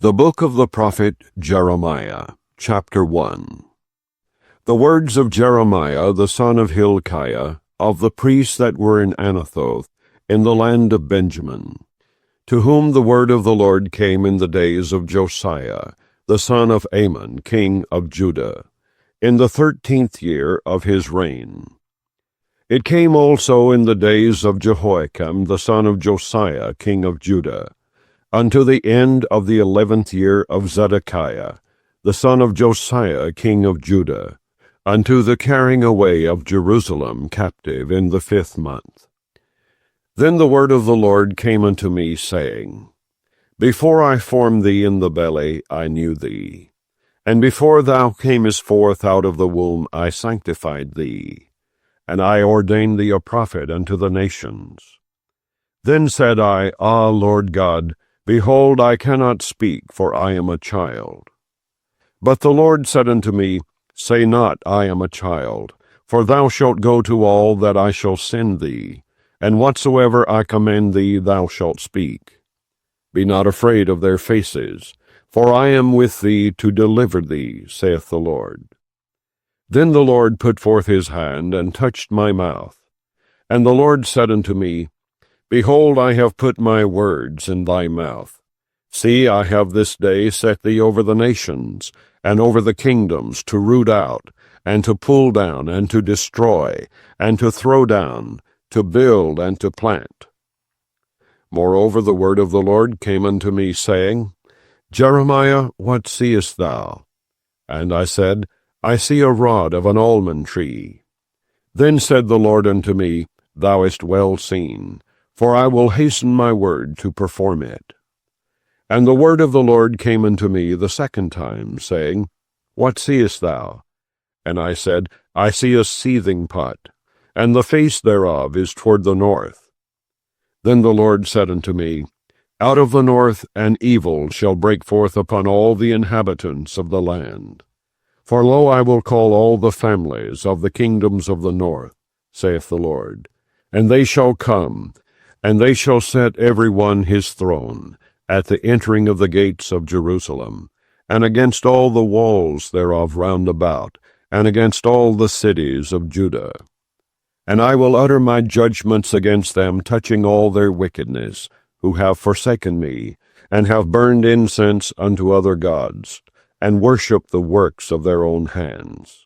The book of the prophet Jeremiah, chapter 1. The words of Jeremiah the son of Hilkiah, of the priests that were in Anathoth, in the land of Benjamin, to whom the word of the Lord came in the days of Josiah, the son of Ammon, king of Judah, in the 13th year of his reign. It came also in the days of Jehoiakim, the son of Josiah, king of Judah, unto the end of the 11th year of Zedekiah, the son of Josiah, king of Judah, unto the carrying away of Jerusalem captive in the 5th month. Then the word of the Lord came unto me, saying, Before I formed thee in the belly, I knew thee, and before thou camest forth out of the womb, I sanctified thee, and I ordained thee a prophet unto the nations. Then said I, Ah, Lord God, behold, I cannot speak, for I am a child. But the Lord said unto me, Say not, I am a child, for thou shalt go to all that I shall send thee, and whatsoever I command thee thou shalt speak. Be not afraid of their faces, for I am with thee to deliver thee, saith the Lord. Then the Lord put forth his hand, and touched my mouth. And the Lord said unto me, Behold, I have put my words in thy mouth. See, I have this day set thee over the nations, and over the kingdoms, to root out, and to pull down, and to destroy, and to throw down, to build, and to plant. Moreover, the word of the Lord came unto me, saying, Jeremiah, what seest thou? And I said, I see a rod of an almond tree. Then said the Lord unto me, Thou hast well seen, for I will hasten my word to perform it. And the word of the Lord came unto me the second time, saying, What seest thou? And I said, I see a seething pot, and the face thereof is toward the north. Then the Lord said unto me, Out of the north an evil shall break forth upon all the inhabitants of the land. For lo, I will call all the families of the kingdoms of the north, saith the Lord, and they shall come, and they shall set every one his throne at the entering of the gates of Jerusalem, and against all the walls thereof round about, and against all the cities of Judah. And I will utter my judgments against them touching all their wickedness, who have forsaken me, and have burned incense unto other gods, and worshipped the works of their own hands.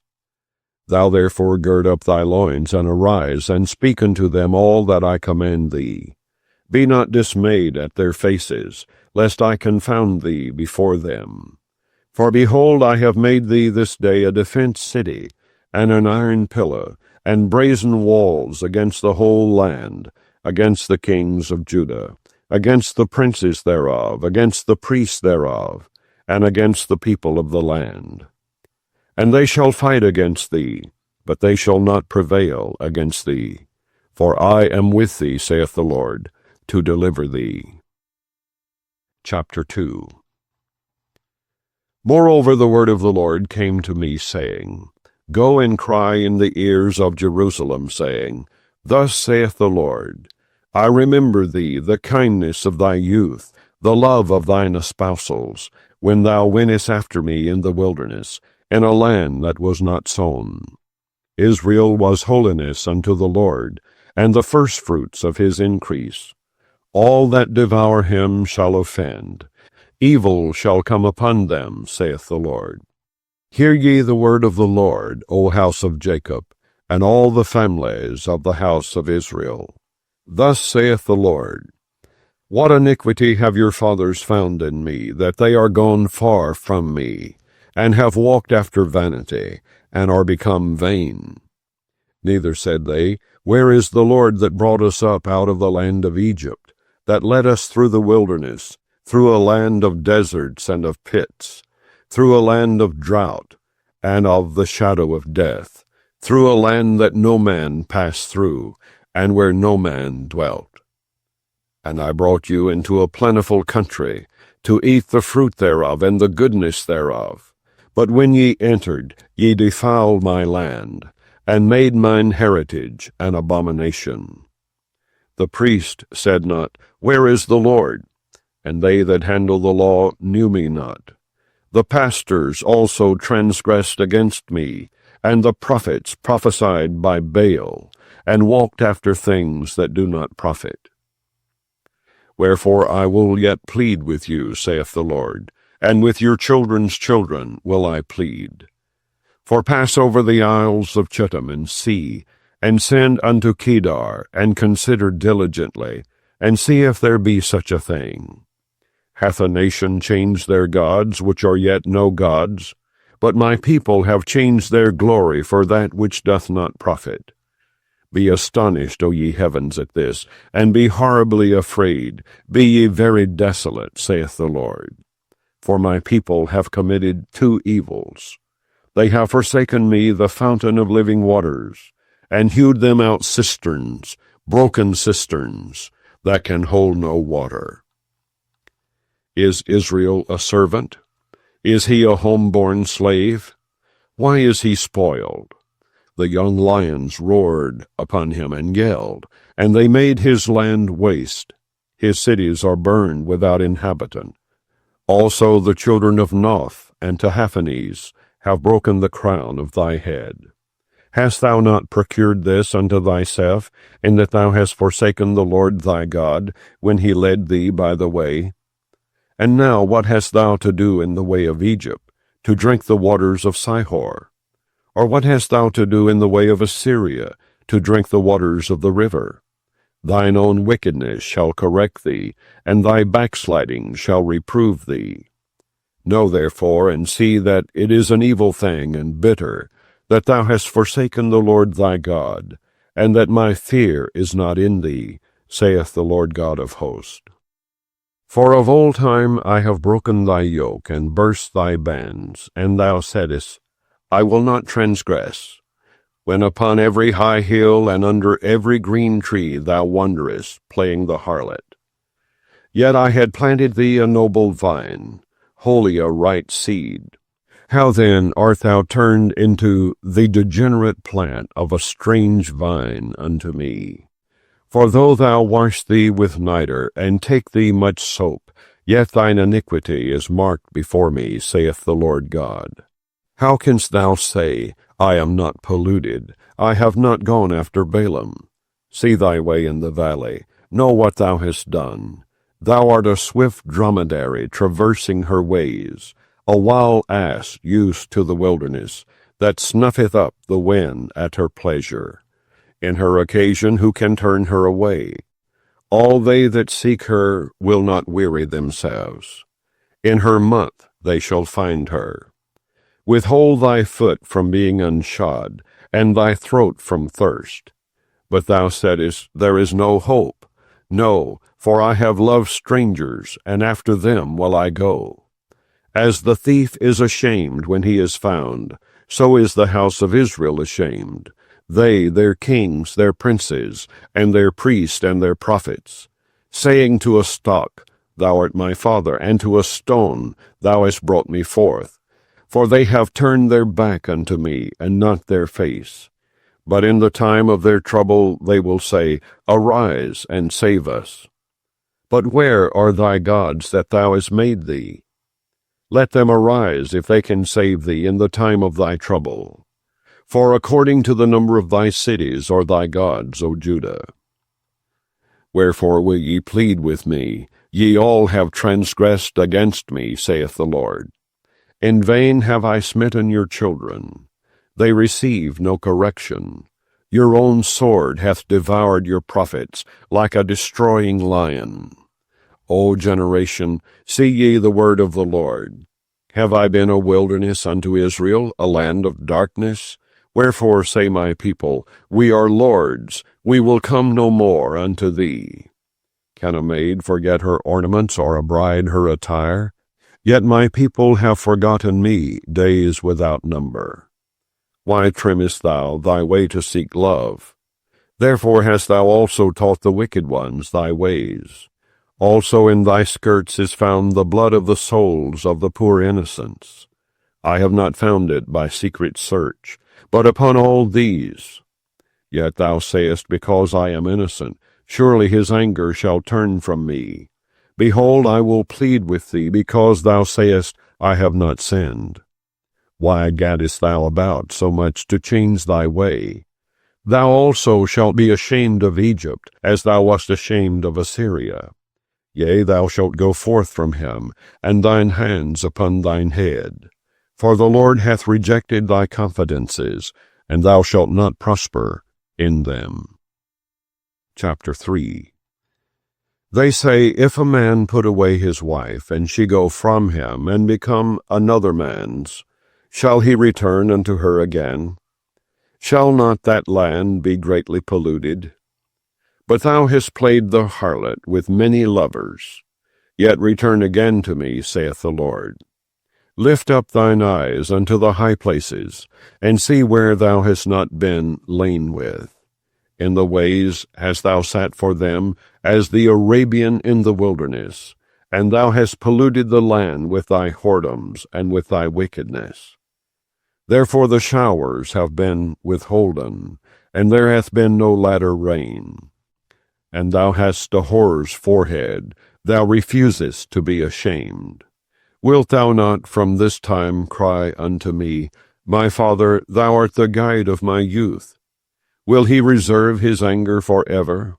Thou therefore gird up thy loins, and arise, and speak unto them all that I command thee. Be not dismayed at their faces, lest I confound thee before them. For behold, I have made thee this day a defence city, and an iron pillar, and brazen walls against the whole land, against the kings of Judah, against the princes thereof, against the priests thereof, and against the people of the land. And they shall fight against thee, but they shall not prevail against thee. For I am with thee, saith the Lord, to deliver thee. Chapter 2. Moreover, the word of the Lord came to me, saying, Go and cry in the ears of Jerusalem, saying, Thus saith the Lord, I remember thee, the kindness of thy youth, the love of thine espousals, when thou wentest after me in the wilderness, in a land that was not sown. Israel was holiness unto the Lord, and the firstfruits of his increase. All that devour him shall offend. Evil shall come upon them, saith the Lord. Hear ye the word of the Lord, O house of Jacob, and all the families of the house of Israel. Thus saith the Lord, What iniquity have your fathers found in me, that they are gone far from me, and have walked after vanity, and are become vain? Neither said they, Where is the Lord that brought us up out of the land of Egypt, that led us through the wilderness, through a land of deserts and of pits, through a land of drought, and of the shadow of death, through a land that no man passed through, and where no man dwelt? And I brought you into a plentiful country, to eat the fruit thereof and the goodness thereof. But when ye entered, ye defiled my land, and made mine heritage an abomination. The priest said not, Where is the Lord? and they that handle the law knew me not. The pastors also transgressed against me, and the prophets prophesied by Baal, and walked after things that do not profit. Wherefore I will yet plead with you, saith the Lord, and with your children's children will I plead. For pass over the isles of Chittim, and see, and send unto Kedar, and consider diligently, and see if there be such a thing. Hath a nation changed their gods, which are yet no gods? But my people have changed their glory for that which doth not profit. Be astonished, O ye heavens, at this, and be horribly afraid. Be ye very desolate, saith the Lord. For my people have committed two evils. They have forsaken me, the fountain of living waters, and hewed them out cisterns, broken cisterns, that can hold no water. Is Israel a servant? Is he a home-born slave? Why is he spoiled? The young lions roared upon him and yelled, and they made his land waste. His cities are burned without inhabitant. Also the children of Noth and Tahaphanes have broken the crown of thy head. Hast thou not procured this unto thyself, in that thou hast forsaken the Lord thy God, when he led thee by the way? And now what hast thou to do in the way of Egypt, to drink the waters of Sihor? Or what hast thou to do in the way of Assyria, to drink the waters of the river? Thine own wickedness shall correct thee, and thy backsliding shall reprove thee. Know therefore, and see that it is an evil thing and bitter, that thou hast forsaken the Lord thy God, and that my fear is not in thee, saith the Lord God of hosts. For of old time I have broken thy yoke, and burst thy bands, and thou saidst, I will not transgress. When upon every high hill and under every green tree thou wanderest, playing the harlot. Yet I had planted thee a noble vine, wholly a right seed. How then art thou turned into the degenerate plant of a strange vine unto me? For though thou wash thee with nitre, and take thee much soap, yet thine iniquity is marked before me, saith the Lord God. How canst thou say, I am not polluted, I have not gone after Balaam? See thy way in the valley, know what thou hast done. Thou art a swift dromedary traversing her ways, a wild ass used to the wilderness, that snuffeth up the wind at her pleasure. In her occasion who can turn her away? All they that seek her will not weary themselves. In her month they shall find her. Withhold thy foot from being unshod, and thy throat from thirst. But thou saidst, there is no hope. No, for I have loved strangers, and after them will I go. As the thief is ashamed when he is found, so is the house of Israel ashamed. They, their kings, their princes, and their priests and their prophets, saying to a stock, Thou art my father, and to a stone, Thou hast brought me forth. For they have turned their back unto me, and not their face. But in the time of their trouble they will say, Arise, and save us. But where are thy gods that thou hast made thee? Let them arise, if they can save thee in the time of thy trouble. For according to the number of thy cities are thy gods, O Judah. Wherefore will ye plead with me? Ye all have transgressed against me, saith the Lord. In vain have I smitten your children. They receive no correction. Your own sword hath devoured your prophets, like a destroying lion. O generation, see ye the word of the Lord. Have I been a wilderness unto Israel, a land of darkness? Wherefore say my people, We are lords, we will come no more unto thee. Can a maid forget her ornaments, or a bride her attire? Yet my people have forgotten me days without number. Why trimmest thou thy way to seek love? Therefore hast thou also taught the wicked ones thy ways. Also in thy skirts is found the blood of the souls of the poor innocents. I have not found it by secret search, but upon all these. Yet thou sayest, Because I am innocent, surely his anger shall turn from me. Behold, I will plead with thee, because thou sayest, I have not sinned. Why gaddest thou about so much to change thy way? Thou also shalt be ashamed of Egypt, as thou wast ashamed of Assyria. Yea, thou shalt go forth from him, and thine hands upon thine head. For the Lord hath rejected thy confidences, and thou shalt not prosper in them. Chapter 3. They say, if a man put away his wife, and she go from him, and become another man's, shall he return unto her again? Shall not that land be greatly polluted? But thou hast played the harlot with many lovers. Yet return again to me, saith the Lord. Lift up thine eyes unto the high places, and see where thou hast not been lain with. In the ways hast thou sat for them, as the Arabian in the wilderness, and thou hast polluted the land with thy whoredoms and with thy wickedness. Therefore the showers have been withholden, and there hath been no latter rain. And thou hast a whore's forehead, thou refusest to be ashamed. Wilt thou not from this time cry unto me, My Father, thou art the guide of my youth? Will he reserve his anger forever?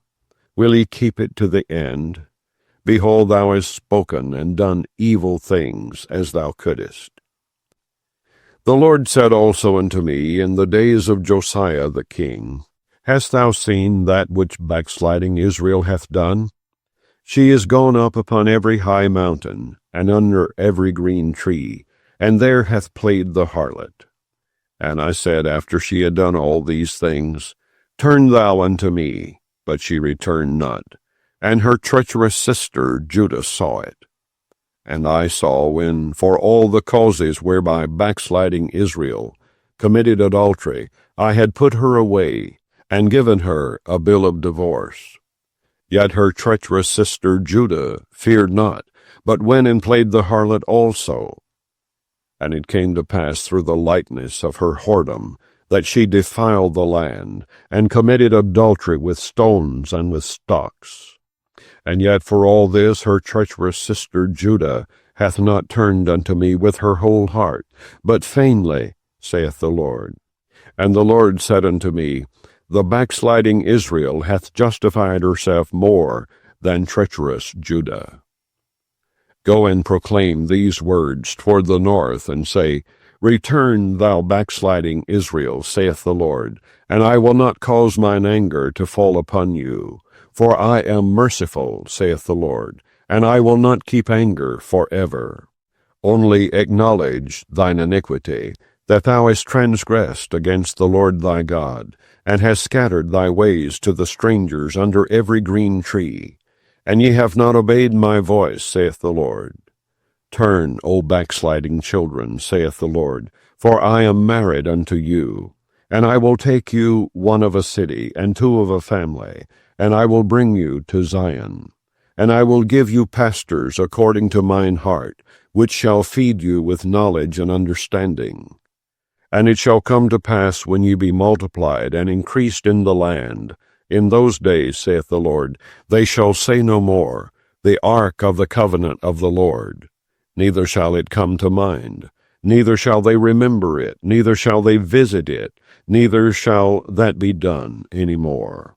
Will he keep it to the end? Behold, thou hast spoken and done evil things as thou couldest. The Lord said also unto me in the days of Josiah the king, Hast thou seen that which backsliding Israel hath done? She is gone up upon every high mountain, and under every green tree, and there hath played the harlot. And I said, after she had done all these things, Turn thou unto me. But she returned not, and her treacherous sister Judah saw it. And I saw when, for all the causes whereby backsliding Israel committed adultery, I had put her away, and given her a bill of divorce. Yet her treacherous sister Judah feared not, but went and played the harlot also. And it came to pass through the lightness of her whoredom, that she defiled the land, and committed adultery with stones and with stocks. And yet for all this her treacherous sister Judah hath not turned unto me with her whole heart, but feignedly, saith the Lord. And the Lord said unto me, The backsliding Israel hath justified herself more than treacherous Judah. Go and proclaim these words toward the north, and say, Return, thou backsliding Israel, saith the Lord, and I will not cause mine anger to fall upon you. For I am merciful, saith the Lord, and I will not keep anger forever. Only acknowledge thine iniquity, that thou hast transgressed against the Lord thy God, and hast scattered thy ways to the strangers under every green tree. And ye have not obeyed my voice, saith the Lord. Turn, O backsliding children, saith the Lord, for I am married unto you. And I will take you one of a city, and two of a family, and I will bring you to Zion. And I will give you pastors according to mine heart, which shall feed you with knowledge and understanding. And it shall come to pass, when ye be multiplied and increased in the land, in those days, saith the Lord, they shall say no more, The ark of the covenant of the Lord. Neither shall it come to mind, neither shall they remember it, neither shall they visit it, neither shall that be done any more.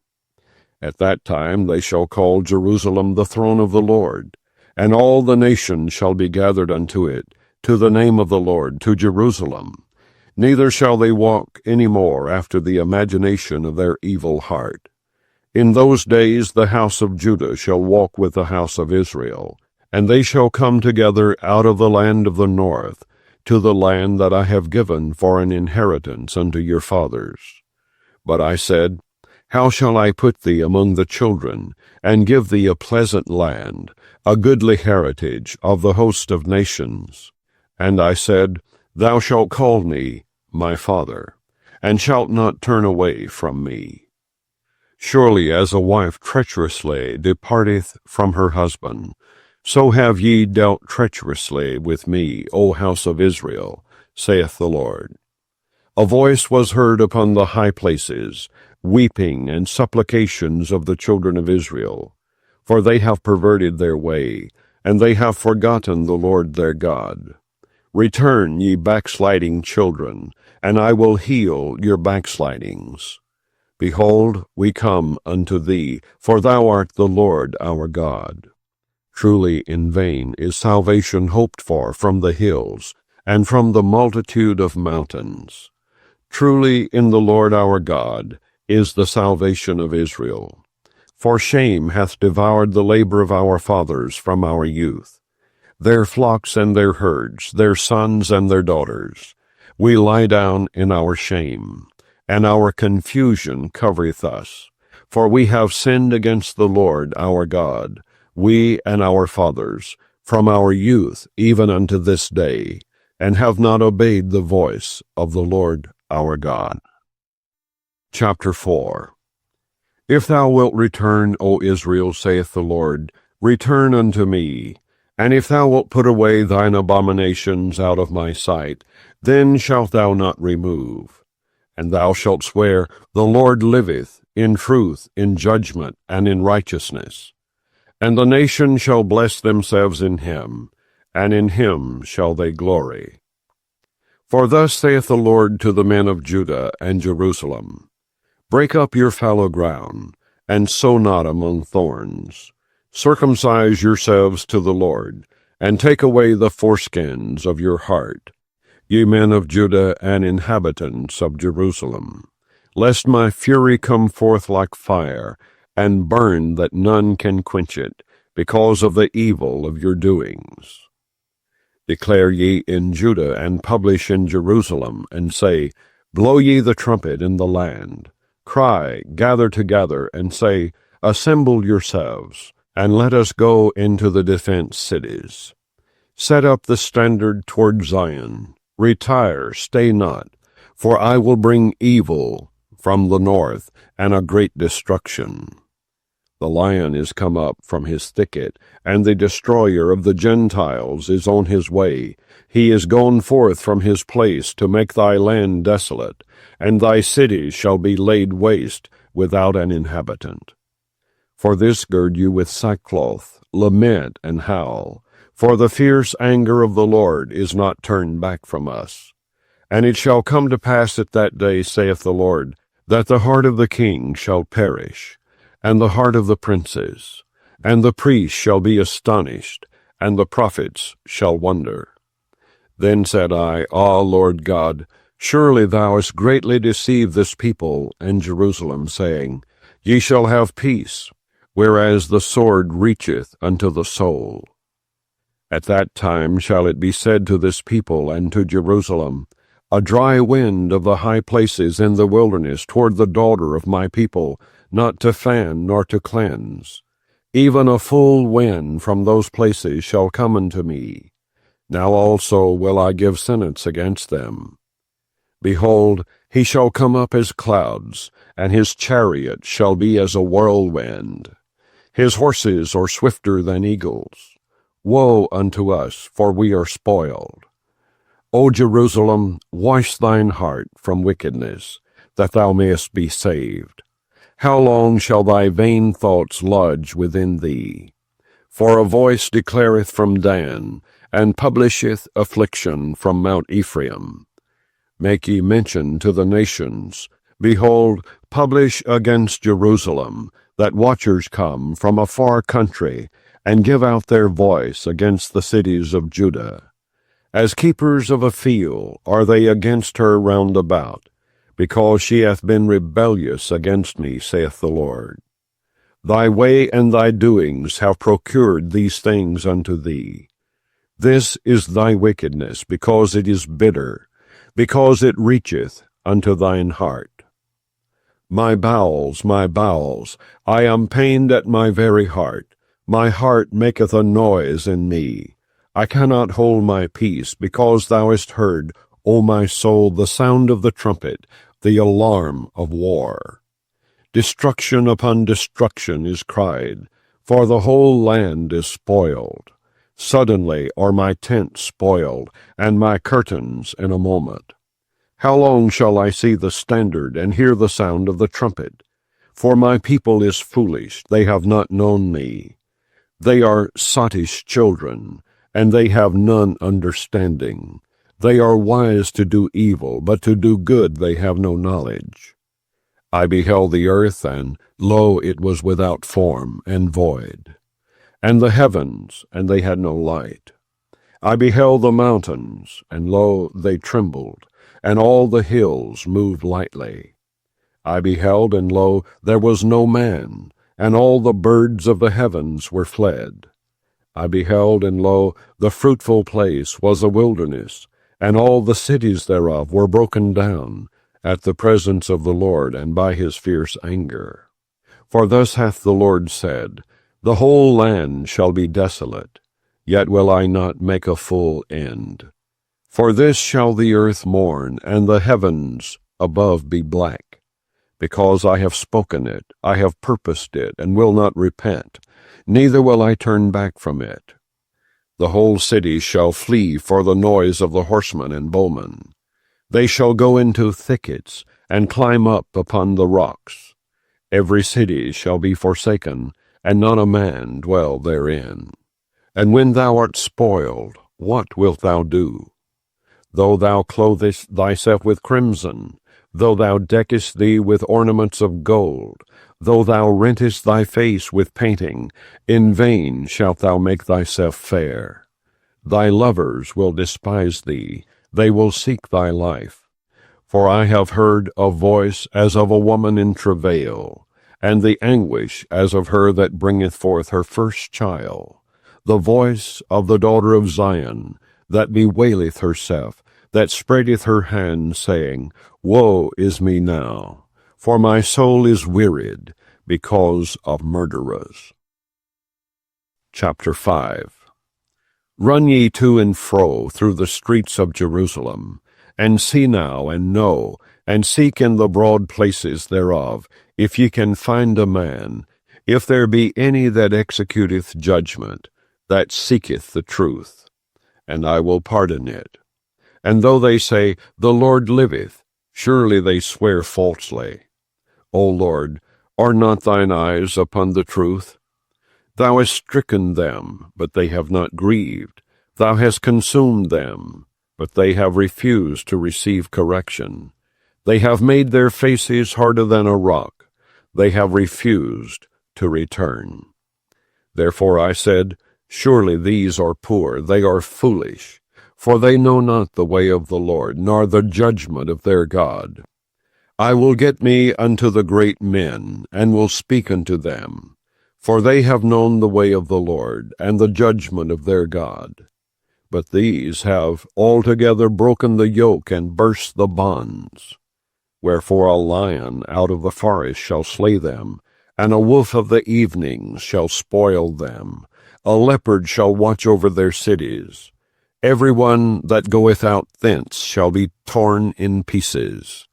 At that time they shall call Jerusalem the throne of the Lord, and all the nations shall be gathered unto it, to the name of the Lord, to Jerusalem. Neither shall they walk any more after the imagination of their evil heart. In those days the house of Judah shall walk with the house of Israel, and they shall come together out of the land of the north, to the land that I have given for an inheritance unto your fathers. But I said, How shall I put thee among the children, and give thee a pleasant land, a goodly heritage of the host of nations? And I said, Thou shalt call me my father, and shalt not turn away from me. Surely as a wife treacherously departeth from her husband, so have ye dealt treacherously with me, O house of Israel, saith the Lord. A voice was heard upon the high places, weeping and supplications of the children of Israel. for they have perverted their way, and they have forgotten the Lord their God. Return, ye backsliding children, and I will heal your backslidings. Behold, we come unto thee, for thou art the Lord our God. Truly in vain is salvation hoped for from the hills, and from the multitude of mountains. Truly in the Lord our God is the salvation of Israel. For shame hath devoured the labor of our fathers from our youth, their flocks and their herds, their sons and their daughters. We lie down in our shame, and our confusion covereth us. For we have sinned against the Lord our God, we and our fathers, from our youth even unto this day, and have not obeyed the voice of the Lord our God. Chapter 4. If thou wilt return, O Israel, saith the Lord, return unto me. And if thou wilt put away thine abominations out of my sight, then shalt thou not remove. And thou shalt swear, the Lord liveth, in truth, in judgment, and in righteousness. And the nations shall bless themselves in him, and in him shall they glory. For thus saith the Lord to the men of Judah and Jerusalem, break up your fallow ground, and sow not among thorns. Circumcise yourselves to the Lord, and take away the foreskins of your heart, ye men of Judah and inhabitants of Jerusalem, lest my fury come forth like fire, and burn that none can quench it, because of the evil of your doings. Declare ye in Judah, and publish in Jerusalem, and say, blow ye the trumpet in the land. Cry, gather together, and say, assemble yourselves, and let us go into the defense cities. Set up the standard toward Zion. Retire, stay not, for I will bring evil from the north, and a great destruction. The lion is come up from his thicket, and the destroyer of the Gentiles is on his way. He is gone forth from his place to make thy land desolate, and thy cities shall be laid waste without an inhabitant. For this gird you with sackcloth, lament and howl, for the fierce anger of the Lord is not turned back from us. And it shall come to pass at that day, saith the Lord, that the heart of the king shall perish, and the heart of the princes, and the priests shall be astonished, and the prophets shall wonder. Then said I, Ah, Lord God, surely thou hast greatly deceived this people and Jerusalem, saying, Ye shall have peace, whereas the sword reacheth unto the soul. At that time shall it be said to this people and to Jerusalem, a dry wind of the high places in the wilderness toward the daughter of my people, not to fan nor to cleanse. Even a full wind from those places shall come unto me. Now also will I give sentence against them. Behold, he shall come up as clouds, and his chariot shall be as a whirlwind. His horses are swifter than eagles. Woe unto us, for we are spoiled. O Jerusalem, wash thine heart from wickedness, that thou mayest be saved. How long shall thy vain thoughts lodge within thee? For a voice declareth from Dan, and publisheth affliction from Mount Ephraim. Make ye mention to the nations, behold, publish against Jerusalem, that watchers come from a far country, and give out their voice against the cities of Judah. As keepers of a field are they against her round about, because she hath been rebellious against me, saith the Lord. Thy way and thy doings have procured these things unto thee. This is thy wickedness, because it is bitter, because it reacheth unto thine heart. My bowels, I am pained at my very heart. My heart maketh a noise in me. I cannot hold my peace, because thou hast heard, O my soul, the sound of the trumpet, the alarm of war. Destruction upon destruction is cried, for the whole land is spoiled. Suddenly are my tents spoiled, and my curtains in a moment. How long shall I see the standard, and hear the sound of the trumpet? For my people is foolish, they have not known me. They are sottish children, and they have none understanding. They are wise to do evil, but to do good they have no knowledge. I beheld the earth, and lo, it was without form and void, and the heavens, and they had no light. I beheld the mountains, and lo, they trembled, and all the hills moved lightly. I beheld, and lo, there was no man, and all the birds of the heavens were fled. I beheld, and lo, the fruitful place was a wilderness, and all the cities thereof were broken down, at the presence of the Lord, and by his fierce anger. For thus hath the Lord said, The whole land shall be desolate, yet will I not make a full end. For this shall the earth mourn, and the heavens above be black. Because I have spoken it, I have purposed it, and will not repent, neither will I turn back from it. The whole city shall flee for the noise of the horsemen and bowmen. They shall go into thickets, and climb up upon the rocks. Every city shall be forsaken, and not a man dwell therein. And when thou art spoiled, what wilt thou do? Though thou clothest thyself with crimson, though thou deckest thee with ornaments of gold, though thou rentest thy face with painting, in vain shalt thou make thyself fair. Thy lovers will despise thee, they will seek thy life. For I have heard a voice as of a woman in travail, and the anguish as of her that bringeth forth her first child, the voice of the daughter of Zion, that bewaileth herself, that spreadeth her hand, saying, Woe is me now, for my soul is wearied, because of murderers. Chapter 5. Run ye to and fro through the streets of Jerusalem, and see now, and know, and seek in the broad places thereof, if ye can find a man, if there be any that executeth judgment, that seeketh the truth, and I will pardon it. And though they say, The Lord liveth, surely they swear falsely. O Lord, are not thine eyes upon the truth? Thou hast stricken them, but they have not grieved. Thou hast consumed them, but they have refused to receive correction. They have made their faces harder than a rock. They have refused to return. Therefore I said, Surely these are poor, they are foolish, for they know not the way of the Lord, nor the judgment of their God. I will get me unto the great men, and will speak unto them. For they have known the way of the Lord, and the judgment of their God. But these have altogether broken the yoke, and burst the bonds. Wherefore a lion out of the forest shall slay them, and a wolf of the evenings shall spoil them. A leopard shall watch over their cities. Every one that goeth out thence shall be torn in pieces,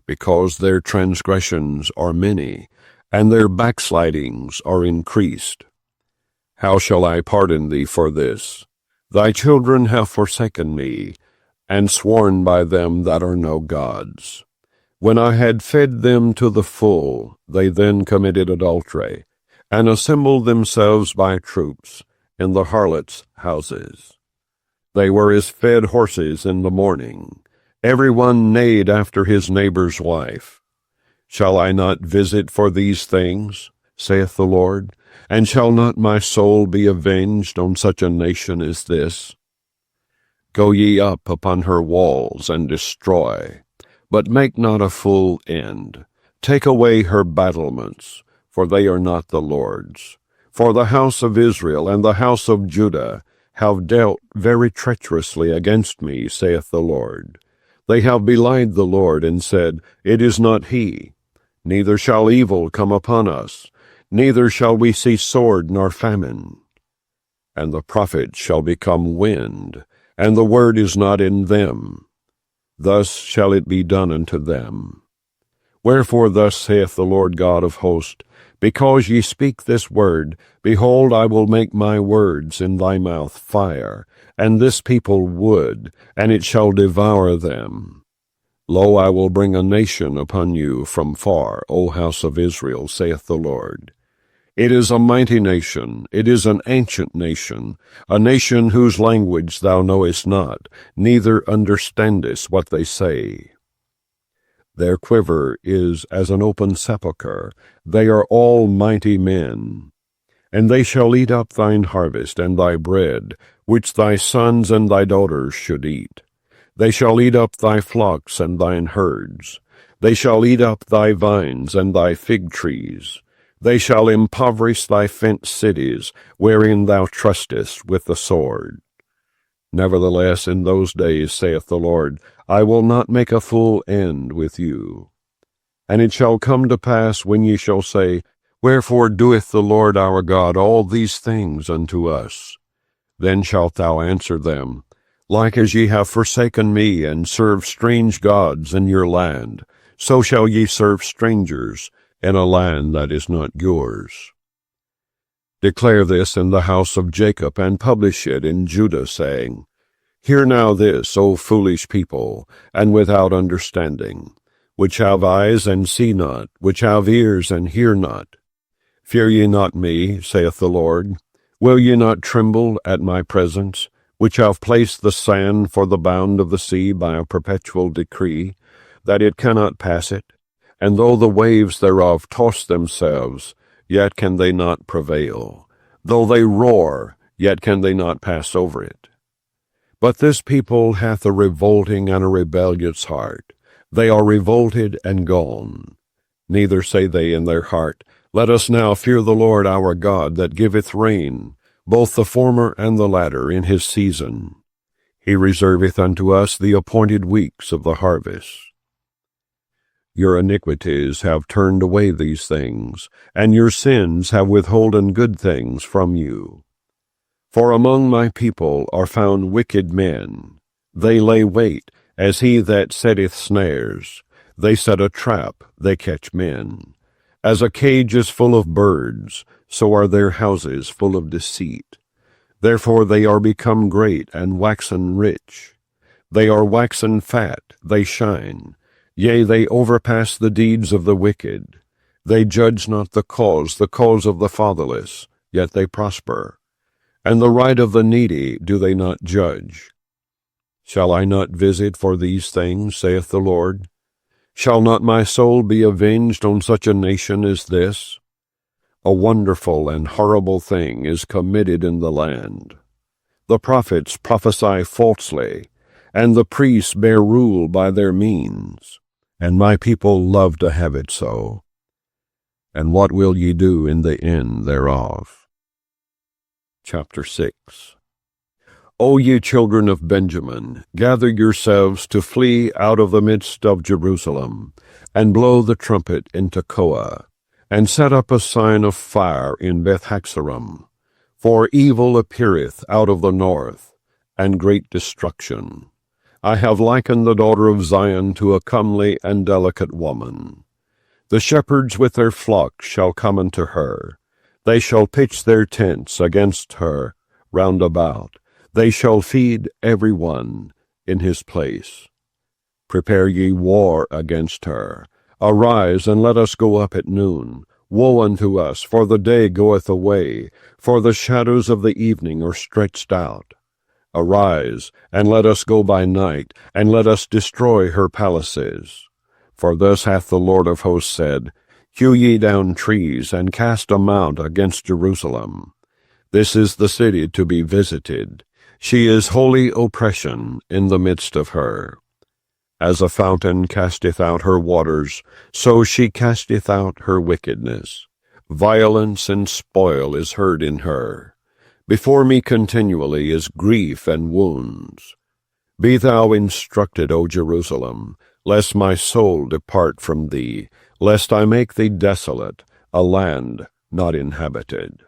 because their transgressions are many, and their backslidings are increased. How shall I pardon thee for this? Thy children have forsaken me, and sworn by them that are no gods. When I had fed them to the full, they then committed adultery, and assembled themselves by troops in the harlots' houses. They were as fed horses in the morning. Every one neighed after his neighbor's wife. Shall I not visit for these things, saith the Lord? And shall not my soul be avenged on such a nation as this? Go ye up upon her walls, and destroy, but make not a full end. Take away her battlements, for they are not the Lord's. For the house of Israel and the house of Judah have dealt very treacherously against me, saith the Lord. They have belied the Lord, and said, It is not he. Neither shall evil come upon us, neither shall we see sword nor famine. And the prophet shall become wind, and the word is not in them. Thus shall it be done unto them. Wherefore thus saith the Lord God of hosts, Because ye speak this word, behold, I will make my words in thy mouth fire, and this people wood, and it shall devour them. Lo, I will bring a nation upon you from far, O house of Israel, saith the Lord. It is a mighty nation, it is an ancient nation, a nation whose language thou knowest not, neither understandest what they say. Their quiver is as an open sepulchre, they are all mighty men. And they shall eat up thine harvest and thy bread, which thy sons and thy daughters should eat. They shall eat up thy flocks and thine herds. They shall eat up thy vines and thy fig trees. They shall impoverish thy fenced cities, wherein thou trustest with the sword. Nevertheless, in those days, saith the Lord, I will not make a full end with you. And it shall come to pass, when ye shall say, Wherefore doeth the Lord our God all these things unto us? Then shalt thou answer them, Like as ye have forsaken me, and served strange gods in your land, so shall ye serve strangers in a land that is not yours. Declare this in the house of Jacob, and publish it in Judah, saying, Hear now this, O foolish people, and without understanding, which have eyes and see not, which have ears and hear not. Fear ye not me, saith the Lord. Will ye not tremble at my presence, which have placed the sand for the bound of the sea by a perpetual decree, that it cannot pass it? And though the waves thereof toss themselves, yet can they not prevail. Though they roar, yet can they not pass over it. But this people hath a revolting and a rebellious heart. They are revolted and gone. Neither say they in their heart, Let us now fear the Lord our God, that giveth rain, both the former and the latter, in his season. He reserveth unto us the appointed weeks of the harvest. Your iniquities have turned away these things, and your sins have withholden good things from you. For among my people are found wicked men. They lay wait, as he that setteth snares. They set a trap, they catch men. As a cage is full of birds, so are their houses full of deceit. Therefore they are become great and waxen rich. They are waxen fat, they shine. Yea, they overpass the deeds of the wicked. They judge not the cause of the fatherless, yet they prosper. And the right of the needy do they not judge. Shall I not visit for these things, saith the Lord? Shall not my soul be avenged on such a nation as this? A wonderful and horrible thing is committed in the land. The prophets prophesy falsely, and the priests bear rule by their means, and my people love to have it so. And what will ye do in the end thereof? Chapter 6. O ye children of Benjamin, gather yourselves to flee out of the midst of Jerusalem, and blow the trumpet in Tekoa, and set up a sign of fire in Beth-Haxarim. For evil appeareth out of the north, and great destruction. I have likened the daughter of Zion to a comely and delicate woman. The shepherds with their flocks shall come unto her. They shall pitch their tents against her round about. They shall feed every one in his place. Prepare ye war against her. Arise, and let us go up at noon. Woe unto us, for the day goeth away, for the shadows of the evening are stretched out. Arise, and let us go by night, and let us destroy her palaces. For thus hath the Lord of hosts said, Hew ye down trees, and cast a mount against Jerusalem. This is the city to be visited. She is holy oppression in the midst of her. As a fountain casteth out her waters, so she casteth out her wickedness. Violence and spoil is heard in her. Before me continually is grief and wounds. Be thou instructed, O Jerusalem, lest my soul depart from thee, lest I make thee desolate, a land not inhabited.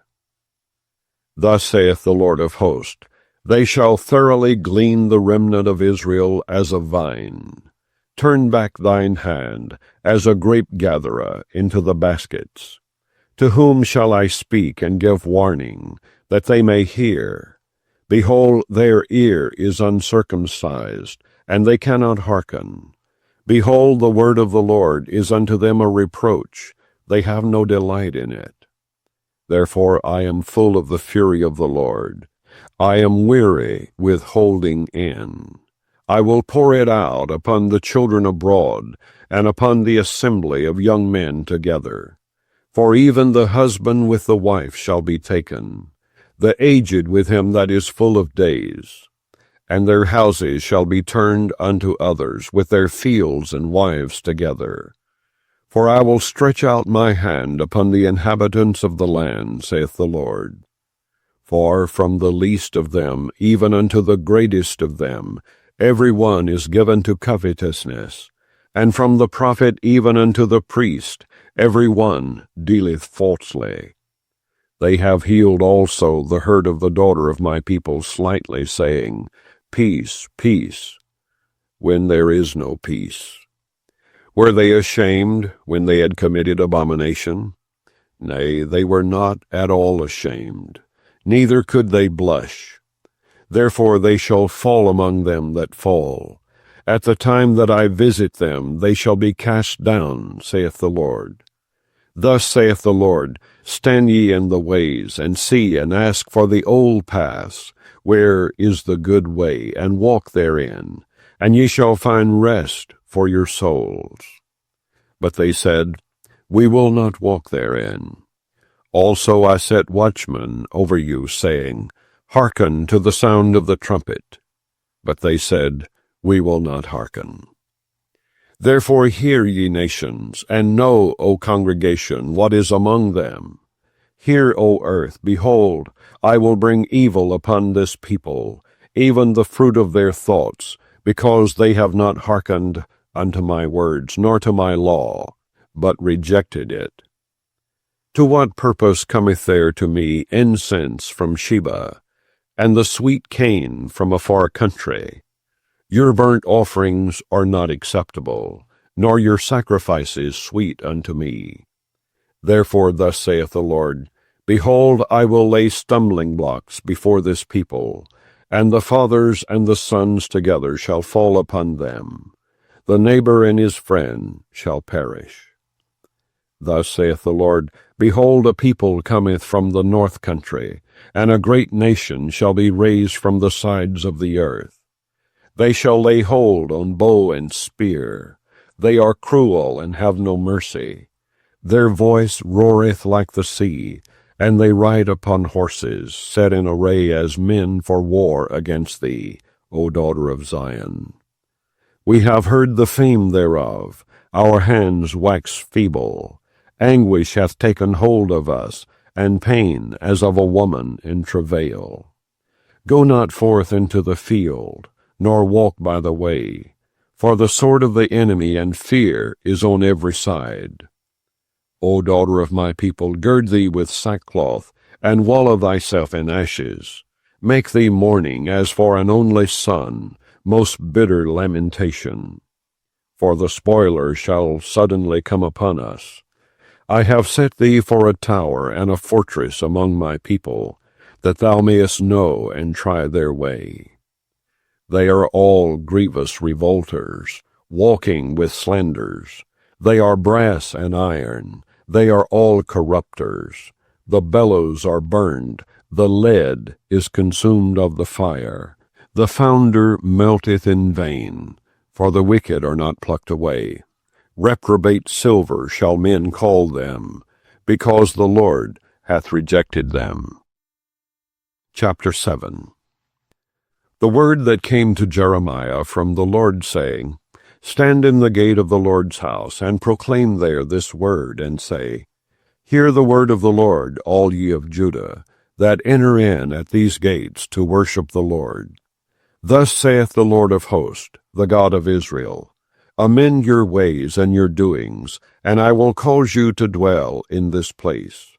Thus saith the Lord of hosts, They shall thoroughly glean the remnant of Israel as a vine. Turn back thine hand, as a grape-gatherer, into the baskets. To whom shall I speak and give warning, that they may hear? Behold, their ear is uncircumcised, and they cannot hearken. Behold, the word of the Lord is unto them a reproach, they have no delight in it. Therefore I am full of the fury of the Lord. I am weary with holding in. I will pour it out upon the children abroad, and upon the assembly of young men together. For even the husband with the wife shall be taken, the aged with him that is full of days. And their houses shall be turned unto others, with their fields and wives together. For I will stretch out my hand upon the inhabitants of the land, saith the Lord. For from the least of them, even unto the greatest of them, every one is given to covetousness, and from the prophet even unto the priest, every one dealeth falsely. They have healed also the hurt of the daughter of my people slightly, saying, Peace, peace, when there is no peace. Were they ashamed when they had committed abomination? Nay, they were not at all ashamed, neither could they blush. Therefore they shall fall among them that fall. At the time that I visit them, they shall be cast down, saith the Lord. Thus saith the Lord, Stand ye in the ways, and see, and ask for the old paths, where is the good way, and walk therein, and ye shall find rest for your souls. But they said, We will not walk therein. Also I set watchmen over you, saying, Hearken to the sound of the trumpet. But they said, We will not hearken. Therefore hear, ye nations, and know, O congregation, what is among them. Hear, O earth, behold, I will bring evil upon this people, even the fruit of their thoughts, because they have not hearkened unto my words, nor to my law, but rejected it. To what purpose cometh there to me incense from Sheba, and the sweet cane from a far country? Your burnt offerings are not acceptable, nor your sacrifices sweet unto me. Therefore thus saith the Lord, Behold, I will lay stumbling blocks before this people, and the fathers and the sons together shall fall upon them. The neighbor and his friend shall perish. Thus saith the Lord, Behold, a people cometh from the north country, and a great nation shall be raised from the sides of the earth. They shall lay hold on bow and spear. They are cruel and have no mercy. Their voice roareth like the sea, and they ride upon horses, set in array as men for war against thee, O daughter of Zion. We have heard the fame thereof, our hands wax feeble. Anguish hath taken hold of us, and pain as of a woman in travail. Go not forth into the field, nor walk by the way, for the sword of the enemy and fear is on every side. O daughter of my people, gird thee with sackcloth, and wallow thyself in ashes. Make thee mourning as for an only son, most bitter lamentation. For the spoiler shall suddenly come upon us. I have set thee for a tower and a fortress among my people, that thou mayest know and try their way. They are all grievous revolters, walking with slanders. They are brass and iron. They are all corrupters. The bellows are burned. The lead is consumed of the fire. The founder melteth in vain, for the wicked are not plucked away. Reprobate silver shall men call them, because the Lord hath rejected them. Chapter 7. The word that came to Jeremiah from the Lord, saying, Stand in the gate of the Lord's house, and proclaim there this word, and say, Hear the word of the Lord, all ye of Judah, that enter in at these gates to worship the Lord. Thus saith the Lord of hosts, the God of Israel, Amend your ways and your doings, and I will cause you to dwell in this place.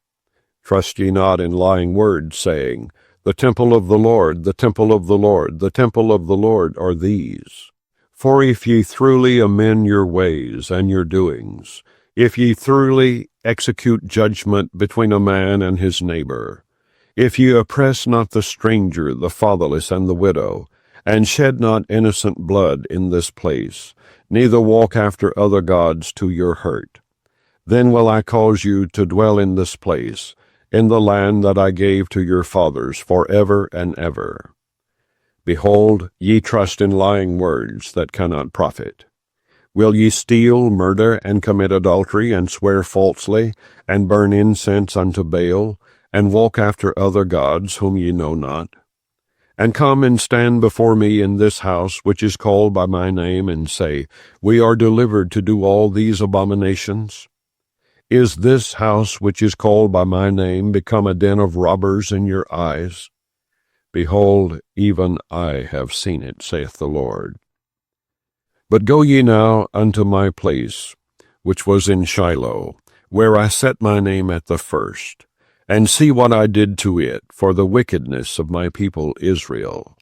Trust ye not in lying words, saying, The temple of the Lord, the temple of the Lord, the temple of the Lord are these. For if ye truly amend your ways and your doings, if ye truly execute judgment between a man and his neighbor, if ye oppress not the stranger, the fatherless, and the widow, and shed not innocent blood in this place, neither walk after other gods to your hurt, then will I cause you to dwell in this place, in the land that I gave to your fathers forever and ever. Behold, ye trust in lying words that cannot profit. Will ye steal, murder, and commit adultery, and swear falsely, and burn incense unto Baal, and walk after other gods whom ye know not? And come and stand before me in this house which is called by my name, and say, We are delivered to do all these abominations? Is this house which is called by my name become a den of robbers in your eyes? Behold, even I have seen it, saith the Lord. But go ye now unto my place, which was in Shiloh, where I set my name at the first, and see what I did to it for the wickedness of my people Israel.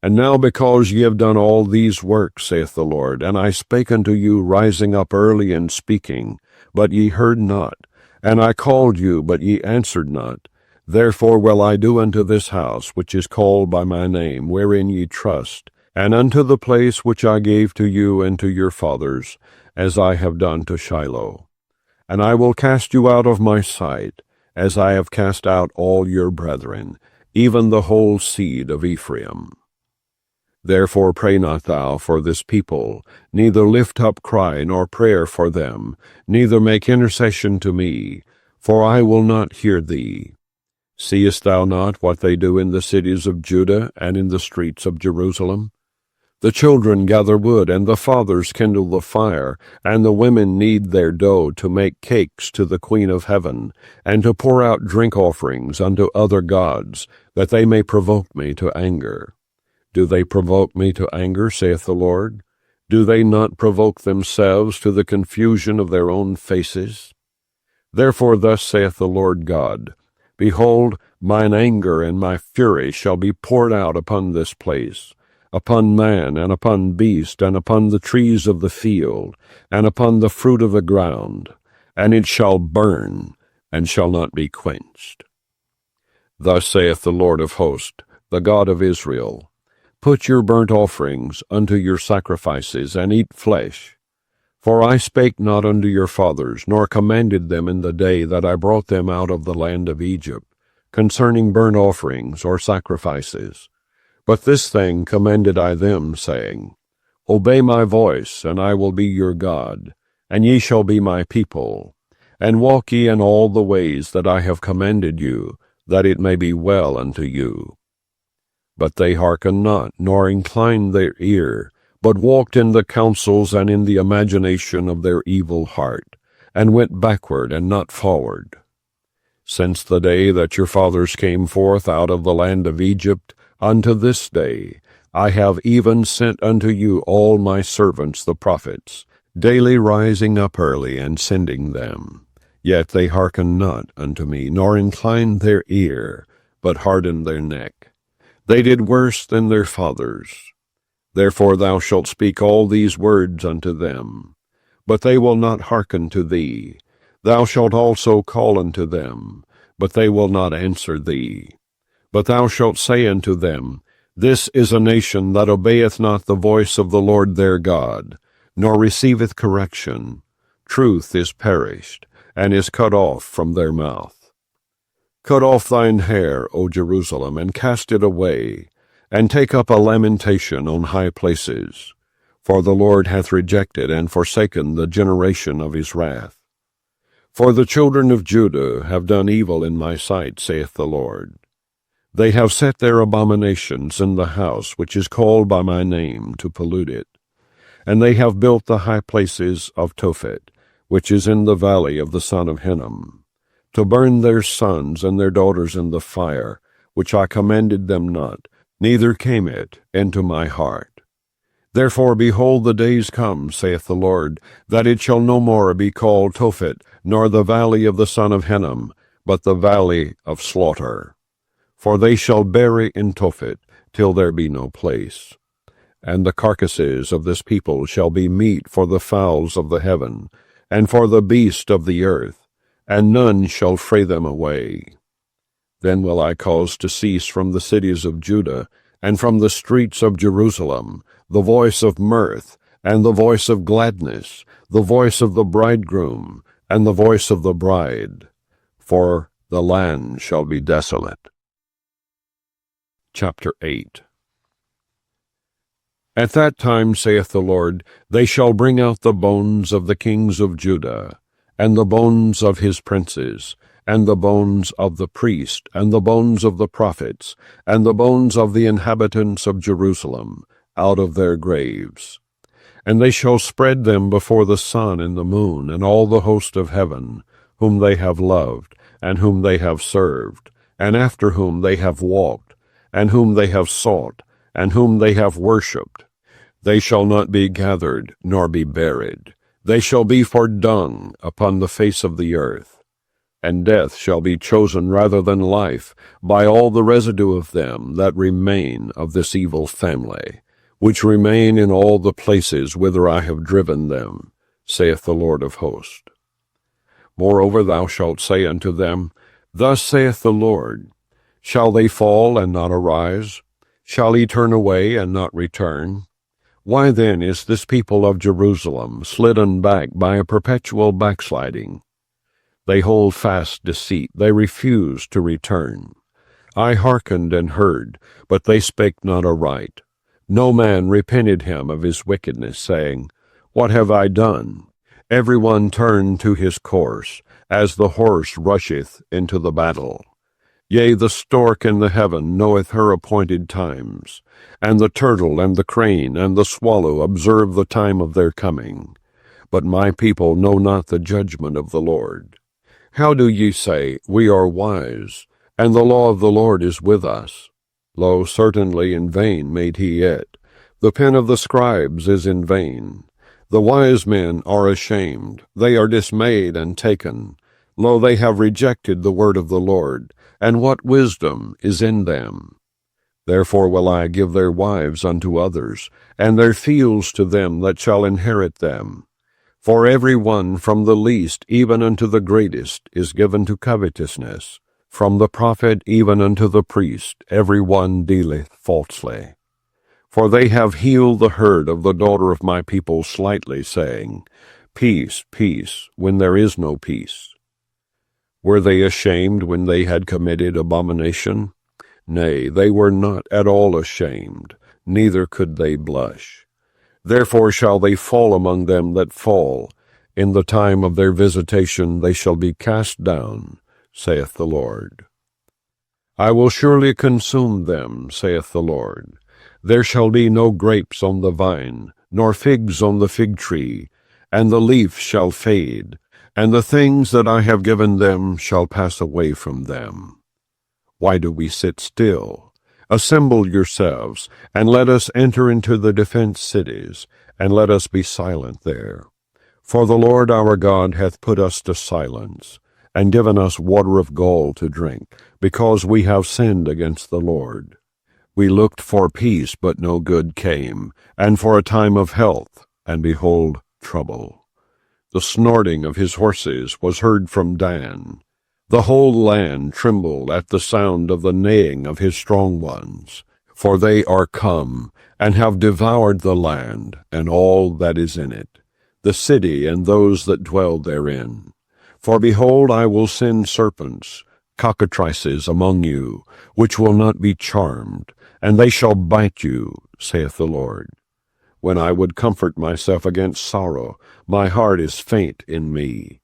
And now because ye have done all these works, saith the Lord, and I spake unto you rising up early and speaking, but ye heard not, and I called you, but ye answered not, therefore will I do unto this house, which is called by my name, wherein ye trust, and unto the place which I gave to you and to your fathers, as I have done to Shiloh. And I will cast you out of my sight, as I have cast out all your brethren, even the whole seed of Ephraim. Therefore pray not thou for this people, neither lift up cry nor prayer for them, neither make intercession to me, for I will not hear thee. Seest thou not what they do in the cities of Judah and in the streets of Jerusalem? The children gather wood, and the fathers kindle the fire, and the women knead their dough to make cakes to the Queen of Heaven, and to pour out drink offerings unto other gods, that they may provoke me to anger. Do they provoke me to anger, saith the Lord? Do they not provoke themselves to the confusion of their own faces? Therefore thus saith the Lord God, Behold, mine anger and my fury shall be poured out upon this place, upon man, and upon beast, and upon the trees of the field, and upon the fruit of the ground, and it shall burn, and shall not be quenched. Thus saith the Lord of hosts, the God of Israel, Put your burnt offerings unto your sacrifices, and eat flesh. For I spake not unto your fathers, nor commanded them in the day that I brought them out of the land of Egypt, concerning burnt offerings or sacrifices. But this thing commanded I them, saying, Obey my voice, and I will be your God, and ye shall be my people. And walk ye in all the ways that I have commanded you, that it may be well unto you. But they hearkened not, nor inclined their ear, but walked in the counsels and in the imagination of their evil heart, and went backward and not forward. Since the day that your fathers came forth out of the land of Egypt, unto this day, I have even sent unto you all my servants the prophets, daily rising up early and sending them. Yet they hearkened not unto me, nor inclined their ear, but hardened their neck. They did worse than their fathers. Therefore thou shalt speak all these words unto them. But they will not hearken to thee. Thou shalt also call unto them, but they will not answer thee. But thou shalt say unto them, This is a nation that obeyeth not the voice of the Lord their God, nor receiveth correction. Truth is perished, and is cut off from their mouth. Cut off thine hair, O Jerusalem, and cast it away, and take up a lamentation on high places. For the Lord hath rejected and forsaken the generation of his wrath. For the children of Judah have done evil in my sight, saith the Lord. They have set their abominations in the house which is called by my name, to pollute it. And they have built the high places of Tophet, which is in the valley of the son of Hinnom, to burn their sons and their daughters in the fire, which I commanded them not, neither came it into my heart. Therefore, behold, the days come, saith the Lord, that it shall no more be called Tophet, nor the valley of the son of Hinnom, but the valley of slaughter. For they shall bury in Tophet, till there be no place. And the carcasses of this people shall be meat for the fowls of the heaven, and for the beast of the earth, and none shall fray them away. Then will I cause to cease from the cities of Judah, and from the streets of Jerusalem, the voice of mirth, and the voice of gladness, the voice of the bridegroom, and the voice of the bride. For the land shall be desolate. Chapter 8. At that time, saith the Lord, they shall bring out the bones of the kings of Judah, and the bones of his princes, and the bones of the priest, and the bones of the prophets, and the bones of the inhabitants of Jerusalem, out of their graves. And they shall spread them before the sun and the moon, and all the host of heaven, whom they have loved, and whom they have served, and after whom they have walked, and whom they have sought, and whom they have worshipped. They shall not be gathered, nor be buried. They shall be for dung upon the face of the earth. And death shall be chosen rather than life by all the residue of them that remain of this evil family, which remain in all the places whither I have driven them, saith the Lord of hosts. Moreover thou shalt say unto them, Thus saith the Lord, Shall they fall and not arise? Shall he turn away and not return? Why then is this people of Jerusalem slidden back by a perpetual backsliding? They hold fast deceit, they refuse to return. I hearkened and heard, but they spake not aright. No man repented him of his wickedness, saying, What have I done? Every one turned to his course, as the horse rusheth into the battle. Yea, the stork in the heaven knoweth her appointed times, and the turtle and the crane and the swallow observe the time of their coming. But my people know not the judgment of the Lord. How do ye say, We are wise, and the law of the Lord is with us? Lo, certainly in vain made he it. The pen of the scribes is in vain. The wise men are ashamed, they are dismayed and taken. Lo, they have rejected the word of the Lord, and what wisdom is in them? Therefore will I give their wives unto others, and their fields to them that shall inherit them. For every one from the least even unto the greatest is given to covetousness. From the prophet even unto the priest every one dealeth falsely. For they have healed the herd of the daughter of my people slightly, saying, Peace, peace, when there is no peace. Were they ashamed when they had committed abomination? Nay, they were not at all ashamed, neither could they blush. Therefore shall they fall among them that fall. In the time of their visitation they shall be cast down, saith the Lord. I will surely consume them, saith the Lord. There shall be no grapes on the vine, nor figs on the fig tree, and the leaf shall fade, and the things that I have given them shall pass away from them. Why do we sit still? Assemble yourselves, and let us enter into the defenced cities, and let us be silent there. For the Lord our God hath put us to silence, and given us water of gall to drink, because we have sinned against the Lord. We looked for peace, but no good came, and for a time of health, and behold, trouble. The snorting of his horses was heard from Dan. The whole land trembled at the sound of the neighing of his strong ones. For they are come, and have devoured the land, and all that is in it, the city and those that dwell therein. For behold, I will send serpents, cockatrices among you, which will not be charmed, and they shall bite you, saith the Lord. When I would comfort myself against sorrow, my heart is faint in me.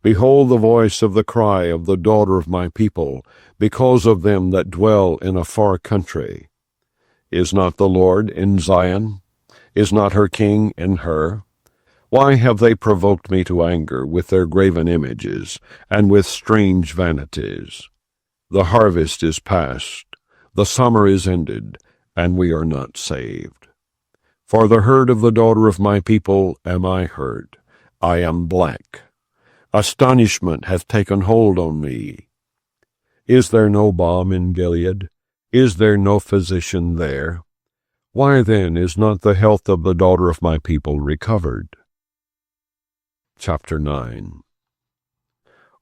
Behold the voice of the cry of the daughter of my people, because of them that dwell in a far country. Is not the Lord in Zion? Is not her king in her? Why have they provoked me to anger with their graven images, and with strange vanities? The harvest is past, the summer is ended, and we are not saved. For the herd of the daughter of my people am I heard. I am black. Astonishment hath taken hold on me. Is there no balm in Gilead? Is there no physician there? Why then is not the health of the daughter of my people recovered? Chapter 9.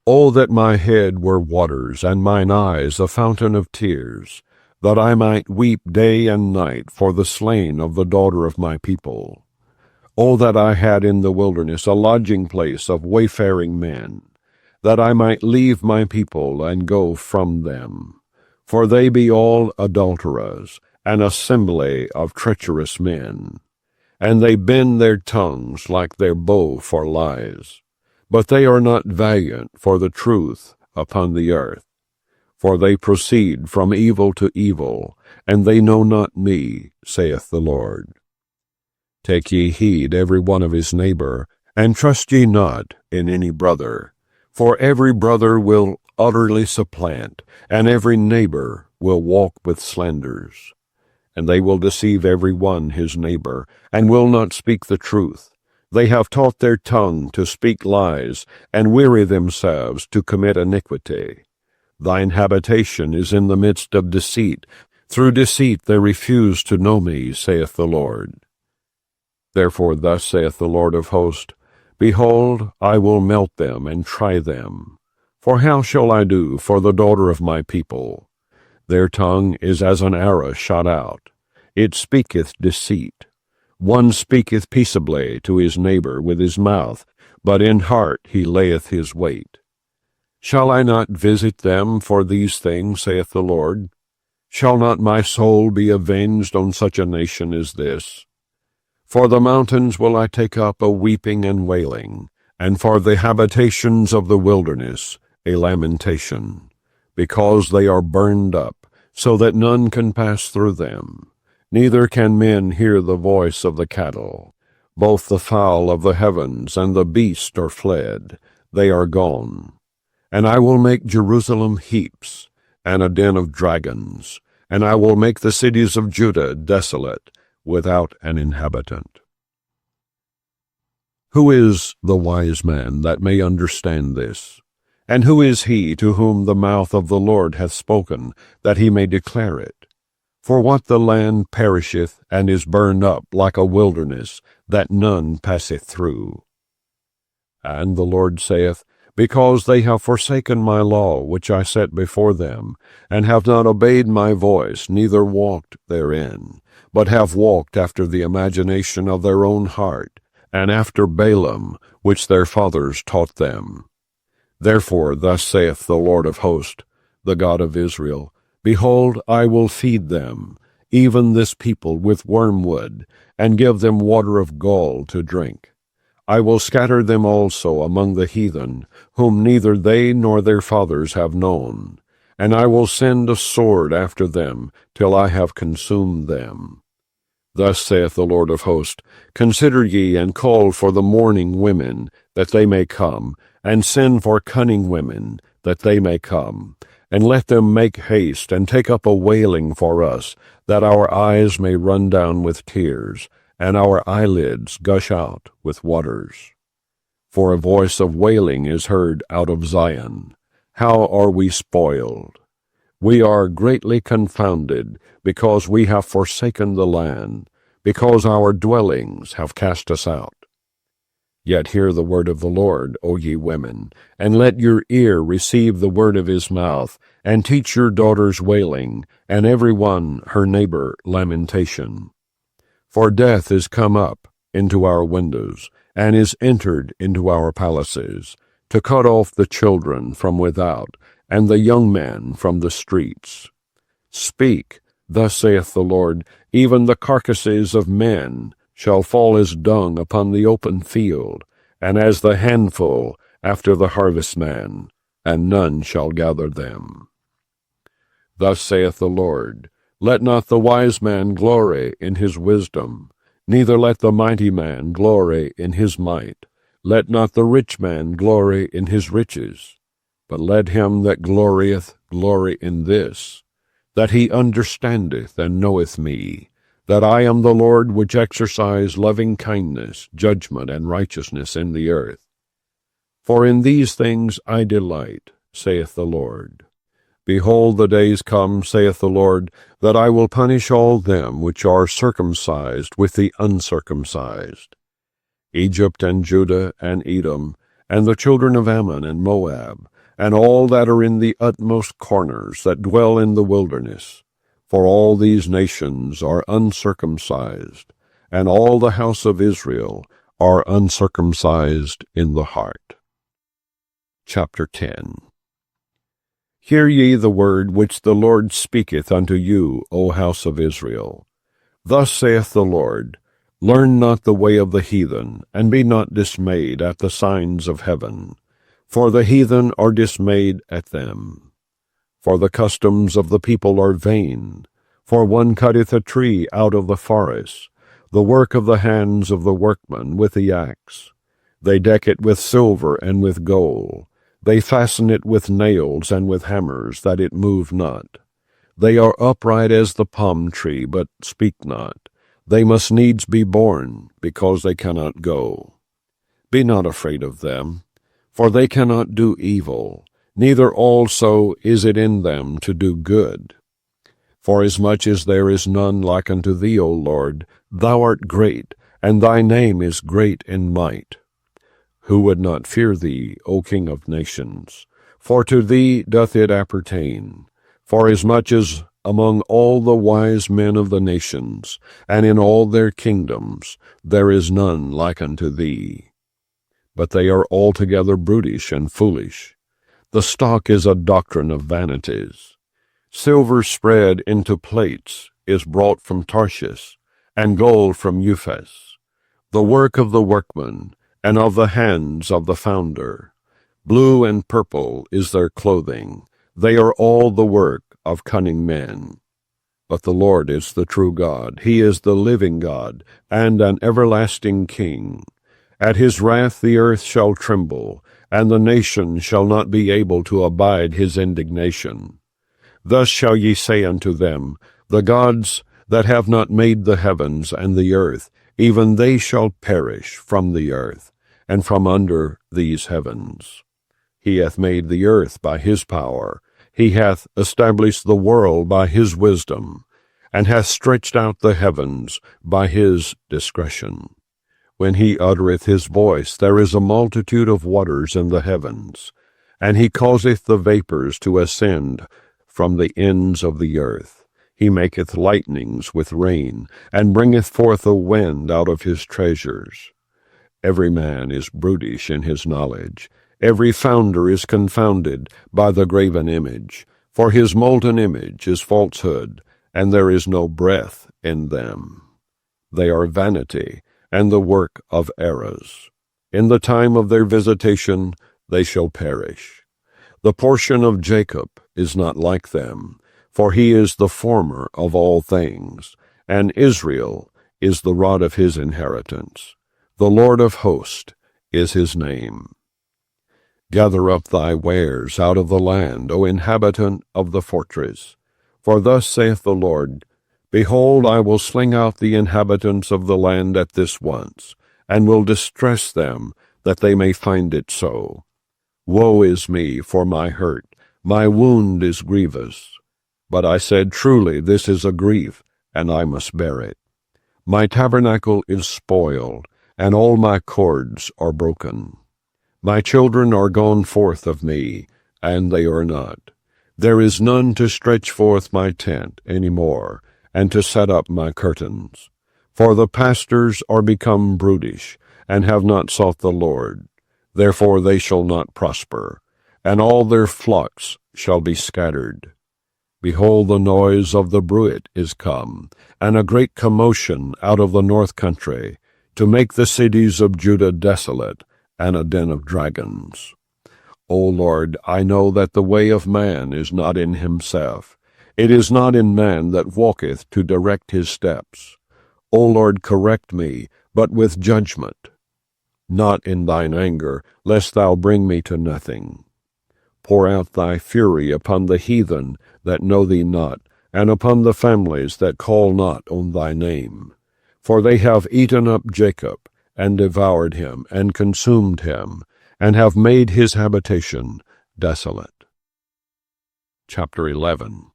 O that my head were waters, and mine eyes a fountain of tears, that I might weep day and night for the slain of the daughter of my people. O that I had in the wilderness a lodging place of wayfaring men, that I might leave my people and go from them. For they be all adulterers, an assembly of treacherous men. And they bend their tongues like their bow for lies. But they are not valiant for the truth upon the earth. For they proceed from evil to evil, and they know not me, saith the Lord. Take ye heed every one of his neighbor, and trust ye not in any brother. For every brother will utterly supplant, and every neighbor will walk with slanders. And they will deceive every one his neighbor, and will not speak the truth. They have taught their tongue to speak lies, and weary themselves to commit iniquity. Thine habitation is in the midst of deceit. Through deceit they refuse to know me, saith the Lord. Therefore thus saith the Lord of hosts, Behold, I will melt them and try them. For how shall I do for the daughter of my people? Their tongue is as an arrow shot out. It speaketh deceit. One speaketh peaceably to his neighbor with his mouth, but in heart he layeth his wait. Shall I not visit them for these things, saith the Lord? Shall not my soul be avenged on such a nation as this? For the mountains will I take up a weeping and wailing, and for the habitations of the wilderness a lamentation, because they are burned up, so that none can pass through them. Neither can men hear the voice of the cattle. Both the fowl of the heavens and the beast are fled, they are gone. And I will make Jerusalem heaps, and a den of dragons, and I will make the cities of Judah desolate, without an inhabitant. Who is the wise man that may understand this? And who is he to whom the mouth of the Lord hath spoken, that he may declare it? For what the land perisheth and is burned up like a wilderness, that none passeth through. And the Lord saith, Because they have forsaken my law which I set before them, and have not obeyed my voice, neither walked therein, but have walked after the imagination of their own heart, and after Balaam, which their fathers taught them. Therefore thus saith the Lord of hosts, the God of Israel, Behold, I will feed them, even this people, with wormwood, and give them water of gall to drink. I will scatter them also among the heathen, whom neither they nor their fathers have known, and I will send a sword after them, till I have consumed them. Thus saith the Lord of hosts, Consider ye and call for the mourning women, that they may come, and send for cunning women, that they may come, and let them make haste, and take up a wailing for us, that our eyes may run down with tears, and our eyelids gush out with waters. For a voice of wailing is heard out of Zion. How are we spoiled? We are greatly confounded, because we have forsaken the land, because our dwellings have cast us out. Yet hear the word of the Lord, O ye women, and let your ear receive the word of his mouth, and teach your daughters wailing, and every one her neighbor lamentation. For death is come up into our windows, and is entered into our palaces, to cut off the children from without, and the young men from the streets. Speak, thus saith the Lord, even the carcasses of men shall fall as dung upon the open field, and as the handful after the harvestman, and none shall gather them. Thus saith the Lord, Let not the wise man glory in his wisdom, neither let the mighty man glory in his might. Let not the rich man glory in his riches, but let him that glorieth glory in this, that he understandeth and knoweth me, that I am the Lord which exercise loving kindness, judgment, and righteousness in the earth. For in these things I delight, saith the Lord. Behold, the days come, saith the Lord, that I will punish all them which are circumcised with the uncircumcised, Egypt and Judah and Edom, and the children of Ammon and Moab, and all that are in the utmost corners that dwell in the wilderness. For all these nations are uncircumcised, and all the house of Israel are uncircumcised in the heart. Chapter 10. Hear ye the word which the Lord speaketh unto you, O house of Israel. Thus saith the Lord, Learn not the way of the heathen, and be not dismayed at the signs of heaven. For the heathen are dismayed at them. For the customs of the people are vain. For one cutteth a tree out of the forest, the work of the hands of the workman with the axe. They deck it with silver and with gold. They fasten it with nails and with hammers, that it move not. They are upright as the palm tree, but speak not. They must needs be born, because they cannot go. Be not afraid of them, for they cannot do evil, neither also is it in them to do good. Forasmuch as there is none like unto thee, O Lord, thou art great, and thy name is great in might. Who would not fear thee, O King of nations? For to thee doth it appertain. Forasmuch as among all the wise men of the nations, and in all their kingdoms, there is none like unto thee. But they are altogether brutish and foolish. The stock is a doctrine of vanities. Silver spread into plates is brought from Tarshish, and gold from Euphas. The work of the workman, and of the hands of the founder. Blue and purple is their clothing. They are all the work of cunning men. But the Lord is the true God. He is the living God, and an everlasting King. At his wrath the earth shall tremble, and the nation shall not be able to abide his indignation. Thus shall ye say unto them, The gods that have not made the heavens and the earth, even they shall perish from the earth, and from under these heavens. He hath made the earth by his power. He hath established the world by his wisdom, and hath stretched out the heavens by his discretion. When he uttereth his voice, there is a multitude of waters in the heavens, and he causeth the vapors to ascend from the ends of the earth. He maketh lightnings with rain, and bringeth forth a wind out of his treasures. Every man is brutish in his knowledge. Every founder is confounded by the graven image. For his molten image is falsehood, and there is no breath in them. They are vanity, and the work of errors. In the time of their visitation they shall perish. The portion of Jacob is not like them, for he is the former of all things, and Israel is the rod of his inheritance. The Lord of hosts is his name. Gather up thy wares out of the land, O inhabitant of the fortress. For thus saith the Lord, Behold, I will sling out the inhabitants of the land at this once, and will distress them, that they may find it so. Woe is me for my hurt, my wound is grievous. But I said, Truly, this is a grief, and I must bear it. My tabernacle is spoiled, and all my cords are broken. My children are gone forth of me, and they are not. There is none to stretch forth my tent any more, and to set up my curtains. For the pastors are become brutish, and have not sought the Lord. Therefore they shall not prosper, and all their flocks shall be scattered. Behold, the noise of the bruit is come, and a great commotion out of the north country, to make the cities of Judah desolate, and a den of dragons. O Lord, I know that the way of man is not in himself. It is not in man that walketh to direct his steps. O Lord, correct me, but with judgment. Not in thine anger, lest thou bring me to nothing. Pour out thy fury upon the heathen that know thee not, and upon the families that call not on thy name. For they have eaten up Jacob, and devoured him, and consumed him, and have made his habitation desolate. Chapter 11.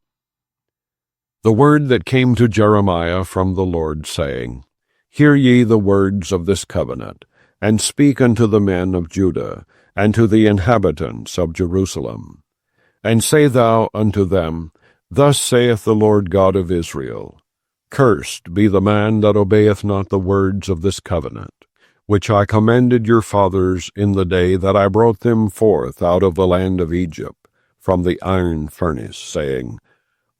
The word that came to Jeremiah from the Lord, saying, Hear ye the words of this covenant, and speak unto the men of Judah, and to the inhabitants of Jerusalem. And say thou unto them, Thus saith the Lord God of Israel, Cursed be the man that obeyeth not the words of this covenant, which I commanded your fathers in the day that I brought them forth out of the land of Egypt, from the iron furnace, saying,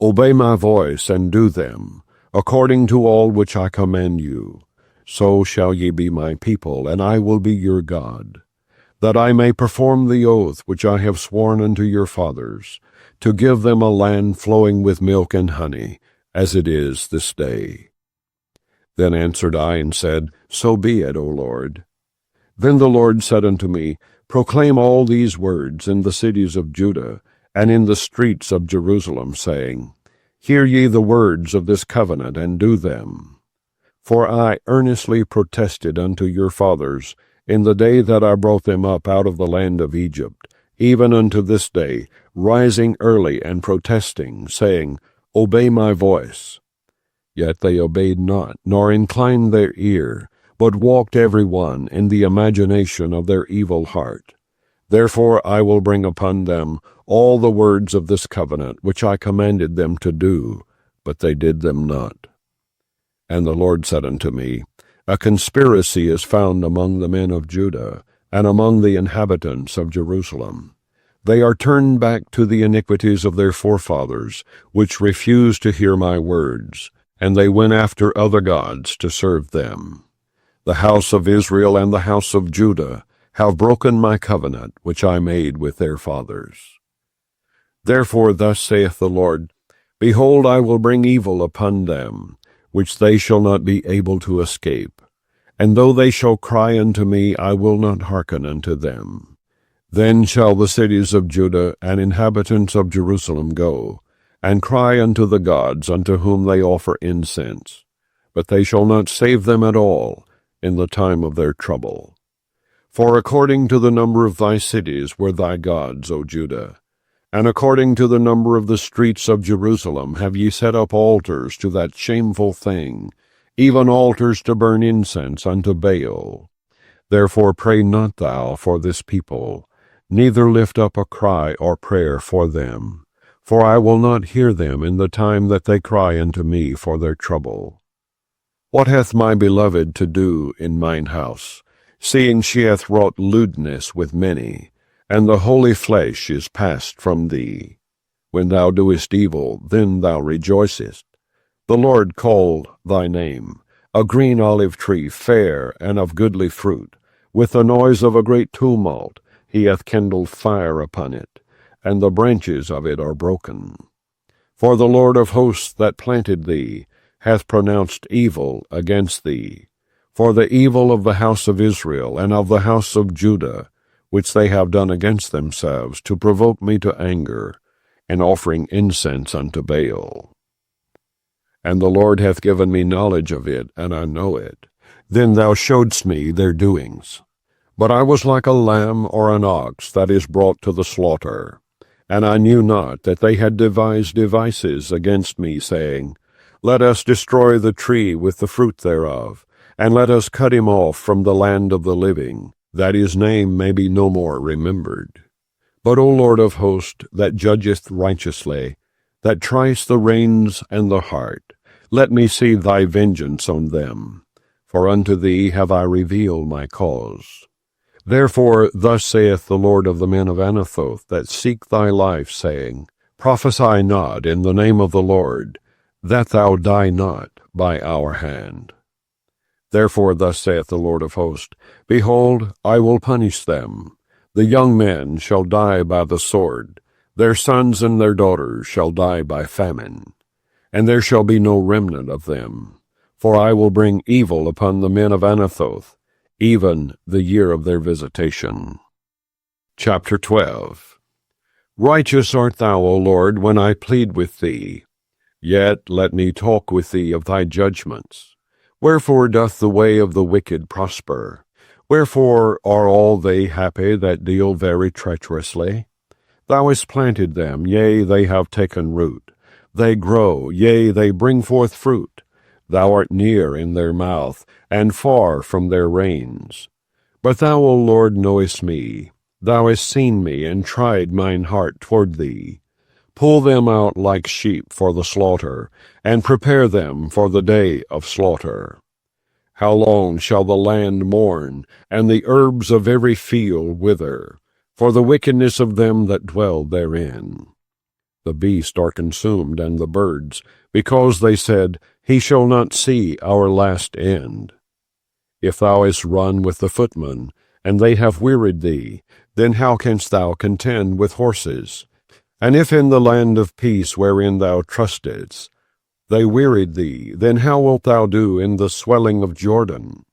Obey my voice, and do them, according to all which I command you. So shall ye be my people, and I will be your God, that I may perform the oath which I have sworn unto your fathers, to give them a land flowing with milk and honey, as it is this day. Then answered I and said, So be it, O Lord. Then the Lord said unto me, Proclaim all these words in the cities of Judah, and in the streets of Jerusalem, saying, Hear ye the words of this covenant, and do them. For I earnestly protested unto your fathers in the day that I brought them up out of the land of Egypt, even unto this day, rising early and protesting, saying, Obey my voice. Yet they obeyed not, nor inclined their ear, but walked every one in the imagination of their evil heart. Therefore I will bring upon them all the words of this covenant which I commanded them to do, but they did them not. And the Lord said unto me, A conspiracy is found among the men of Judah, and among the inhabitants of Jerusalem. They are turned back to the iniquities of their forefathers, which refused to hear my words, and they went after other gods to serve them. The house of Israel and the house of Judah have broken my covenant which I made with their fathers. Therefore thus saith the Lord, Behold, I will bring evil upon them, which they shall not be able to escape. And though they shall cry unto me, I will not hearken unto them. Then shall the cities of Judah and inhabitants of Jerusalem go, and cry unto the gods unto whom they offer incense. But they shall not save them at all in the time of their trouble. For according to the number of thy cities were thy gods, O Judah, and according to the number of the streets of Jerusalem have ye set up altars to that shameful thing, even altars to burn incense unto Baal. Therefore pray not thou for this people, neither lift up a cry or prayer for them, for I will not hear them in the time that they cry unto me for their trouble. What hath my beloved to do in mine house, seeing she hath wrought lewdness with many, and the holy flesh is passed from thee? When thou doest evil, then thou rejoicest. The Lord called thy name, a green olive tree, fair and of goodly fruit. With the noise of a great tumult he hath kindled fire upon it, and the branches of it are broken. For the Lord of hosts that planted thee hath pronounced evil against thee, for the evil of the house of Israel and of the house of Judah, which they have done against themselves, to provoke me to anger, in offering incense unto Baal. And the Lord hath given me knowledge of it, and I know it. Then thou showedst me their doings. But I was like a lamb or an ox that is brought to the slaughter, and I knew not that they had devised devices against me, saying, Let us destroy the tree with the fruit thereof, and let us cut him off from the land of the living, that his name may be no more remembered. But, O Lord of hosts, that judgest righteously, that triest the reins and the heart, let me see thy vengeance on them, for unto thee have I revealed my cause. Therefore thus saith the Lord of the men of Anathoth, that seek thy life, saying, Prophesy not in the name of the Lord, that thou die not by our hand. Therefore thus saith the Lord of hosts, Behold, I will punish them. The young men shall die by the sword, their sons and their daughters shall die by famine, and there shall be no remnant of them. For I will bring evil upon the men of Anathoth, even the year of their visitation. Chapter 12. Righteous art thou, O Lord, when I plead with thee. Yet let me talk with thee of thy judgments. Wherefore doth the way of the wicked prosper? Wherefore are all they happy that deal very treacherously? Thou hast planted them, yea, they have taken root. They grow, yea, they bring forth fruit. Thou art near in their mouth, and far from their reins. But thou, O Lord, knowest me. Thou hast seen me, and tried mine heart toward thee. Pull them out like sheep for the slaughter, and prepare them for the day of slaughter. How long shall the land mourn, and the herbs of every field wither, for the wickedness of them that dwell therein? The beasts are consumed, and the birds, because they said, He shall not see our last end. If thou hast run with the footmen, and they have wearied thee, then how canst thou contend with horses? And if in the land of peace wherein thou trustedst, they wearied thee, then how wilt thou do in the swelling of Jordan?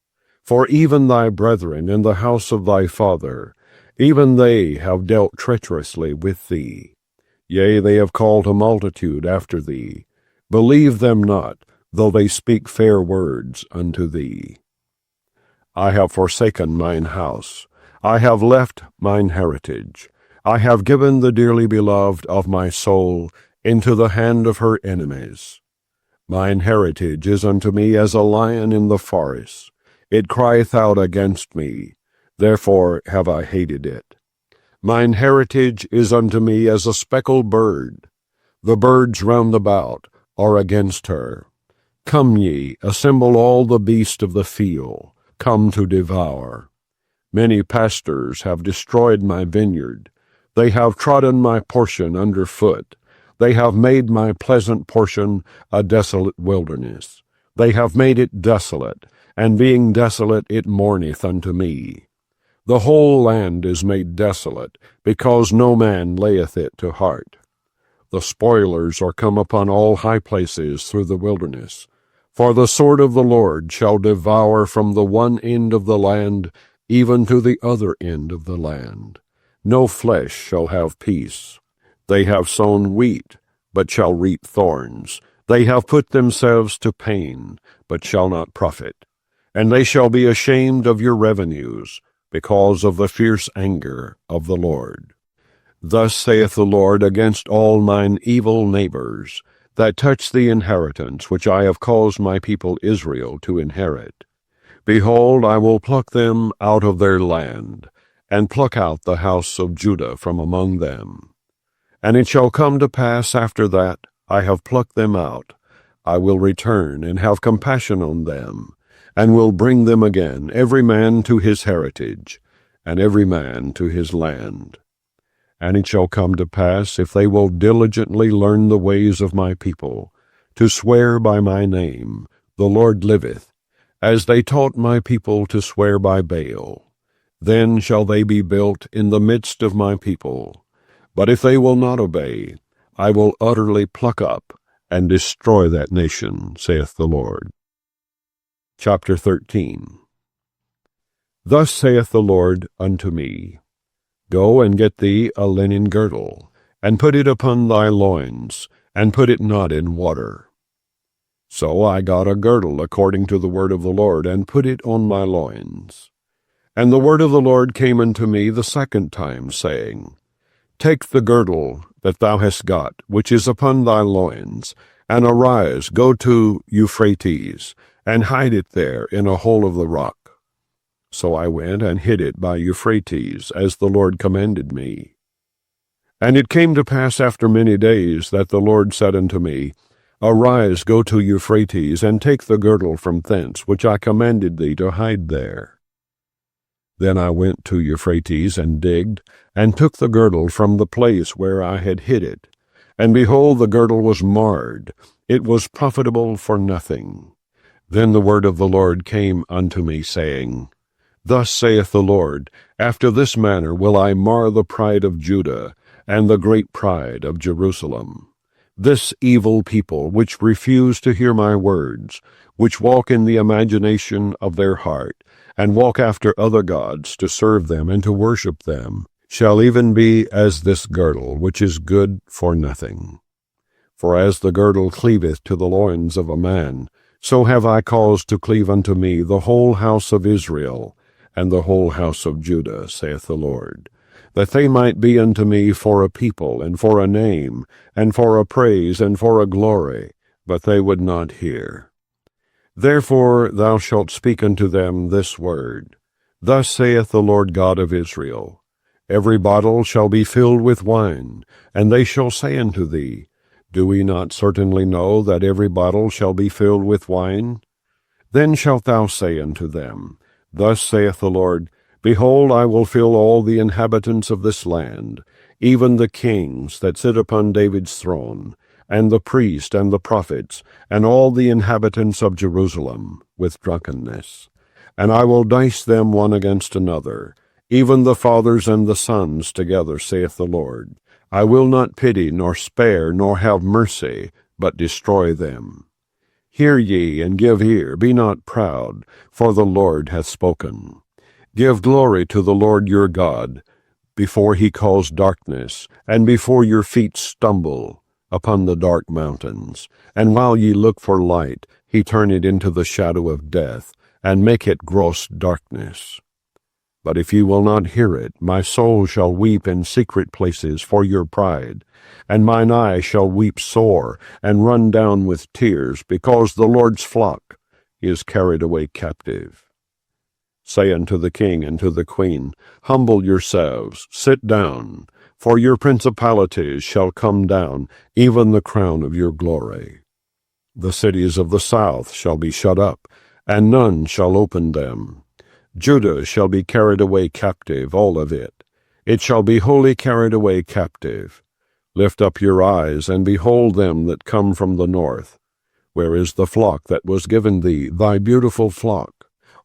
For even thy brethren in the house of thy father, even they have dealt treacherously with thee. Yea, they have called a multitude after thee. Believe them not, though they speak fair words unto thee. I have forsaken mine house. I have left mine heritage. I have given the dearly beloved of my soul into the hand of her enemies. Mine heritage is unto me as a lion in the forest. It crieth out against me, therefore have I hated it. Mine heritage is unto me as a speckled bird. The birds round about are against her. Come ye, assemble all the beasts of the field, come to devour. Many pastors have destroyed my vineyard. They have trodden my portion under foot. They have made my pleasant portion a desolate wilderness. They have made it desolate, and being desolate it mourneth unto me. The whole land is made desolate, because no man layeth it to heart. The spoilers are come upon all high places through the wilderness. For the sword of the Lord shall devour from the one end of the land even to the other end of the land. No flesh shall have peace. They have sown wheat, but shall reap thorns. They have put themselves to pain, but shall not profit. And they shall be ashamed of your revenues, because of the fierce anger of the Lord. Thus saith the Lord against all mine evil neighbors, that touch the inheritance which I have caused my people Israel to inherit. Behold, I will pluck them out of their land, and pluck out the house of Judah from among them. And it shall come to pass after that I have plucked them out, I will return and have compassion on them, and will bring them again, every man to his heritage, and every man to his land. And it shall come to pass, if they will diligently learn the ways of my people, to swear by my name, the Lord liveth, as they taught my people to swear by Baal, then shall they be built in the midst of my people. But if they will not obey, I will utterly pluck up and destroy that nation, saith the Lord. Chapter 13. Thus saith the Lord unto me, Go and get thee a linen girdle, and put it upon thy loins, and put it not in water. So I got a girdle according to the word of the Lord, and put it on my loins. And the word of the Lord came unto me the second time, saying, Take the girdle that thou hast got, which is upon thy loins, and arise, go to Euphrates, and hide it there in a hole of the rock. So I went and hid it by Euphrates, as the Lord commanded me. And it came to pass after many days that the Lord said unto me, Arise, go to Euphrates, and take the girdle from thence, which I commanded thee to hide there. Then I went to Euphrates, and digged, and took the girdle from the place where I had hid it. And behold, the girdle was marred, it was profitable for nothing. Then the word of the Lord came unto me, saying, Thus saith the Lord, After this manner will I mar the pride of Judah, and the great pride of Jerusalem. This evil people, which refuse to hear my words, which walk in the imagination of their heart, and walk after other gods to serve them and to worship them, shall even be as this girdle, which is good for nothing. For as the girdle cleaveth to the loins of a man, so have I caused to cleave unto me the whole house of Israel, and the whole house of Judah, saith the Lord, that they might be unto me for a people, and for a name, and for a praise, and for a glory, but they would not hear. Therefore thou shalt speak unto them this word, Thus saith the Lord God of Israel, Every bottle shall be filled with wine, and they shall say unto thee, Do we not certainly know that every bottle shall be filled with wine? Then shalt thou say unto them, Thus saith the Lord, Behold, I will fill all the inhabitants of this land, even the kings that sit upon David's throne, and the priests and the prophets, and all the inhabitants of Jerusalem, with drunkenness. And I will dice them one against another, even the fathers and the sons together, saith the Lord. I will not pity, nor spare, nor have mercy, but destroy them. Hear ye, and give ear, be not proud, for the Lord hath spoken. Give glory to the Lord your God, before he calls darkness, and before your feet stumble upon the dark mountains. And while ye look for light, he turn it into the shadow of death, and make it gross darkness. But if ye will not hear it, my soul shall weep in secret places for your pride, and mine eye shall weep sore, and run down with tears, because the Lord's flock is carried away captive. Say unto the king and to the queen, Humble yourselves, sit down, for your principalities shall come down, even the crown of your glory. The cities of the south shall be shut up, and none shall open them. Judah shall be carried away captive, all of it. It shall be wholly carried away captive. Lift up your eyes, and behold them that come from the north. Where is the flock that was given thee, thy beautiful flock?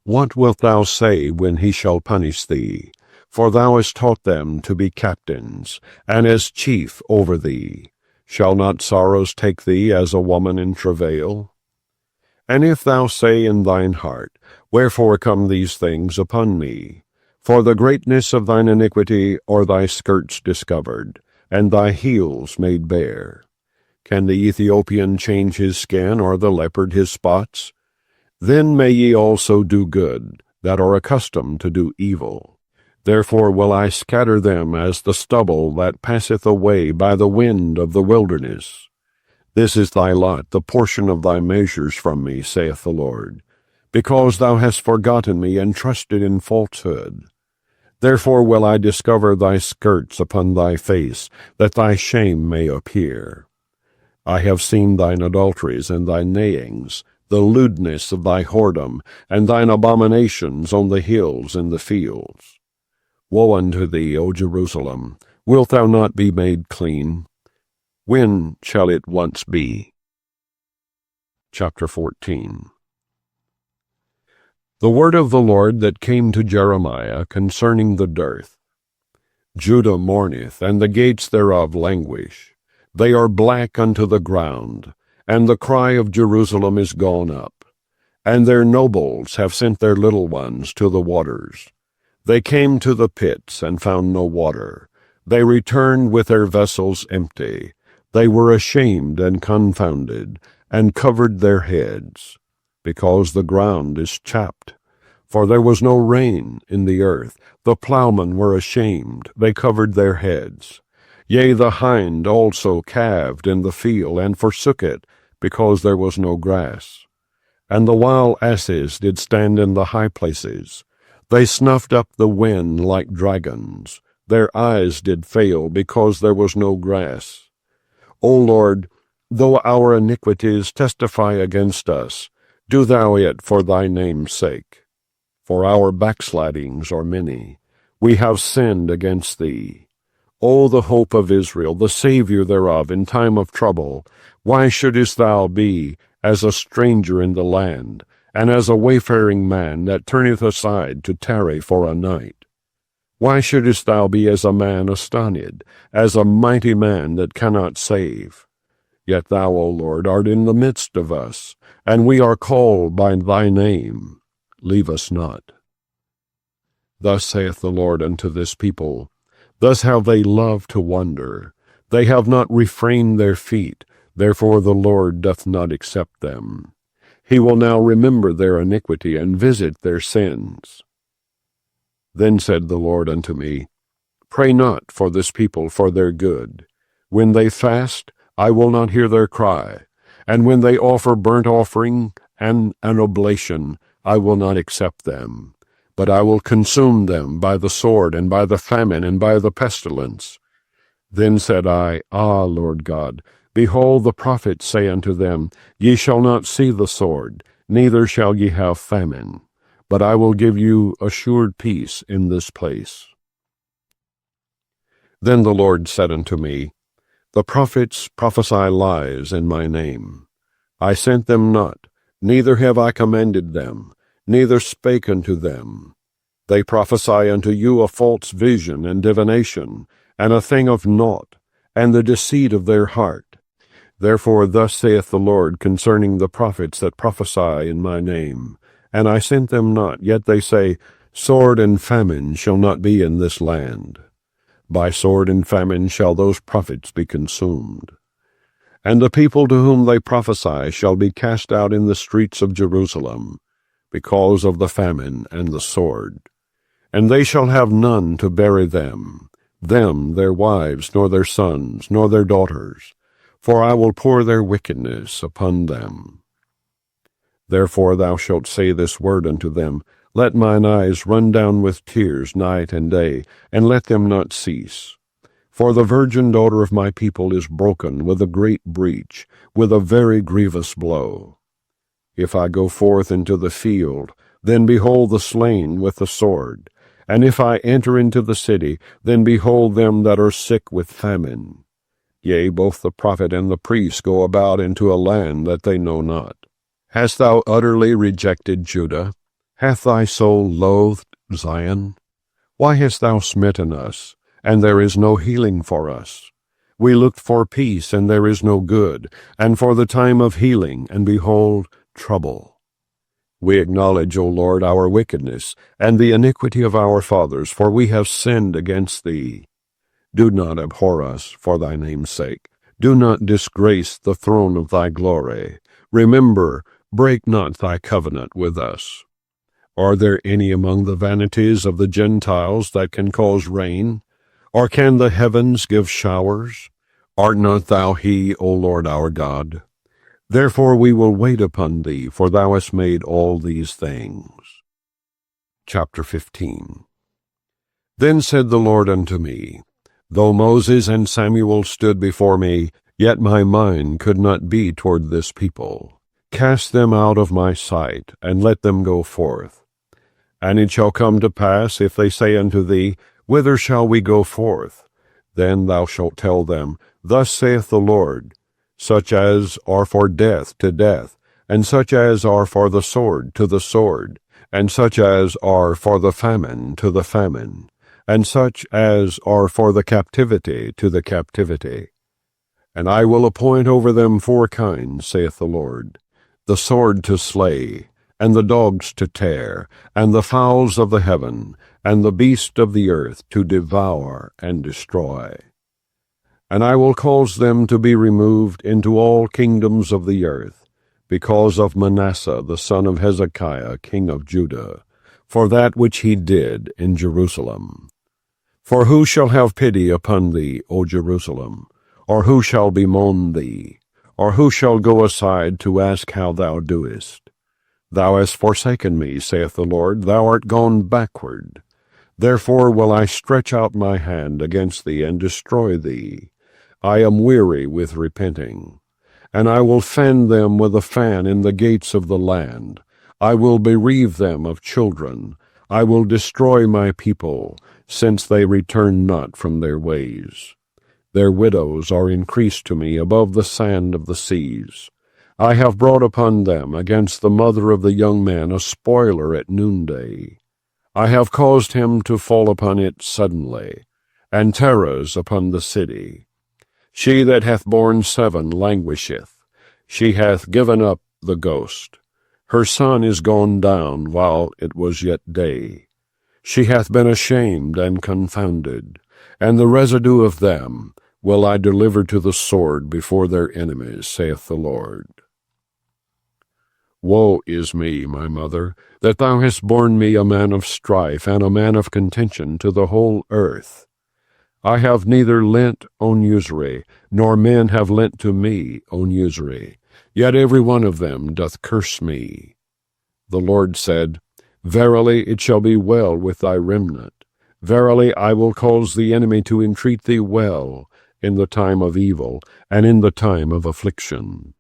What wilt thou say when he shall punish thee? For thou hast taught them to be captains, and as chief over thee. Shall not sorrows take thee as a woman in travail? And if thou say in thine heart, Wherefore come these things upon me? For the greatness of thine iniquity are thy skirts discovered, and thy heels made bare. Can the Ethiopian change his skin, or the leopard his spots? Then may ye also do good, that are accustomed to do evil. Therefore will I scatter them as the stubble that passeth away by the wind of the wilderness. This is thy lot, the portion of thy measures from me, saith the Lord, because thou hast forgotten me and trusted in falsehood. Therefore will I discover thy skirts upon thy face, that thy shame may appear. I have seen thine adulteries and thy neighings, the lewdness of thy whoredom, and thine abominations on the hills and the fields. Woe unto thee, O Jerusalem! Wilt thou not be made clean? When shall it once be? Chapter 14. The word of the Lord that came to Jeremiah concerning the dearth. Judah mourneth, and the gates thereof languish. They are black unto the ground, and the cry of Jerusalem is gone up. And their nobles have sent their little ones to the waters. They came to the pits, and found no water. They returned with their vessels empty. They were ashamed and confounded, and covered their heads, because the ground is chapped. For there was no rain in the earth. The plowmen were ashamed, they covered their heads. Yea, the hind also calved in the field, and forsook it, because there was no grass. And the wild asses did stand in the high places. They snuffed up the wind like dragons. Their eyes did fail, because there was no grass. O Lord, though our iniquities testify against us, do thou it for thy name's sake. For our backslidings are many. We have sinned against thee. O the hope of Israel, the Savior thereof in time of trouble, why shouldest thou be as a stranger in the land, and as a wayfaring man that turneth aside to tarry for a night? Why shouldest thou be as a man astonished, as a mighty man that cannot save? Yet thou, O Lord, art in the midst of us, and we are called by thy name. Leave us not. Thus saith the Lord unto this people, Thus have they loved to wander. They have not refrained their feet, therefore the Lord doth not accept them. He will now remember their iniquity, and visit their sins. Then said the Lord unto me, Pray not for this people for their good. When they fast, I will not hear their cry, and when they offer burnt offering and an oblation, I will not accept them. But I will consume them by the sword, and by the famine, and by the pestilence. Then said I, Ah, Lord God, behold, the prophets say unto them, Ye shall not see the sword, neither shall ye have famine, but I will give you assured peace in this place. Then the Lord said unto me, The prophets prophesy lies in my name. I sent them not, neither have I commanded them, neither spake unto them. They prophesy unto you a false vision and divination, and a thing of naught, and the deceit of their heart. Therefore thus saith the Lord concerning the prophets that prophesy in my name, and I sent them not, yet they say, Sword and famine shall not be in this land. By sword and famine shall those prophets be consumed. And the people to whom they prophesy shall be cast out in the streets of Jerusalem, because of the famine and the sword. And they shall have none to bury them, their wives, nor their sons, nor their daughters, for I will pour their wickedness upon them. Therefore thou shalt say this word unto them, Let mine eyes run down with tears night and day, and let them not cease. For the virgin daughter of my people is broken with a great breach, with a very grievous blow. If I go forth into the field, then behold the slain with the sword. And if I enter into the city, then behold them that are sick with famine. Yea, both the prophet and the priest go about into a land that they know not. Hast thou utterly rejected Judah? Hath thy soul loathed Zion? Why hast thou smitten us, and there is no healing for us? We looked for peace, and there is no good, and for the time of healing, and behold, trouble. We acknowledge, O Lord, our wickedness, and the iniquity of our fathers, for we have sinned against thee. Do not abhor us for thy name's sake. Do not disgrace the throne of thy glory. Remember, break not thy covenant with us. Are there any among the vanities of the Gentiles that can cause rain? Or can the heavens give showers? Art not thou he, O Lord our God? Therefore we will wait upon thee, for thou hast made all these things. Chapter 15. Then said the Lord unto me, Though Moses and Samuel stood before me, yet my mind could not be toward this people. Cast them out of my sight, and let them go forth. And it shall come to pass, if they say unto thee, Whither shall we go forth? Then thou shalt tell them, Thus saith the Lord, Such as are for death to death, and such as are for the sword to the sword, and such as are for the famine to the famine, and such as are for the captivity to the captivity. And I will appoint over them 4 kinds, saith the Lord, the sword to slay, and the dogs to tear, and the fowls of the heaven, and the beast of the earth to devour and destroy. And I will cause them to be removed into all kingdoms of the earth, because of Manasseh the son of Hezekiah king of Judah, for that which he did in Jerusalem. For who shall have pity upon thee, O Jerusalem? Or who shall bemoan thee? Or who shall go aside to ask how thou doest? Thou hast forsaken me, saith the Lord, thou art gone backward. Therefore will I stretch out my hand against thee and destroy thee. I am weary with repenting. And I will fan them with a fan in the gates of the land. I will bereave them of children. I will destroy my people, since they return not from their ways. Their widows are increased to me above the sand of the seas. I have brought upon them against the mother of the young man a spoiler at noonday. I have caused him to fall upon it suddenly, and terrors upon the city. She that hath borne 7 languisheth. She hath given up the ghost. Her son is gone down while it was yet day. She hath been ashamed and confounded, and the residue of them will I deliver to the sword before their enemies, saith the Lord. Woe is me, my mother, that thou hast borne me a man of strife and a man of contention to the whole earth. I have neither lent on usury, nor men have lent to me on usury, yet every one of them doth curse me. The Lord said, Verily it shall be well with thy remnant. Verily I will cause the enemy to entreat thee well in the time of evil, and in the time of affliction.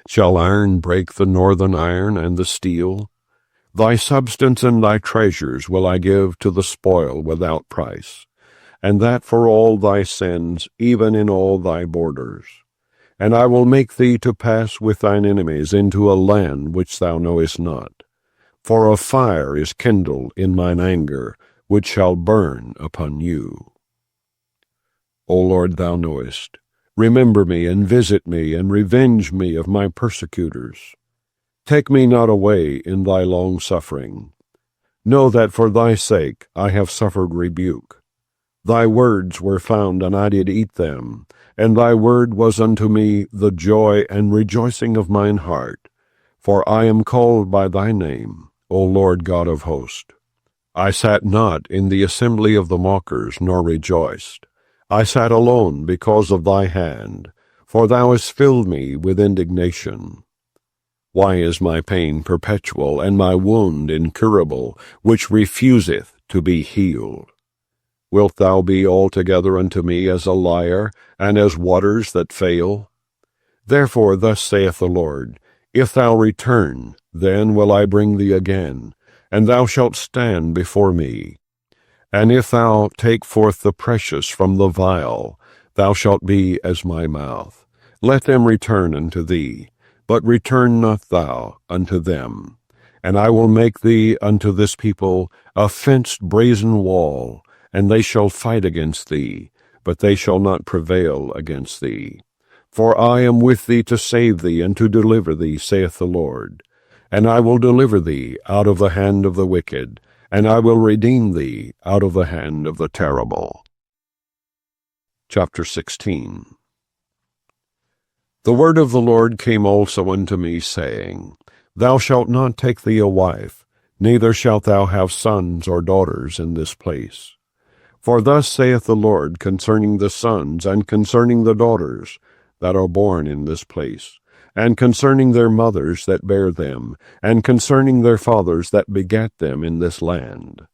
Shall iron break the northern iron and the steel? Thy substance and thy treasures will I give to the spoil without price, and that for all thy sins, even in all thy borders. And I will make thee to pass with thine enemies into a land which thou knowest not. For a fire is kindled in mine anger, which shall burn upon you. O Lord, thou knowest. Remember me, and visit me, and revenge me of my persecutors. Take me not away in thy long suffering. Know that for thy sake I have suffered rebuke. Thy words were found, and I did eat them, and thy word was unto me the joy and rejoicing of mine heart. For I am called by thy name, O Lord God of hosts. I sat not in the assembly of the mockers, nor rejoiced. I sat alone because of thy hand, for thou hast filled me with indignation. Why is my pain perpetual, and my wound incurable, which refuseth to be healed? Wilt thou be altogether unto me as a liar, and as waters that fail? Therefore thus saith the Lord, If thou return, then will I bring thee again, and thou shalt stand before me. And if thou take forth the precious from the vile, thou shalt be as my mouth. Let them return unto thee, but return not thou unto them. And I will make thee unto this people a fenced brazen wall, and they shall fight against thee, but they shall not prevail against thee. For I am with thee to save thee and to deliver thee, saith the Lord. And I will deliver thee out of the hand of the wicked, and I will redeem thee out of the hand of the terrible. Chapter 16. The word of the Lord came also unto me, saying, Thou shalt not take thee a wife, neither shalt thou have sons or daughters in this place. For thus saith the Lord concerning the sons and concerning the daughters that are born in this place, and concerning their mothers that bare them, and concerning their fathers that begat them in this land.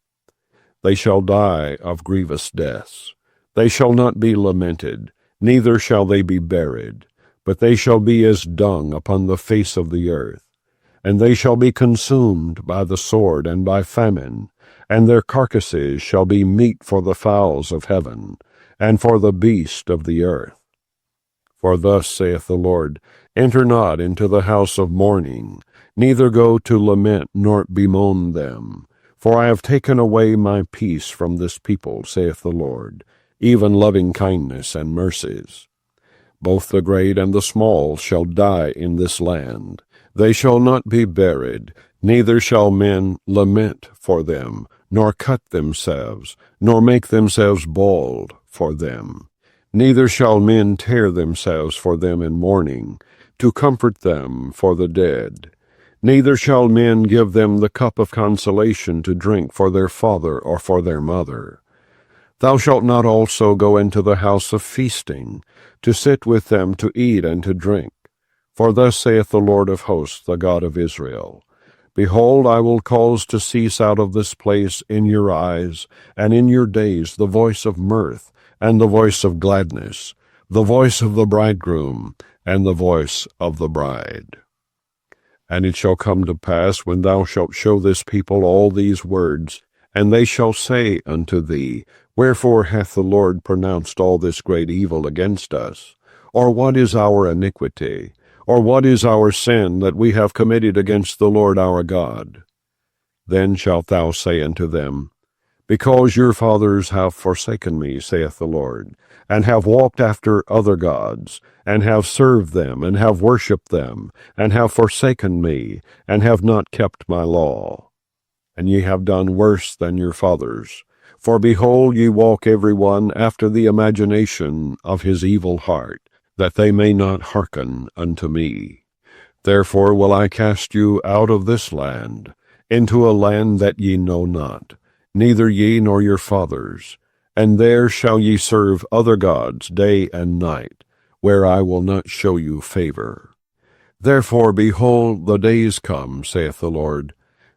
They shall die of grievous deaths. They shall not be lamented, neither shall they be buried, but they shall be as dung upon the face of the earth. And they shall be consumed by the sword and by famine, and their carcasses shall be meat for the fowls of heaven, and for the beast of the earth. For thus saith the Lord, Enter not into the house of mourning, neither go to lament nor bemoan them. For I have taken away my peace from this people, saith the Lord, even loving kindness and mercies. Both the great and the small shall die in this land. They shall not be buried, neither shall men lament for them, nor cut themselves, nor make themselves bald for them. Neither shall men tear themselves for them in mourning, to comfort them for the dead. Neither shall men give them the cup of consolation to drink for their father or for their mother. Thou shalt not also go into the house of feasting, to sit with them to eat and to drink. For thus saith the Lord of hosts, the God of Israel, Behold, I will cause to cease out of this place in your eyes, and in your days the voice of mirth, and the voice of gladness, the voice of the bridegroom, and the voice of the bride. And it shall come to pass, when thou shalt show this people all these words, and they shall say unto thee, Wherefore hath the Lord pronounced all this great evil against us? Or what is our iniquity? Or what is our sin that we have committed against the Lord our God? Then shalt thou say unto them, Because your fathers have forsaken me, saith the Lord, and have walked after other gods, and have served them, and have worshipped them, and have forsaken me, and have not kept my law. And ye have done worse than your fathers. For behold, ye walk every one after the imagination of his evil heart, that they may not hearken unto me. Therefore will I cast you out of this land, into a land that ye know not, neither ye nor your fathers, and there shall ye serve other gods day and night, where I will not show you favor. Therefore, behold, the days come, saith the Lord,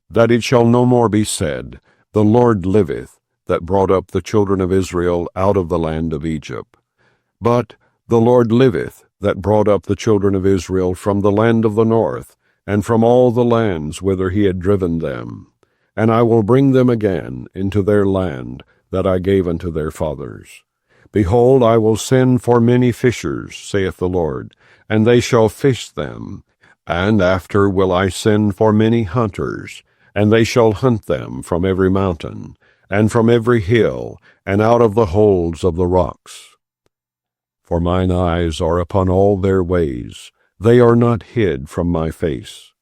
that it shall no more be said, The Lord liveth, that brought up the children of Israel out of the land of Egypt. But the Lord liveth, that brought up the children of Israel from the land of the north, and from all the lands whither he had driven them. And I will bring them again into their land that I gave unto their fathers. Behold, I will send for many fishers, saith the Lord, and they shall fish them. And after will I send for many hunters, and they shall hunt them from every mountain, and from every hill, and out of the holes of the rocks. For mine eyes are upon all their ways, they are not hid from my face,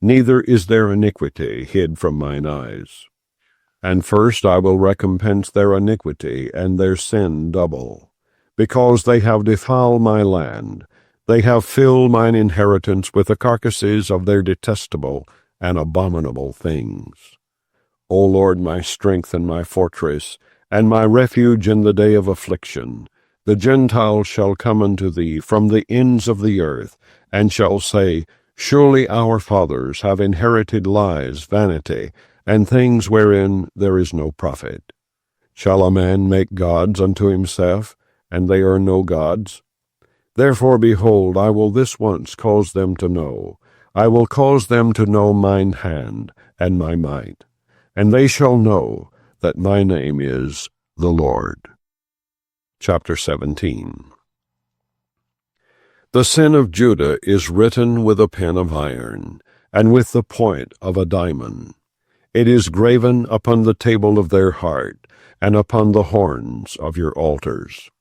neither is their iniquity hid from mine eyes. And first I will recompense their iniquity and their sin double, because they have defiled my land. They have filled mine inheritance with the carcasses of their detestable and abominable things. O Lord, my strength and my fortress, and my refuge in the day of affliction, the Gentiles shall come unto thee from the ends of the earth, and shall say, Surely our fathers have inherited lies, vanity, and things wherein there is no profit. Shall a man make gods unto himself, and they are no gods? Therefore, behold, I will this once cause them to know. I will cause them to know mine hand and my might, and they shall know that my name is the Lord. Chapter 17. The sin of Judah is written with a pen of iron, and with the point of a diamond. It is graven upon the table of their heart, and upon the horns of your altars,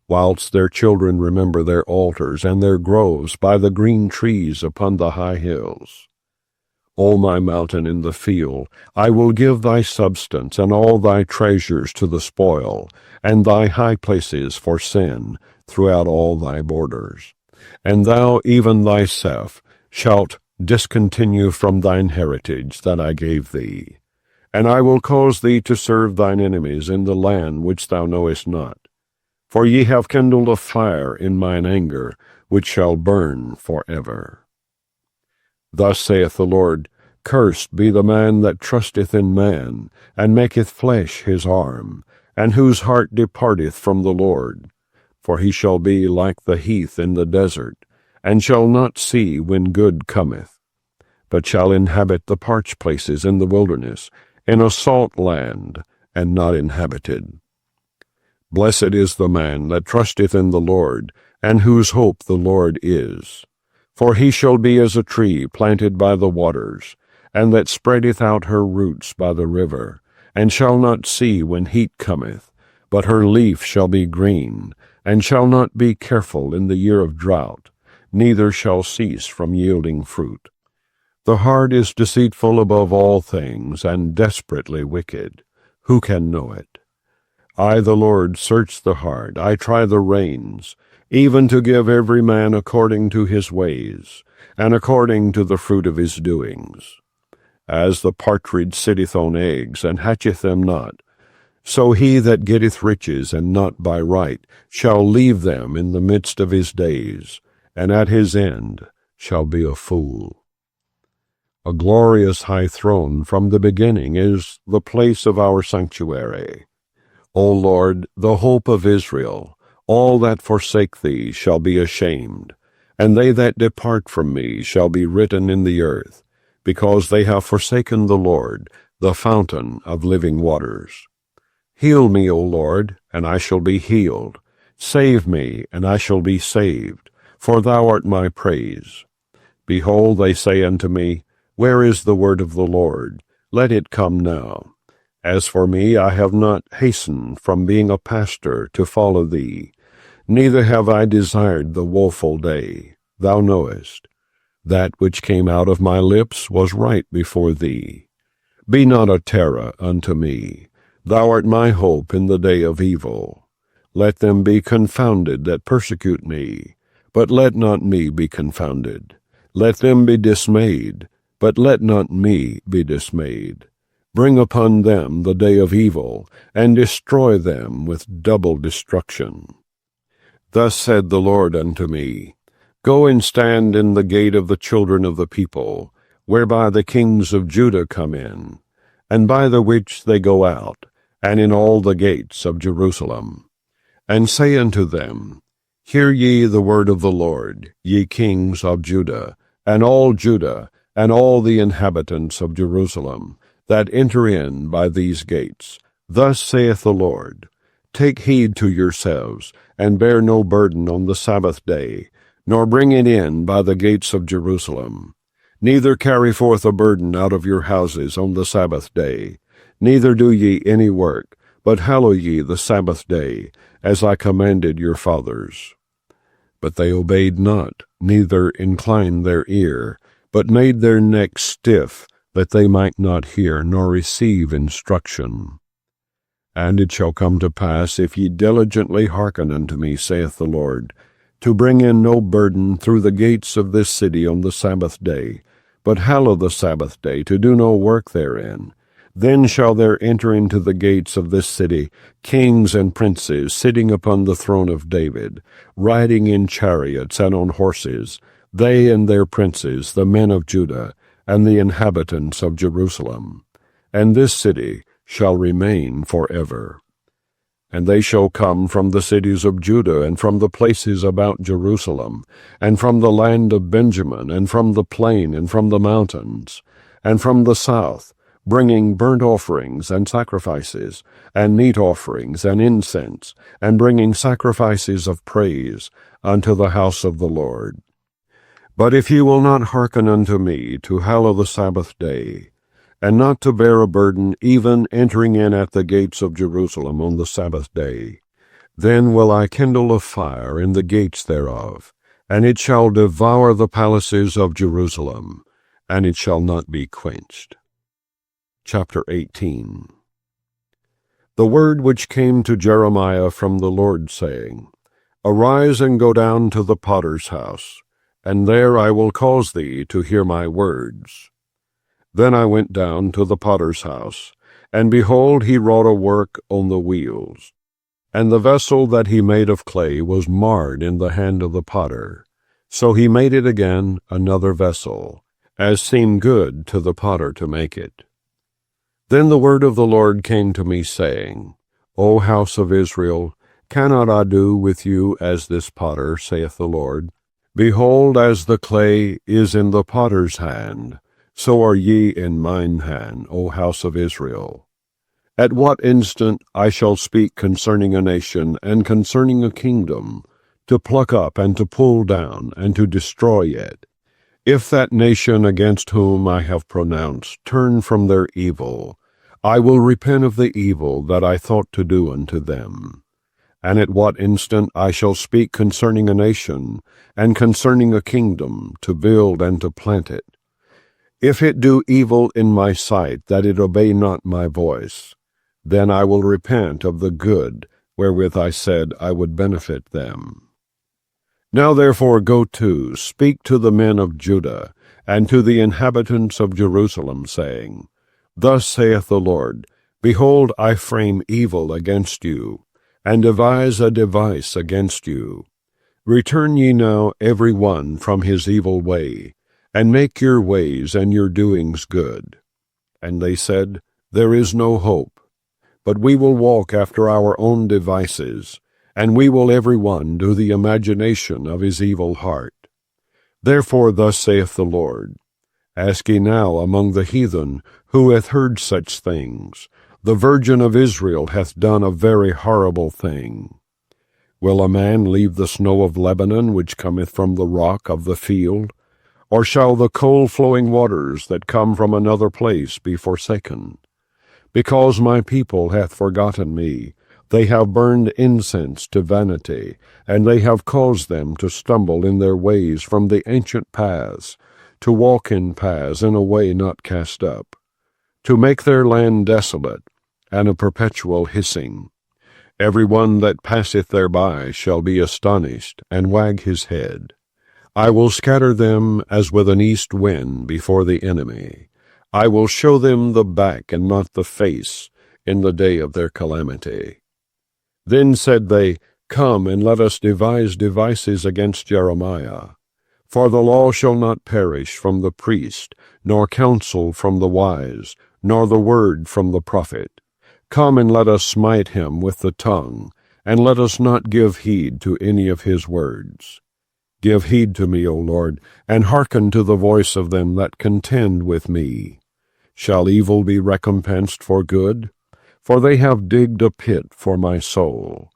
whilst their children remember their altars and their groves by the green trees upon the high hills. O my mountain in the field, I will give thy substance and all thy treasures to the spoil, and thy high places for sin throughout all thy borders. And thou even thyself shalt discontinue from thine heritage that I gave thee. And I will cause thee to serve thine enemies in the land which thou knowest not. For ye have kindled a fire in mine anger, which shall burn forever. Thus saith the Lord, Cursed be the man that trusteth in man, and maketh flesh his arm, and whose heart departeth from the Lord. For he shall be like the heath in the desert, and shall not see when good cometh, but shall inhabit the parched places in the wilderness, in a salt land, and not inhabited. Blessed is the man that trusteth in the Lord, and whose hope the Lord is. For he shall be as a tree planted by the waters, and that spreadeth out her roots by the river, and shall not see when heat cometh, but her leaf shall be green, and shall not be careful in the year of drought, neither shall cease from yielding fruit. The heart is deceitful above all things, and desperately wicked. Who can know it? I, the Lord, search the heart, I try the reins, even to give every man according to his ways, and according to the fruit of his doings. As the partridge sitteth on eggs, and hatcheth them not, so he that getteth riches, and not by right, shall leave them in the midst of his days, and at his end shall be a fool. A glorious high throne from the beginning is the place of our sanctuary. O Lord, the hope of Israel, all that forsake thee shall be ashamed, and they that depart from me shall be written in the earth, because they have forsaken the Lord, the fountain of living waters. Heal me, O Lord, and I shall be healed. Save me, and I shall be saved, for thou art my praise. Behold, they say unto me, Where is the word of the Lord? Let it come now. As for me, I have not hastened from being a pastor to follow thee, neither have I desired the woeful day. Thou knowest. That which came out of my lips was right before thee. Be not a terror unto me. Thou art my hope in the day of evil. Let them be confounded that persecute me, but let not me be confounded. Let them be dismayed, but let not me be dismayed. Bring upon them the day of evil, and destroy them with double destruction. Thus said the Lord unto me, Go and stand in the gate of the children of the people, whereby the kings of Judah come in, and by the which they go out, and in all the gates of Jerusalem. And say unto them, Hear ye the word of the Lord, ye kings of Judah, and all the inhabitants of Jerusalem, that enter in by these gates. Thus saith the Lord, Take heed to yourselves, and bear no burden on the Sabbath day, nor bring it in by the gates of Jerusalem. Neither carry forth a burden out of your houses on the Sabbath day, neither do ye any work, but hallow ye the Sabbath day, as I commanded your fathers. But they obeyed not, neither inclined their ear, but made their necks stiff, that they might not hear nor receive instruction. And it shall come to pass, if ye diligently hearken unto me, saith the Lord, to bring in no burden through the gates of this city on the Sabbath day, but hallow the Sabbath day, to do no work therein. Then shall there enter into the gates of this city kings and princes sitting upon the throne of David, riding in chariots and on horses, they and their princes, the men of Judah, and the inhabitants of Jerusalem. And this city shall remain forever. And they shall come from the cities of Judah, and from the places about Jerusalem, and from the land of Benjamin, and from the plain, and from the mountains, and from the south, bringing burnt offerings and sacrifices, and meat offerings and incense, and bringing sacrifices of praise unto the house of the Lord. But if ye will not hearken unto me to hallow the Sabbath day, and not to bear a burden, even entering in at the gates of Jerusalem on the Sabbath day, then will I kindle a fire in the gates thereof, and it shall devour the palaces of Jerusalem, and it shall not be quenched. Chapter 18. The word which came to Jeremiah from the Lord, saying, Arise and go down to the potter's house, and there I will cause thee to hear my words. Then I went down to the potter's house, and behold, he wrought a work on the wheels. And the vessel that he made of clay was marred in the hand of the potter. So he made it again another vessel, as seemed good to the potter to make it. Then the word of the Lord came to me, saying, O house of Israel, cannot I do with you as this potter, saith the Lord? Behold, as the clay is in the potter's hand, so are ye in mine hand, O house of Israel. At what instant I shall speak concerning a nation and concerning a kingdom, to pluck up and to pull down and to destroy it, if that nation against whom I have pronounced turn from their evil, I will repent of the evil that I thought to do unto them. And at what instant I shall speak concerning a nation, and concerning a kingdom, to build and to plant it. If it do evil in my sight, that it obey not my voice, then I will repent of the good wherewith I said I would benefit them. Now therefore go to, speak to the men of Judah, and to the inhabitants of Jerusalem, saying, Thus saith the Lord, Behold, I frame evil against you, and devise a device against you. Return ye now every one from his evil way, and make your ways and your doings good. And they said, There is no hope, but we will walk after our own devices, and we will every one do the imagination of his evil heart. Therefore thus saith the Lord, Ask ye now among the heathen, who hath heard such things? The Virgin of Israel hath done a very horrible thing. Will a man leave the snow of Lebanon, which cometh from the rock of the field? Or shall the cold-flowing waters that come from another place be forsaken? Because my people hath forgotten me, they have burned incense to vanity, and they have caused them to stumble in their ways from the ancient paths, to walk in paths in a way not cast up, to make their land desolate, and a perpetual hissing. Every one that passeth thereby shall be astonished, and wag his head. I will scatter them as with an east wind before the enemy. I will show them the back and not the face in the day of their calamity. Then said they, Come, and let us devise devices against Jeremiah. For the law shall not perish from the priest, nor counsel from the wise, nor the word from the prophet. Come, and let us smite him with the tongue, and let us not give heed to any of his words. Give heed to me, O Lord, and hearken to the voice of them that contend with me. Shall evil be recompensed for good? For they have digged a pit for my soul.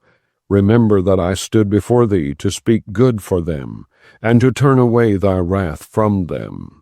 Remember that I stood before thee to speak good for them, and to turn away thy wrath from them.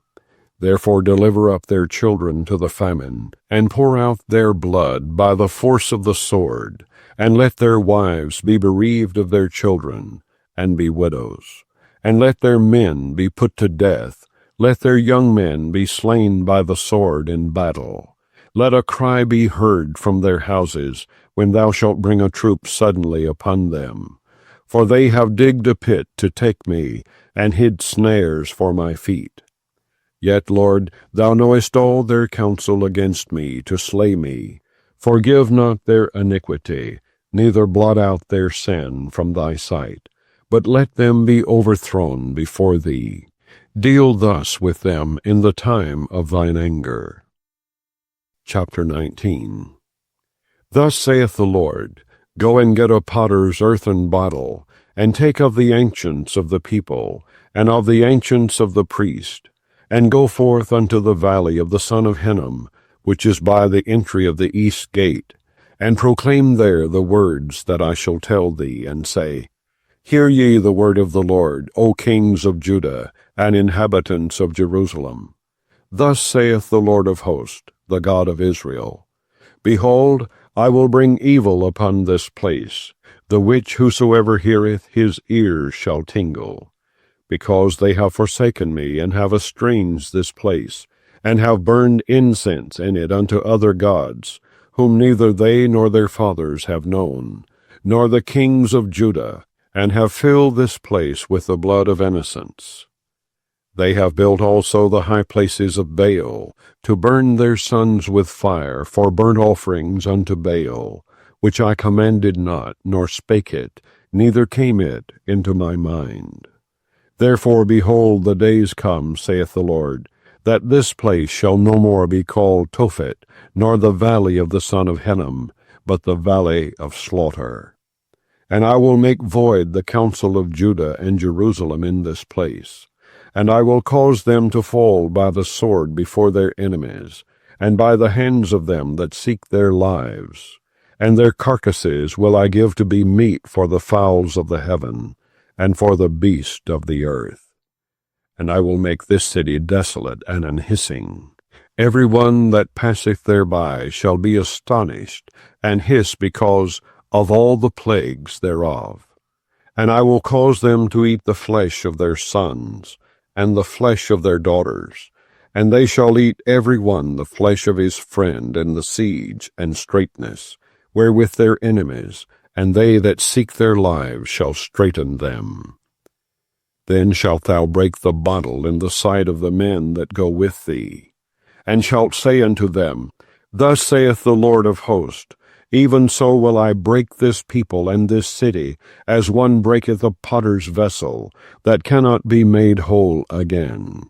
Therefore deliver up their children to the famine, and pour out their blood by the force of the sword, and let their wives be bereaved of their children, and be widows. And let their men be put to death, let their young men be slain by the sword in battle. Let a cry be heard from their houses, when thou shalt bring a troop suddenly upon them. For they have digged a pit to take me, and hid snares for my feet. Yet, Lord, thou knowest all their counsel against me, to slay me. Forgive not their iniquity, neither blot out their sin from thy sight. But let them be overthrown before thee. Deal thus with them in the time of thine anger. Chapter 19. Thus saith the Lord, Go and get a potter's earthen bottle, and take of the ancients of the people, and of the ancients of the priest, and go forth unto the valley of the son of Hinnom, which is by the entry of the east gate, and proclaim there the words that I shall tell thee, and say, Hear ye the word of the Lord, O kings of Judah, and inhabitants of Jerusalem. Thus saith the Lord of hosts, the God of Israel, Behold, I will bring evil upon this place, the which whosoever heareth his ears shall tingle, because they have forsaken me, and have estranged this place, and have burned incense in it unto other gods, whom neither they nor their fathers have known, nor the kings of Judah, and have filled this place with the blood of innocents. They have built also the high places of Baal, to burn their sons with fire for burnt offerings unto Baal, which I commanded not, nor spake it, neither came it into my mind. Therefore, behold, the days come, saith the Lord, that this place shall no more be called Tophet, nor the valley of the son of Hinnom, but the valley of slaughter. And I will make void the counsel of Judah and Jerusalem in this place, and I will cause them to fall by the sword before their enemies, and by the hands of them that seek their lives. And their carcasses will I give to be meat for the fowls of the heaven, and for the beast of the earth. And I will make this city desolate and an hissing. Every one that passeth thereby shall be astonished, and hiss because of all the plagues thereof. And I will cause them to eat the flesh of their sons, and the flesh of their daughters, and they shall eat every one the flesh of his friend in the siege and straitness, wherewith their enemies, and they that seek their lives shall straiten them. Then shalt thou break the bottle in the sight of the men that go with thee, and shalt say unto them, Thus saith the Lord of hosts, Even so will I break this people and this city, as one breaketh a potter's vessel, that cannot be made whole again.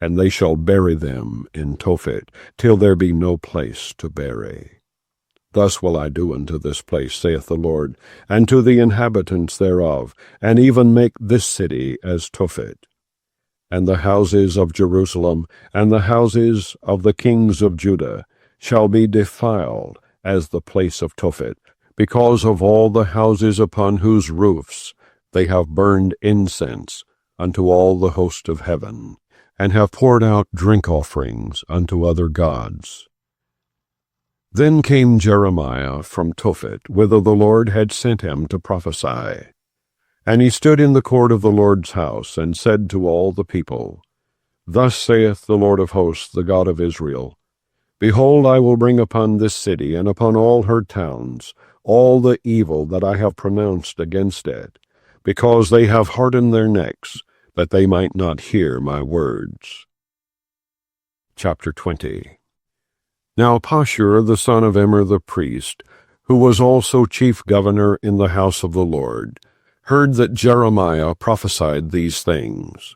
And they shall bury them in Tophet, till there be no place to bury. Thus will I do unto this place, saith the Lord, and to the inhabitants thereof, and even make this city as Tophet. And the houses of Jerusalem, and the houses of the kings of Judah, shall be defiled, as the place of Tophet, because of all the houses upon whose roofs they have burned incense unto all the host of heaven, and have poured out drink offerings unto other gods. Then came Jeremiah from Tophet, whither the Lord had sent him to prophesy. And he stood in the court of the Lord's house, and said to all the people, Thus saith the Lord of hosts, the God of Israel, Behold, I will bring upon this city, and upon all her towns, all the evil that I have pronounced against it, because they have hardened their necks, that they might not hear my words. Chapter 20. Now Pashur the son of Immer the priest, who was also chief governor in the house of the Lord, heard that Jeremiah prophesied these things.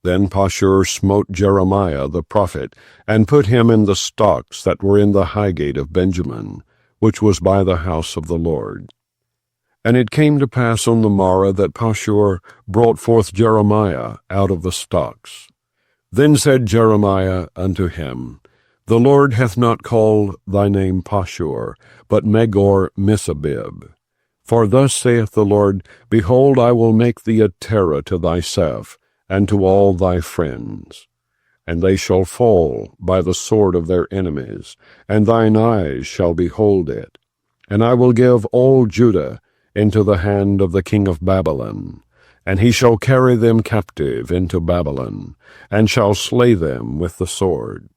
Then Pashur smote Jeremiah the prophet, and put him in the stocks that were in the high gate of Benjamin, which was by the house of the Lord. And it came to pass on the morrow that Pashur brought forth Jeremiah out of the stocks. Then said Jeremiah unto him, The Lord hath not called thy name Pashur, but Megor-Missabib. For thus saith the Lord, Behold, I will make thee a terror to thyself, and to all thy friends. And they shall fall by the sword of their enemies, and thine eyes shall behold it. And I will give all Judah into the hand of the king of Babylon, and he shall carry them captive into Babylon, and shall slay them with the sword.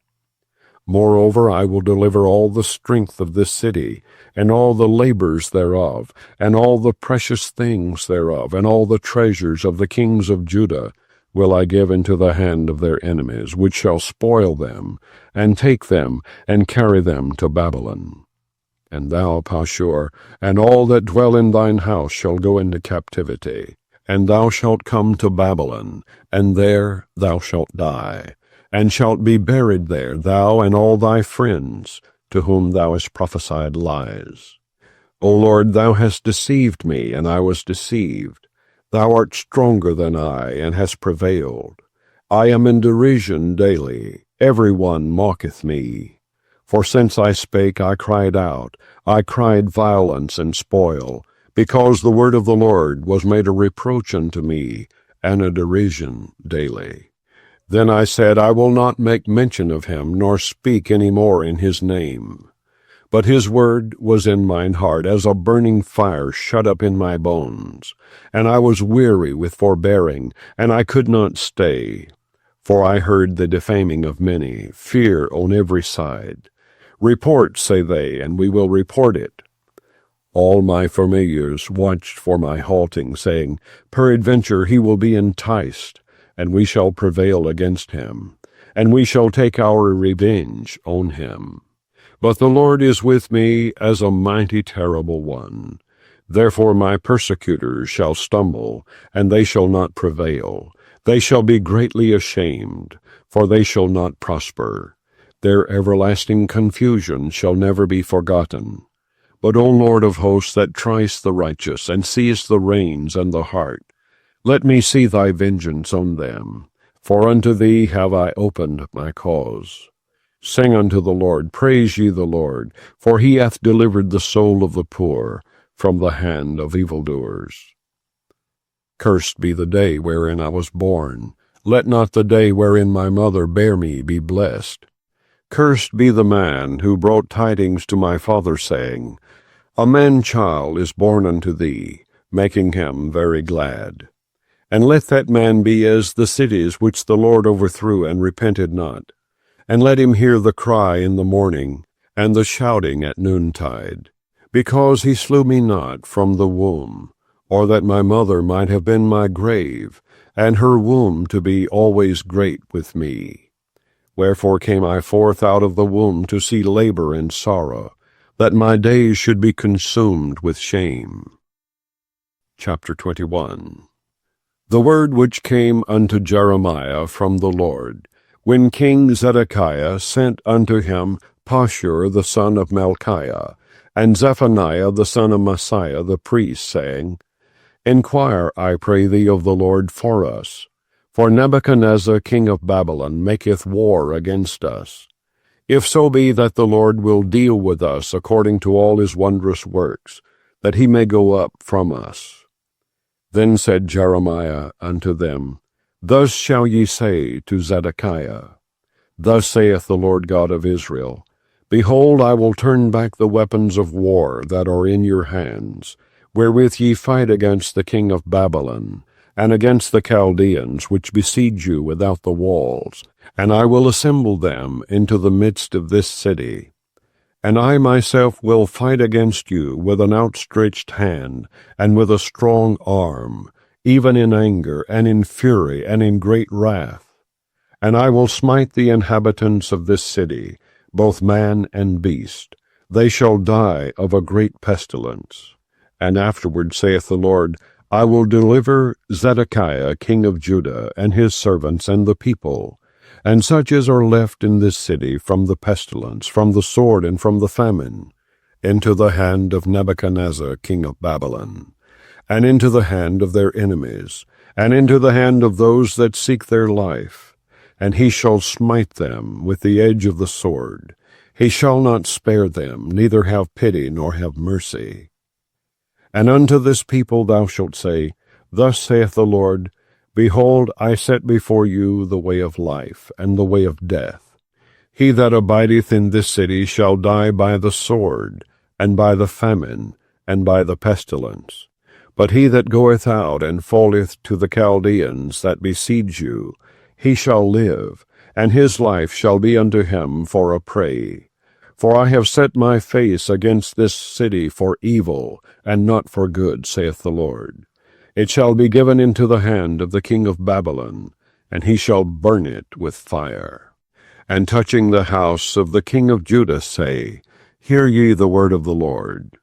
Moreover, I will deliver all the strength of this city, and all the labors thereof, and all the precious things thereof, and all the treasures of the kings of Judah will I give into the hand of their enemies, which shall spoil them, and take them, and carry them to Babylon. And thou, Pashur, and all that dwell in thine house shall go into captivity, and thou shalt come to Babylon, and there thou shalt die, and shalt be buried there, thou and all thy friends, to whom thou hast prophesied lies. O Lord, thou hast deceived me, and I was deceived. Thou art stronger than I, and hast prevailed. I am in derision daily. Every one mocketh me. For since I spake, I cried out. I cried violence and spoil, because the word of the Lord was made a reproach unto me, and a derision daily. Then I said, I will not make mention of him, nor speak any more in his name. But his word was in mine heart, as a burning fire shut up in my bones. And I was weary with forbearing, and I could not stay. For I heard the defaming of many, fear on every side. Report, say they, and we will report it. All my familiars watched for my halting, saying, Peradventure he will be enticed, and we shall prevail against him, and we shall take our revenge on him. But the Lord is with me as a mighty terrible one. Therefore my persecutors shall stumble, and they shall not prevail. They shall be greatly ashamed, for they shall not prosper. Their everlasting confusion shall never be forgotten. But, O Lord of hosts, that triest the righteous, and seest the reins and the heart, let me see thy vengeance on them, for unto thee have I opened my cause. Sing unto the Lord, praise ye the Lord, for he hath delivered the soul of the poor from the hand of evildoers. Cursed be the day wherein I was born. Let not the day wherein my mother bare me be blessed. Cursed be the man who brought tidings to my father, saying, A man-child is born unto thee, making him very glad. And let that man be as the cities which the Lord overthrew and repented not. And let him hear the cry in the morning, and the shouting at noontide, because he slew me not from the womb, or that my mother might have been my grave, and her womb to be always great with me. Wherefore came I forth out of the womb to see labor and sorrow, that my days should be consumed with shame. Chapter 21. The word which came unto Jeremiah from the Lord, when King Zedekiah sent unto him Pashur the son of Malchiah, and Zephaniah the son of Maaseiah the priest, saying, Inquire, I pray thee, of the Lord for us, for Nebuchadnezzar king of Babylon maketh war against us. If so be that the Lord will deal with us according to all his wondrous works, that he may go up from us. Then said Jeremiah unto them, Thus shall ye say to Zedekiah, Thus saith the Lord God of Israel, Behold, I will turn back the weapons of war that are in your hands, wherewith ye fight against the king of Babylon, and against the Chaldeans which besiege you without the walls, and I will assemble them into the midst of this city. And I myself will fight against you with an outstretched hand, and with a strong arm, even in anger, and in fury, and in great wrath. And I will smite the inhabitants of this city, both man and beast. They shall die of a great pestilence. And afterward, saith the Lord, I will deliver Zedekiah king of Judah, and his servants, and the people, and such as are left in this city, from the pestilence, from the sword, and from the famine, into the hand of Nebuchadnezzar king of Babylon, and into the hand of their enemies, and into the hand of those that seek their life. And he shall smite them with the edge of the sword. He shall not spare them, neither have pity nor have mercy. And unto this people thou shalt say, Thus saith the Lord, Behold, I set before you the way of life, and the way of death. He that abideth in this city shall die by the sword, and by the famine, and by the pestilence. But he that goeth out and falleth to the Chaldeans that besiege you, he shall live, and his life shall be unto him for a prey. For I have set my face against this city for evil, and not for good, saith the Lord. It shall be given into the hand of the king of Babylon, and he shall burn it with fire. And touching the house of the king of Judah say, Hear ye the word of the Lord.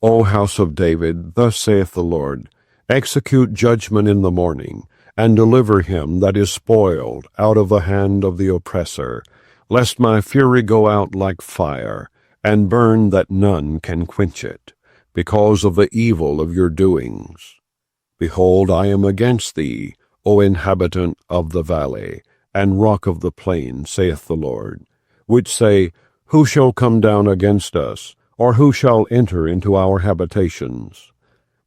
O house of David, thus saith the Lord, Execute judgment in the morning, and deliver him that is spoiled out of the hand of the oppressor, lest my fury go out like fire, and burn that none can quench it, because of the evil of your doings. Behold, I am against thee, O inhabitant of the valley, and rock of the plain, saith the Lord, which say, Who shall come down against us, or who shall enter into our habitations?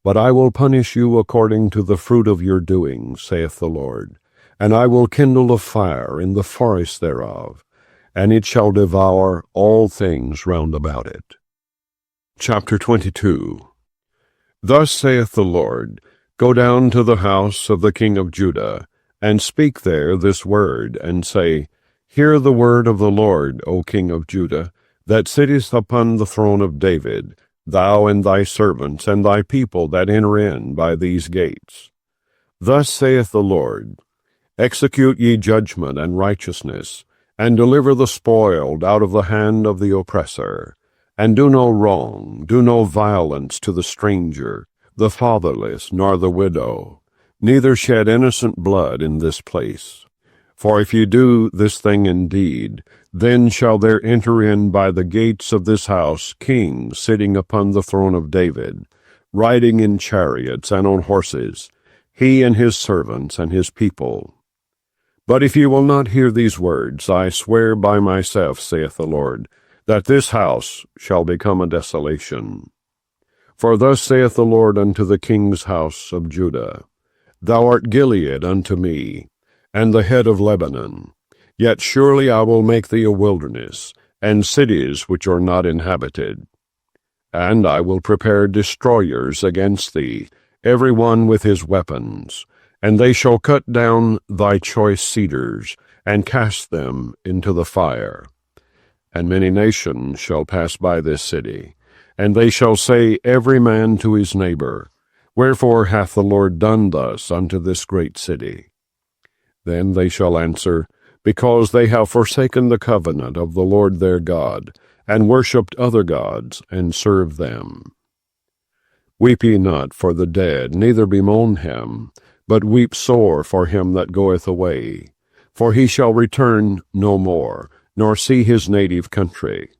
But I will punish you according to the fruit of your doings, saith the Lord, and I will kindle a fire in the forest thereof, and it shall devour all things round about it. Chapter 22. Thus saith the Lord, Go down to the house of the king of Judah, and speak there this word, and say, Hear the word of the Lord, O king of Judah, that sittest upon the throne of David, thou and thy servants, and thy people that enter in by these gates. Thus saith the Lord, Execute ye judgment and righteousness, and deliver the spoiled out of the hand of the oppressor, and do no wrong, do no violence to the stranger, the fatherless, nor the widow, neither shed innocent blood in this place. For if you do this thing indeed, then shall there enter in by the gates of this house kings sitting upon the throne of David, riding in chariots and on horses, he and his servants and his people. But if you will not hear these words, I swear by myself, saith the Lord, that this house shall become a desolation. For thus saith the Lord unto the king's house of Judah, Thou art Gilead unto me, and the head of Lebanon. Yet surely I will make thee a wilderness, and cities which are not inhabited. And I will prepare destroyers against thee, every one with his weapons, and they shall cut down thy choice cedars, and cast them into the fire. And many nations shall pass by this city, and they shall say every man to his neighbor, Wherefore hath the Lord done thus unto this great city? Then they shall answer, Because they have forsaken the covenant of the Lord their God, and worshipped other gods, and served them. Weep ye not for the dead, neither bemoan him, but weep sore for him that goeth away, for he shall return no more, nor see his native country.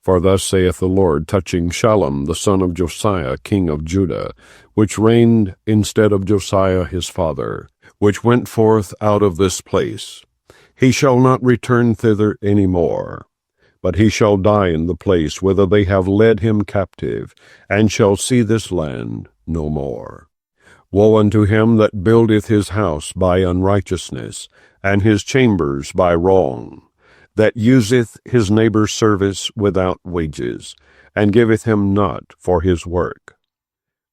For thus saith the Lord touching Shallum the son of Josiah king of Judah, which reigned instead of Josiah his father, which went forth out of this place. He shall not return thither any more, but he shall die in the place whither they have led him captive, and shall see this land no more. Woe unto him that buildeth his house by unrighteousness, and his chambers by wrong, that useth his neighbor's service without wages, and giveth him not for his work.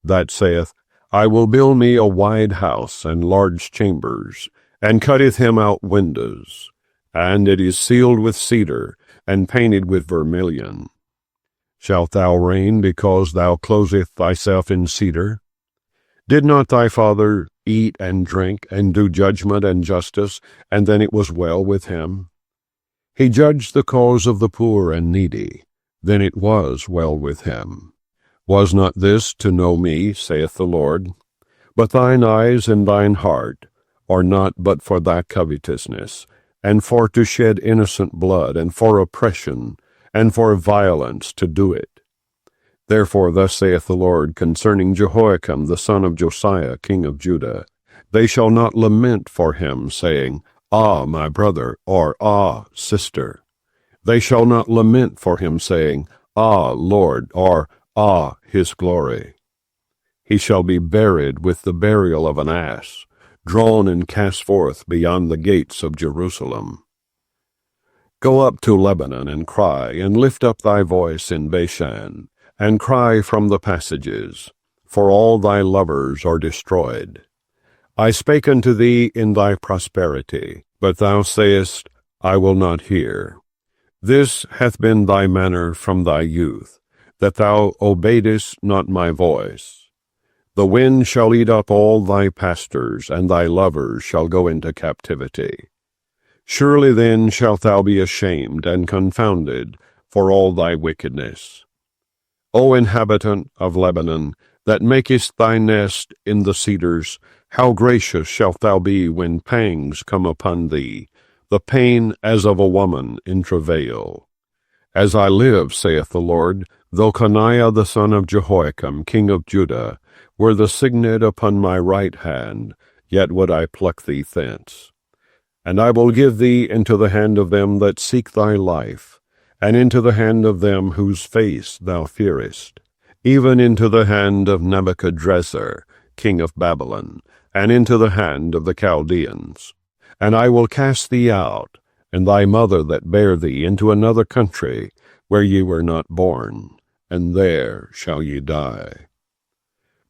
That saith, I will build me a wide house and large chambers, and cutteth him out windows, and it is sealed with cedar, and painted with vermilion. Shalt thou reign because thou closest thyself in cedar? Did not thy father eat and drink, and do judgment and justice, and then it was well with him? He judged the cause of the poor and needy, then it was well with him. Was not this to know me, saith the Lord? But thine eyes and thine heart are not but for thy covetousness, and for to shed innocent blood, and for oppression, and for violence to do it. Therefore thus saith the Lord concerning Jehoiakim the son of Josiah, king of Judah, they shall not lament for him, saying, Ah, my brother, or Ah, sister. They shall not lament for him, saying, Ah, Lord, or Ah, his glory. He shall be buried with the burial of an ass, drawn and cast forth beyond the gates of Jerusalem. Go up to Lebanon and cry, and lift up thy voice in Bashan, and cry from the passages, for all thy lovers are destroyed. I spake unto thee in thy prosperity, but thou sayest, I will not hear. This hath been thy manner from thy youth, that thou obeyedest not my voice. The wind shall eat up all thy pastors, and thy lovers shall go into captivity. Surely then shalt thou be ashamed and confounded for all thy wickedness. O inhabitant of Lebanon, that makest thy nest in the cedars, how gracious shalt thou be when pangs come upon thee, the pain as of a woman in travail. As I live, saith the Lord, though Hananiah the son of Jehoiakim, king of Judah, were the signet upon my right hand, yet would I pluck thee thence. And I will give thee into the hand of them that seek thy life, and into the hand of them whose face thou fearest, even into the hand of Nebuchadrezzar, king of Babylon, and into the hand of the Chaldeans. And I will cast thee out, and thy mother that bare thee, into another country, where ye were not born, and there shall ye die.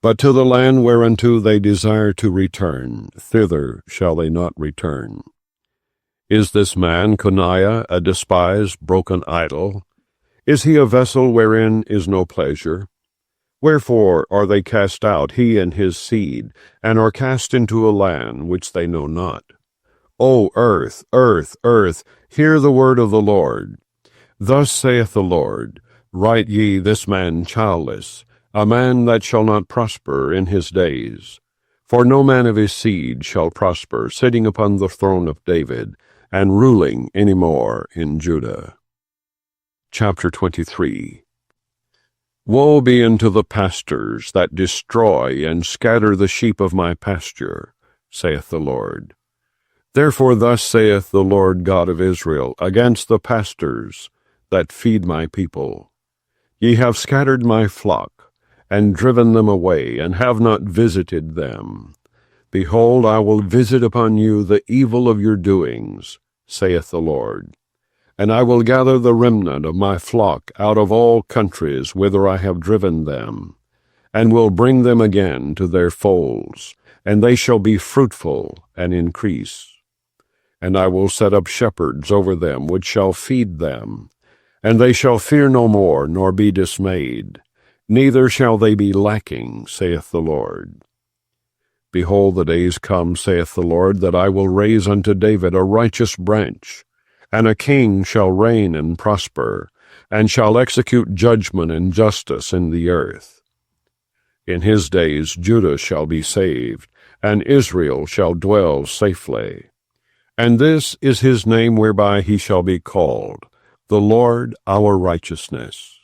But to the land whereunto they desire to return, thither shall they not return. Is this man Hananiah a despised, broken idol? Is he a vessel wherein is no pleasure? Wherefore are they cast out, he and his seed, and are cast into a land which they know not? O earth, earth, earth, hear the word of the Lord. Thus saith the Lord, Write ye this man childless, a man that shall not prosper in his days. For no man of his seed shall prosper, sitting upon the throne of David, and ruling any more in Judah. Chapter 23. Woe be unto the pastors that destroy and scatter the sheep of my pasture, saith the Lord. Therefore thus saith the Lord God of Israel against the pastors that feed my people. Ye have scattered my flock, and driven them away, and have not visited them. Behold, I will visit upon you the evil of your doings, saith the Lord. And I will gather the remnant of my flock out of all countries whither I have driven them, and will bring them again to their folds, and they shall be fruitful and increase. And I will set up shepherds over them which shall feed them, and they shall fear no more, nor be dismayed, neither shall they be lacking, saith the Lord. Behold, the days come, saith the Lord, that I will raise unto David a righteous branch, and a king shall reign and prosper, and shall execute judgment and justice in the earth. In his days Judah shall be saved, and Israel shall dwell safely. And this is his name whereby he shall be called, the Lord our righteousness.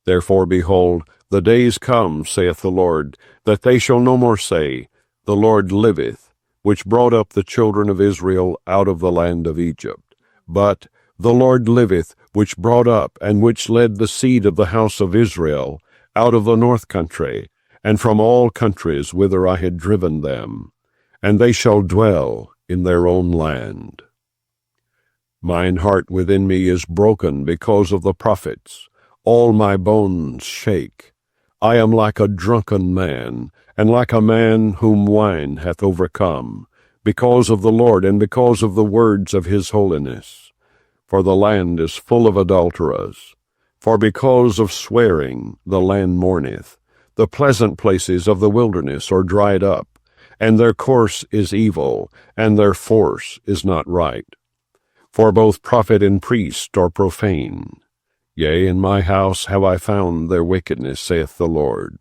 Therefore, behold, the days come, saith the Lord, that they shall no more say, The Lord liveth, which brought up the children of Israel out of the land of Egypt. But, The Lord liveth, which brought up and which led the seed of the house of Israel out of the north country, and from all countries whither I had driven them, and they shall dwell in their own land. Mine heart within me is broken because of the prophets. All my bones shake. I am like a drunken man, and like a man whom wine hath overcome, because of the Lord, and because of the words of his holiness. For the land is full of adulterers. For because of swearing the land mourneth. The pleasant places of the wilderness are dried up, and their course is evil, and their force is not right. For both prophet and priest are profane. Yea, in my house have I found their wickedness, saith the Lord.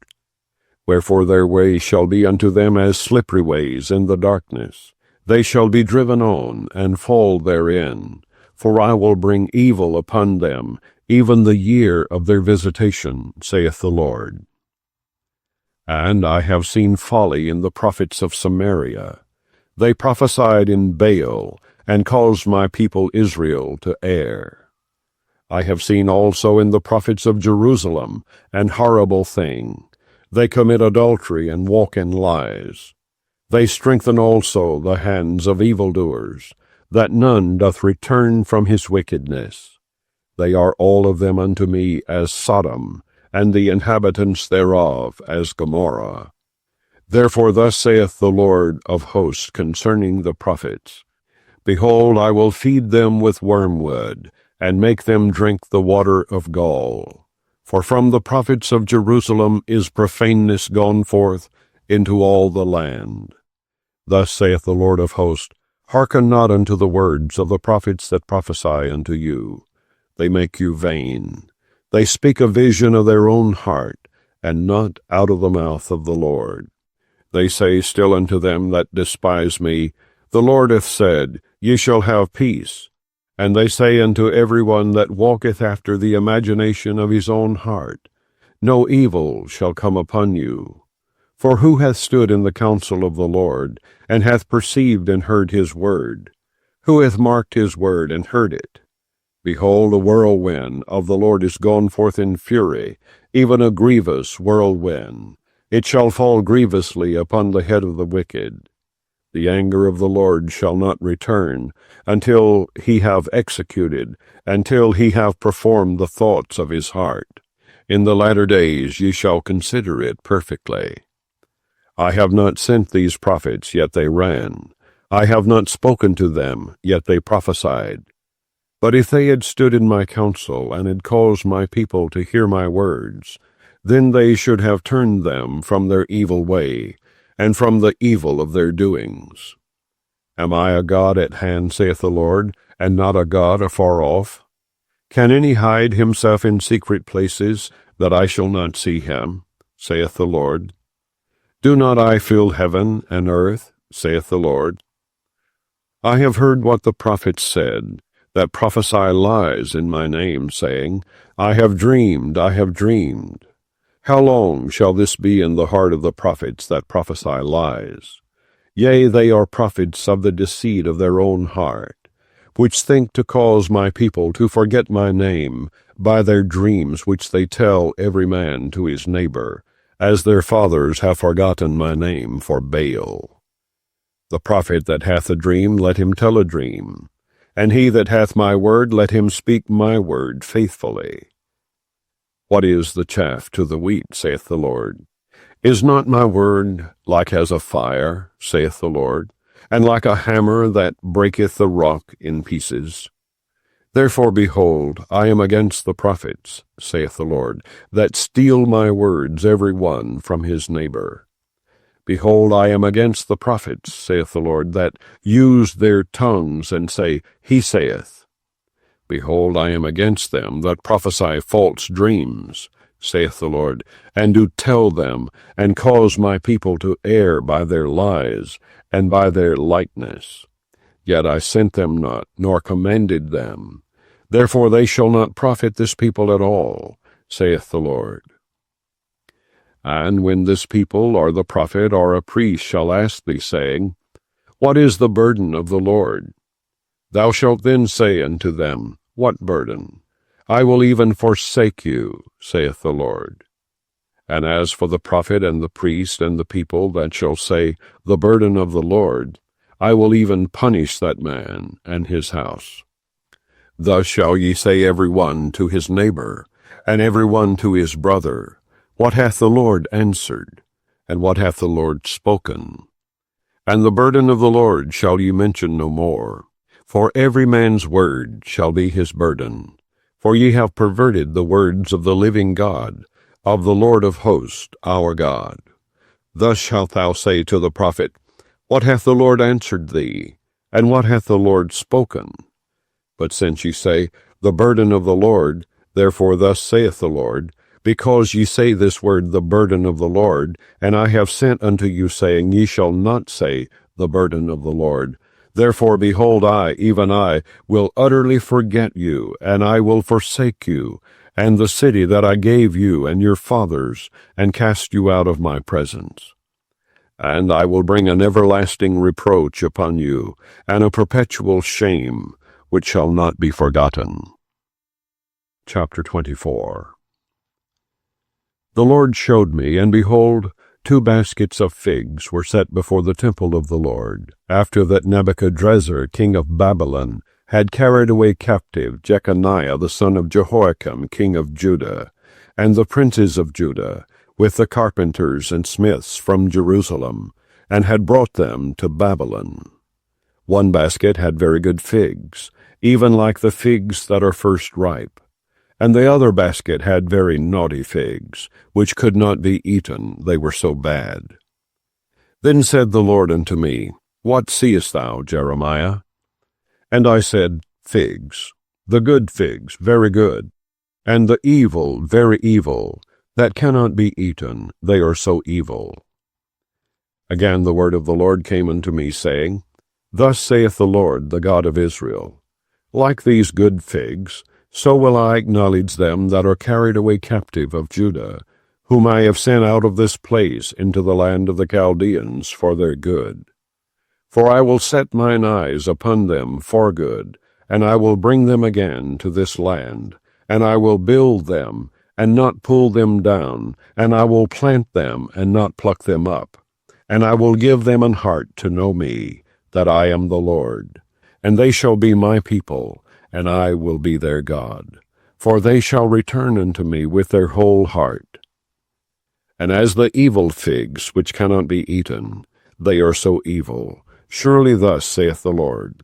Wherefore their way shall be unto them as slippery ways in the darkness. They shall be driven on, and fall therein. For I will bring evil upon them, even the year of their visitation, saith the Lord. And I have seen folly in the prophets of Samaria. They prophesied in Baal, and caused my people Israel to err. I have seen also in the prophets of Jerusalem an horrible thing. They commit adultery and walk in lies. They strengthen also the hands of evildoers, that none doth return from his wickedness. They are all of them unto me as Sodom, and the inhabitants thereof as Gomorrah. Therefore thus saith the Lord of hosts concerning the prophets, Behold, I will feed them with wormwood, and make them drink the water of gall. For from the prophets of Jerusalem is profaneness gone forth into all the land. Thus saith the Lord of hosts, Hearken not unto the words of the prophets that prophesy unto you. They make you vain. They speak a vision of their own heart, and not out of the mouth of the Lord. They say still unto them that despise me, The Lord hath said, Ye shall have peace. And they say unto every one that walketh after the imagination of his own heart, No evil shall come upon you. For who hath stood in the counsel of the Lord, and hath perceived and heard his word? Who hath marked his word and heard it? Behold, a whirlwind of the Lord is gone forth in fury, even a grievous whirlwind. It shall fall grievously upon the head of the wicked. The anger of the Lord shall not return, until he have executed, until he have performed the thoughts of his heart. In the latter days ye shall consider it perfectly. I have not sent these prophets, yet they ran. I have not spoken to them, yet they prophesied. But if they had stood in my counsel, and had caused my people to hear my words, then they should have turned them from their evil way, and from the evil of their doings. Am I a God at hand, saith the Lord, and not a God afar off? Can any hide himself in secret places, that I shall not see him, saith the Lord? Do not I fill heaven and earth, saith the Lord? I have heard what the prophets said, that prophesy lies in my name, saying, I have dreamed, I have dreamed. How long shall this be in the heart of the prophets that prophesy lies? Yea, they are prophets of the deceit of their own heart, which think to cause my people to forget my name by their dreams which they tell every man to his neighbor, as their fathers have forgotten my name for Baal. The prophet that hath a dream, let him tell a dream, and he that hath my word, let him speak my word faithfully. What is the chaff to the wheat, saith the Lord? Is not my word like as a fire, saith the Lord, and like a hammer that breaketh the rock in pieces? Therefore, behold, I am against the prophets, saith the Lord, that steal my words every one from his neighbor. Behold, I am against the prophets, saith the Lord, that use their tongues and say, He saith. Behold, I am against them that prophesy false dreams, saith the Lord, and do tell them, and cause my people to err by their lies, and by their likeness. Yet I sent them not, nor commanded them. Therefore they shall not profit this people at all, saith the Lord. And when this people, or the prophet, or a priest shall ask thee, saying, What is the burden of the Lord? Thou shalt then say unto them, What burden? I will even forsake you, saith the Lord. And as for the prophet and the priest and the people that shall say, The burden of the Lord, I will even punish that man and his house. Thus shall ye say every one to his neighbor, and every one to his brother, What hath the Lord answered? And what hath the Lord spoken? And the burden of the Lord shall ye mention no more. For every man's word shall be his burden. For ye have perverted the words of the living God, of the Lord of hosts, our God. Thus shalt thou say to the prophet, What hath the Lord answered thee? And what hath the Lord spoken? But since ye say, The burden of the Lord, therefore thus saith the Lord, because ye say this word, the burden of the Lord, and I have sent unto you, saying, Ye shall not say, the burden of the Lord, Therefore, behold, I, even I, will utterly forget you, and I will forsake you, and the city that I gave you and your fathers, and cast you out of my presence. And I will bring an everlasting reproach upon you, and a perpetual shame, which shall not be forgotten. Chapter 24. The Lord showed me, and behold, 2 baskets of figs were set before the temple of the Lord, after that Nebuchadrezzar, king of Babylon, had carried away captive Jeconiah the son of Jehoiakim, king of Judah, and the princes of Judah, with the carpenters and smiths from Jerusalem, and had brought them to Babylon. 1 basket had very good figs, even like the figs that are first ripe. And the other basket had very naughty figs, which could not be eaten, they were so bad. Then said the Lord unto me, What seest thou, Jeremiah? And I said, Figs, the good figs, very good, and the evil, very evil, that cannot be eaten, they are so evil. Again the word of the Lord came unto me, saying, Thus saith the Lord, the God of Israel, Like these good figs, so will I acknowledge them that are carried away captive of Judah, whom I have sent out of this place into the land of the Chaldeans for their good. For I will set mine eyes upon them for good, and I will bring them again to this land, and I will build them, and not pull them down, and I will plant them, and not pluck them up. And I will give them an heart to know me, that I am the Lord. And they shall be my people, and I will be their God. For they shall return unto me with their whole heart. And as the evil figs, which cannot be eaten, they are so evil. Surely thus saith the Lord.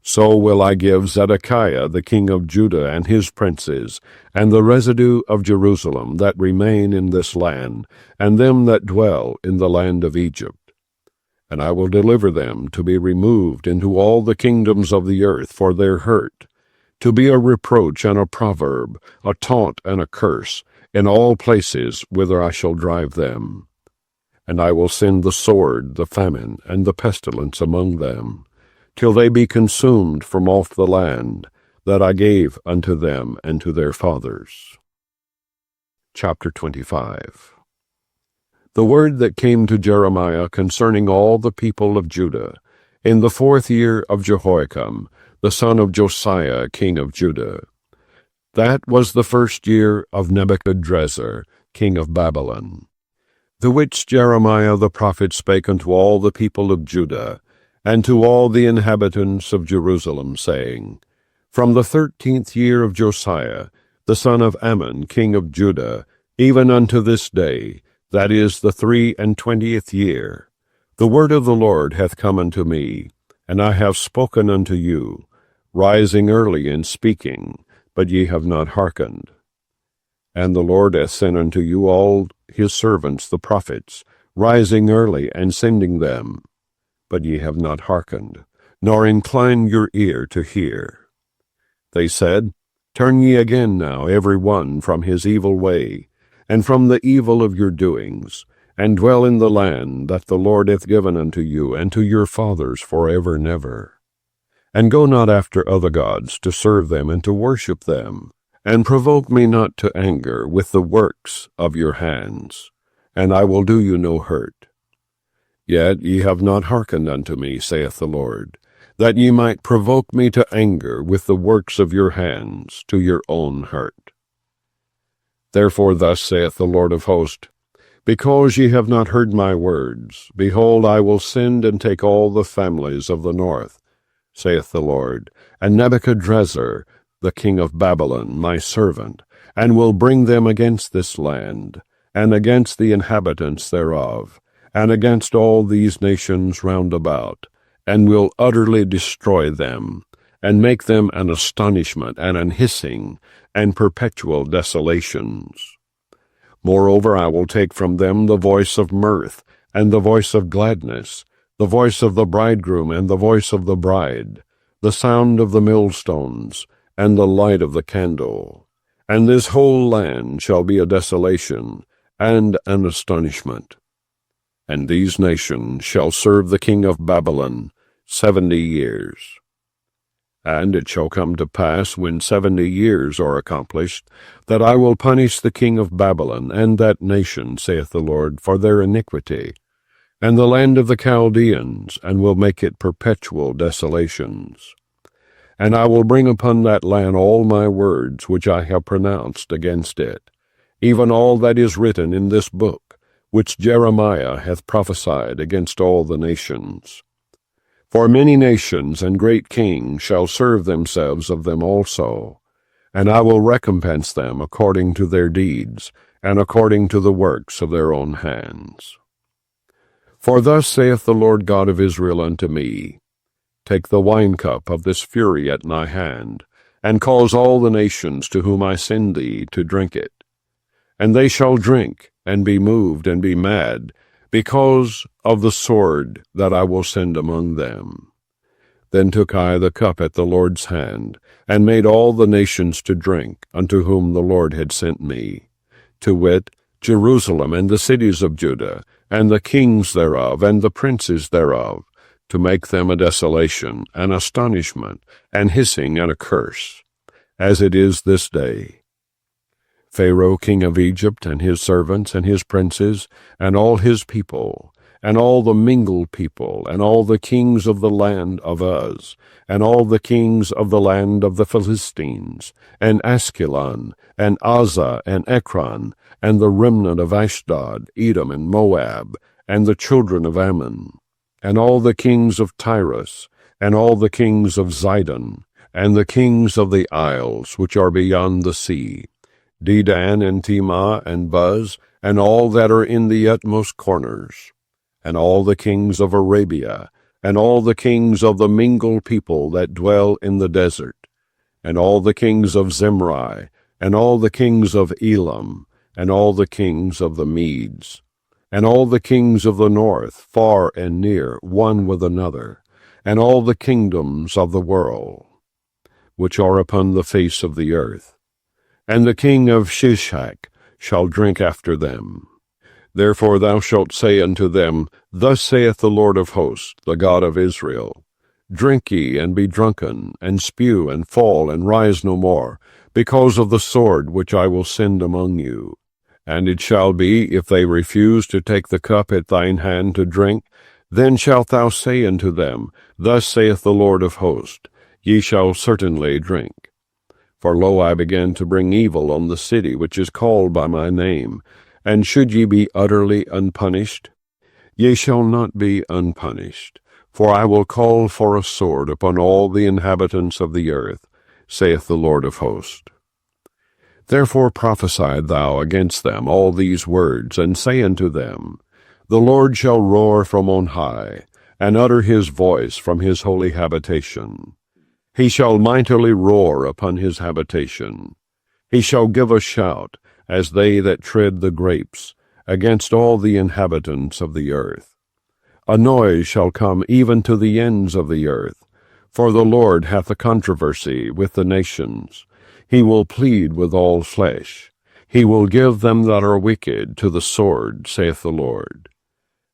So will I give Zedekiah the king of Judah and his princes, and the residue of Jerusalem that remain in this land, and them that dwell in the land of Egypt. And I will deliver them to be removed into all the kingdoms of the earth for their hurt, to be a reproach and a proverb, a taunt and a curse, in all places whither I shall drive them. And I will send the sword, the famine, and the pestilence among them, till they be consumed from off the land that I gave unto them and to their fathers. Chapter 25. The word that came to Jeremiah concerning all the people of Judah, in the 4th year of Jehoiakim, the son of Josiah, king of Judah. That was the 1st year of Nebuchadrezzar, king of Babylon. The which Jeremiah the prophet spake unto all the people of Judah, and to all the inhabitants of Jerusalem, saying, From the 13th year of Josiah, the son of Ammon, king of Judah, even unto this day, that is the 23 year, the word of the Lord hath come unto me, and I have spoken unto you, rising early and speaking, but ye have not hearkened. And the Lord hath sent unto you all his servants the prophets, rising early and sending them, but ye have not hearkened, nor inclined your ear to hear. They said, Turn ye again now every one from his evil way, and from the evil of your doings, and dwell in the land that the Lord hath given unto you and to your fathers for ever and ever. And go not after other gods to serve them and to worship them, and provoke me not to anger with the works of your hands, and I will do you no hurt. Yet ye have not hearkened unto me, saith the Lord, that ye might provoke me to anger with the works of your hands to your own hurt. Therefore thus saith the Lord of hosts, Because ye have not heard my words, behold, I will send and take all the families of the north, saith the Lord, and Nebuchadrezzar, the king of Babylon, my servant, and will bring them against this land, and against the inhabitants thereof, and against all these nations round about, and will utterly destroy them, and make them an astonishment and an hissing, and perpetual desolations. Moreover, I will take from them the voice of mirth, and the voice of gladness, the voice of the bridegroom and the voice of the bride, the sound of the millstones, and the light of the candle. And this whole land shall be a desolation, and an astonishment. And these nations shall serve the king of Babylon 70 years. And it shall come to pass, when 70 years are accomplished, that I will punish the king of Babylon and that nation, saith the Lord, for their iniquity, and the land of the Chaldeans, and will make it perpetual desolations. And I will bring upon that land all my words which I have pronounced against it, even all that is written in this book, which Jeremiah hath prophesied against all the nations. For many nations and great kings shall serve themselves of them also, and I will recompense them according to their deeds, and according to the works of their own hands. For thus saith the Lord God of Israel unto me, Take the wine-cup of this fury at thy hand, and cause all the nations to whom I send thee to drink it. And they shall drink, and be moved, and be mad, because of the sword that I will send among them. Then took I the cup at the Lord's hand, and made all the nations to drink, unto whom the Lord had sent me, to wit, Jerusalem and the cities of Judah, and the kings thereof, and the princes thereof, to make them a desolation, an astonishment, an hissing, and a curse, as it is this day. Pharaoh king of Egypt, and his servants, and his princes, and all his people, and all the mingled people, and all the kings of the land of Uz, and all the kings of the land of the Philistines, and Askelon, and Azza, and Ekron, and the remnant of Ashdod, Edom, and Moab, and the children of Ammon, and all the kings of Tyrus, and all the kings of Zidon, and the kings of the isles which are beyond the sea, Dedan, and Timah, and Buz, and all that are in the utmost corners, and all the kings of Arabia, and all the kings of the mingled people that dwell in the desert, and all the kings of Zimri, and all the kings of Elam, and all the kings of the Medes, and all the kings of the north, far and near, one with another, and all the kingdoms of the world, which are upon the face of the earth. And the king of Shishak shall drink after them. Therefore thou shalt say unto them, Thus saith the Lord of hosts, the God of Israel, Drink ye, and be drunken, and spew, and fall, and rise no more, because of the sword which I will send among you. And it shall be, if they refuse to take the cup at thine hand to drink, then shalt thou say unto them, Thus saith the Lord of hosts, Ye shall certainly drink. For lo, I begin to bring evil on the city which is called by my name, and should ye be utterly unpunished? Ye shall not be unpunished, for I will call for a sword upon all the inhabitants of the earth, saith the Lord of hosts. Therefore prophesy thou against them all these words, and say unto them, The Lord shall roar from on high, and utter his voice from his holy habitation. He shall mightily roar upon his habitation. He shall give a shout, as they that tread the grapes, against all the inhabitants of the earth. A noise shall come even to the ends of the earth, for the Lord hath a controversy with the nations. He will plead with all flesh. He will give them that are wicked to the sword, saith the Lord.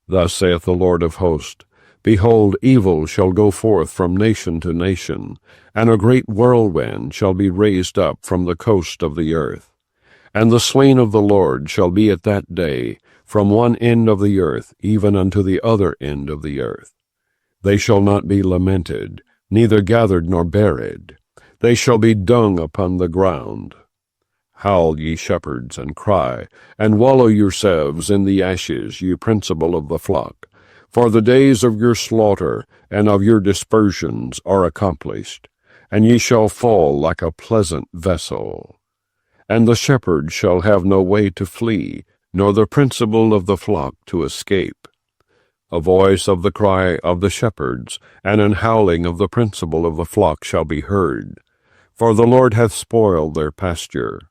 Thus saith the Lord of hosts, Behold, evil shall go forth from nation to nation, and a great whirlwind shall be raised up from the coast of the earth. And the slain of the Lord shall be at that day from one end of the earth even unto the other end of the earth. They shall not be lamented, neither gathered nor buried. They shall be dung upon the ground. Howl, ye shepherds, and cry, and wallow yourselves in the ashes, ye principal of the flock. For the days of your slaughter and of your dispersions are accomplished, and ye shall fall like a pleasant vessel. And the shepherd shall have no way to flee, nor the principal of the flock to escape. A voice of the cry of the shepherds, and an howling of the principal of the flock shall be heard. For the Lord hath spoiled their pasture,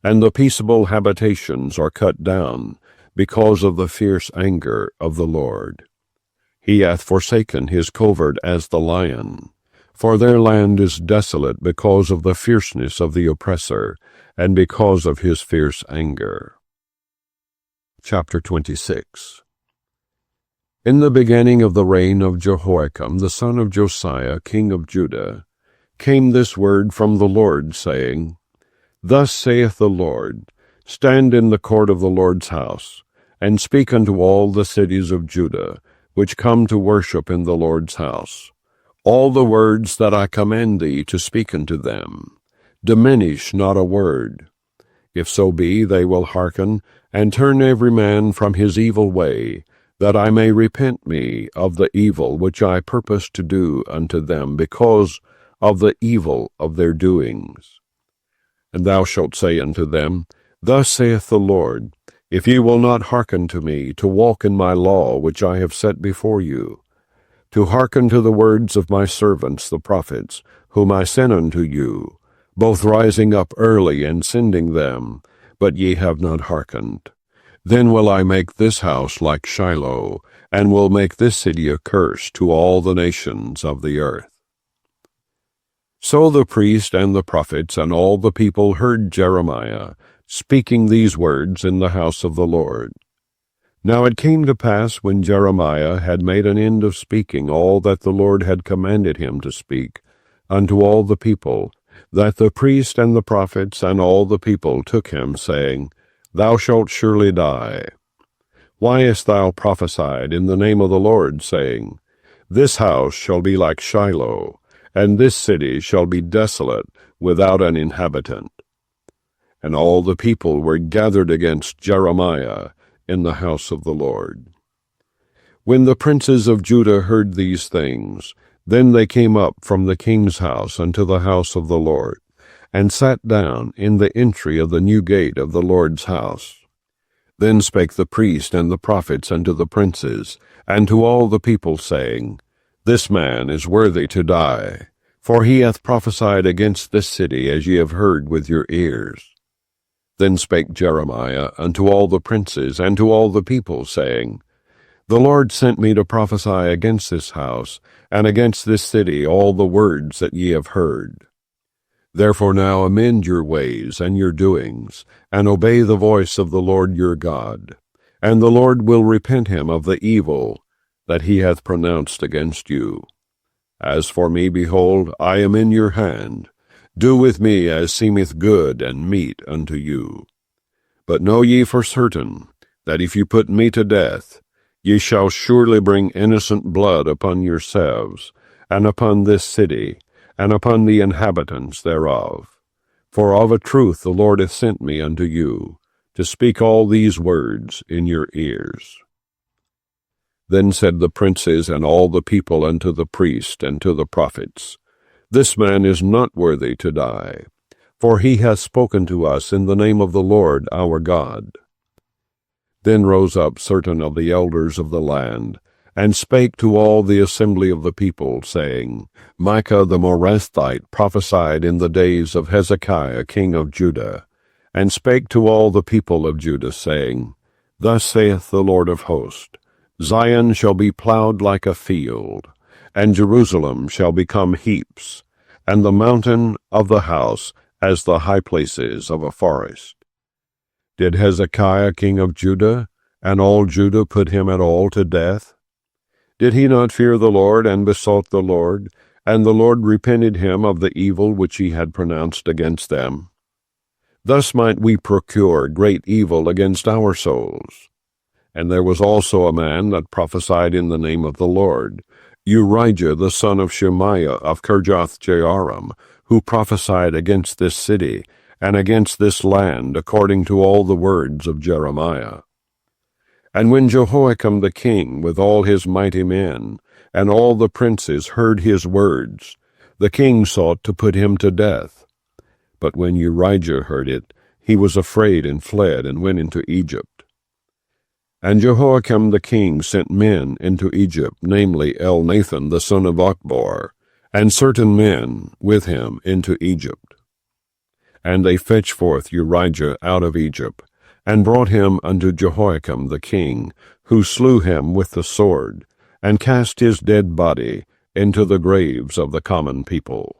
and the peaceable habitations are cut down, because of the fierce anger of the Lord. He hath forsaken his covert as the lion, for their land is desolate because of the fierceness of the oppressor, and because of his fierce anger. Chapter 26. In the beginning of the reign of Jehoiakim, the son of Josiah, king of Judah, came this word from the Lord, saying, Thus saith the Lord, Stand in the court of the Lord's house, and speak unto all the cities of Judah, which come to worship in the Lord's house, all the words that I command thee to speak unto them. Diminish not a word. If so be they will hearken, and turn every man from his evil way, that I may repent me of the evil which I purpose to do unto them, because of the evil of their doings. And thou shalt say unto them, Thus saith the Lord, If ye will not hearken to me, to walk in my law which I have set before you, to hearken to the words of my servants the prophets, whom I sent unto you, both rising up early and sending them, but ye have not hearkened, then will I make this house like Shiloh, and will make this city a curse to all the nations of the earth. So the priest and the prophets and all the people heard Jeremiah speaking these words in the house of the Lord. Now it came to pass, when Jeremiah had made an end of speaking all that the Lord had commanded him to speak unto all the people, that the priest and the prophets and all the people took him, saying, Thou shalt surely die. Why hast thou prophesied in the name of the Lord, saying, This house shall be like Shiloh, and this city shall be desolate, without an inhabitant? And all the people were gathered against Jeremiah in the house of the Lord. When the princes of Judah heard these things, then they came up from the king's house unto the house of the Lord, and sat down in the entry of the new gate of the Lord's house. Then spake the priest and the prophets unto the princes, and to all the people, saying, This man is worthy to die, for he hath prophesied against this city, as ye have heard with your ears. Then spake Jeremiah unto all the princes and to all the people, saying, The Lord sent me to prophesy against this house, and against this city all the words that ye have heard. Therefore now amend your ways and your doings, and obey the voice of the Lord your God, and the Lord will repent him of the evil that he hath pronounced against you. As for me, behold, I am in your hand. Do with me as seemeth good and meet unto you. But know ye for certain, that if you put me to death, ye shall surely bring innocent blood upon yourselves, and upon this city, and upon the inhabitants thereof. For of a truth the Lord hath sent me unto you, to speak all these words in your ears. Then said the princes and all the people unto the priest and to the prophets, This man is not worthy to die, for he hath spoken to us in the name of the Lord our God. Then rose up certain of the elders of the land, and spake to all the assembly of the people, saying, Micah the Morasthite prophesied in the days of Hezekiah king of Judah, and spake to all the people of Judah, saying, Thus saith the Lord of hosts, Zion shall be plowed like a field, and Jerusalem shall become heaps, and the mountain of the house as the high places of a forest. Did Hezekiah king of Judah and all Judah put him at all to death? Did he not fear the Lord, and besought the Lord, and the Lord repented him of the evil which he had pronounced against them? Thus might we procure great evil against our souls. And there was also a man that prophesied in the name of the Lord, Urijah the son of Shemaiah of Kirjath-jearim, who prophesied against this city, and against this land, according to all the words of Jeremiah. And when Jehoiakim the king, with all his mighty men, and all the princes heard his words, the king sought to put him to death. But when Urijah heard it, he was afraid and fled, and went into Egypt. And Jehoiakim the king sent men into Egypt, namely Elnathan the son of Achbor, and certain men with him into Egypt. And they fetched forth Urijah out of Egypt, and brought him unto Jehoiakim the king, who slew him with the sword, and cast his dead body into the graves of the common people.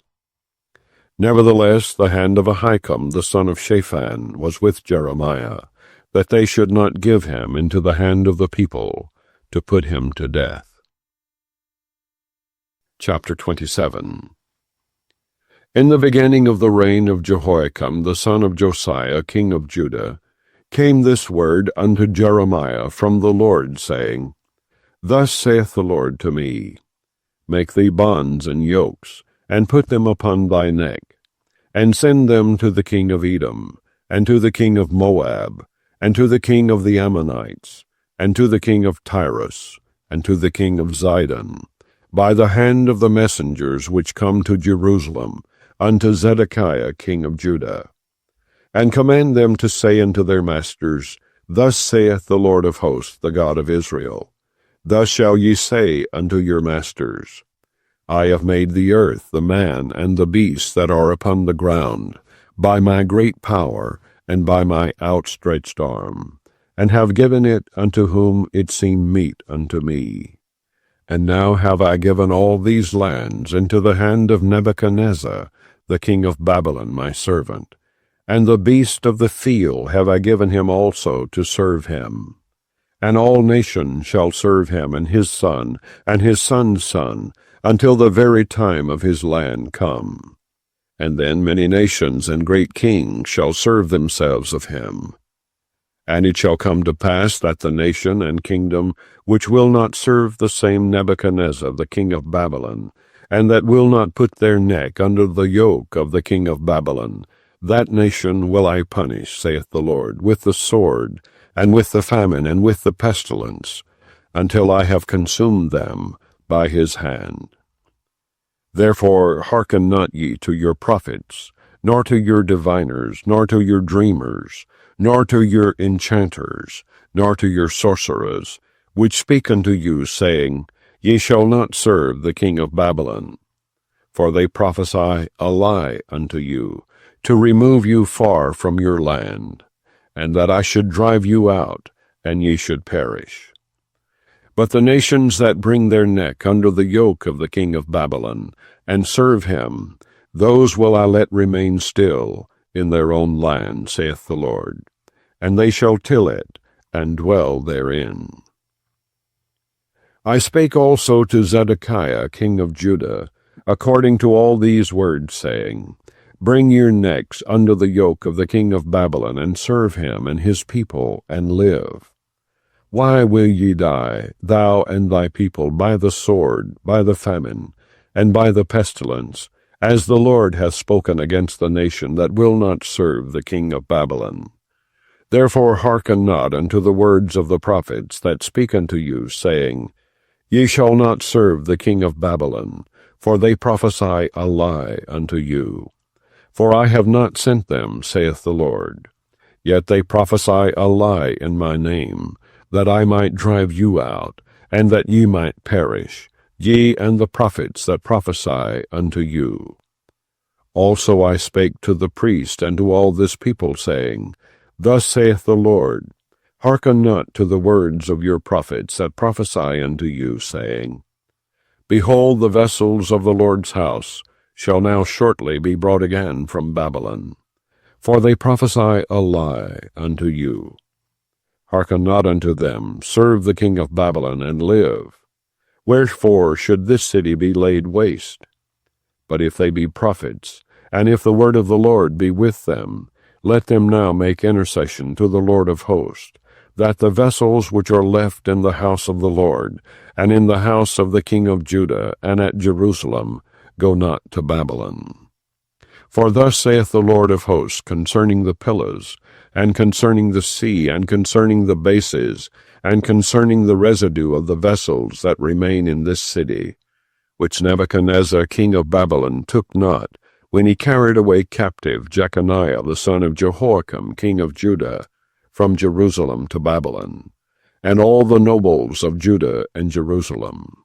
Nevertheless the hand of Ahikam the son of Shaphan was with Jeremiah, that they should not give him into the hand of the people, to put him to death. Chapter 27. In the beginning of the reign of Jehoiakim the son of Josiah king of Judah came this word unto Jeremiah from the Lord, saying, Thus saith the Lord to me, Make thee bonds and yokes, and put them upon thy neck, and send them to the king of Edom, and to the king of Moab, and to the king of the Ammonites, and to the king of Tyrus, and to the king of Zidon, by the hand of the messengers which come to Jerusalem, unto Zedekiah king of Judah. And command them to say unto their masters, Thus saith the Lord of hosts, the God of Israel, Thus shall ye say unto your masters, I have made the earth, the man, and the beast that are upon the ground, by my great power, and by my outstretched arm, and have given it unto whom it seemed meet unto me. And now have I given all these lands into the hand of Nebuchadnezzar, the king of Babylon, my servant, and the beast of the field have I given him also to serve him. And all nations shall serve him, and his son, and his son's son, until the very time of his land come. And then many nations and great kings shall serve themselves of him. And it shall come to pass that the nation and kingdom which will not serve the same Nebuchadnezzar the king of Babylon, and that will not put their neck under the yoke of the king of Babylon, that nation will I punish, saith the Lord, with the sword, and with the famine, and with the pestilence, until I have consumed them by his hand. Therefore hearken not ye to your prophets, nor to your diviners, nor to your dreamers, nor to your enchanters, nor to your sorcerers, which speak unto you, saying, Ye shall not serve the king of Babylon. For they prophesy a lie unto you, to remove you far from your land, and that I should drive you out, and ye should perish. But the nations that bring their neck under the yoke of the king of Babylon, and serve him, those will I let remain still in their own land, saith the Lord, and they shall till it, and dwell therein. I spake also to Zedekiah king of Judah, according to all these words, saying, Bring your necks under the yoke of the king of Babylon, and serve him and his people, and live. Why will ye die, thou and thy people, by the sword, by the famine, and by the pestilence, as the Lord hath spoken against the nation that will not serve the king of Babylon? Therefore hearken not unto the words of the prophets that speak unto you, saying, Ye shall not serve the king of Babylon, for they prophesy a lie unto you. For I have not sent them, saith the Lord. Yet they prophesy a lie in my name, that I might drive you out, and that ye might perish, ye and the prophets that prophesy unto you. Also I spake to the priest and to all this people, saying, Thus saith the Lord, Hearken not to the words of your prophets that prophesy unto you, saying, Behold, the vessels of the Lord's house shall now shortly be brought again from Babylon. For they prophesy a lie unto you. Hearken not unto them, serve the king of Babylon, and live. Wherefore should this city be laid waste? But if they be prophets, and if the word of the Lord be with them, let them now make intercession to the Lord of hosts, that the vessels which are left in the house of the Lord, and in the house of the king of Judah, and at Jerusalem, go not to Babylon. For thus saith the Lord of hosts concerning the pillars, and concerning the sea, and concerning the bases, and concerning the residue of the vessels that remain in this city, which Nebuchadnezzar king of Babylon took not, when he carried away captive Jeconiah the son of Jehoiakim king of Judah from Jerusalem to Babylon, and all the nobles of Judah and Jerusalem.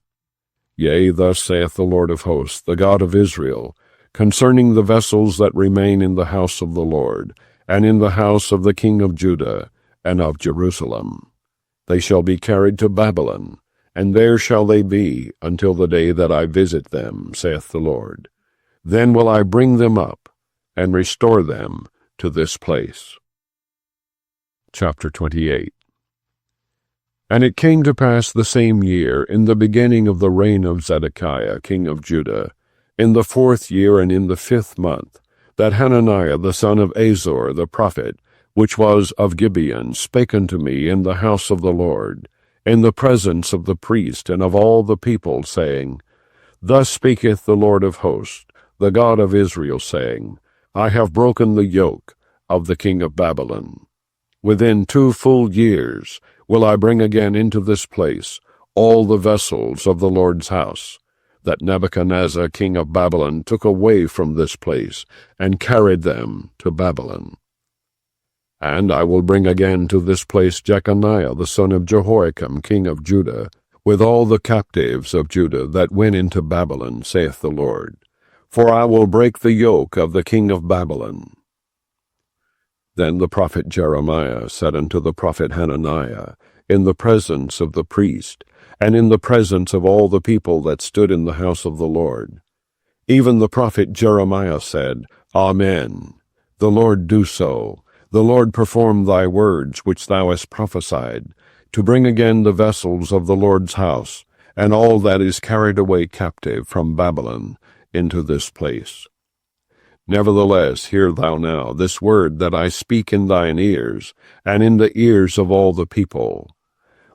Yea, thus saith the Lord of hosts, the God of Israel, concerning the vessels that remain in the house of the Lord, and in the house of the king of Judah, and of Jerusalem. They shall be carried to Babylon, and there shall they be until the day that I visit them, saith the Lord. Then will I bring them up, and restore them to this place. Chapter 28. And it came to pass the same year, in the beginning of the reign of Zedekiah, king of Judah, in the 4th year and in the 5th month, that Hananiah the son of Azor the prophet, which was of Gibeon, spake unto me in the house of the Lord, in the presence of the priest and of all the people, saying, Thus speaketh the Lord of hosts, the God of Israel, saying, I have broken the yoke of the king of Babylon. Within 2 full years will I bring again into this place all the vessels of the Lord's house, that Nebuchadnezzar king of Babylon took away from this place, and carried them to Babylon. And I will bring again to this place Jeconiah the son of Jehoiakim king of Judah, with all the captives of Judah that went into Babylon, saith the Lord. For I will break the yoke of the king of Babylon. Then the prophet Jeremiah said unto the prophet Hananiah, in the presence of the priest, and in the presence of all the people that stood in the house of the Lord. Even the prophet Jeremiah said, Amen. The Lord do so. The Lord perform thy words which thou hast prophesied, to bring again the vessels of the Lord's house, and all that is carried away captive from Babylon into this place. Nevertheless, hear thou now this word that I speak in thine ears, and in the ears of all the people.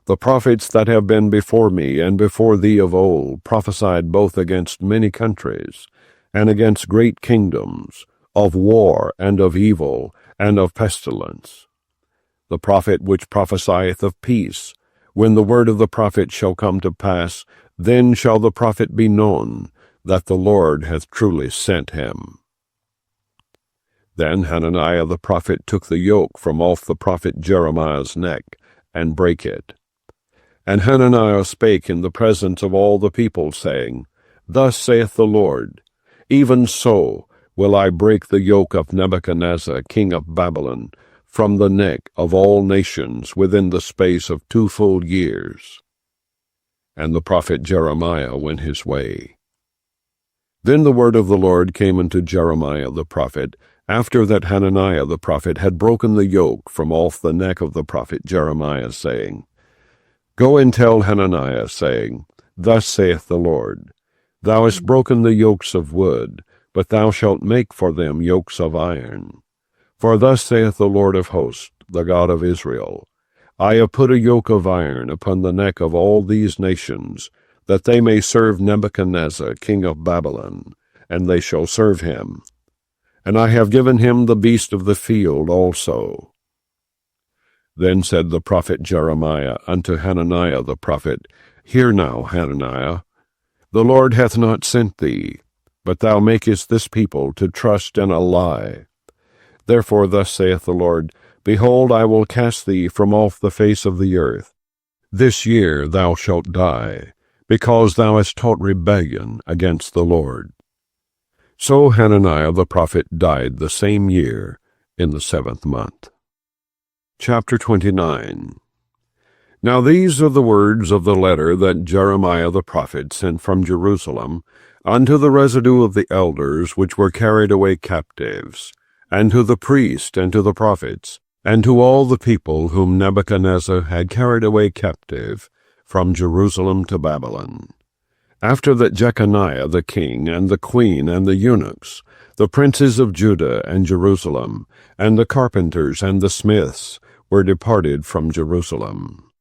The prophets that have been before me and before thee of old prophesied both against many countries, and against great kingdoms, of war and of evil, and of pestilence. The prophet which prophesieth of peace, when the word of the prophet shall come to pass, then shall the prophet be known, that the Lord hath truly sent him. Then Hananiah the prophet took the yoke from off the prophet Jeremiah's neck, and brake it. And Hananiah spake in the presence of all the people, saying, Thus saith the Lord, Even so will I break the yoke of Nebuchadnezzar king of Babylon from the neck of all nations within the space of 2 full years. And the prophet Jeremiah went his way. Then the word of the Lord came unto Jeremiah the prophet, after that Hananiah the prophet had broken the yoke from off the neck of the prophet Jeremiah, saying, Go and tell Hananiah, saying, Thus saith the Lord, Thou hast broken the yokes of wood, but thou shalt make for them yokes of iron. For thus saith the Lord of hosts, the God of Israel, I have put a yoke of iron upon the neck of all these nations, that they may serve Nebuchadnezzar king of Babylon, and they shall serve him. And I have given him the beast of the field also. Then said the prophet Jeremiah unto Hananiah the prophet, Hear now, Hananiah, the Lord hath not sent thee, but thou makest this people to trust in a lie. Therefore thus saith the Lord, Behold, I will cast thee from off the face of the earth. This year thou shalt die, because thou hast taught rebellion against the Lord. So Hananiah the prophet died the same year, in the 7th month. Chapter 29. Now these are the words of the letter that Jeremiah the prophet sent from Jerusalem unto the residue of the elders which were carried away captives, and to the priest, and to the prophets, and to all the people whom Nebuchadnezzar had carried away captive from Jerusalem to Babylon. After that Jeconiah the king, and the queen, and the eunuchs, the princes of Judah and Jerusalem, and the carpenters and the smiths, were departed from Jerusalem,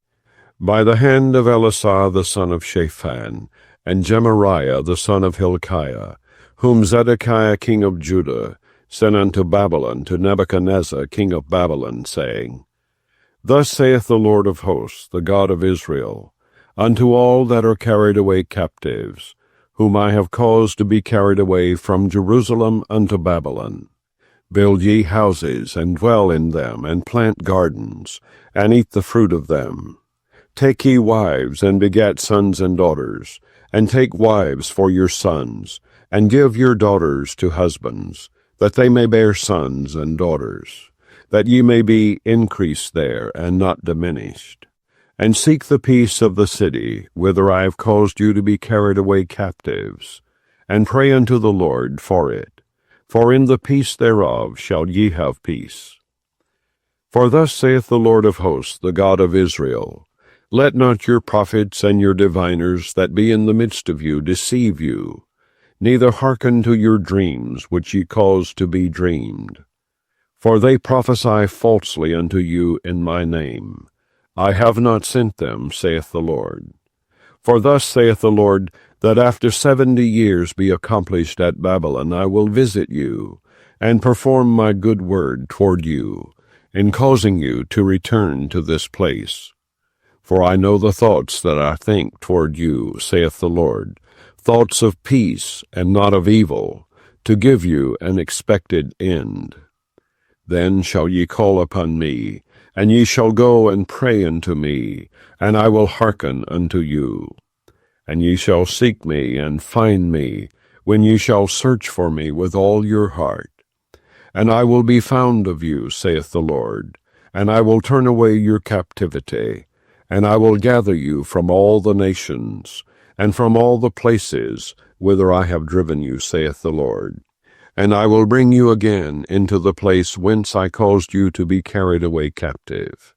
by the hand of Elisah the son of Shaphan, and Gemariah the son of Hilkiah, whom Zedekiah king of Judah sent unto Babylon to Nebuchadnezzar king of Babylon, saying, Thus saith the Lord of hosts, the God of Israel, unto all that are carried away captives, whom I have caused to be carried away from Jerusalem unto Babylon, Build ye houses, and dwell in them, and plant gardens, and eat the fruit of them. Take ye wives, and beget sons and daughters, and take wives for your sons, and give your daughters to husbands, that they may bear sons and daughters, that ye may be increased there, and not diminished. And seek the peace of the city, whither I have caused you to be carried away captives, and pray unto the Lord for it. For in the peace thereof shall ye have peace. For thus saith the Lord of hosts, the God of Israel, Let not your prophets and your diviners that be in the midst of you deceive you, neither hearken to your dreams which ye cause to be dreamed. For they prophesy falsely unto you in my name. I have not sent them, saith the Lord. For thus saith the Lord, that after 70 years be accomplished at Babylon, I will visit you, and perform my good word toward you, in causing you to return to this place. For I know the thoughts that I think toward you, saith the Lord, thoughts of peace and not of evil, to give you an expected end. Then shall ye call upon me, and ye shall go and pray unto me, and I will hearken unto you. And ye shall seek me and find me, when ye shall search for me with all your heart. And I will be found of you, saith the Lord, and I will turn away your captivity, and I will gather you from all the nations, and from all the places whither I have driven you, saith the Lord. And I will bring you again into the place whence I caused you to be carried away captive.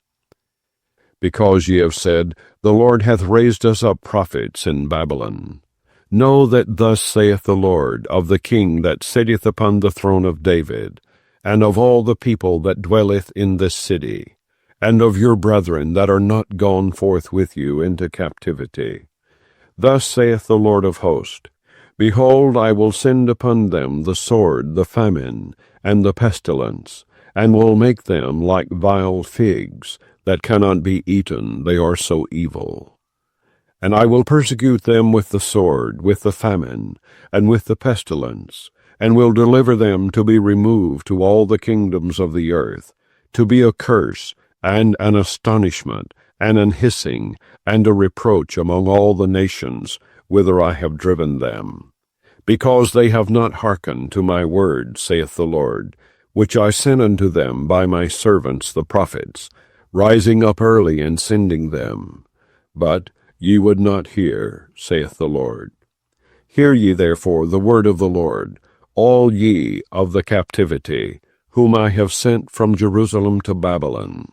Because ye have said, The Lord hath raised us up prophets in Babylon. Know that thus saith the Lord of the king that sitteth upon the throne of David, and of all the people that dwelleth in this city, and of your brethren that are not gone forth with you into captivity. Thus saith the Lord of hosts, Behold, I will send upon them the sword, the famine, and the pestilence, and will make them like vile figs, that cannot be eaten, they are so evil. And I will persecute them with the sword, with the famine, and with the pestilence, and will deliver them to be removed to all the kingdoms of the earth, to be a curse, and an astonishment, and an hissing, and a reproach among all the nations, whither I have driven them. Because they have not hearkened to my word, saith the Lord, which I sent unto them by my servants the prophets, rising up early and sending them. But ye would not hear, saith the Lord. Hear ye therefore the word of the Lord, all ye of the captivity, whom I have sent from Jerusalem to Babylon.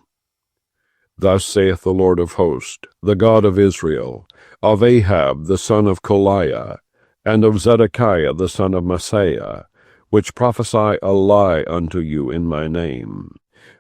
Thus saith the Lord of hosts, the God of Israel, of Ahab the son of Kolaiah, and of Zedekiah the son of Maaseiah, which prophesy a lie unto you in my name.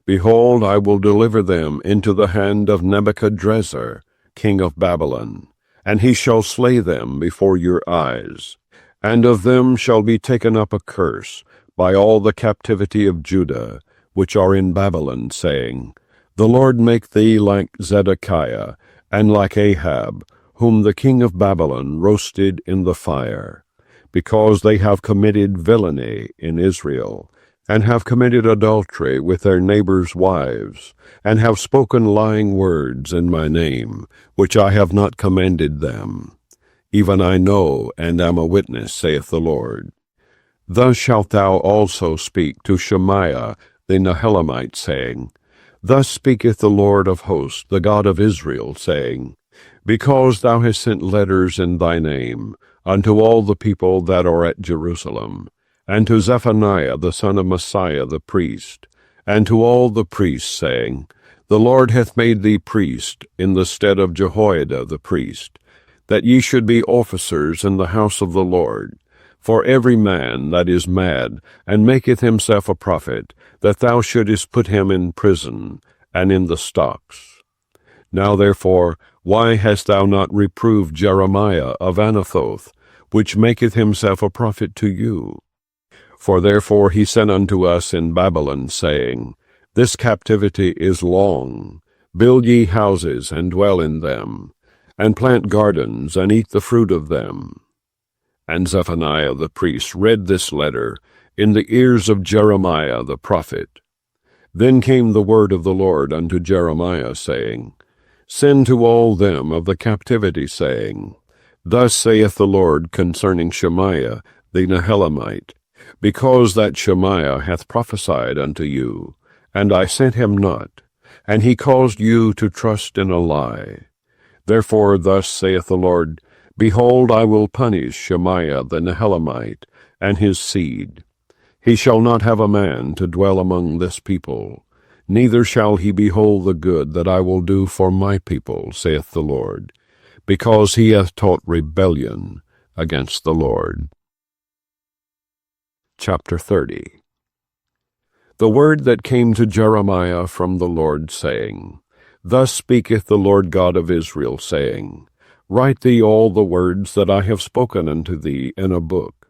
Behold, I will deliver them into the hand of Nebuchadrezzar, king of Babylon, and he shall slay them before your eyes. And of them shall be taken up a curse by all the captivity of Judah, which are in Babylon, saying, The Lord make thee like Zedekiah, and like Ahab, whom the king of Babylon roasted in the fire, because they have committed villainy in Israel, and have committed adultery with their neighbors' wives, and have spoken lying words in my name, which I have not commanded them. Even I know, and am a witness, saith the Lord. Thus shalt thou also speak to Shemaiah the Nehelamite, saying, Thus speaketh the Lord of hosts, the God of Israel, saying, Because thou hast sent letters in thy name unto all the people that are at Jerusalem, and to Zephaniah the son of Maaseiah the priest, and to all the priests, saying, The Lord hath made thee priest in the stead of Jehoiada the priest, that ye should be officers in the house of the Lord. For every man that is mad, and maketh himself a prophet, that thou shouldest put him in prison, and in the stocks. Now therefore, why hast thou not reproved Jeremiah of Anathoth, which maketh himself a prophet to you? For therefore he sent unto us in Babylon, saying, This captivity is long. Build ye houses, and dwell in them, and plant gardens, and eat the fruit of them. And Zephaniah the priest read this letter in the ears of Jeremiah the prophet. Then came the word of the Lord unto Jeremiah, saying, Send to all them of the captivity, saying, Thus saith the Lord concerning Shemaiah the Nehelamite, because that Shemaiah hath prophesied unto you, and I sent him not, and he caused you to trust in a lie. Therefore thus saith the Lord, Behold, I will punish Shemaiah the Nehelamite, and his seed. He shall not have a man to dwell among this people, neither shall he behold the good that I will do for my people, saith the Lord, because he hath taught rebellion against the Lord. Chapter 30. The word that came to Jeremiah from the Lord, saying, Thus speaketh the Lord God of Israel, saying, Write thee all the words that I have spoken unto thee in a book.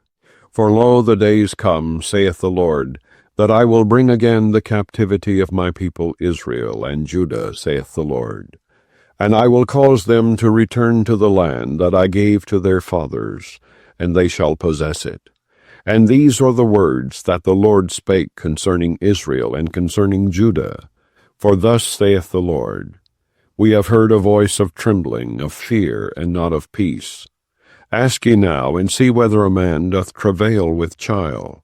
For lo, the days come, saith the Lord, that I will bring again the captivity of my people Israel and Judah, saith the Lord. And I will cause them to return to the land that I gave to their fathers, and they shall possess it. And these are the words that the Lord spake concerning Israel and concerning Judah. For thus saith the Lord, We have heard a voice of trembling, of fear, and not of peace. Ask ye now, and see whether a man doth travail with child.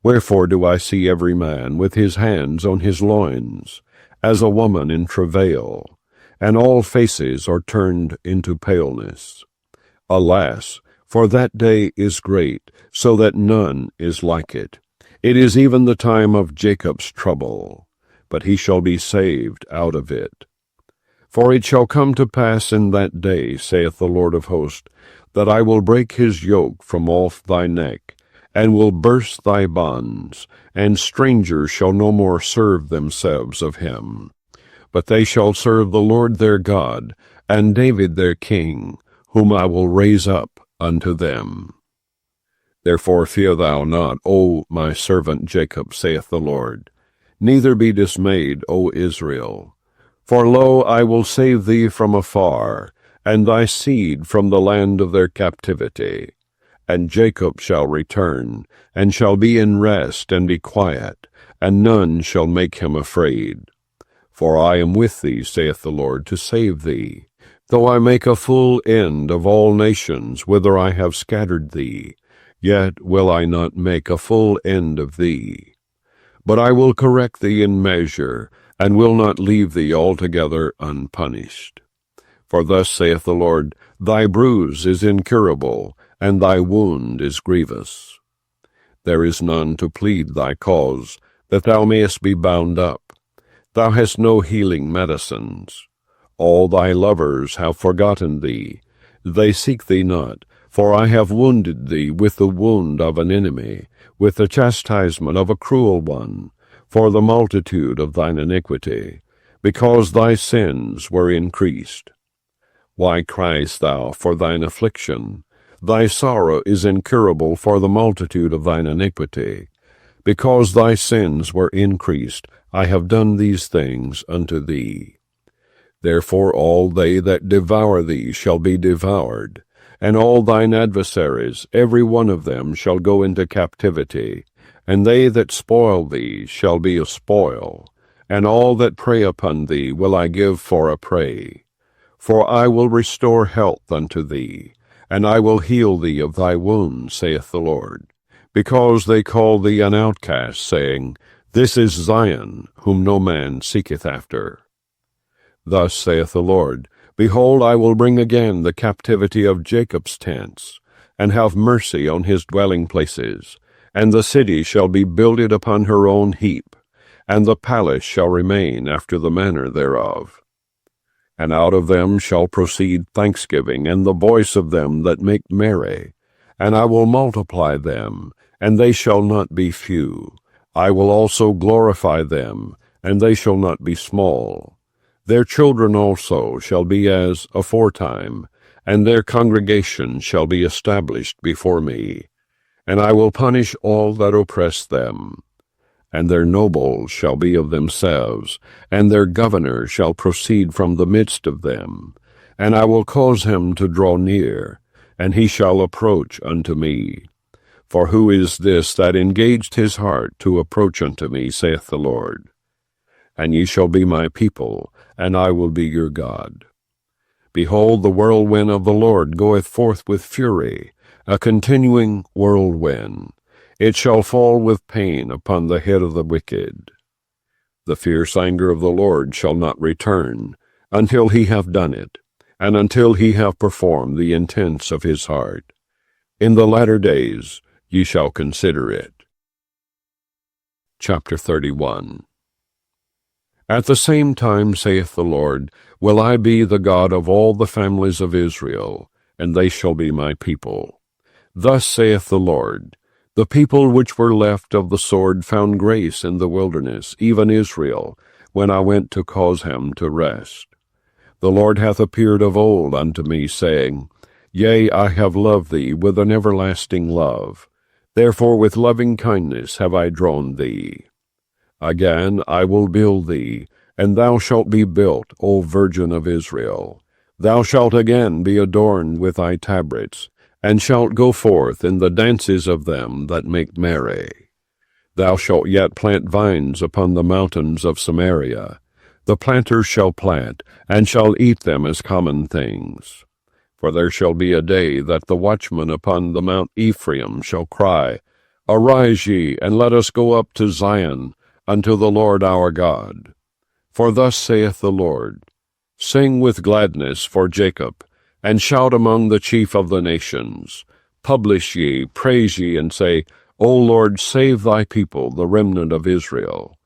Wherefore do I see every man with his hands on his loins, as a woman in travail, and all faces are turned into paleness. Alas, for that day is great, so that none is like it. It is even the time of Jacob's trouble, but he shall be saved out of it. For it shall come to pass in that day, saith the Lord of hosts, that I will break his yoke from off thy neck, and will burst thy bonds, and strangers shall no more serve themselves of him. But they shall serve the Lord their God, and David their king, whom I will raise up unto them. Therefore fear thou not, O my servant Jacob, saith the Lord, neither be dismayed, O Israel. For lo, I will save thee from afar, and thy seed from the land of their captivity. And Jacob shall return, and shall be in rest, and be quiet, and none shall make him afraid. For I am with thee, saith the Lord, to save thee, though I make a full end of all nations whither I have scattered thee, yet will I not make a full end of thee. But I will correct thee in measure, and will not leave thee altogether unpunished. For thus saith the Lord, Thy bruise is incurable, and thy wound is grievous. There is none to plead thy cause, that thou mayest be bound up. Thou hast no healing medicines. All thy lovers have forgotten thee. They seek thee not, for I have wounded thee with the wound of an enemy, with the chastisement of a cruel one, for the multitude of thine iniquity, because thy sins were increased. Why criest thou for thine affliction? Thy sorrow is incurable for the multitude of thine iniquity. Because thy sins were increased, I have done these things unto thee. Therefore all they that devour thee shall be devoured, and all thine adversaries, every one of them, shall go into captivity, and they that spoil thee shall be a spoil, and all that prey upon thee will I give for a prey. For I will restore health unto thee, and I will heal thee of thy wounds, saith the Lord, because they call thee an outcast, saying, This is Zion, whom no man seeketh after. Thus saith the Lord, Behold, I will bring again the captivity of Jacob's tents, and have mercy on his dwelling places, and the city shall be builded upon her own heap, and the palace shall remain after the manner thereof. And out of them shall proceed thanksgiving, and the voice of them that make merry. And I will multiply them, and they shall not be few. I will also glorify them, and they shall not be small. Their children also shall be as aforetime, and their congregation shall be established before me. And I will punish all that oppress them. And their nobles shall be of themselves, and their governor shall proceed from the midst of them. And I will cause him to draw near, and he shall approach unto me. For who is this that engaged his heart to approach unto me, saith the Lord? And ye shall be my people, and I will be your God. Behold, the whirlwind of the Lord goeth forth with fury, a continuing whirlwind. It shall fall with pain upon the head of the wicked. The fierce anger of the Lord shall not return, until he have done it, and until he have performed the intents of his heart. In the latter days ye shall consider it. Chapter 31. At the same time, saith the Lord, will I be the God of all the families of Israel, and they shall be my people. Thus saith the Lord, the people which were left of the sword found grace in the wilderness, even Israel, when I went to cause him to rest. The Lord hath appeared of old unto me, saying, Yea, I have loved thee with an everlasting love. Therefore with loving kindness have I drawn thee. Again I will build thee, and thou shalt be built, O Virgin of Israel. Thou shalt again be adorned with thy tabrets, and shalt go forth in the dances of them that make merry. Thou shalt yet plant vines upon the mountains of Samaria. The planters shall plant, and shall eat them as common things. For there shall be a day that the watchmen upon the Mount Ephraim shall cry, Arise ye, and let us go up to Zion, unto the Lord our God. For thus saith the Lord, Sing with gladness for Jacob, and shout among the chief of the nations. Publish ye, praise ye, and say, O Lord, save thy people, the remnant of Israel.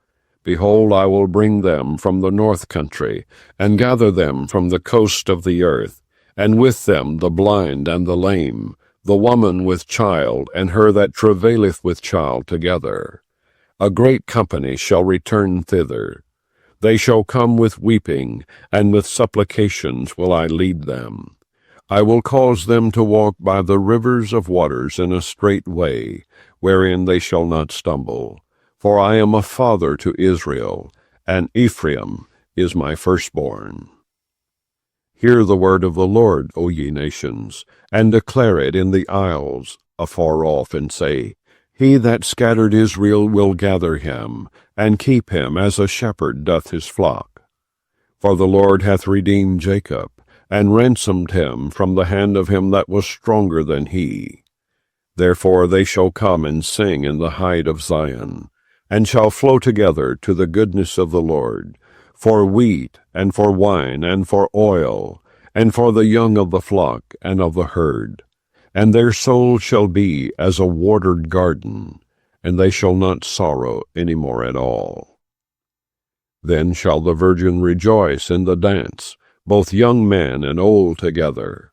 Behold, I will bring them from the north country, and gather them from the coast of the earth, and with them the blind and the lame, the woman with child, and her that travaileth with child together. A great company shall return thither. They shall come with weeping, and with supplications will I lead them. I will cause them to walk by the rivers of waters in a straight way, wherein they shall not stumble. For I am a father to Israel, and Ephraim is my firstborn. Hear the word of the Lord, O ye nations, and declare it in the isles afar off, and say, He that scattered Israel will gather him, and keep him as a shepherd doth his flock. For the Lord hath redeemed Jacob, and ransomed him from the hand of him that was stronger than he. Therefore they shall come and sing in the height of Zion, and shall flow together to the goodness of the Lord, for wheat, and for wine, and for oil, and for the young of the flock and of the herd. And their soul shall be as a watered garden, and they shall not sorrow any more at all. Then shall the virgin rejoice in the dance, both young men and old together.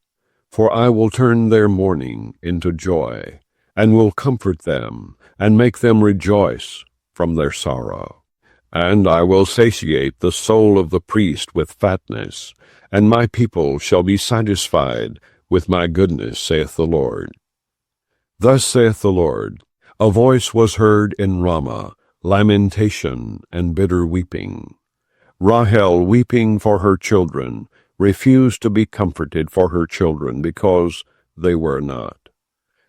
For I will turn their mourning into joy, and will comfort them, and make them rejoice from their sorrow. And I will satiate the soul of the priest with fatness, and my people shall be satisfied with my goodness, saith the Lord. Thus saith the Lord, a voice was heard in Ramah, lamentation and bitter weeping. Rahel weeping for her children, refused to be comforted for her children, because they were not.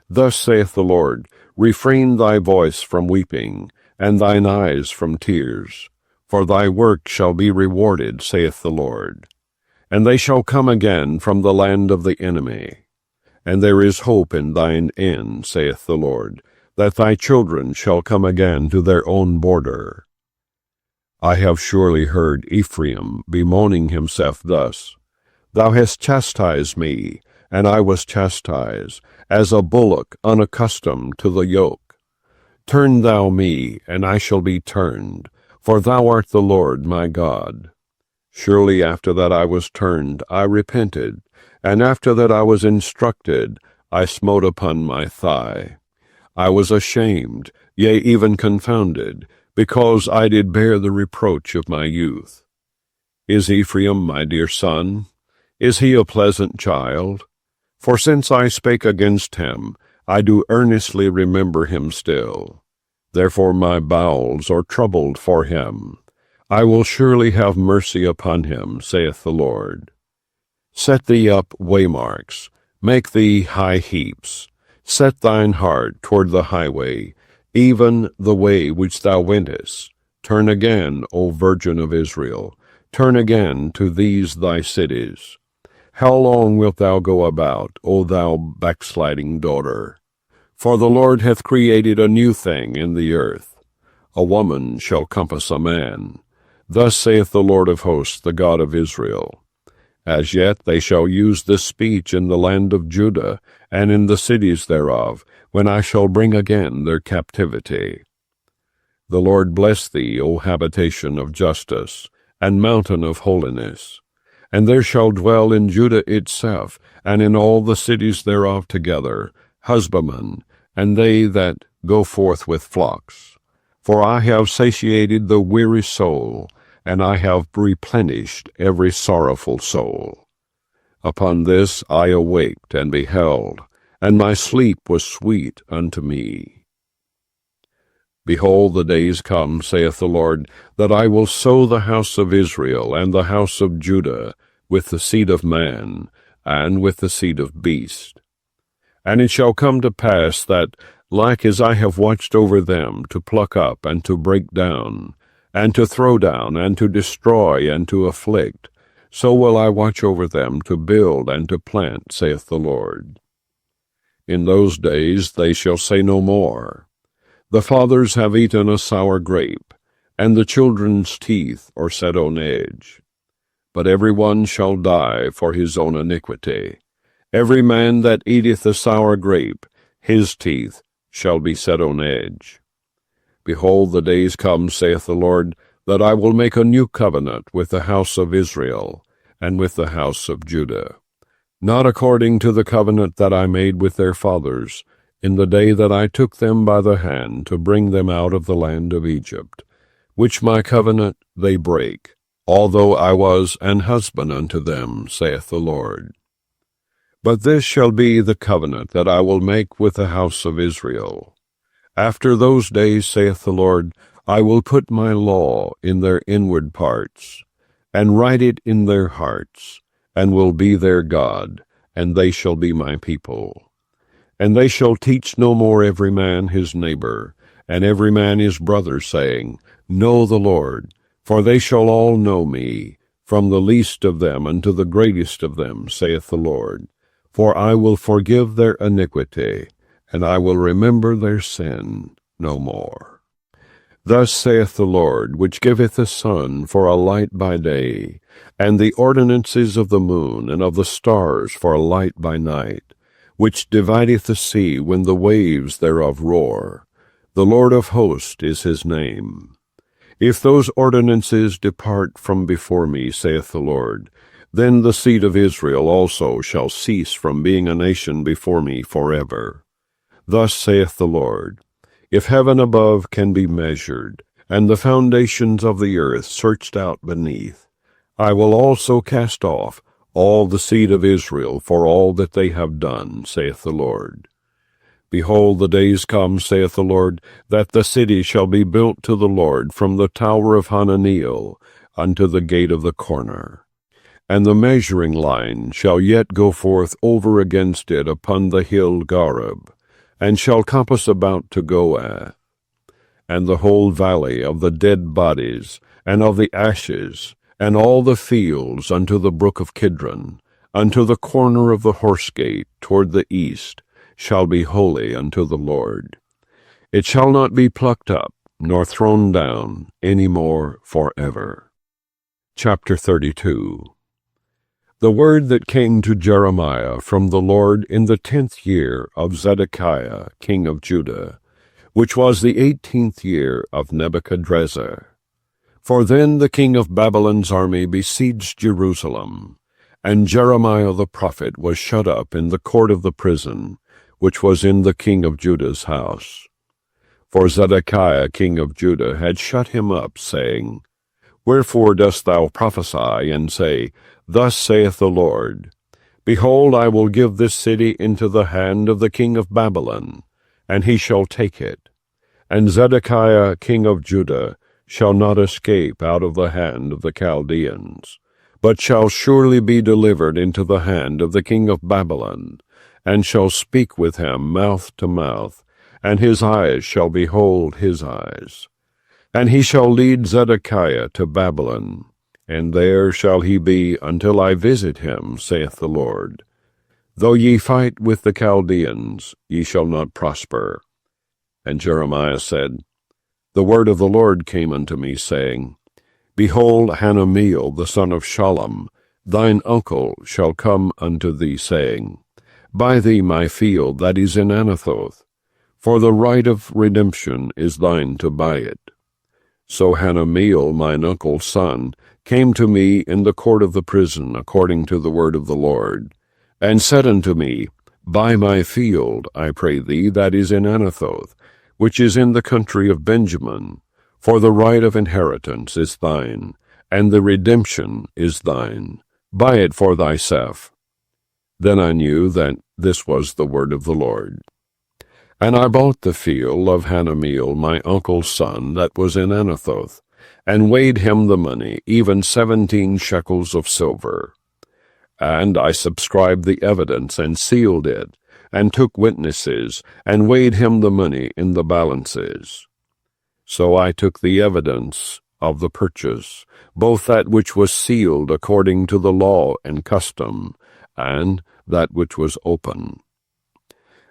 Thus saith the Lord, refrain thy voice from weeping, and thine eyes from tears, for thy work shall be rewarded, saith the Lord. And they shall come again from the land of the enemy. And there is hope in thine end, saith the Lord, that thy children shall come again to their own border. I have surely heard Ephraim bemoaning himself thus, Thou hast chastised me, and I was chastised, as a bullock unaccustomed to the yoke. Turn thou me, and I shall be turned, for thou art the Lord my God. Surely after that I was turned, I repented, and after that I was instructed, I smote upon my thigh. I was ashamed, yea, even confounded, because I did bear the reproach of my youth. Is Ephraim my dear son? Is he a pleasant child? For since I spake against him, I do earnestly remember him still. Therefore my bowels are troubled for him. I will surely have mercy upon him, saith the Lord. Set thee up waymarks, make thee high heaps. Set thine heart toward the highway, even the way which thou wentest. Turn again, O Virgin of Israel, turn again to these thy cities. How long wilt thou go about, O thou backsliding daughter? For the Lord hath created a new thing in the earth. A woman shall compass a man. Thus saith the Lord of hosts, the God of Israel. As yet they shall use this speech in the land of Judah, and in the cities thereof, when I shall bring again their captivity. The Lord bless thee, O habitation of justice, and mountain of holiness. And there shall dwell in Judah itself, and in all the cities thereof together, husbandmen, and they that go forth with flocks. For I have satiated the weary soul, and I have replenished every sorrowful soul. Upon this I awaked and beheld, and my sleep was sweet unto me. Behold, the days come, saith the Lord, that I will sow the house of Israel and the house of Judah with the seed of man, and with the seed of beast. And it shall come to pass that, like as I have watched over them, to pluck up and to break down, and to throw down, and to destroy, and to afflict, so will I watch over them to build and to plant, saith the Lord. In those days they shall say no more, The fathers have eaten a sour grape, and the children's teeth are set on edge. But every one shall die for his own iniquity. Every man that eateth a sour grape, his teeth shall be set on edge. Behold, the days come, saith the Lord, that I will make a new covenant with the house of Israel, and with the house of Judah, not according to the covenant that I made with their fathers, in the day that I took them by the hand to bring them out of the land of Egypt, which my covenant they break, although I was an husband unto them, saith the Lord. But this shall be the covenant that I will make with the house of Israel. After those days, saith the Lord, I will put my law in their inward parts, and write it in their hearts, and will be their God, and they shall be my people. And they shall teach no more every man his neighbor, and every man his brother, saying, Know the Lord, for they shall all know me, from the least of them unto the greatest of them, saith the Lord. For I will forgive their iniquity, and I will remember their sin no more. Thus saith the Lord, which giveth the sun for a light by day, and the ordinances of the moon and of the stars for a light by night, which divideth the sea when the waves thereof roar. The Lord of hosts is his name. If those ordinances depart from before me, saith the Lord, then the seed of Israel also shall cease from being a nation before me forever. Thus saith the Lord, If heaven above can be measured, and the foundations of the earth searched out beneath, I will also cast off all the seed of Israel for all that they have done, saith the Lord. Behold, the days come, saith the Lord, that the city shall be built to the Lord from the tower of Hananiah unto the gate of the corner. And the measuring line shall yet go forth over against it upon the hill Gareb, and shall compass about to Goah, and the whole valley of the dead bodies, and of the ashes, and all the fields unto the brook of Kidron, unto the corner of the horse gate toward the east, shall be holy unto the Lord. It shall not be plucked up, nor thrown down any more forever. Chapter 32. The word that came to Jeremiah from the Lord in the 10th year of Zedekiah, king of Judah, which was the 18th year of Nebuchadrezzar. For then the king of Babylon's army besieged Jerusalem, and Jeremiah the prophet was shut up in the court of the prison, which was in the king of Judah's house. For Zedekiah king of Judah had shut him up, saying, Wherefore dost thou prophesy, and say, Thus saith the Lord, Behold, I will give this city into the hand of the king of Babylon, and he shall take it. And Zedekiah king of Judah shall not escape out of the hand of the Chaldeans, but shall surely be delivered into the hand of the king of Babylon, and shall speak with him mouth to mouth, and his eyes shall behold his eyes. And he shall lead Zedekiah to Babylon, and there shall he be until I visit him, saith the Lord. Though ye fight with the Chaldeans, ye shall not prosper. And Jeremiah said, The word of the Lord came unto me, saying, Behold, Hananiah the son of Shallum, thine uncle, shall come unto thee, saying, Buy thee my field that is in Anathoth, for the right of redemption is thine to buy it. So Hananiah, mine uncle's son, came to me in the court of the prison according to the word of the Lord, and said unto me, Buy my field, I pray thee, that is in Anathoth, which is in the country of Benjamin, for the right of inheritance is thine, and the redemption is thine. Buy it for thyself. Then I knew that this was the word of the Lord. And I bought the field of Hananiah my uncle's son that was in Anathoth, and weighed him the money, even 17 shekels of silver. And I subscribed the evidence, and sealed it, and took witnesses, and weighed him the money in the balances. So I took the evidence of the purchase, both that which was sealed according to the law and custom, and that which was open.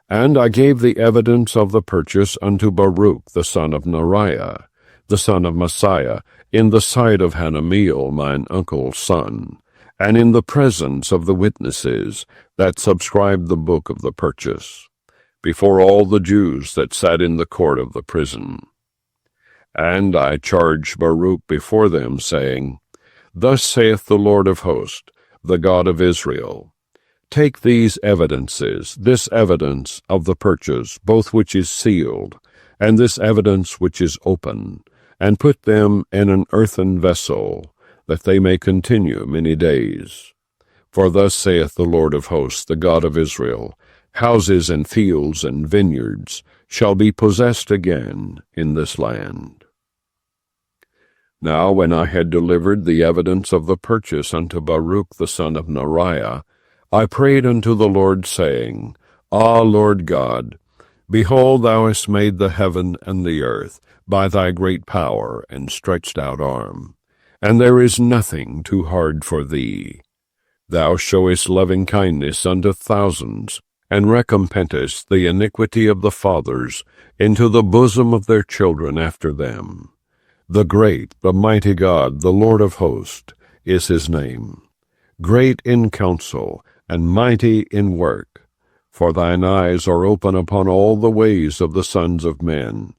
And I gave the evidence of the purchase unto Baruch the son of Neriah, the son of Messiah, in the sight of Hananiah mine uncle's son, and in the presence of the witnesses that subscribed the book of the purchase, before all the Jews that sat in the court of the prison. And I charged Baruch before them, saying, Thus saith the Lord of hosts, the God of Israel, Take these evidences, this evidence of the purchase, both which is sealed, and this evidence which is open, and put them in an earthen vessel, that they may continue many days. For thus saith the Lord of hosts, the God of Israel, Houses and fields and vineyards shall be possessed again in this land. Now when I had delivered the evidence of the purchase unto Baruch the son of Neriah, I prayed unto the Lord, saying, Ah, Lord God, behold, thou hast made the heaven and the earth by thy great power and stretched out arm, and there is nothing too hard for thee. Thou showest loving kindness unto thousands, and recompensest the iniquity of the fathers into the bosom of their children after them. The great, the mighty God, the Lord of hosts, is his name. Great in counsel, and mighty in work. For thine eyes are open upon all the ways of the sons of men,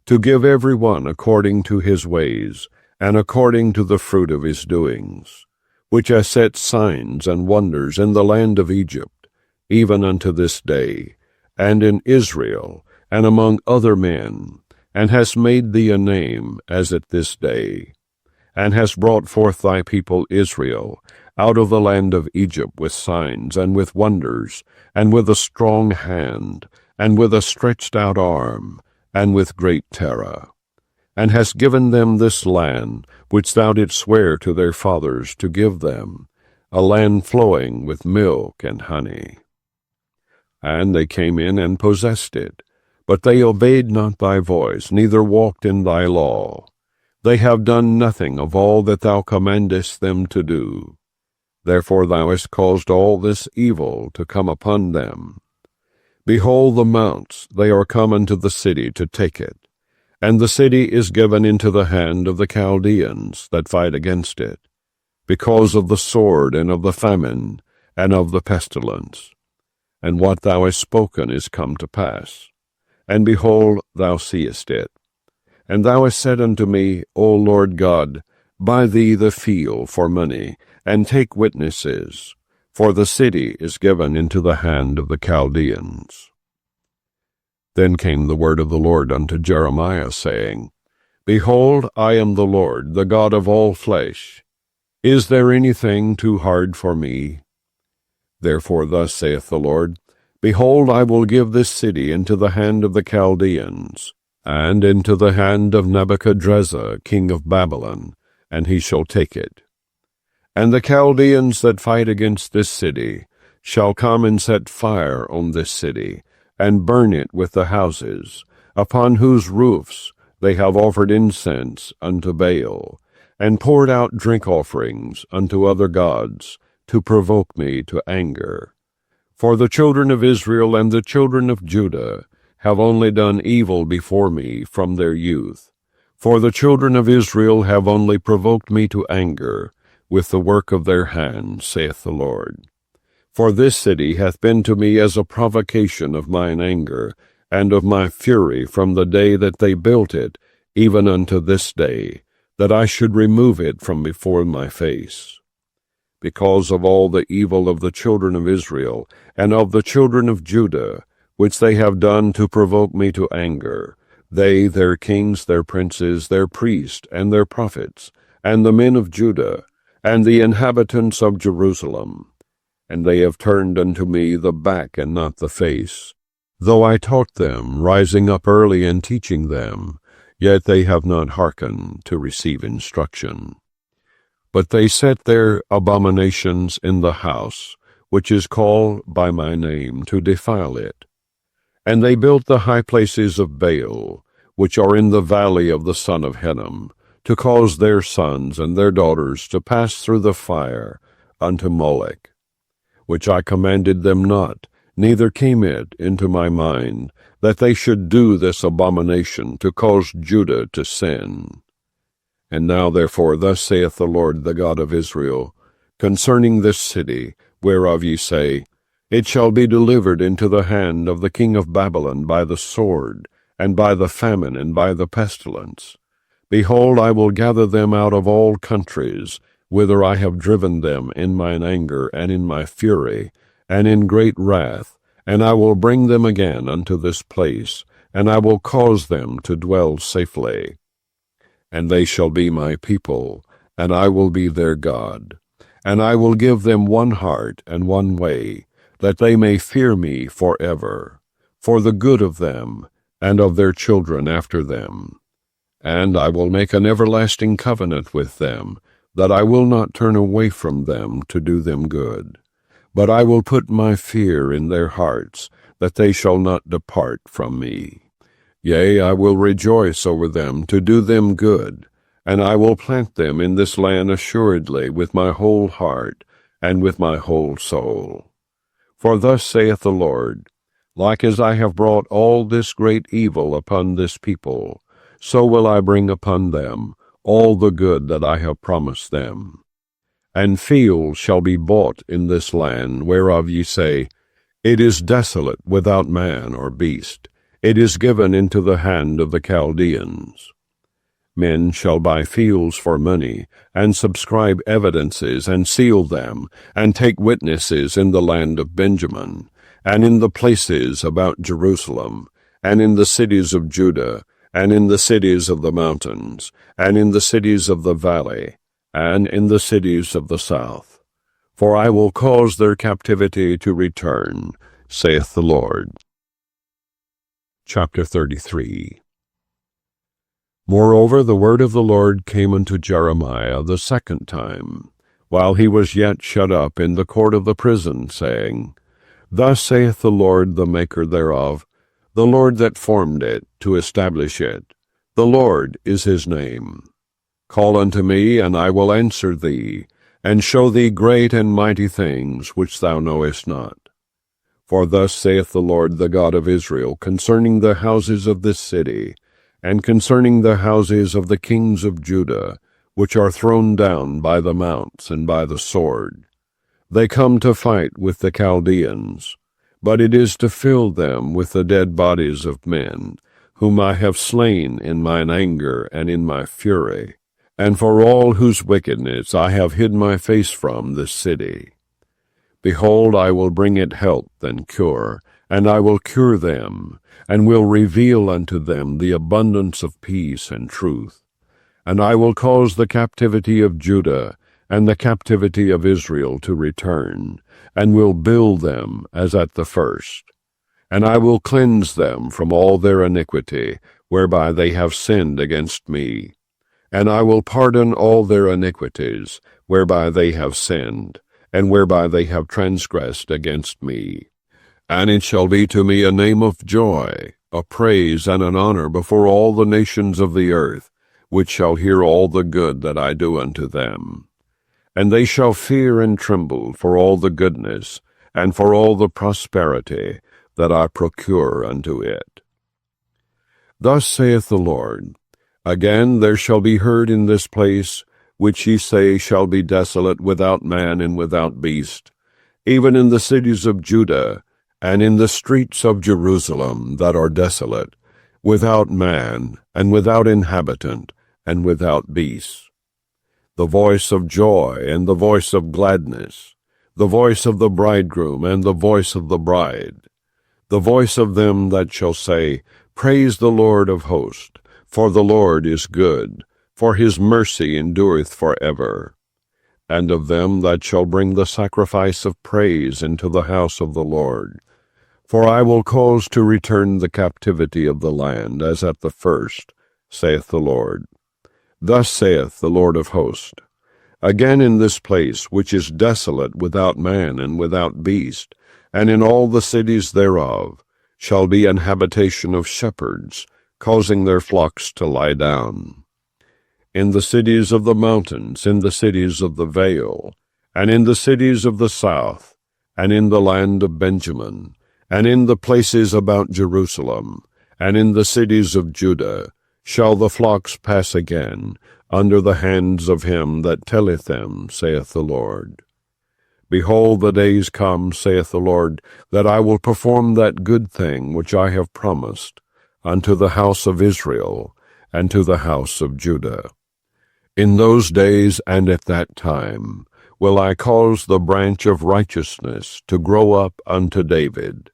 to give every one according to his ways, and according to the fruit of his doings, which hast set signs and wonders in the land of Egypt, even unto this day, and in Israel, and among other men, and hast made thee a name as at this day, and hast brought forth thy people Israel out of the land of Egypt with signs and with wonders, and with a strong hand, and with a stretched out arm, and with great terror, and hast given them this land, which thou didst swear to their fathers to give them, a land flowing with milk and honey. And they came in and possessed it, but they obeyed not thy voice, neither walked in thy law. They have done nothing of all that thou commandest them to do. Therefore thou hast caused all this evil to come upon them. Behold the mounts, they are come unto the city to take it, and the city is given into the hand of the Chaldeans that fight against it, because of the sword and of the famine and of the pestilence. And what thou hast spoken is come to pass. And behold, thou seest it. And thou hast said unto me, O Lord God, buy thee the field for money, and take witnesses, for the city is given into the hand of the Chaldeans. Then came the word of the Lord unto Jeremiah, saying, Behold, I am the Lord, the God of all flesh. Is there anything too hard for me? Therefore thus saith the Lord, Behold, I will give this city into the hand of the Chaldeans, and into the hand of Nebuchadrezzar king of Babylon, and he shall take it. And the Chaldeans that fight against this city shall come and set fire on this city, and burn it with the houses, upon whose roofs they have offered incense unto Baal, and poured out drink offerings unto other gods, to provoke me to anger. For the children of Israel and the children of Judah have only done evil before me from their youth. For the children of Israel have only provoked me to anger with the work of their hands, saith the Lord. For this city hath been to me as a provocation of mine anger, and of my fury from the day that they built it, even unto this day, that I should remove it from before my face. Because of all the evil of the children of Israel, and of the children of Judah, which they have done to provoke me to anger, they, their kings, their princes, their priests, and their prophets, and the men of Judah, and the inhabitants of Jerusalem. And they have turned unto me the back and not the face. Though I taught them, rising up early and teaching them, yet they have not hearkened to receive instruction. But they set their abominations in the house, which is called by my name, to defile it. And they built the high places of Baal, which are in the valley of the son of Hinnom, to cause their sons and their daughters to pass through the fire unto Molech, which I commanded them not, neither came it into my mind, that they should do this abomination to cause Judah to sin. And now therefore thus saith the Lord, the God of Israel, concerning this city, whereof ye say, It shall be delivered into the hand of the king of Babylon by the sword, and by the famine, and by the pestilence. Behold, I will gather them out of all countries, whither I have driven them in mine anger, and in my fury, and in great wrath, and I will bring them again unto this place, and I will cause them to dwell safely. And they shall be my people, and I will be their God. And I will give them one heart and one way, that they may fear me forever, for the good of them, and of their children after them. And I will make an everlasting covenant with them, that I will not turn away from them to do them good. But I will put my fear in their hearts, that they shall not depart from me. Yea, I will rejoice over them to do them good, and I will plant them in this land assuredly with my whole heart and with my whole soul. For thus saith the Lord, Like as I have brought all this great evil upon this people, so will I bring upon them all the good that I have promised them. And fields shall be bought in this land, whereof ye say, It is desolate without man or beast. It is given into the hand of the Chaldeans. Men shall buy fields for money, and subscribe evidences, and seal them, and take witnesses in the land of Benjamin, and in the places about Jerusalem, and in the cities of Judah, and in the cities of the mountains, and in the cities of the valley, and in the cities of the south. For I will cause their captivity to return, saith the Lord. Chapter 33. Moreover, the word of the Lord came unto Jeremiah the second time, while he was yet shut up in the court of the prison, saying, Thus saith the Lord, the maker thereof, the Lord that formed it, to establish it. The Lord is his name. Call unto me, and I will answer thee, and show thee great and mighty things which thou knowest not. For thus saith the Lord, the God of Israel, concerning the houses of this city, and concerning the houses of the kings of Judah, which are thrown down by the mounts and by the sword. They come to fight with the Chaldeans, but it is to fill them with the dead bodies of men, whom I have slain in mine anger and in my fury, and for all whose wickedness I have hid my face from this city. Behold, I will bring it health and cure, and I will cure them, and will reveal unto them the abundance of peace and truth. And I will cause the captivity of Judah and the captivity of Israel to return, and will build them as at the first. And I will cleanse them from all their iniquity, whereby they have sinned against me. And I will pardon all their iniquities, whereby they have sinned, and whereby they have transgressed against me. And it shall be to me a name of joy, a praise and an honor before all the nations of the earth, which shall hear all the good that I do unto them. And they shall fear and tremble for all the goodness, and for all the prosperity that I procure unto it. Thus saith the Lord, Again there shall be heard in this place, which ye say shall be desolate without man and without beast, even in the cities of Judah, and in the streets of Jerusalem that are desolate, without man, and without inhabitant, and without beast. The voice of joy and the voice of gladness, the voice of the bridegroom and the voice of the bride, the voice of them that shall say, Praise the Lord of hosts, for the Lord is good, for his mercy endureth forever. And of them that shall bring the sacrifice of praise into the house of the Lord. For I will cause to return the captivity of the land as at the first, saith the Lord. Thus saith the Lord of hosts, Again in this place, which is desolate without man and without beast, and in all the cities thereof, shall be an habitation of shepherds, causing their flocks to lie down. In the cities of the mountains, in the cities of the vale, and in the cities of the south, and in the land of Benjamin, and in the places about Jerusalem, and in the cities of Judah, shall the flocks pass again, under the hands of him that telleth them, saith the Lord. Behold, the days come, saith the Lord, that I will perform that good thing which I have promised unto the house of Israel and to the house of Judah. In those days and at that time will I cause the branch of righteousness to grow up unto David,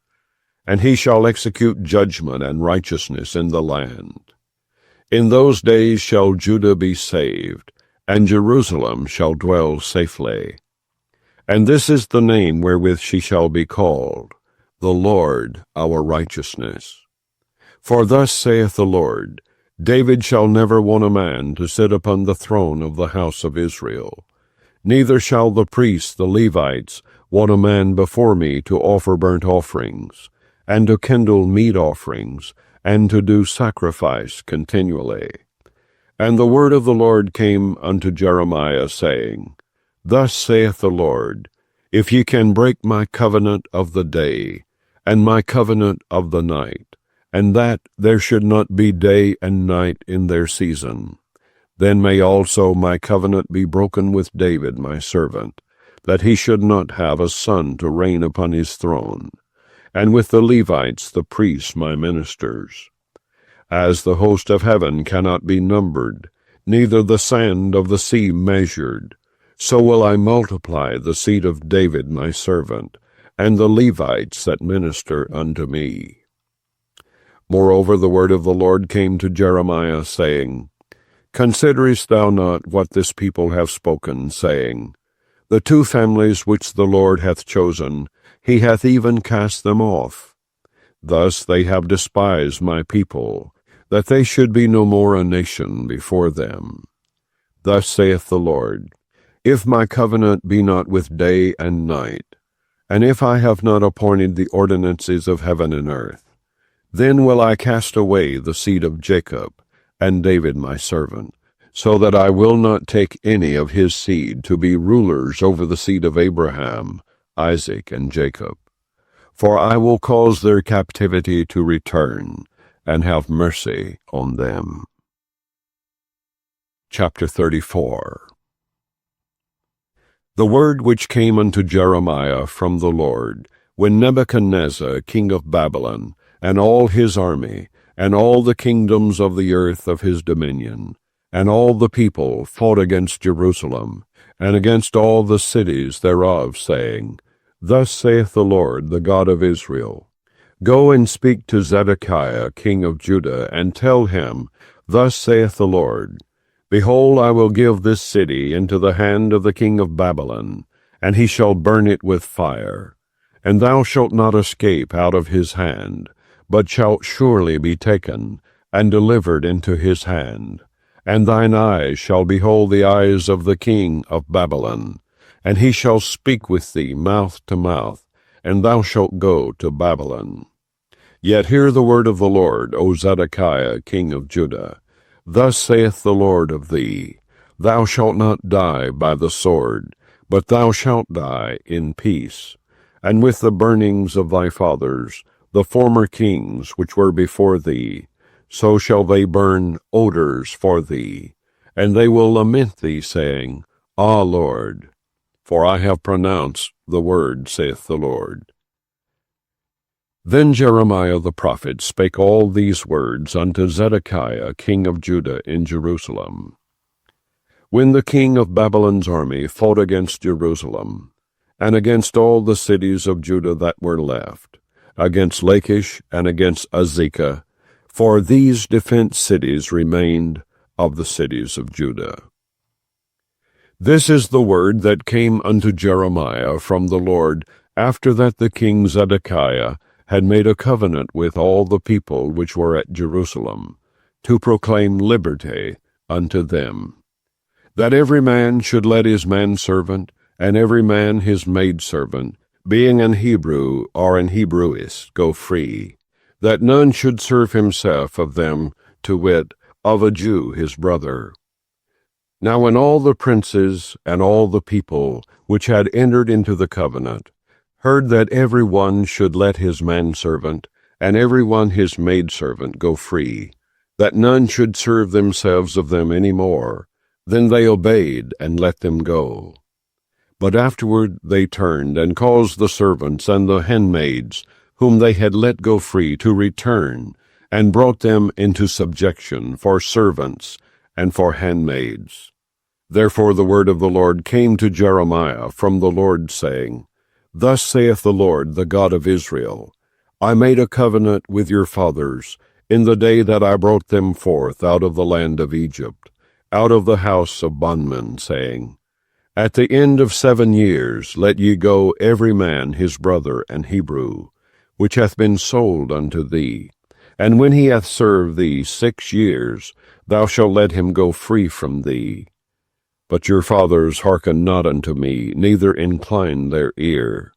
and he shall execute judgment and righteousness in the land. In those days shall Judah be saved, and Jerusalem shall dwell safely. And this is the name wherewith she shall be called, the Lord our righteousness. For thus saith the Lord, David shall never want a man to sit upon the throne of the house of Israel. Neither shall the priests, the Levites, want a man before me to offer burnt offerings, and to kindle meat offerings, and to do sacrifice continually. And the word of the Lord came unto Jeremiah, saying, Thus saith the Lord, If ye can break my covenant of the day, and my covenant of the night, and that there should not be day and night in their season, then may also my covenant be broken with David my servant, that he should not have a son to reign upon his throne, and with the Levites the priests my ministers. As the host of heaven cannot be numbered, neither the sand of the sea measured, so will I multiply the seed of David my servant, and the Levites that minister unto me. Moreover, the word of the Lord came to Jeremiah, saying, Considerest thou not what this people have spoken, saying, The two families which the Lord hath chosen, he hath even cast them off. Thus they have despised my people, that they should be no more a nation before them. Thus saith the Lord, If my covenant be not with day and night, and if I have not appointed the ordinances of heaven and earth, then will I cast away the seed of Jacob, and David my servant, so that I will not take any of his seed to be rulers over the seed of Abraham, Isaac, and Jacob. For I will cause their captivity to return, and have mercy on them. Chapter 34. The word which came unto Jeremiah from the Lord, when Nebuchadnezzar king of Babylon, and all his army, and all the kingdoms of the earth of his dominion, and all the people fought against Jerusalem, and against all the cities thereof, saying, Thus saith the Lord, the God of Israel, Go and speak to Zedekiah king of Judah, and tell him, Thus saith the Lord, Behold, I will give this city into the hand of the king of Babylon, and he shall burn it with fire. And thou shalt not escape out of his hand, but shalt surely be taken, and delivered into his hand. And thine eyes shall behold the eyes of the king of Babylon, and he shall speak with thee mouth to mouth, and thou shalt go to Babylon. Yet hear the word of the Lord, O Zedekiah king of Judah. Thus saith the Lord of thee, Thou shalt not die by the sword, but thou shalt die in peace. And with the burnings of thy fathers, the former kings which were before thee, so shall they burn odors for thee, and they will lament thee, saying, Ah, Lord, for I have pronounced the word, saith the Lord. Then Jeremiah the prophet spake all these words unto Zedekiah king of Judah in Jerusalem. When the king of Babylon's army fought against Jerusalem, and against all the cities of Judah that were left, against Lachish and against Azekah, for these defenced cities remained of the cities of Judah. This is the word that came unto Jeremiah from the Lord, after that the king Zedekiah had made a covenant with all the people which were at Jerusalem, to proclaim liberty unto them, that every man should let his manservant, and every man his maidservant, being an Hebrew or an Hebrewist, go free, that none should serve himself of them, to wit, of a Jew his brother. Now when all the princes and all the people which had entered into the covenant heard that every one should let his manservant, and every one his maidservant go free, that none should serve themselves of them any more, then they obeyed and let them go. But afterward they turned and caused the servants and the handmaids, whom they had let go free, to return, and brought them into subjection for servants and for handmaids. Therefore the word of the Lord came to Jeremiah from the Lord, saying, Thus saith the Lord, the God of Israel, I made a covenant with your fathers in the day that I brought them forth out of the land of Egypt, out of the house of bondmen, saying, At the end of 7 years let ye go every man his brother and Hebrew, which hath been sold unto thee. And when he hath served thee 6 years, thou shalt let him go free from thee. But your fathers hearkened not unto me, neither inclined their ear.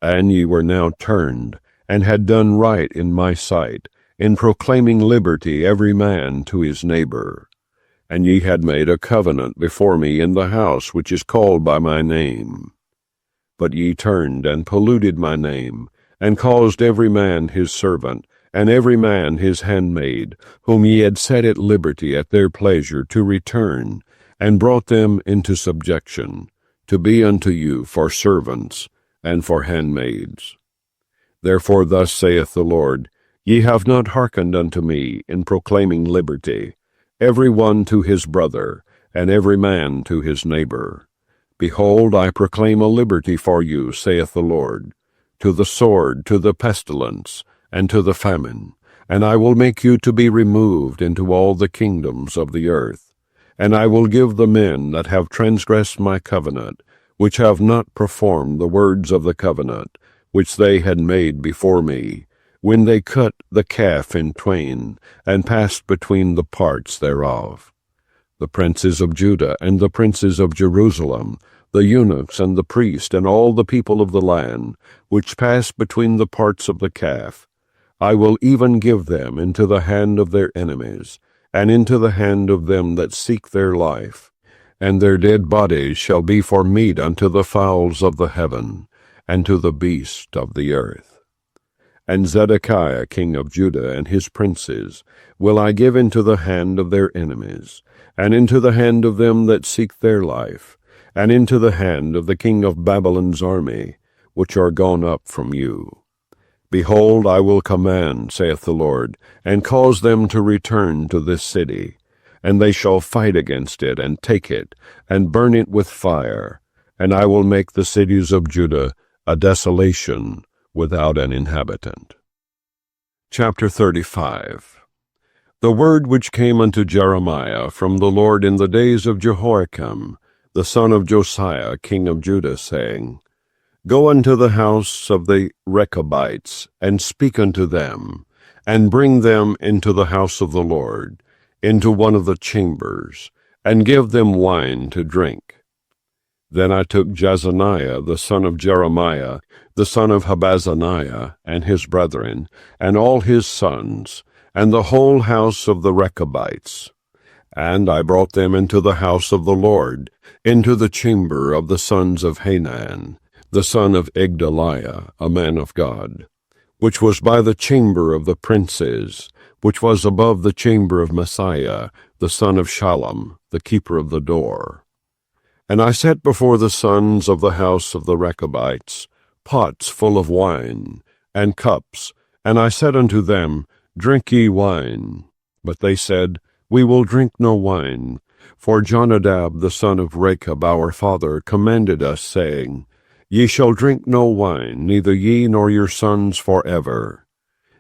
And ye were now turned, and had done right in my sight, in proclaiming liberty every man to his neighbor. And ye had made a covenant before me in the house which is called by my name. But ye turned and polluted my name, and caused every man his servant, and every man his handmaid, whom ye had set at liberty at their pleasure, to return, and brought them into subjection, to be unto you for servants and for handmaids. Therefore thus saith the Lord, Ye have not hearkened unto me in proclaiming liberty, every one to his brother, and every man to his neighbor. Behold, I proclaim a liberty for you, saith the Lord, to the sword, to the pestilence, and to the famine, and I will make you to be removed into all the kingdoms of the earth. And I will give the men that have transgressed my covenant, which have not performed the words of the covenant, which they had made before me, when they cut the calf in twain, and passed between the parts thereof. The princes of Judah and the princes of Jerusalem, the eunuchs and the priests, and all the people of the land, which passed between the parts of the calf, I will even give them into the hand of their enemies, and into the hand of them that seek their life. And their dead bodies shall be for meat unto the fowls of the heaven, and to the beasts of the earth. And Zedekiah king of Judah and his princes will I give into the hand of their enemies, and into the hand of them that seek their life, and into the hand of the king of Babylon's army, which are gone up from you. Behold, I will command, saith the Lord, and cause them to return to this city, and they shall fight against it, and take it, and burn it with fire, and I will make the cities of Judah a desolation without an inhabitant. Chapter 35. The word which came unto Jeremiah from the Lord in the days of Jehoiakim, the son of Josiah, king of Judah, saying, Go unto the house of the Rechabites, and speak unto them, and bring them into the house of the Lord, into one of the chambers, and give them wine to drink. Then I took Jezaniah the son of Jeremiah, the son of Habazaniah, and his brethren, and all his sons, and the whole house of the Rechabites. And I brought them into the house of the Lord, into the chamber of the sons of Hanan, the son of Gedaliah, a man of God, which was by the chamber of the princes, which was above the chamber of Messiah, the son of Shallum, the keeper of the door. And I set before the sons of the house of the Rechabites pots full of wine, and cups. And I said unto them, Drink ye wine. But they said, We will drink no wine. For Jonadab the son of Rechab our father commanded us, saying, Ye shall drink no wine, neither ye nor your sons forever.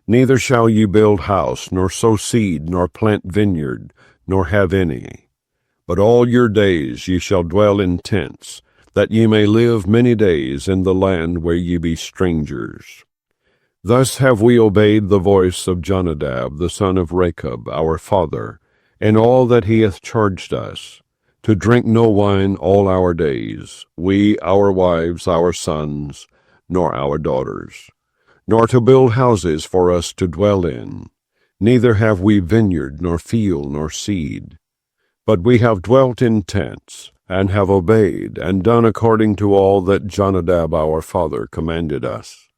Neither shall ye build house, nor sow seed, nor plant vineyard, nor have any. But all your days ye shall dwell in tents, that ye may live many days in the land where ye be strangers. Thus have we obeyed the voice of Jonadab the son of Rechab our father, in all that he hath charged us, to drink no wine all our days, we, our wives, our sons, nor our daughters, nor to build houses for us to dwell in. Neither have we vineyard, nor field, nor seed. But we have dwelt in tents, and have obeyed, and done according to all that Jonadab our father commanded us.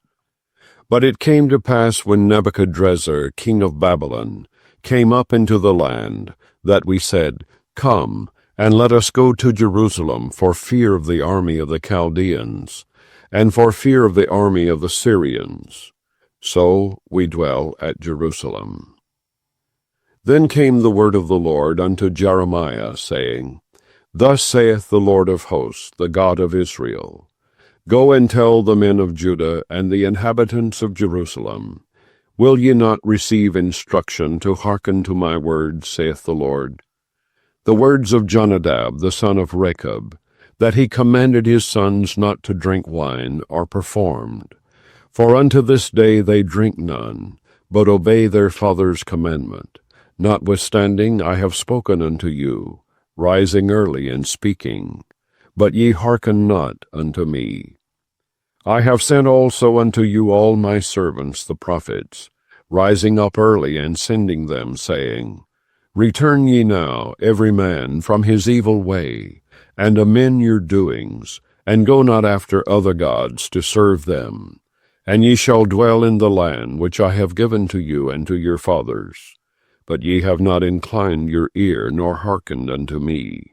But it came to pass when Nebuchadrezzar, king of Babylon, came up into the land, that we said, Come, and let us go to Jerusalem for fear of the army of the Chaldeans, and for fear of the army of the Syrians. So we dwell at Jerusalem. Then came the word of the Lord unto Jeremiah, saying, Thus saith the Lord of hosts, the God of Israel, Go and tell the men of Judah and the inhabitants of Jerusalem, Will ye not receive instruction to hearken to my words, saith the Lord? The words of Jonadab the son of Rechab, that he commanded his sons not to drink wine, are performed. For unto this day they drink none, but obey their father's commandment. Notwithstanding I have spoken unto you, rising early and speaking, but ye hearken not unto me. I have sent also unto you all my servants the prophets, rising up early and sending them, saying, Return ye now, every man, from his evil way, and amend your doings, and go not after other gods to serve them. And ye shall dwell in the land which I have given to you and to your fathers. But ye have not inclined your ear, nor hearkened unto me.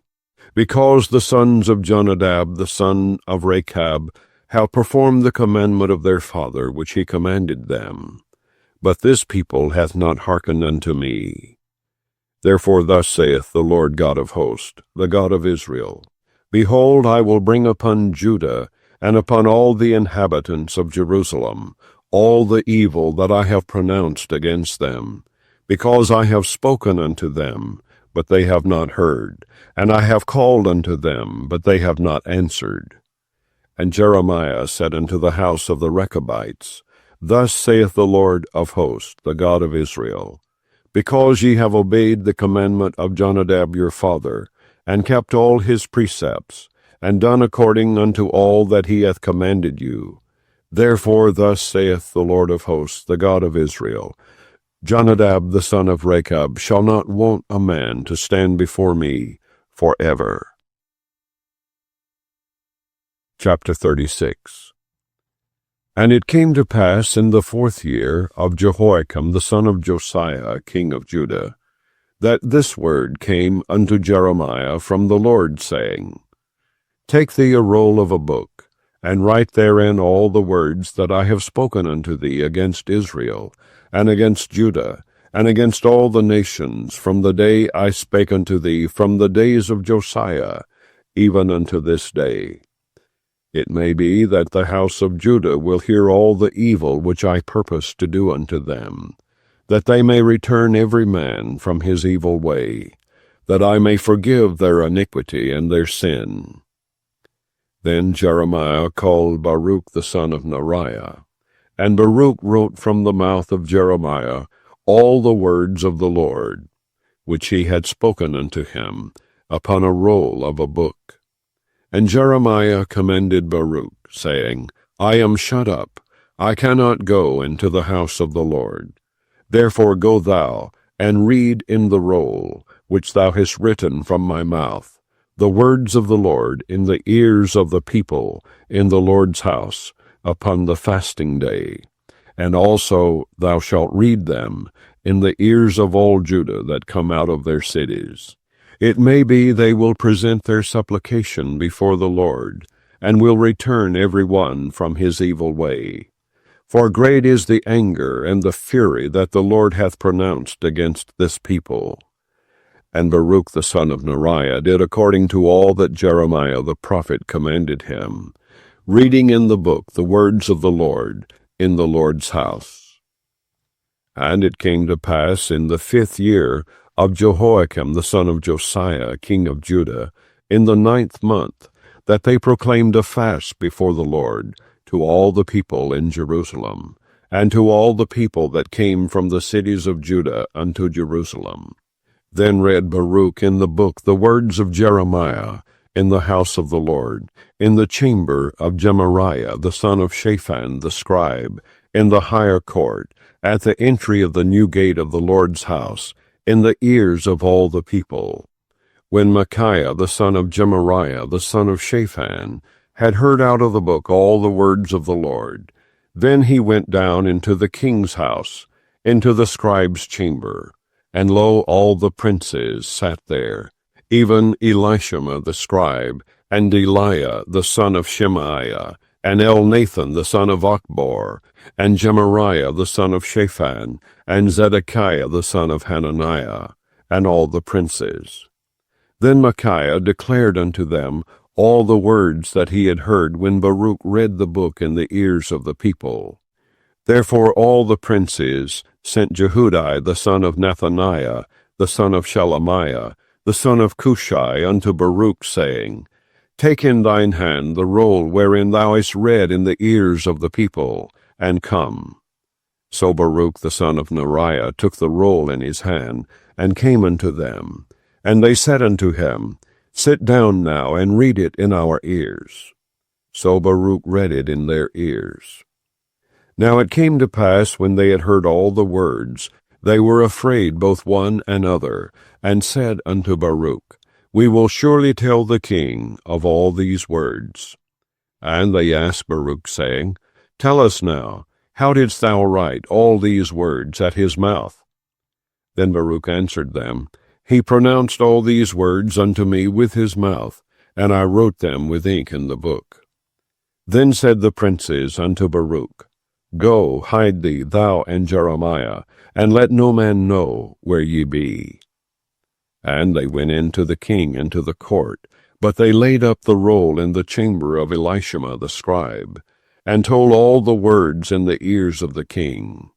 Because the sons of Jonadab the son of Rechab have performed the commandment of their father which he commanded them. But this people hath not hearkened unto me. Therefore thus saith the Lord God of hosts, the God of Israel, Behold, I will bring upon Judah and upon all the inhabitants of Jerusalem all the evil that I have pronounced against them, because I have spoken unto them, but they have not heard, and I have called unto them, but they have not answered. And Jeremiah said unto the house of the Rechabites, Thus saith the Lord of hosts, the God of Israel, Because ye have obeyed the commandment of Jonadab your father, and kept all his precepts, and done according unto all that he hath commanded you, therefore thus saith the Lord of hosts, the God of Israel, Jonadab the son of Rechab shall not want a man to stand before me forever. Chapter 36. And it came to pass in the 4th year of Jehoiakim the son of Josiah, king of Judah, that this word came unto Jeremiah from the Lord, saying, Take thee a roll of a book, and write therein all the words that I have spoken unto thee against Israel, and against Judah, and against all the nations, from the day I spake unto thee, from the days of Josiah, even unto this day. It may be that the house of Judah will hear all the evil which I purpose to do unto them, that they may return every man from his evil way, that I may forgive their iniquity and their sin. Then Jeremiah called Baruch the son of Neriah, and Baruch wrote from the mouth of Jeremiah all the words of the Lord, which he had spoken unto him, upon a roll of a book. And Jeremiah commended Baruch, saying, I am shut up, I cannot go into the house of the Lord. Therefore go thou, and read in the roll, which thou hast written from my mouth, the words of the Lord in the ears of the people in the Lord's house, upon the fasting day. And also thou shalt read them in the ears of all Judah that come out of their cities. It may be they will present their supplication before the Lord, and will return every one from his evil way. For great is the anger and the fury that the Lord hath pronounced against this people. And Baruch the son of Neriah did according to all that Jeremiah the prophet commanded him, reading in the book the words of the Lord in the Lord's house. And it came to pass in the 5th year of Jehoiakim the son of Josiah, king of Judah, in the 9th month, that they proclaimed a fast before the Lord to all the people in Jerusalem, and to all the people that came from the cities of Judah unto Jerusalem. Then read Baruch in the book the words of Jeremiah in the house of the Lord, in the chamber of Gemariah the son of Shaphan the scribe, in the higher court, at the entry of the new gate of the Lord's house, in the ears of all the people. When Micaiah the son of Gemariah the son of Shaphan had heard out of the book all the words of the Lord, then he went down into the king's house, into the scribe's chamber. And lo, all the princes sat there, even Elishama the scribe, and Delaiah the son of Shemaiah, and Elnathan the son of Achbor, and Gemariah the son of Shaphan, and Zedekiah the son of Hananiah, and all the princes. Then Micaiah declared unto them all the words that he had heard when Baruch read the book in the ears of the people. Therefore all the princes sent Jehudi the son of Nethaniah, the son of Shelemiah, the son of Cushai, unto Baruch, saying, Take in thine hand the roll wherein thou hast read in the ears of the people, and come. So Baruch the son of Neriah took the roll in his hand, and came unto them. And they said unto him, Sit down now, and read it in our ears. So Baruch read it in their ears. Now it came to pass, when they had heard all the words, they were afraid both one and other, and said unto Baruch, We will surely tell the king of all these words. And they asked Baruch, saying, Tell us now, how didst thou write all these words at his mouth? Then Baruch answered them, He pronounced all these words unto me with his mouth, and I wrote them with ink in the book. Then said the princes unto Baruch, Go, hide thee, thou and Jeremiah, and let no man know where ye be. And they went in to the king into the court, but they laid up the roll in the chamber of Elishama the scribe, and told all the words in the ears of the king.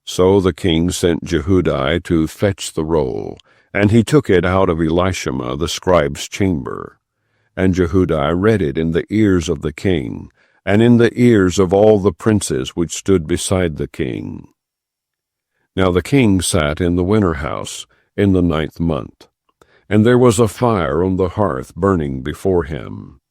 So the king sent Jehudi to fetch the roll, and he took it out of Elishama the scribe's chamber. And Jehudi read it in the ears of the king, and in the ears of all the princes which stood beside the king. Now the king sat in the winter house in the 9th month, and there was a fire on the hearth burning before him.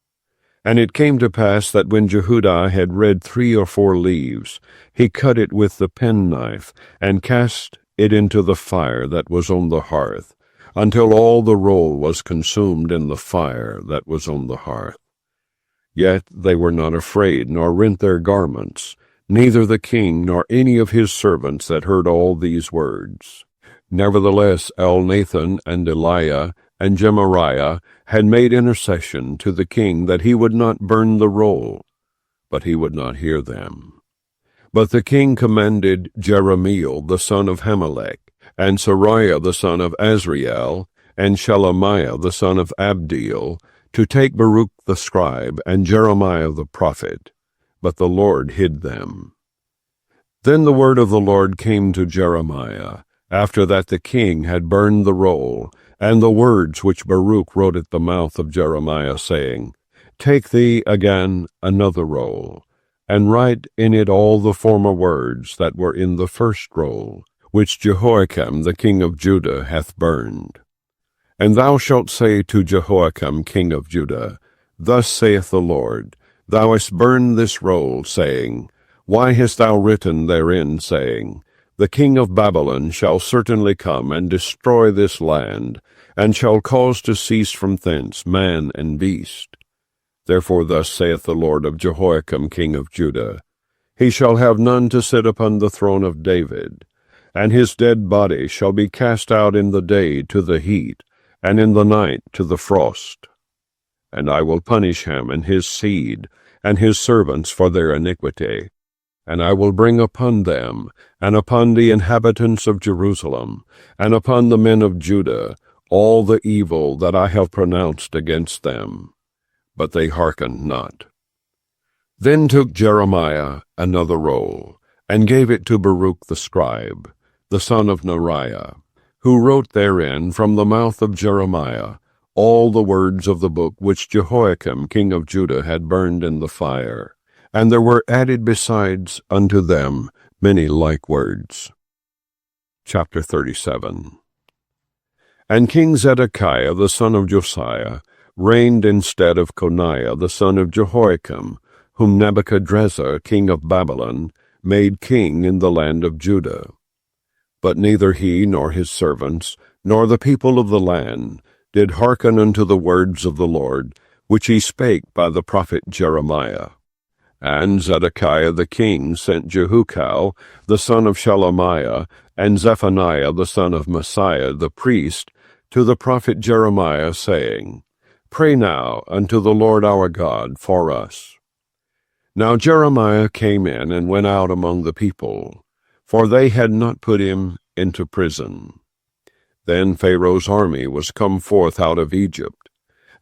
And it came to pass that when Jehudi had read 3 or 4 leaves, he cut it with the penknife, and cast it into the fire that was on the hearth, until all the roll was consumed in the fire that was on the hearth. Yet they were not afraid, nor rent their garments, neither the king nor any of his servants that heard all these words. Nevertheless Elnathan and Delaiah and Gemariah had made intercession to the king that he would not burn the roll, but he would not hear them. But the king commanded Jeremiel the son of Hamelech, and Sariah the son of Azriel, and Shelemiah the son of Abdiel, to take Baruch the scribe and Jeremiah the prophet, but the Lord hid them. Then the word of the Lord came to Jeremiah, after that the king had burned the roll, and the words which Baruch wrote at the mouth of Jeremiah, saying, Take thee again another roll, and write in it all the former words that were in the first roll, which Jehoiakim the king of Judah hath burned. And thou shalt say to Jehoiakim king of Judah, Thus saith the Lord, Thou hast burned this roll, saying, Why hast thou written therein, saying, The king of Babylon shall certainly come and destroy this land, and shall cause to cease from thence man and beast? Therefore thus saith the Lord of Jehoiakim king of Judah, He shall have none to sit upon the throne of David, and his dead body shall be cast out in the day to the heat, and in the night to the frost. And I will punish him and his seed, and his servants for their iniquity, And I will bring upon them, and upon the inhabitants of Jerusalem, and upon the men of Judah, all the evil that I have pronounced against them. But they hearkened not. Then took Jeremiah another roll, and gave it to Baruch the scribe, the son of Neriah, who wrote therein from the mouth of Jeremiah all the words of the book which Jehoiakim king of Judah had burned in the fire. And there were added besides unto them many like words. Chapter 37. And King Zedekiah the son of Josiah reigned instead of Coniah the son of Jehoiakim, whom Nebuchadrezzar king of Babylon made king in the land of Judah. But neither he nor his servants, nor the people of the land, did hearken unto the words of the Lord, which he spake by the prophet Jeremiah. And Zedekiah the king sent Jehukal the son of Shelemiah, and Zephaniah the son of Messiah the priest, to the prophet Jeremiah, saying, Pray now unto the Lord our God for us. Now Jeremiah came in and went out among the people, for they had not put him into prison. Then Pharaoh's army was come forth out of Egypt.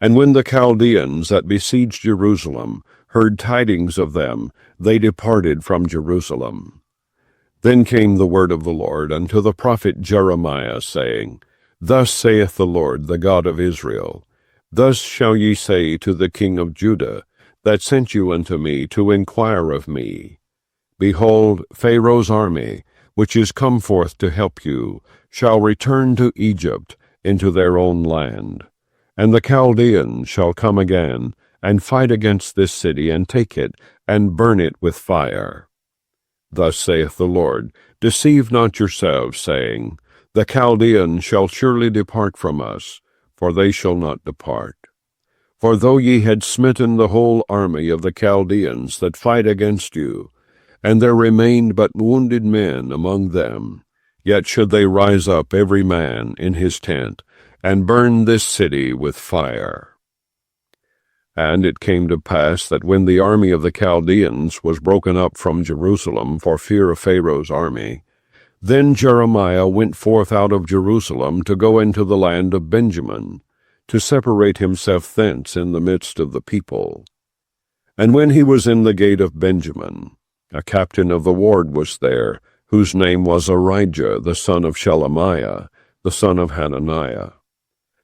And when the Chaldeans that besieged Jerusalem heard tidings of them, they departed from Jerusalem. Then came the word of the Lord unto the prophet Jeremiah, saying, Thus saith the Lord, the God of Israel, Thus shall ye say to the king of Judah, that sent you unto me to inquire of me, Behold, Pharaoh's army, which is come forth to help you, shall return to Egypt into their own land. And the Chaldeans shall come again, and fight against this city, and take it, and burn it with fire. Thus saith the Lord, Deceive not yourselves, saying, The Chaldeans shall surely depart from us, for they shall not depart. For though ye had smitten the whole army of the Chaldeans that fight against you, and there remained but wounded men among them, yet should they rise up every man in his tent, and burn this city with fire. And it came to pass that when the army of the Chaldeans was broken up from Jerusalem for fear of Pharaoh's army, then Jeremiah went forth out of Jerusalem to go into the land of Benjamin, to separate himself thence in the midst of the people. And when he was in the gate of Benjamin, a captain of the ward was there, whose name was Arijah, the son of Shelemiah, the son of Hananiah.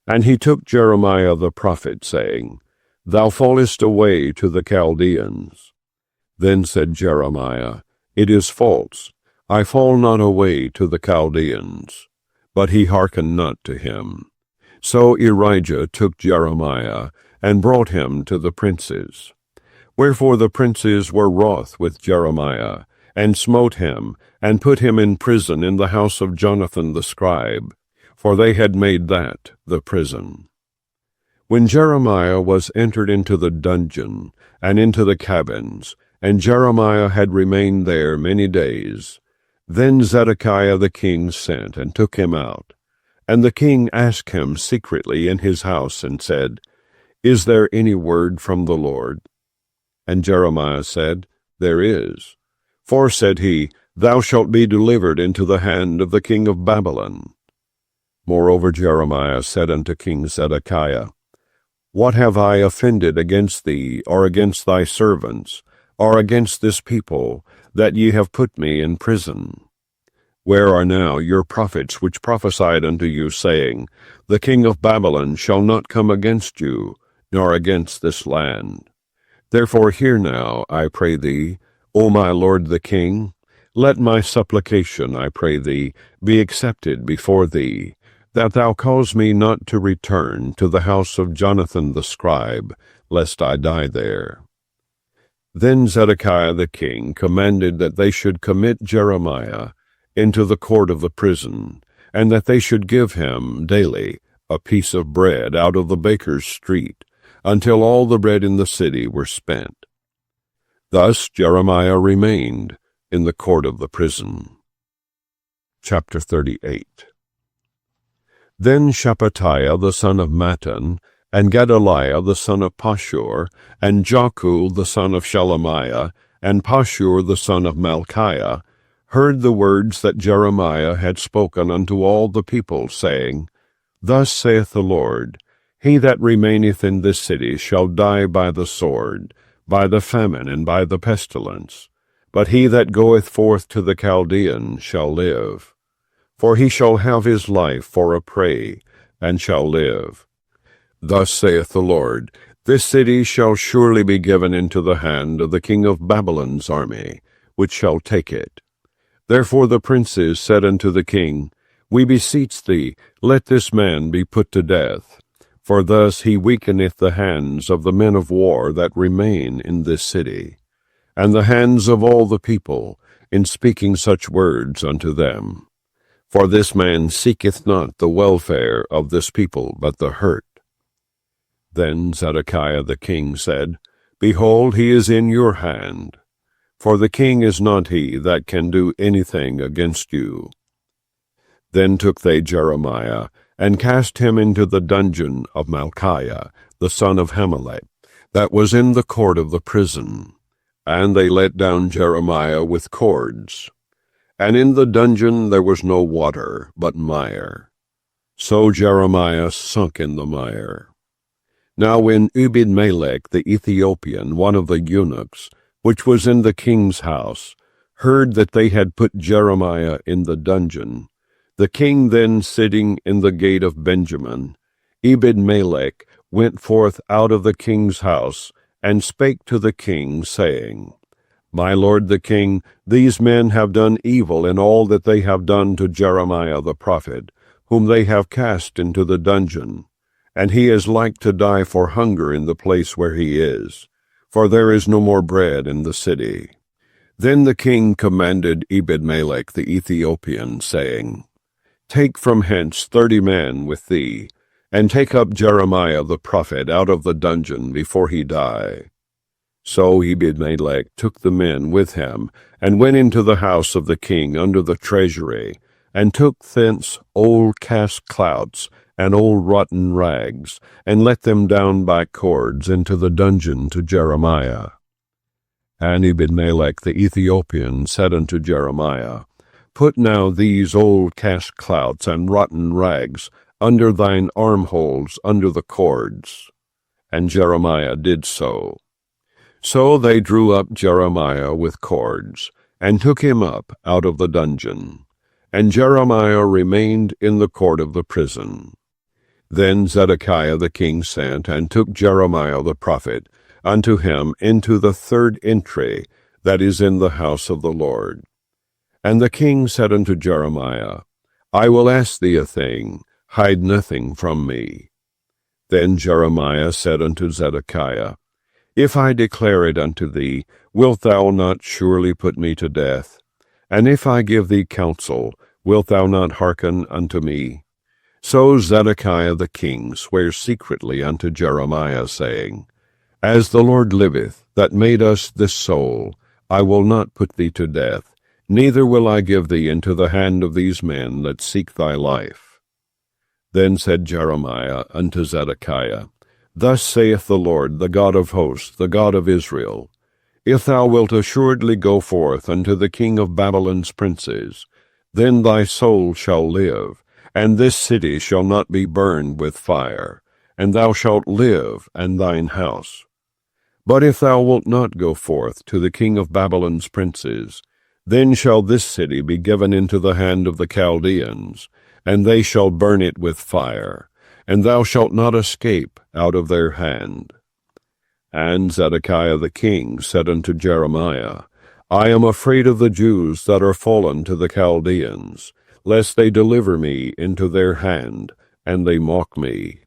And he took Jeremiah the prophet, saying, Thou fallest away to the Chaldeans. Then said Jeremiah, It is false. I fall not away to the Chaldeans. But he hearkened not to him. So Arijah took Jeremiah, and brought him to the princes. Wherefore the princes were wroth with Jeremiah, and smote him, and put him in prison in the house of Jonathan the scribe, for they had made that the prison. When Jeremiah was entered into the dungeon, and into the cabins, and Jeremiah had remained there many days, then Zedekiah the king sent, and took him out. And the king asked him secretly in his house, and said, Is there any word from the Lord? And Jeremiah said, There is. For, said he, Thou shalt be delivered into the hand of the king of Babylon. Moreover Jeremiah said unto King Zedekiah, What have I offended against thee, or against thy servants, or against this people, that ye have put me in prison? Where are now your prophets which prophesied unto you, saying, The king of Babylon shall not come against you, nor against this land? Therefore hear now, I pray thee, O my lord the king, let my supplication, I pray thee, be accepted before thee, that thou cause me not to return to the house of Jonathan the scribe, lest I die there. Then Zedekiah the king commanded that they should commit Jeremiah into the court of the prison, and that they should give him daily a piece of bread out of the baker's street, until all the bread in the city were spent. Thus Jeremiah remained in the court of the prison. Chapter 38. Then Shephatiah the son of Mattan, and Gedaliah the son of Pashur, and Jakul the son of Shelemiah, and Pashur the son of Malchiah, heard the words that Jeremiah had spoken unto all the people, saying, Thus saith the Lord, He that remaineth in this city shall die by the sword, by the famine, and by the pestilence. But he that goeth forth to the Chaldeans shall live. For he shall have his life for a prey, and shall live. Thus saith the Lord, This city shall surely be given into the hand of the king of Babylon's army, which shall take it. Therefore the princes said unto the king, We beseech thee, let this man be put to death. For thus he weakeneth the hands of the men of war that remain in this city, and the hands of all the people, in speaking such words unto them. For this man seeketh not the welfare of this people, but the hurt. Then Zedekiah the king said, Behold, he is in your hand. For the king is not he that can do anything against you. Then took they Jeremiah, and cast him into the dungeon of Malchiah, the son of Hamelech, that was in the court of the prison. And they let down Jeremiah with cords. And in the dungeon there was no water, but mire. So Jeremiah sunk in the mire. Now when Ebed-melech the Ethiopian, one of the eunuchs, which was in the king's house, heard that they had put Jeremiah in the dungeon, the king then sitting in the gate of Benjamin, Ebed-melech went forth out of the king's house, and spake to the king, saying, My lord the king, these men have done evil in all that they have done to Jeremiah the prophet, whom they have cast into the dungeon, and he is like to die for hunger in the place where he is, for there is no more bread in the city. Then the king commanded Ebed-melech the Ethiopian, saying, Take from hence 30 men with thee, and take up Jeremiah the prophet out of the dungeon before he die. So Ebed-melech took the men with him, and went into the house of the king under the treasury, and took thence old cast clouts and old rotten rags, and let them down by cords into the dungeon to Jeremiah. And Ebed-melech the Ethiopian said unto Jeremiah, Put now these old cast clouts and rotten rags under thine armholes under the cords. And Jeremiah did so. So they drew up Jeremiah with cords, and took him up out of the dungeon. And Jeremiah remained in the court of the prison. Then Zedekiah the king sent, and took Jeremiah the prophet unto him into the 3rd entry, that is in the house of the Lord. And the king said unto Jeremiah, I will ask thee a thing, hide nothing from me. Then Jeremiah said unto Zedekiah, If I declare it unto thee, wilt thou not surely put me to death? And if I give thee counsel, wilt thou not hearken unto me? So Zedekiah the king sware secretly unto Jeremiah, saying, As the Lord liveth, that made us this soul, I will not put thee to death, neither will I give thee into the hand of these men that seek thy life. Then said Jeremiah unto Zedekiah, Thus saith the Lord, the God of hosts, the God of Israel, If thou wilt assuredly go forth unto the king of Babylon's princes, then thy soul shall live, and this city shall not be burned with fire, and thou shalt live, and thine house. But if thou wilt not go forth to the king of Babylon's princes, then shall this city be given into the hand of the Chaldeans, and they shall burn it with fire, and thou shalt not escape out of their hand. And Zedekiah the king said unto Jeremiah, I am afraid of the Jews that are fallen to the Chaldeans, lest they deliver me into their hand, and they mock me.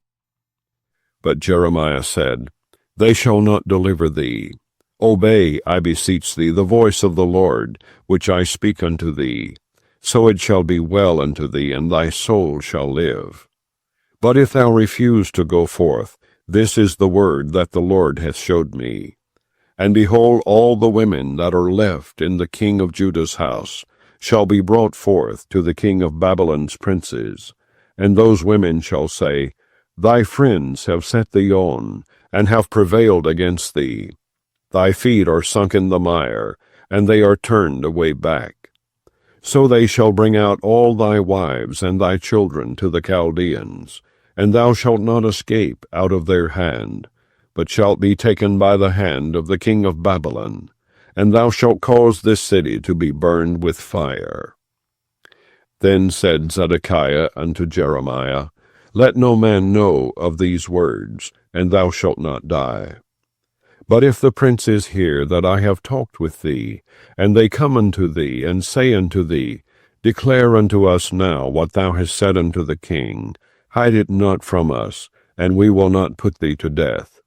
But Jeremiah said, They shall not deliver thee. Obey, I beseech thee, the voice of the Lord, which I speak unto thee. So it shall be well unto thee, and thy soul shall live. But if thou refuse to go forth, this is the word that the Lord hath showed me. And behold, all the women that are left in the king of Judah's house shall be brought forth to the king of Babylon's princes. And those women shall say, Thy friends have set thee on, and have prevailed against thee. Thy feet are sunk in the mire, and they are turned away back. So they shall bring out all thy wives and thy children to the Chaldeans, and thou shalt not escape out of their hand, but shalt be taken by the hand of the king of Babylon, and thou shalt cause this city to be burned with fire. Then said Zedekiah unto Jeremiah, Let no man know of these words, and thou shalt not die. But if the princes hear that I have talked with thee, and they come unto thee, and say unto thee, Declare unto us now what thou hast said unto the king, hide it not from us, and we will not put thee to death.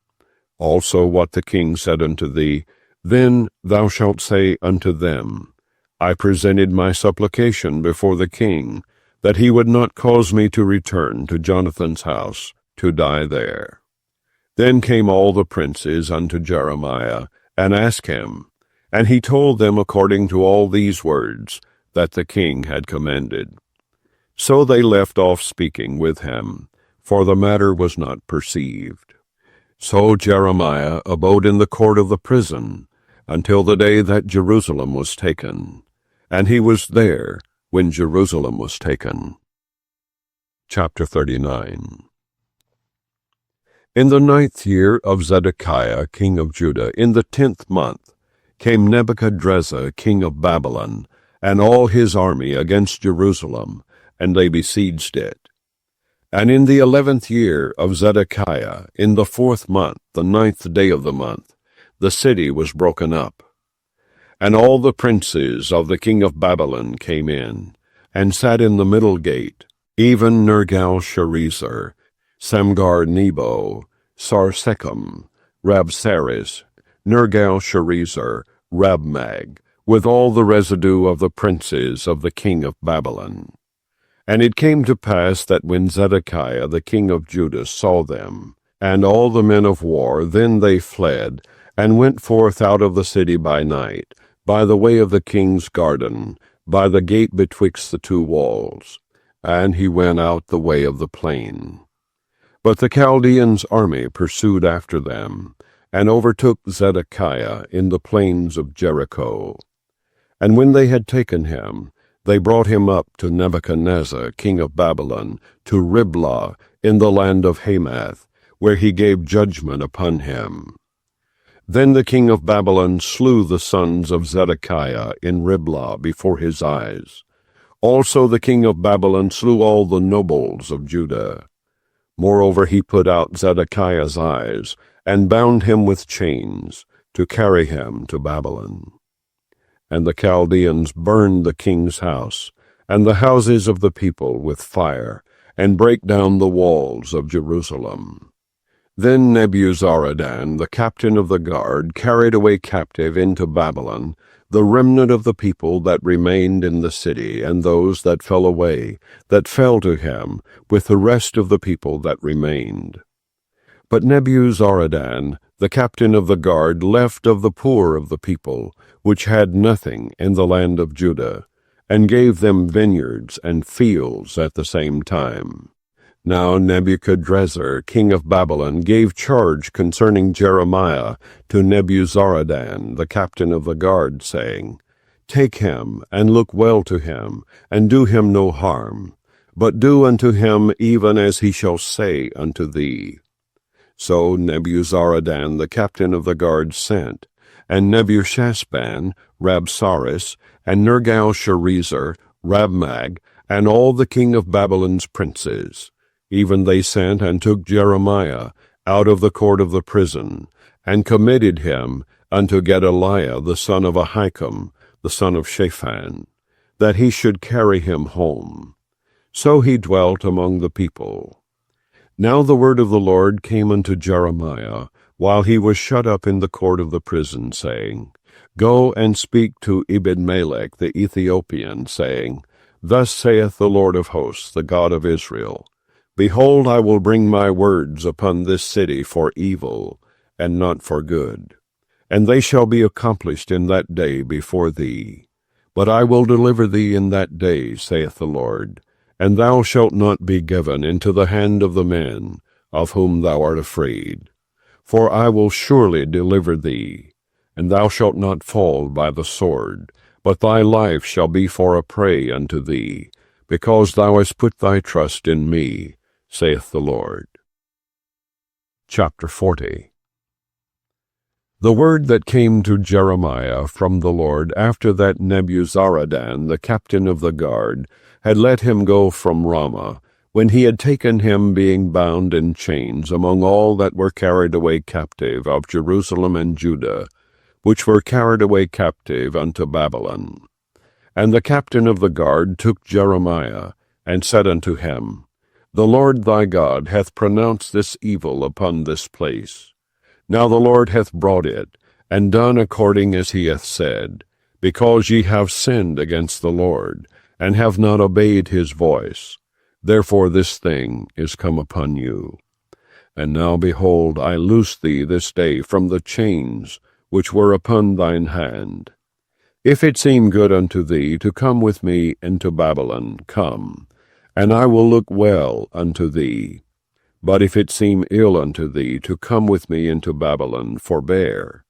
Also what the king said unto thee, then thou shalt say unto them, I presented my supplication before the king, that he would not cause me to return to Jonathan's house, to die there. Then came all the princes unto Jeremiah, and asked him, and he told them according to all these words, that the king had commanded. So they left off speaking with him, for the matter was not perceived. So Jeremiah abode in the court of the prison, until the day that Jerusalem was taken. And he was there when Jerusalem was taken. Chapter 39. In the 9th year of Zedekiah king of Judah, in the 10th month, came Nebuchadrezzar king of Babylon, and all his army against Jerusalem, and they besieged it. And in the 11th year of Zedekiah, in the 4th month, the 9th day of the month, the city was broken up. And all the princes of the king of Babylon came in, and sat in the middle gate, even Nergal-Sharezer, Samgar-Nebo, Sarsekim, Rabsaris, Nergal-Sharezer, Rabmag, with all the residue of the princes of the king of Babylon. And it came to pass that when Zedekiah the king of Judah saw them, and all the men of war, then they fled, and went forth out of the city by night, by the way of the king's garden, by the gate betwixt the two walls. And he went out the way of the plain. But the Chaldeans' army pursued after them, and overtook Zedekiah in the plains of Jericho. And when they had taken him, they brought him up to Nebuchadnezzar, king of Babylon, to Riblah in the land of Hamath, where he gave judgment upon him. Then the king of Babylon slew the sons of Zedekiah in Riblah before his eyes. Also the king of Babylon slew all the nobles of Judah. Moreover he put out Zedekiah's eyes, and bound him with chains, to carry him to Babylon. And the Chaldeans burned the king's house, and the houses of the people with fire, and brake down the walls of Jerusalem. Then Nebuzaradan, the captain of the guard, carried away captive into Babylon the remnant of the people that remained in the city, and those that fell away, that fell to him, with the rest of the people that remained. But Nebuzaradan, the captain of the guard, left of the poor of the people, which had nothing in the land of Judah, and gave them vineyards and fields at the same time. Now Nebuchadrezzar, king of Babylon, gave charge concerning Jeremiah to Nebuzaradan, the captain of the guard, saying, Take him, and look well to him, and do him no harm, but do unto him even as he shall say unto thee. So Nebuzaradan, the captain of the guard, sent, and Nebuchadnezzar, Rabsaris, and Nergal-Sharezer, Rabmag, and all the king of Babylon's princes. Even they sent and took Jeremiah out of the court of the prison, and committed him unto Gedaliah the son of Ahikam, the son of Shaphan, that he should carry him home. So he dwelt among the people. Now the word of the Lord came unto Jeremiah, while he was shut up in the court of the prison, saying, Go and speak to Ebed-melech the Ethiopian, saying, Thus saith the Lord of hosts, the God of Israel, Behold, I will bring my words upon this city for evil, and not for good. And they shall be accomplished in that day before thee. But I will deliver thee in that day, saith the Lord, and thou shalt not be given into the hand of the men of whom thou art afraid. For I will surely deliver thee, and thou shalt not fall by the sword, but thy life shall be for a prey unto thee, because thou hast put thy trust in me, saith the Lord. Chapter 40. The word that came to Jeremiah from the Lord after that Nebuzaradan, the captain of the guard, had let him go from Ramah, when he had taken him being bound in chains among all that were carried away captive of Jerusalem and Judah, which were carried away captive unto Babylon. And the captain of the guard took Jeremiah, and said unto him, The Lord thy God hath pronounced this evil upon this place. Now the Lord hath brought it, and done according as he hath said, because ye have sinned against the Lord, and have not obeyed his voice. Therefore this thing is come upon you. And now, behold, I loose thee this day from the chains which were upon thine hand. If it seem good unto thee to come with me into Babylon, come, and I will look well unto thee. But if it seem ill unto thee to come with me into Babylon, forbear.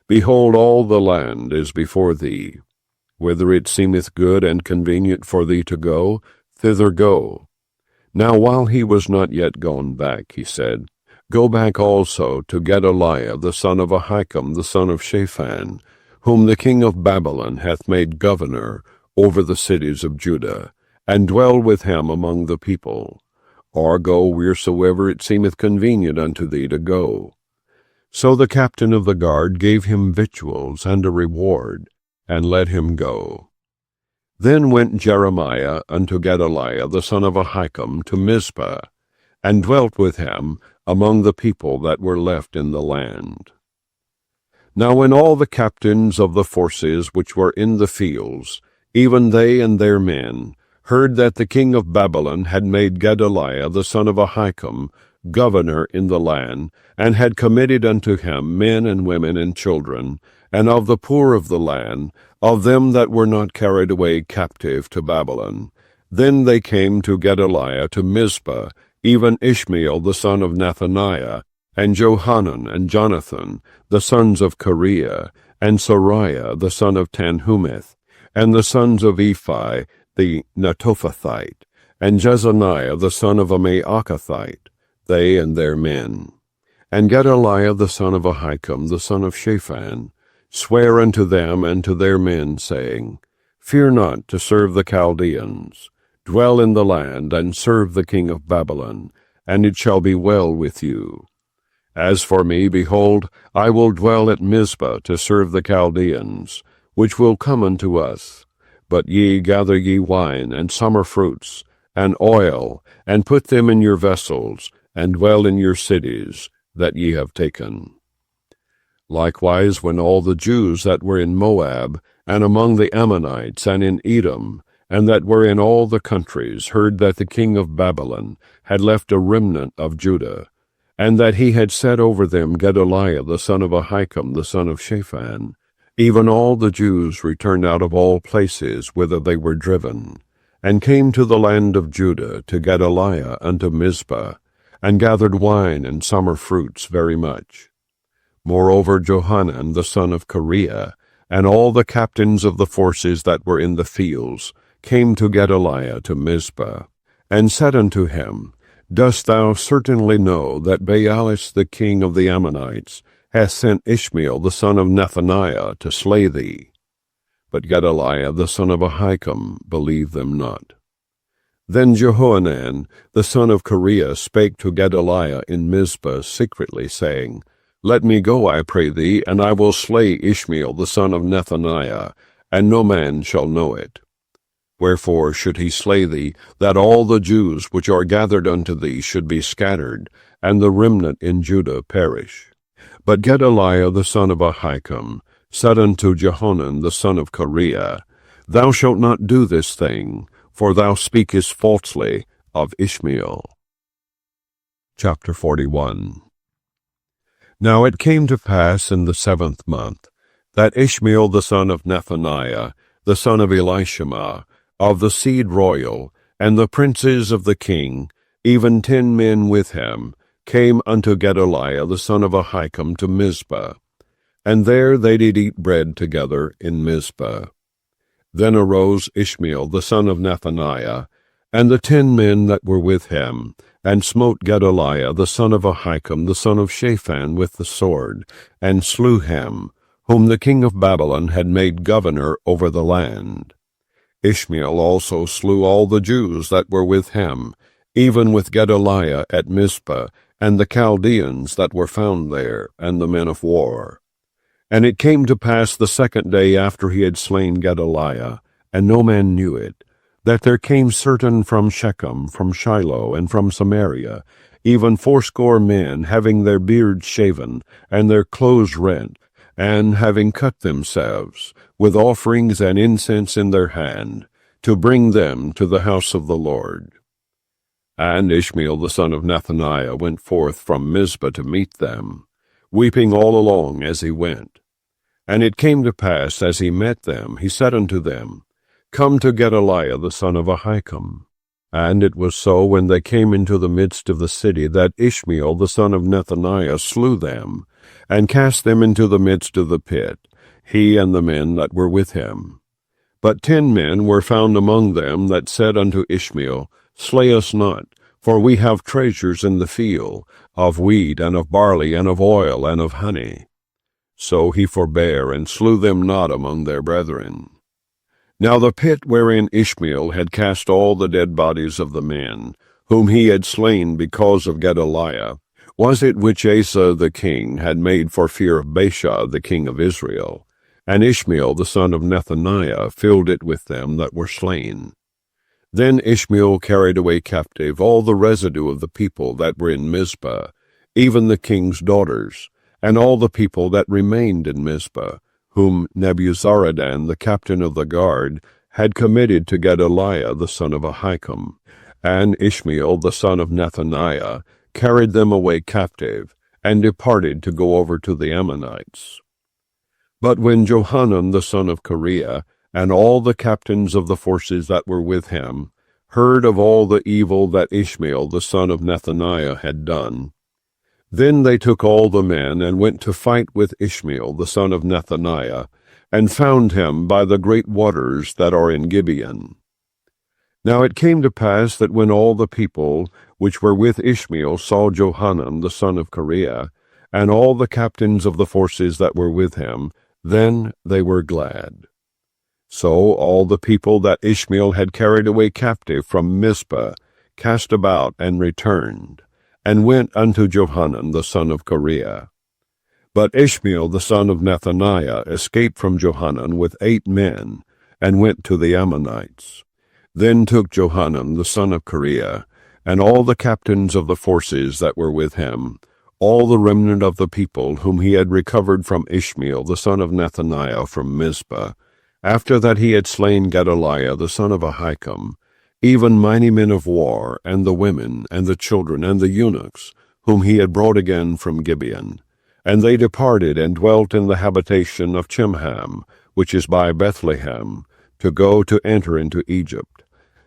Behold, all the land is before thee. Whither it seemeth good and convenient for thee to go, thither go. Now while he was not yet gone back, he said, Go back also to Gedaliah the son of Ahikam the son of Shaphan, whom the king of Babylon hath made governor over the cities of Judah, and dwell with him among the people. Or go wheresoever it seemeth convenient unto thee to go. So the captain of the guard gave him victuals and a reward, and let him go. Then went Jeremiah unto Gedaliah the son of Ahikam to Mizpah, and dwelt with him among the people that were left in the land. Now when all the captains of the forces which were in the fields, even they and their men, heard that the king of Babylon had made Gedaliah the son of Ahikam governor in the land, and had committed unto him men and women and children, and of the poor of the land, of them that were not carried away captive to Babylon, then they came to Gedaliah to Mizpah, even Ishmael the son of Nethaniah, and Johanan and Jonathan, the sons of Kareah, and Sariah the son of Tanhumeth, and the sons of Ephi, the Netophathite, and Jezaniah the son of a Maacathite, they and their men. And Gedaliah the son of Ahikam the son of Shaphan sware unto them and to their men, saying, Fear not to serve the Chaldeans. Dwell in the land, and serve the king of Babylon, and it shall be well with you. As for me, behold, I will dwell at Mizpah to serve the Chaldeans, which will come unto us. But ye gather ye wine, and summer fruits, and oil, and put them in your vessels, and dwell in your cities that ye have taken. Likewise, when all the Jews that were in Moab, and among the Ammonites, and in Edom, and that were in all the countries, heard that the king of Babylon had left a remnant of Judah, and that he had set over them Gedaliah the son of Ahikam the son of Shaphan, even all the Jews returned out of all places whither they were driven, and came to the land of Judah to Gedaliah unto Mizpah, and gathered wine and summer fruits very much. Moreover, Johanan the son of Kareah, and all the captains of the forces that were in the fields, came to Gedaliah to Mizpah, and said unto him, Dost thou certainly know that Baalis the king of the Ammonites hath sent Ishmael the son of Nethaniah to slay thee? But Gedaliah the son of Ahikam believed them not. Then Jehohanan the son of Kareah spake to Gedaliah in Mizpah secretly, saying, Let me go, I pray thee, and I will slay Ishmael the son of Nethaniah, and no man shall know it. Wherefore should he slay thee, that all the Jews which are gathered unto thee should be scattered, and the remnant in Judah perish? But Gedaliah the son of Ahikam said unto Johanan the son of Kareah, Thou shalt not do this thing, for thou speakest falsely of Ishmael. Chapter 41. Now it came to pass in the 7th month, that Ishmael the son of Nethaniah, the son of Elishama, of the seed royal, and the princes of the king, even 10 men with him, came unto Gedaliah the son of Ahikam to Mizpah. and there they did eat bread together in Mizpah. Then arose Ishmael the son of Nethaniah, and the 10 men that were with him, and smote Gedaliah the son of Ahikam the son of Shaphan with the sword, and slew him, whom the king of Babylon had made governor over the land. Ishmael also slew all the Jews that were with him, even with Gedaliah at Mizpah, and the Chaldeans that were found there, and the men of war. And it came to pass the 2nd day after he had slain Gedaliah, and no man knew it, that there came certain from Shechem, from Shiloh, and from Samaria, even 80 men, having their beards shaven, and their clothes rent, and having cut themselves, with offerings and incense in their hand, to bring them to the house of the Lord. And Ishmael the son of Nethaniah went forth from Mizpah to meet them, weeping all along as he went. And it came to pass, as he met them, he said unto them, Come to Gedaliah the son of Ahikam. And it was so, when they came into the midst of the city, that Ishmael the son of Nethaniah slew them, and cast them into the midst of the pit, he and the men that were with him. But 10 men were found among them that said unto Ishmael, Slay us not, for we have treasures in the field, of wheat, and of barley, and of oil, and of honey. So he forbare, and slew them not among their brethren. Now the pit wherein Ishmael had cast all the dead bodies of the men, whom he had slain because of Gedaliah, was it which Asa the king had made for fear of Baasha the king of Israel, and Ishmael the son of Nethaniah filled it with them that were slain. Then Ishmael carried away captive all the residue of the people that were in Mizpah, even the king's daughters, and all the people that remained in Mizpah, whom Nebuzaradan the captain of the guard had committed to Gedaliah the son of Ahikam, and Ishmael the son of Nethaniah carried them away captive, and departed to go over to the Ammonites. But when Johanan the son of Kareah, and all the captains of the forces that were with him, heard of all the evil that Ishmael the son of Nethaniah had done, then they took all the men, and went to fight with Ishmael the son of Nethaniah, and found him by the great waters that are in Gibeon. Now it came to pass that when all the people which were with Ishmael saw Johanan the son of Kareah, and all the captains of the forces that were with him, then they were glad. So all the people that Ishmael had carried away captive from Mizpah cast about and returned, and went unto Johanan the son of Kareah. But Ishmael the son of Nethaniah escaped from Johanan with 8 men, and went to the Ammonites. Then took Johanan the son of Kareah, and all the captains of the forces that were with him, all the remnant of the people whom he had recovered from Ishmael the son of Nethaniah from Mizpah, after that he had slain Gedaliah the son of Ahikam, even mighty men of war, and the women, and the children, and the eunuchs, whom he had brought again from Gibeon. And they departed, and dwelt in the habitation of Chimham, which is by Bethlehem, to go to enter into Egypt,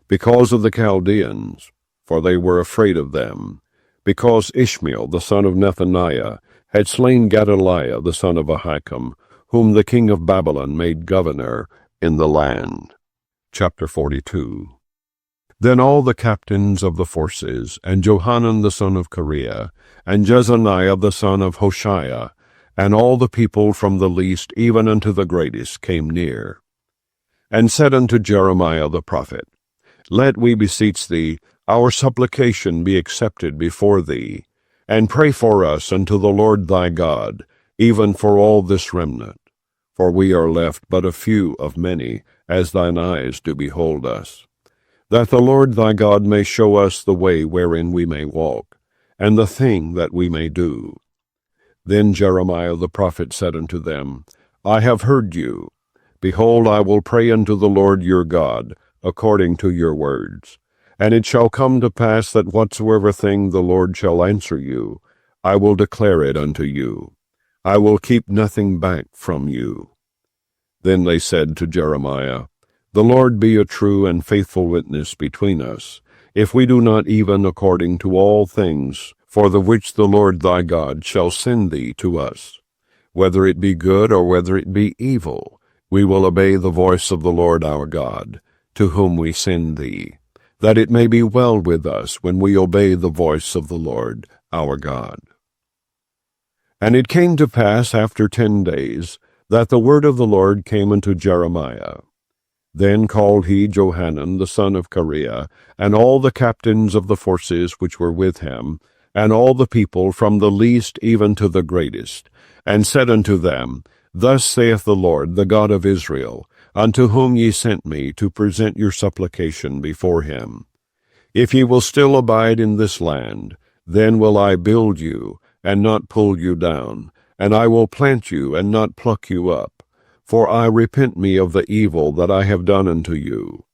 because of the Chaldeans, for they were afraid of them, because Ishmael the son of Nethaniah had slain Gedaliah the son of Ahikam, whom the king of Babylon made governor in the land. Chapter 42. Then all the captains of the forces, and Johanan the son of Kareah, and Jezaniah the son of Hoshaiah, and all the people from the least even unto the greatest came near, and said unto Jeremiah the prophet, Let, we beseech thee, our supplication be accepted before thee, and pray for us unto the Lord thy God, even for all this remnant. For we are left but a few of many, as thine eyes do behold us. That the Lord thy God may show us the way wherein we may walk, and the thing that we may do. Then Jeremiah the prophet said unto them, I have heard you. Behold, I will pray unto the Lord your God, according to your words. And it shall come to pass that whatsoever thing the Lord shall answer you, I will declare it unto you. I will keep nothing back from you. Then they said to Jeremiah, The Lord be a true and faithful witness between us, if we do not even according to all things, for the which the Lord thy God shall send thee to us. whether it be good or whether it be evil, we will obey the voice of the Lord our God, to whom we send thee, that it may be well with us when we obey the voice of the Lord our God. And it came to pass after 10 days, that the word of the Lord came unto Jeremiah. Then called he Johanan the son of Kareah, and all the captains of the forces which were with him, and all the people from the least even to the greatest, and said unto them, Thus saith the Lord, the God of Israel, unto whom ye sent me to present your supplication before him. If ye will still abide in this land, then will I build you, and not pull you down, and I will plant you, and not pluck you up. For I repent me of the evil that I have done unto you.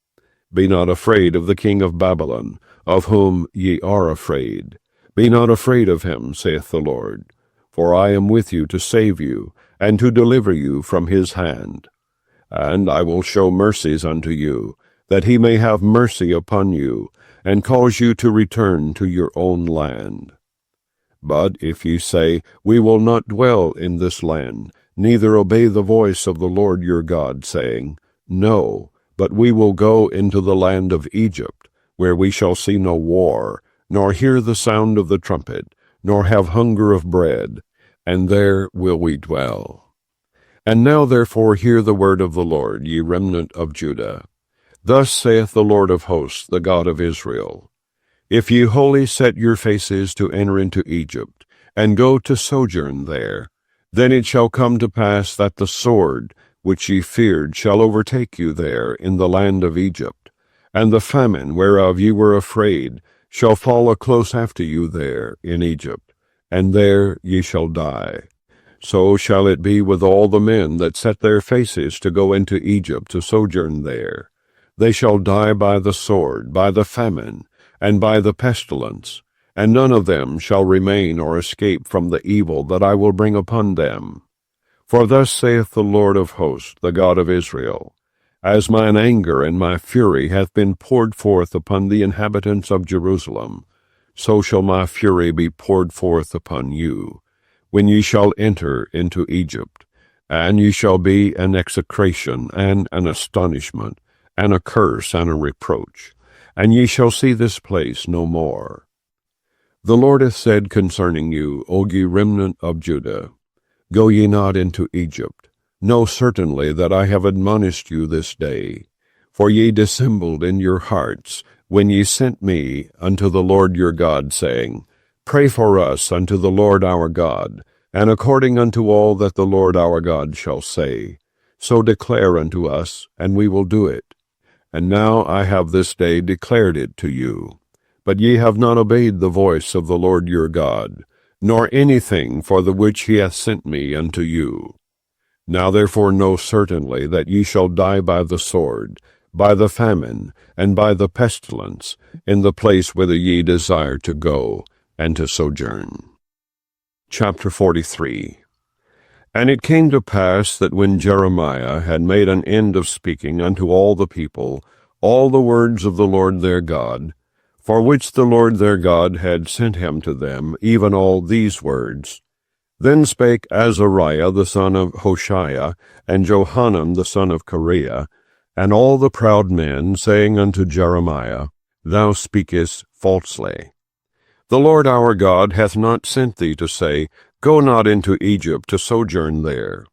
Be not afraid of the king of Babylon, of whom ye are afraid. Be not afraid of him, saith the Lord. For I am with you to save you, and to deliver you from his hand. And I will show mercies unto you, that he may have mercy upon you, and cause you to return to your own land. But if ye say, We will not dwell in this land, neither obey the voice of the Lord your God, saying, No, but we will go into the land of Egypt, where we shall see no war, nor hear the sound of the trumpet, nor have hunger of bread, and there will we dwell. And now therefore hear the word of the Lord, ye remnant of Judah. Thus saith the Lord of hosts, the God of Israel, If ye wholly set your faces to enter into Egypt, and go to sojourn there, then it shall come to pass that the sword which ye feared shall overtake you there in the land of Egypt, and the famine whereof ye were afraid shall follow close after you there in Egypt, and there ye shall die. So shall it be with all the men that set their faces to go into Egypt to sojourn there. They shall die by the sword, by the famine, and by the pestilence, and none of them shall remain or escape from the evil that I will bring upon them. For thus saith the Lord of hosts, the God of Israel, As mine anger and my fury hath been poured forth upon the inhabitants of Jerusalem, so shall my fury be poured forth upon you, when ye shall enter into Egypt, and ye shall be an execration and an astonishment, and a curse and a reproach, and ye shall see this place no more. The Lord hath said concerning you, O ye remnant of Judah, Go ye not into Egypt. Know certainly that I have admonished you this day. For ye dissembled in your hearts, when ye sent me unto the Lord your God, saying, Pray for us unto the Lord our God, and according unto all that the Lord our God shall say. So declare unto us, and we will do it. And now I have this day declared it to you. But ye have not obeyed the voice of the Lord your God, nor anything for the which he hath sent me unto you. Now therefore know certainly that ye shall die by the sword, by the famine, and by the pestilence, in the place whither ye desire to go, and to sojourn. Chapter 43. And it came to pass that when Jeremiah had made an end of speaking unto all the people all the words of the Lord their God, for which the Lord their God had sent him to them, even all these words, then spake Azariah the son of Hoshaiah, and Johanan the son of Kareah, and all the proud men, saying unto Jeremiah, Thou speakest falsely. The Lord our God hath not sent thee to say, Go not into Egypt to sojourn there.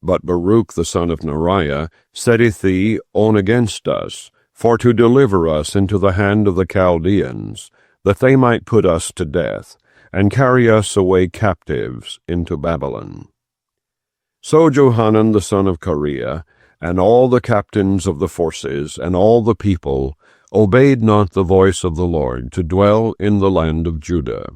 But Baruch the son of Neriah setteth thee on against us, for to deliver us into the hand of the Chaldeans, that they might put us to death, and carry us away captives into Babylon. So Johanan the son of Kareah, and all the captains of the forces, and all the people, obeyed not the voice of the Lord to dwell in the land of Judah.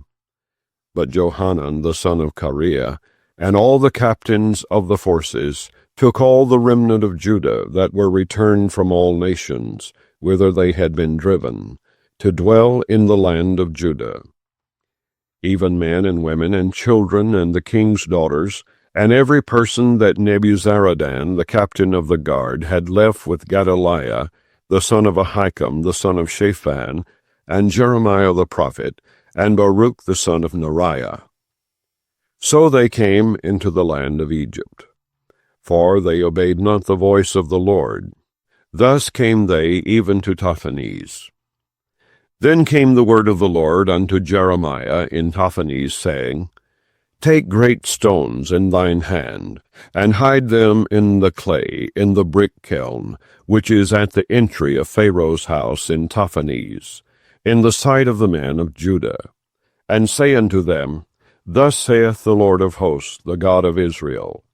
But Johanan the son of Kareah, and all the captains of the forces, took all the remnant of Judah that were returned from all nations, whither they had been driven, to dwell in the land of Judah. Even men and women and children and the king's daughters, and every person that Nebuzaradan, the captain of the guard, had left with Gedaliah, the son of Ahikam, the son of Shaphan, and Jeremiah the prophet, and Baruch the son of Neriah. So they came into the land of Egypt, for they obeyed not the voice of the Lord. Thus came they even to Taphanes. Then came the word of the Lord unto Jeremiah in Taphanes, saying, Take great stones in thine hand, and hide them in the clay, in the brick kiln, which is at the entry of Pharaoh's house in Taphanes, in the sight of the men of Judah. And say unto them, Thus saith the Lord of hosts, the God of Israel,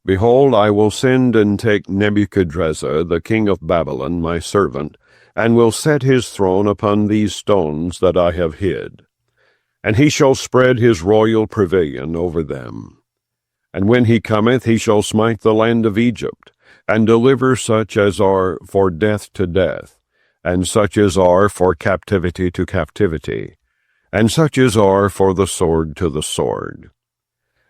Behold, I will send and take Nebuchadrezzar, the king of Babylon, my servant, and will set his throne upon these stones that I have hid. And he shall spread his royal pavilion over them. And when he cometh, he shall smite the land of Egypt, and deliver such as are for death to death, and such as are for captivity to captivity, and such as are for the sword to the sword.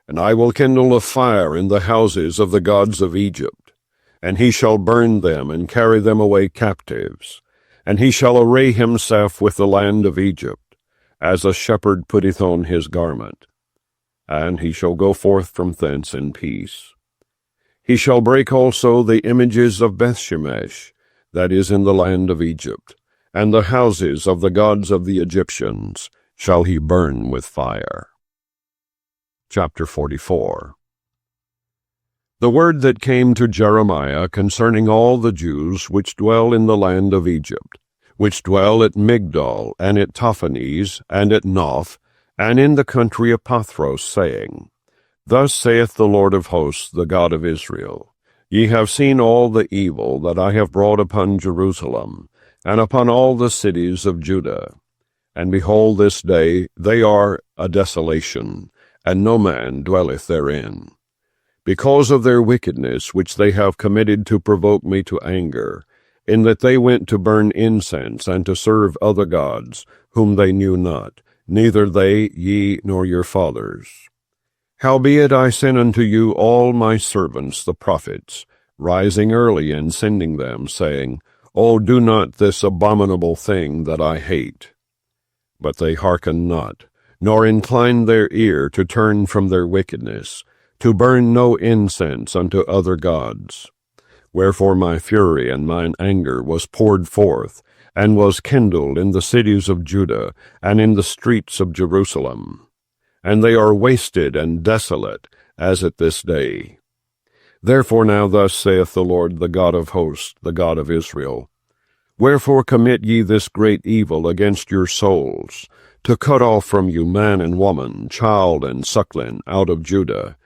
And I will kindle a fire in the houses of the gods of Egypt, and he shall burn them and carry them away captives, and he shall array himself with the land of Egypt, as a shepherd putteth on his garment, and he shall go forth from thence in peace. He shall break also the images of Bethshemesh, that is in the land of Egypt, and the houses of the gods of the Egyptians shall he burn with fire. Chapter 44. The word that came to Jeremiah concerning all the Jews which dwell in the land of Egypt, which dwell at Migdol, and at Taphanes, and at Noph, and in the country of Pathros, saying, Thus saith the Lord of hosts, the God of Israel, Ye have seen all the evil that I have brought upon Jerusalem, and upon all the cities of Judah. And behold, this day they are a desolation, and no man dwelleth therein. Because of their wickedness which they have committed to provoke me to anger, in that they went to burn incense and to serve other gods, whom they knew not, neither they, ye, nor your fathers. Howbeit I sent unto you all my servants the prophets, rising early and sending them, saying, O do not this abominable thing that I hate. But they hearkened not, nor inclined their ear to turn from their wickedness, to burn no incense unto other gods. Wherefore my fury and mine anger was poured forth, and was kindled in the cities of Judah, and in the streets of Jerusalem. And they are wasted and desolate, as at this day. Therefore now thus saith the Lord, the God of hosts, the God of Israel, Wherefore commit ye this great evil against your souls, to cut off from you man and woman, child and suckling, out of Judah,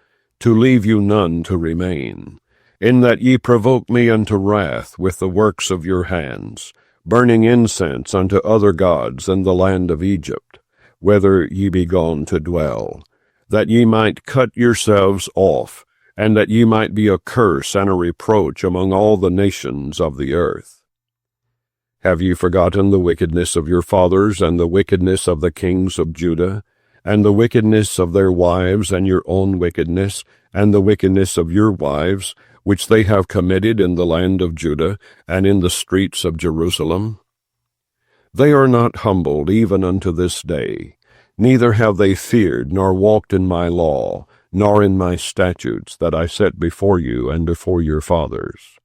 to leave you none to remain, in that ye provoke me unto wrath with the works of your hands, burning incense unto other gods in the land of Egypt, whither ye be gone to dwell, that ye might cut yourselves off, and that ye might be a curse and a reproach among all the nations of the earth. Have ye forgotten the wickedness of your fathers, and the wickedness of the kings of Judah, and the wickedness of their wives, and your own wickedness, and the wickedness of your wives, which they have committed in the land of Judah, and in the streets of Jerusalem? They are not humbled even unto this day, neither have they feared, nor walked in my law, nor in my statutes that I set before you and before your fathers.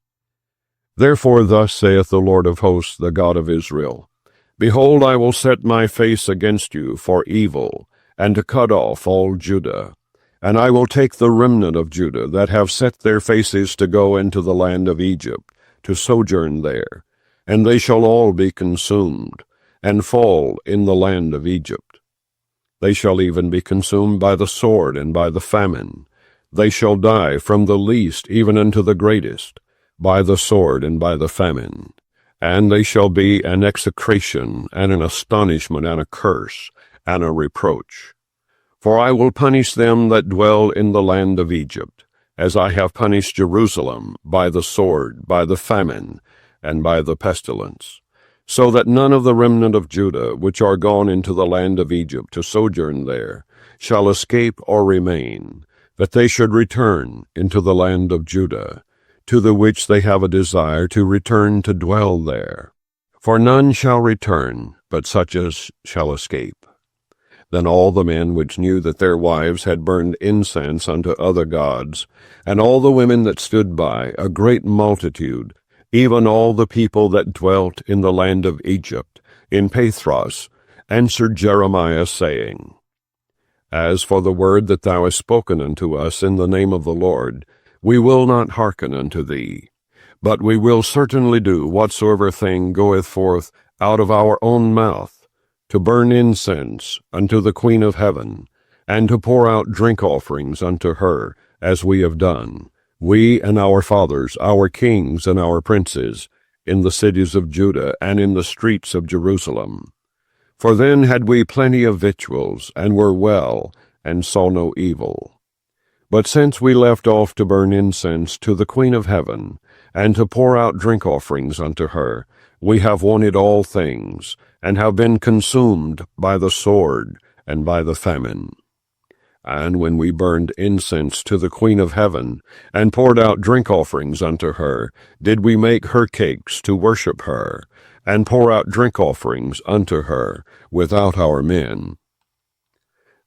Therefore thus saith the Lord of hosts, the God of Israel, Behold, I will set my face against you for evil, and to cut off all Judah. And I will take the remnant of Judah that have set their faces to go into the land of Egypt, to sojourn there, and they shall all be consumed, and fall in the land of Egypt. They shall even be consumed by the sword and by the famine. They shall die from the least even unto the greatest, by the sword and by the famine. And they shall be an execration, and an astonishment, and a curse, and a reproach. For I will punish them that dwell in the land of Egypt, as I have punished Jerusalem, by the sword, by the famine, and by the pestilence, so that none of the remnant of Judah, which are gone into the land of Egypt to sojourn there, shall escape or remain, that they should return into the land of Judah, to the which they have a desire to return to dwell there. For none shall return, but such as shall escape. Then all the men which knew that their wives had burned incense unto other gods, and all the women that stood by, a great multitude, even all the people that dwelt in the land of Egypt, in Pathros, answered Jeremiah, saying, As for the word that thou hast spoken unto us in the name of the Lord, we will not hearken unto thee. But we will certainly do whatsoever thing goeth forth out of our own mouth, to burn incense unto the Queen of Heaven, and to pour out drink offerings unto her, as we have done, we and our fathers, our kings and our princes, in the cities of Judah and in the streets of Jerusalem. For then had we plenty of victuals, and were well, and saw no evil. But since we left off to burn incense to the Queen of Heaven, and to pour out drink offerings unto her, we have wanted all things, and have been consumed by the sword and by the famine. And when we burned incense to the Queen of Heaven, and poured out drink offerings unto her, did we make her cakes to worship her, and pour out drink offerings unto her without our men.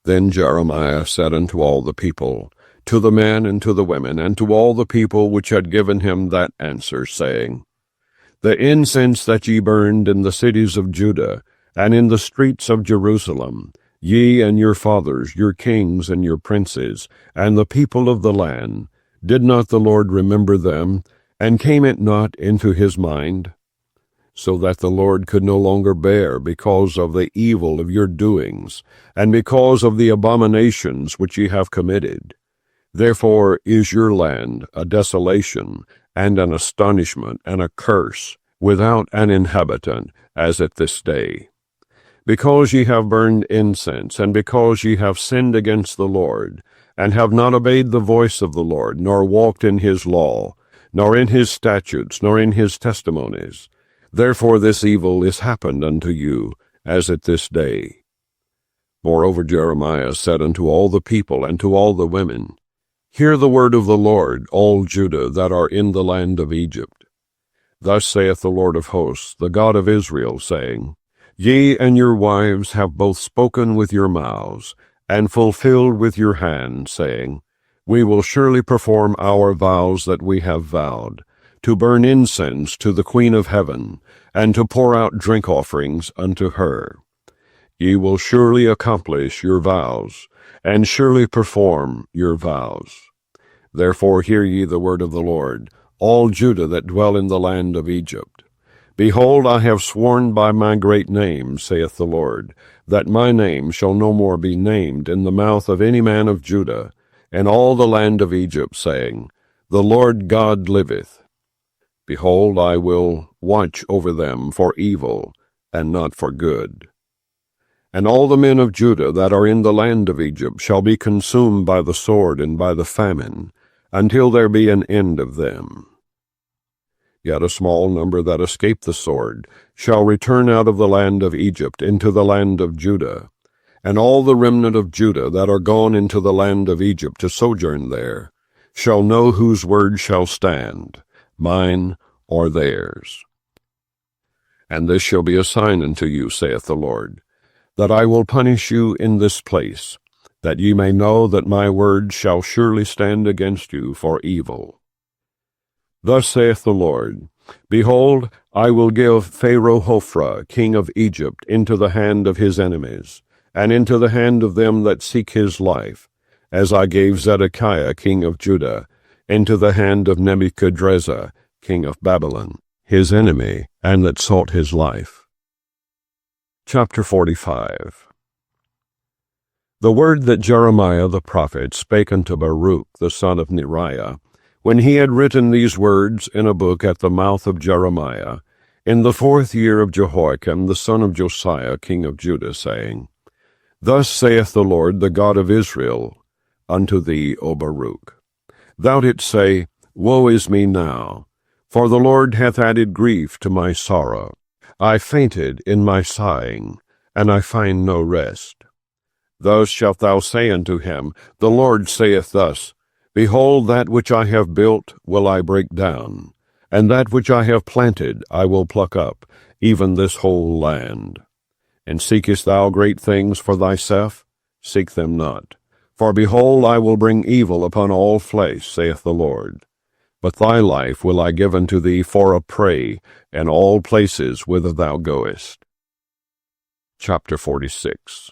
Then Jeremiah said unto all the people, to the men and to the women, and to all the people which had given him that answer, saying, The incense that ye burned in the cities of Judah, and in the streets of Jerusalem, ye and your fathers, your kings and your princes, and the people of the land, did not the Lord remember them, and came it not into his mind? So that the Lord could no longer bear because of the evil of your doings, and because of the abominations which ye have committed. Therefore is your land a desolation, and an astonishment, and a curse, without an inhabitant, as at this day. Because ye have burned incense, and because ye have sinned against the Lord, and have not obeyed the voice of the Lord, nor walked in his law, nor in his statutes, nor in his testimonies. Therefore this evil is happened unto you, as at this day. Moreover Jeremiah said unto all the people and to all the women, Hear the word of the Lord, all Judah that are in the land of Egypt. Thus saith the Lord of hosts, the God of Israel, saying, Ye and your wives have both spoken with your mouths, and fulfilled with your hands, saying, We will surely perform our vows that we have vowed, to burn incense to the Queen of Heaven, and to pour out drink offerings unto her. Ye will surely accomplish your vows, and surely perform your vows. Therefore hear ye the word of the Lord, all Judah that dwell in the land of Egypt. Behold, I have sworn by my great name, saith the Lord, that my name shall no more be named in the mouth of any man of Judah, and all the land of Egypt, saying, The Lord God liveth. Behold, I will watch over them for evil, and not for good. And all the men of Judah that are in the land of Egypt shall be consumed by the sword and by the famine, until there be an end of them. Yet a small number that escape the sword shall return out of the land of Egypt into the land of Judah, and all the remnant of Judah that are gone into the land of Egypt to sojourn there shall know whose word shall stand, mine or theirs. And this shall be a sign unto you, saith the Lord, that I will punish you in this place, that ye may know that my word shall surely stand against you for evil. Thus saith the Lord, Behold, I will give Pharaoh Hophra, king of Egypt, into the hand of his enemies, and into the hand of them that seek his life, as I gave Zedekiah, king of Judah, into the hand of Nebuchadrezzar, king of Babylon, his enemy, and that sought his life. Chapter 45. The word that Jeremiah the prophet spake unto Baruch the son of Neriah, when he had written these words in a book at the mouth of Jeremiah, in the 4th year of Jehoiakim the son of Josiah king of Judah, saying, Thus saith the Lord, the God of Israel, unto thee, O Baruch. Thou didst say, Woe is me now, for the Lord hath added grief to my sorrow. I fainted in my sighing, and I find no rest. Thus shalt thou say unto him, The Lord saith thus, Behold, that which I have built will I break down, and that which I have planted I will pluck up, even this whole land. And seekest thou great things for thyself? Seek them not. For behold, I will bring evil upon all flesh, saith the Lord. But thy life will I give unto thee for a prey in all places whither thou goest. Chapter 46.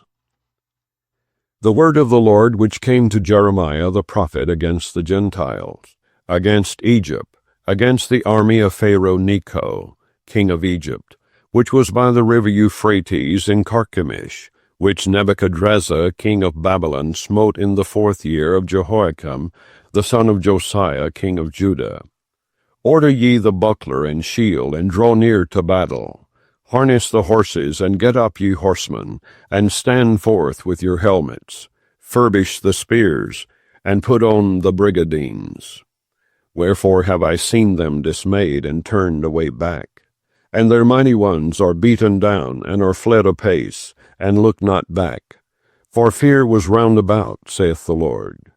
The word of the Lord which came to Jeremiah the prophet against the Gentiles, against Egypt, against the army of Pharaoh Necho, king of Egypt, which was by the river Euphrates in Carchemish, which Nebuchadrezzar king of Babylon smote in the 4th year of Jehoiakim, the son of Josiah king of Judah. Order ye the buckler and shield, and draw near to battle. Harness the horses, and get up, ye horsemen, and stand forth with your helmets. Furbish the spears, and put on the brigadines. Wherefore have I seen them dismayed, and turned away back? And their mighty ones are beaten down, and are fled apace, and look not back. For fear was round about, saith the Lord.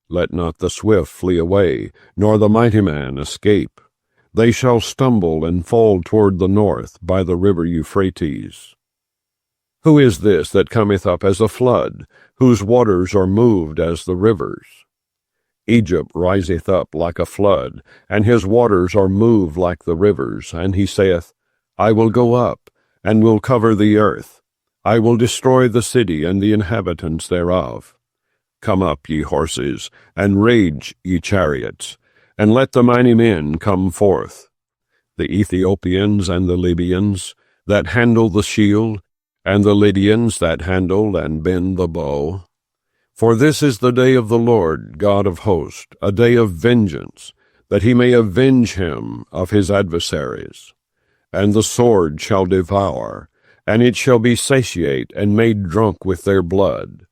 Let not the swift flee away, nor the mighty man escape. They shall stumble and fall toward the north by the river Euphrates. Who is this that cometh up as a flood, whose waters are moved as the rivers? Egypt riseth up like a flood, and his waters are moved like the rivers. And he saith, I will go up, and will cover the earth. I will destroy the city and the inhabitants thereof. Come up, ye horses, and rage, ye chariots, and let the mighty men come forth, the Ethiopians and the Libyans, that handle the shield, and the Lydians that handle and bend the bow. For this is the day of the Lord God of hosts, a day of vengeance, that he may avenge him of his adversaries. And the sword shall devour, and it shall be satiate and made drunk with their blood.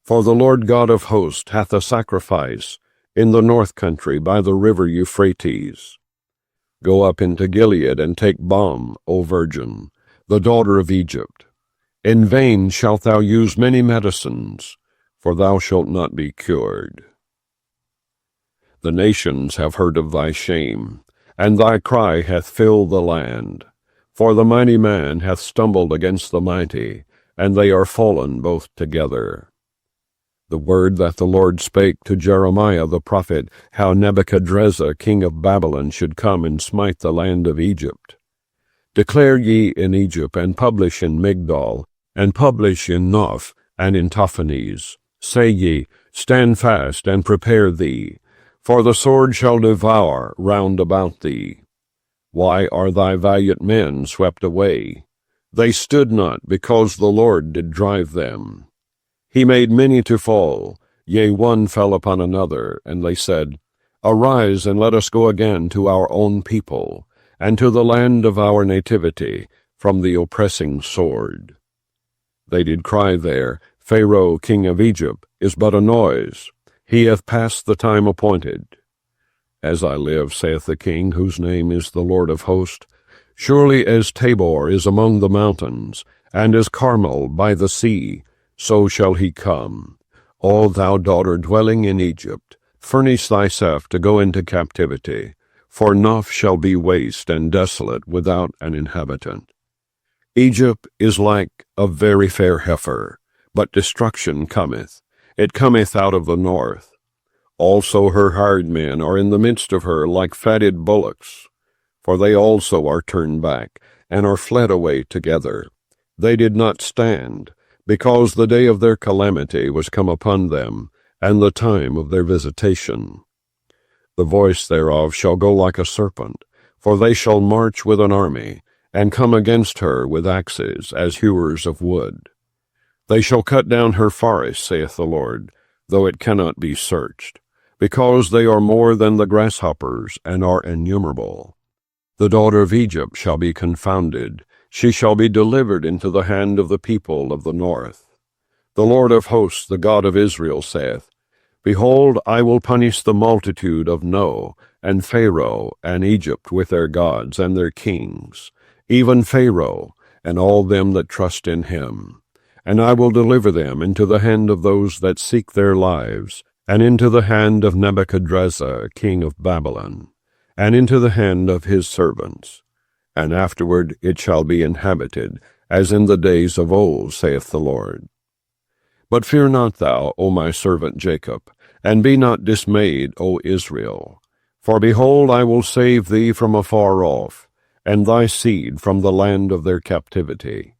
For the Lord God of hosts hath a sacrifice in the north country by the river Euphrates. Go up into Gilead, and take balm, O virgin, the daughter of Egypt. In vain shalt thou use many medicines, for thou shalt not be cured. The nations have heard of thy shame, and thy cry hath filled the land. For the mighty man hath stumbled against the mighty, and they are fallen both together. The word that the Lord spake to Jeremiah the prophet, how Nebuchadrezzar king of Babylon should come and smite the land of Egypt. Declare ye in Egypt, and publish in Migdol, and publish in Noph, and in Taphanes. Say ye, Stand fast, and prepare thee, for the sword shall devour round about thee. Why are thy valiant men swept away? They stood not, because the Lord did drive them. He made many to fall, yea, one fell upon another, and they said, Arise, and let us go again to our own people, and to the land of our nativity, from the oppressing sword. They did cry there, Pharaoh king of Egypt is but a noise. He hath passed the time appointed. As I live, saith the king, whose name is the Lord of hosts, surely as Tabor is among the mountains, and as Carmel by the sea, so shall he come. O thou daughter dwelling in Egypt, furnish thyself to go into captivity, for Noph shall be waste and desolate without an inhabitant. Egypt is like a very fair heifer, but destruction cometh. It cometh out of the north. Also her hired men are in the midst of her like fatted bullocks, for they also are turned back, and are fled away together. They did not stand, because the day of their calamity was come upon them, and the time of their visitation. The voice thereof shall go like a serpent, for they shall march with an army, and come against her with axes, as hewers of wood. They shall cut down her forest, saith the Lord, though it cannot be searched, because they are more than the grasshoppers, and are innumerable. The daughter of Egypt shall be confounded, she shall be delivered into the hand of the people of the north. The Lord of hosts, the God of Israel, saith, Behold, I will punish the multitude of No, and Pharaoh, and Egypt with their gods and their kings, even Pharaoh, and all them that trust in him. And I will deliver them into the hand of those that seek their lives, and into the hand of Nebuchadrezzar king of Babylon, and into the hand of his servants. And afterward it shall be inhabited, as in the days of old, saith the Lord. But fear not thou, O my servant Jacob, and be not dismayed, O Israel. For behold, I will save thee from afar off, and thy seed from the land of their captivity.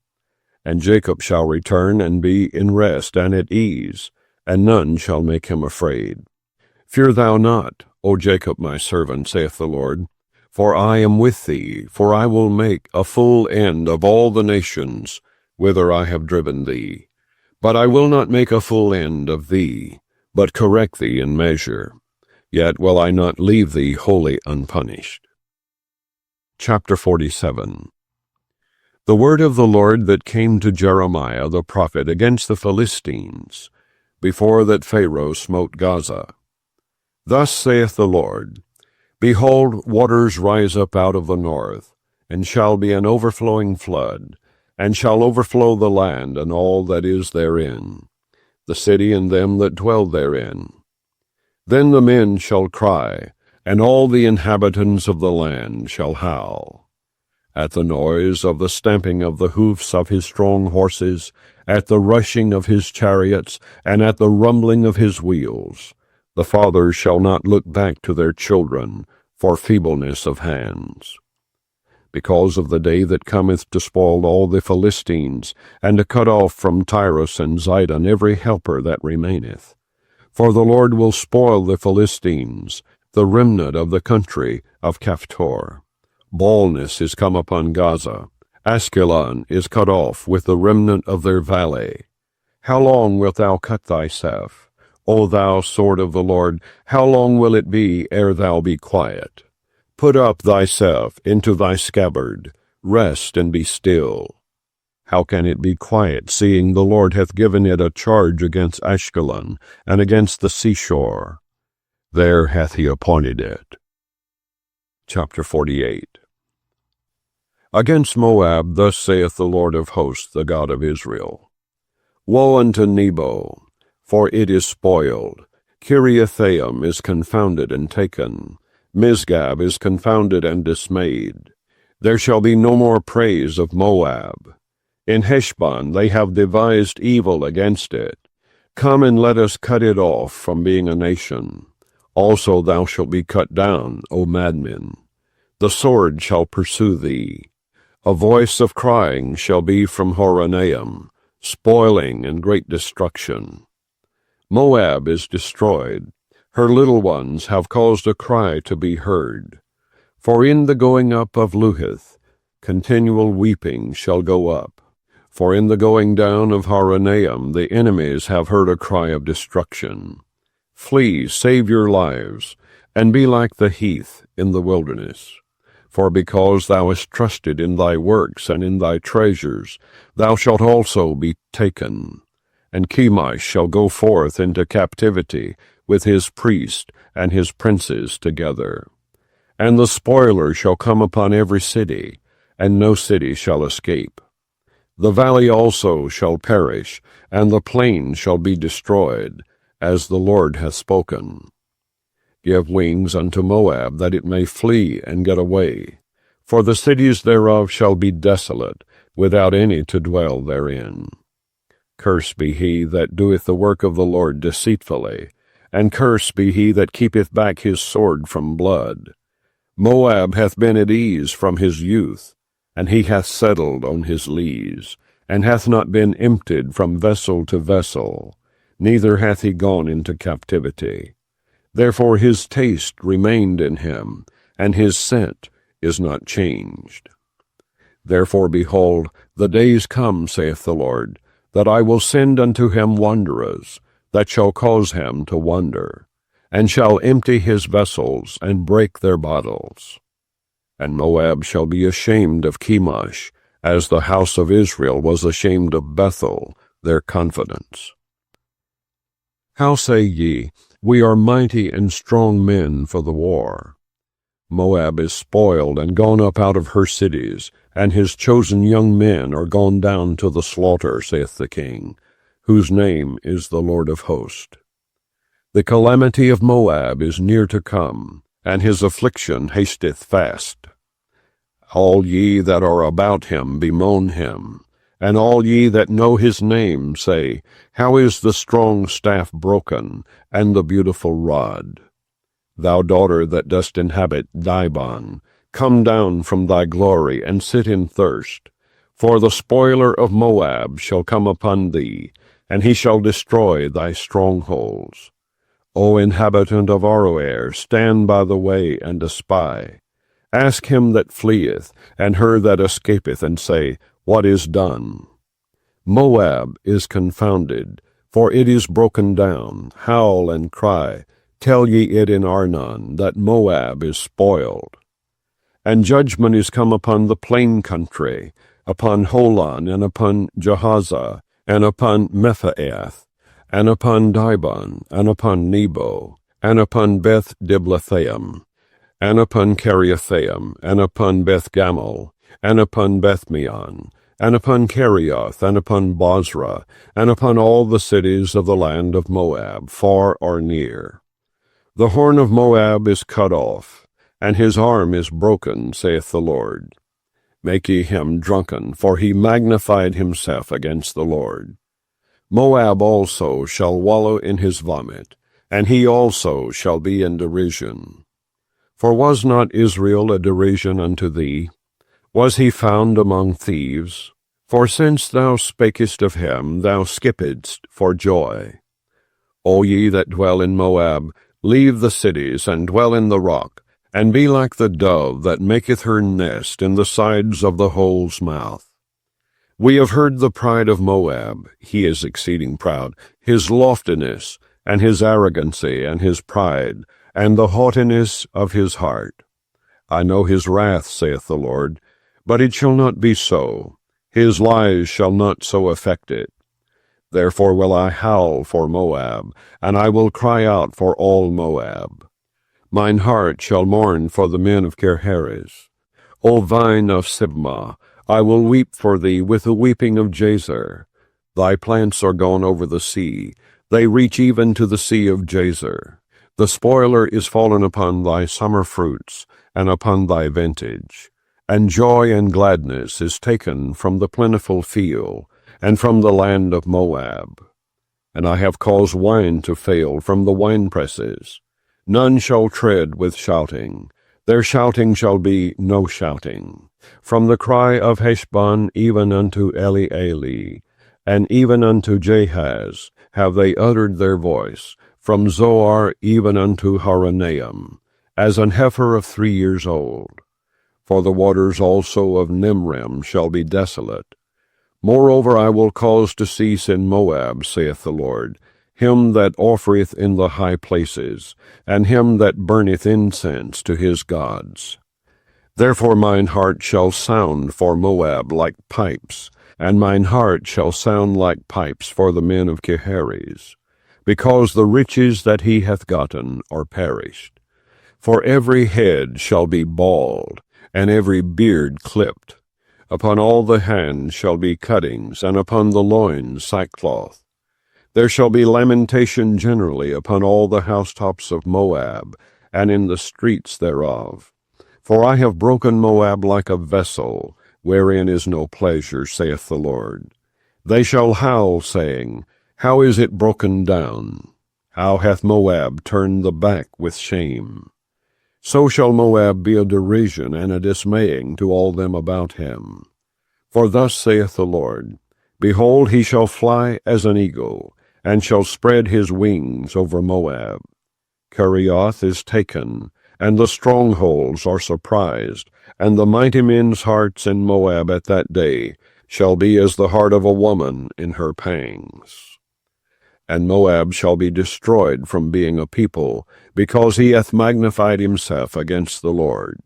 And Jacob shall return and be in rest and at ease, and none shall make him afraid. Fear thou not, O Jacob my servant, saith the Lord, for I am with thee, for I will make a full end of all the nations whither I have driven thee. But I will not make a full end of thee, but correct thee in measure. Yet will I not leave thee wholly unpunished. Chapter 47. The word of the Lord that came to Jeremiah the prophet against the Philistines, before that Pharaoh smote Gaza. Thus saith the Lord, Behold, waters rise up out of the north, and shall be an overflowing flood, and shall overflow the land and all that is therein, the city and them that dwell therein. Then the men shall cry, and all the inhabitants of the land shall howl. At the noise of the stamping of the hoofs of his strong horses, at the rushing of his chariots, and at the rumbling of his wheels, the fathers shall not look back to their children for feebleness of hands. Because of the day that cometh to spoil all the Philistines, and to cut off from Tyrus and Zidon every helper that remaineth. For the Lord will spoil the Philistines, the remnant of the country of Caphtor. Baldness is come upon Gaza. Askelon is cut off with the remnant of their valley. How long wilt thou cut thyself, O thou sword of the Lord? How long will it be ere thou be quiet? Put up thyself into thy scabbard, rest and be still. How can it be quiet, seeing the Lord hath given it a charge against Ashkelon, and against the seashore? There hath he appointed it. Chapter 48. Against Moab thus saith the Lord of hosts, the God of Israel. Woe unto Nebo, for it is spoiled. Kiriathaim is confounded and taken. Misgab is confounded and dismayed. There shall be no more praise of Moab. In Heshbon they have devised evil against it. Come and let us cut it off from being a nation. Also thou shalt be cut down, O madmen. The sword shall pursue thee. A voice of crying shall be from Horonaim, spoiling and great destruction. Moab is destroyed. Her little ones have caused a cry to be heard. For in the going up of Luhith, continual weeping shall go up. For in the going down of Horonaim the enemies have heard a cry of destruction. Flee, save your lives, and be like the heath in the wilderness. For because thou hast trusted in thy works and in thy treasures, thou shalt also be taken. And Chemosh shall go forth into captivity with his priest and his princes together. And the spoiler shall come upon every city, and no city shall escape. The valley also shall perish, and the plain shall be destroyed, as the Lord hath spoken. Give wings unto Moab, that it may flee and get away. For the cities thereof shall be desolate, without any to dwell therein. Cursed be he that doeth the work of the Lord deceitfully, and cursed be he that keepeth back his sword from blood. Moab hath been at ease from his youth, and he hath settled on his lees, and hath not been emptied from vessel to vessel, neither hath he gone into captivity. Therefore his taste remained in him, and his scent is not changed. Therefore, behold, the days come, saith the Lord, that I will send unto him wanderers, that shall cause him to wander, and shall empty his vessels, and break their bottles. And Moab shall be ashamed of Chemosh, as the house of Israel was ashamed of Bethel, their confidence. How say ye, We are mighty and strong men for the war? Moab is spoiled and gone up out of her cities, and his chosen young men are gone down to the slaughter, saith the King, whose name is the Lord of hosts. The calamity of Moab is near to come, and his affliction hasteth fast. All ye that are about him bemoan him, And all ye that know his name say, How is the strong staff broken, and the beautiful rod? Thou daughter that dost inhabit Dibon, come down from thy glory, and sit in thirst. For the spoiler of Moab shall come upon thee, and he shall destroy thy strongholds. O inhabitant of Aroer, stand by the way and espy. Ask him that fleeth, and her that escapeth, and say, What is done? Moab is confounded, for it is broken down. Howl and cry, tell ye it in Arnon, that Moab is spoiled. And judgment is come upon the plain country, upon Holon, and upon Jahazah, and upon Mephaath, and upon Dibon, and upon Nebo, and upon Beth Diblathaim, and upon Kiriathaim, and upon Beth Gamel, and upon Bethmeon, and upon Kerioth, and upon Bozrah, and upon all the cities of the land of Moab, far or near. The horn of Moab is cut off, and his arm is broken, saith the Lord. Make ye him drunken, for he magnified himself against the Lord. Moab also shall wallow in his vomit, and he also shall be in derision. For was not Israel a derision unto thee? Was he found among thieves? For since thou spakest of him, thou skippedst for joy. O ye that dwell in Moab, leave the cities, and dwell in the rock, and be like the dove that maketh her nest in the sides of the hole's mouth. We have heard the pride of Moab, he is exceeding proud, his loftiness, and his arrogancy, and his pride, and the haughtiness of his heart. I know his wrath, saith the Lord, but it shall not be so. His lies shall not so affect it. Therefore will I howl for Moab, and I will cry out for all Moab. Mine heart shall mourn for the men of Kirheres. O vine of Sibmah, I will weep for thee with the weeping of Jazer. Thy plants are gone over the sea, they reach even to the sea of Jazer. The spoiler is fallen upon thy summer fruits, and upon thy vintage. And joy and gladness is taken from the plentiful field, and from the land of Moab. And I have caused wine to fail from the winepresses. None shall tread with shouting. Their shouting shall be no shouting. From the cry of Heshbon even unto Elealeh, and even unto Jahaz, have they uttered their voice, from Zoar even unto Horonaim, as an heifer of 3 years old. For the waters also of Nimrim shall be desolate. Moreover I will cause to cease in Moab, saith the Lord, him that offereth in the high places, and him that burneth incense to his gods. Therefore mine heart shall sound for Moab like pipes, and mine heart shall sound like pipes for the men of Kirheres, because the riches that he hath gotten are perished. For every head shall be bald, and every beard clipped. Upon all the hands shall be cuttings, and upon the loins sackcloth. There shall be lamentation generally upon all the housetops of Moab, and in the streets thereof. For I have broken Moab like a vessel, wherein is no pleasure, saith the Lord. They shall howl, saying, How is it broken down? How hath Moab turned the back with shame? So shall Moab be a derision and a dismaying to all them about him. For thus saith the Lord, Behold, he shall fly as an eagle, and shall spread his wings over Moab. Kerioth is taken, and the strongholds are surprised, and the mighty men's hearts in Moab at that day shall be as the heart of a woman in her pangs. And Moab shall be destroyed from being a people, because he hath magnified himself against the Lord.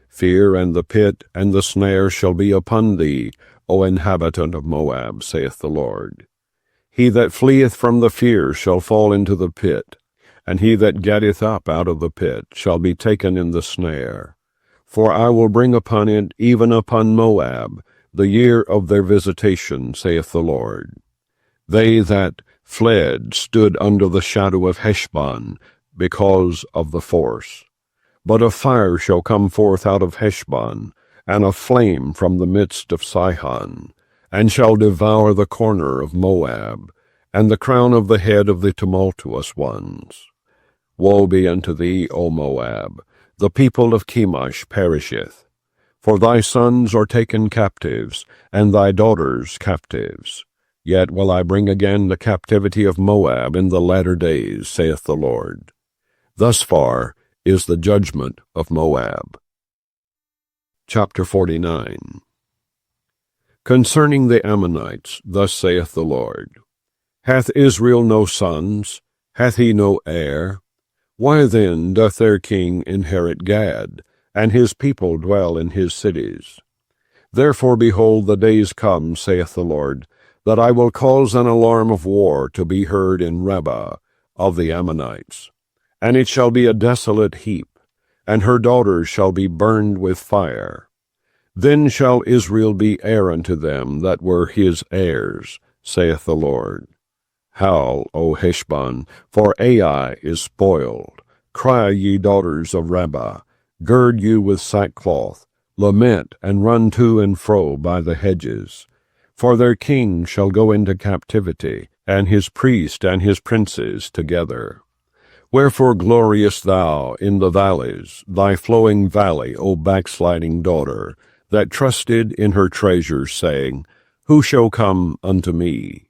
Fear and the pit and the snare shall be upon thee, O inhabitant of Moab, saith the Lord. He that fleeth from the fear shall fall into the pit, and he that getteth up out of the pit shall be taken in the snare. For I will bring upon it, even upon Moab, the year of their visitation, saith the Lord. They that fled stood under the shadow of Heshbon, because of the force. But a fire shall come forth out of Heshbon, and a flame from the midst of Sihon, and shall devour the corner of Moab, and the crown of the head of the tumultuous ones. Woe be unto thee, O Moab! The people of Chemosh perisheth. For thy sons are taken captives, and thy daughters captives. Yet will I bring again the captivity of Moab in the latter days, saith the Lord. Thus far is the judgment of Moab. Chapter 49. Concerning the Ammonites, thus saith the Lord, Hath Israel no sons? Hath he no heir? Why then doth their king inherit Gad, and his people dwell in his cities? Therefore, behold, the days come, saith the Lord, that I will cause an alarm of war to be heard in Rabbah of the Ammonites. And it shall be a desolate heap, and her daughters shall be burned with fire. Then shall Israel be heir unto them that were his heirs, saith the Lord. Howl, O Heshbon, for Ai is spoiled. Cry, ye daughters of Rabbah, gird you with sackcloth, lament, and run to and fro by the hedges. For their king shall go into captivity, and his priest and his princes together. Wherefore gloriest thou in the valleys, thy flowing valley, O backsliding daughter, that trusted in her treasures, saying, Who shall come unto me?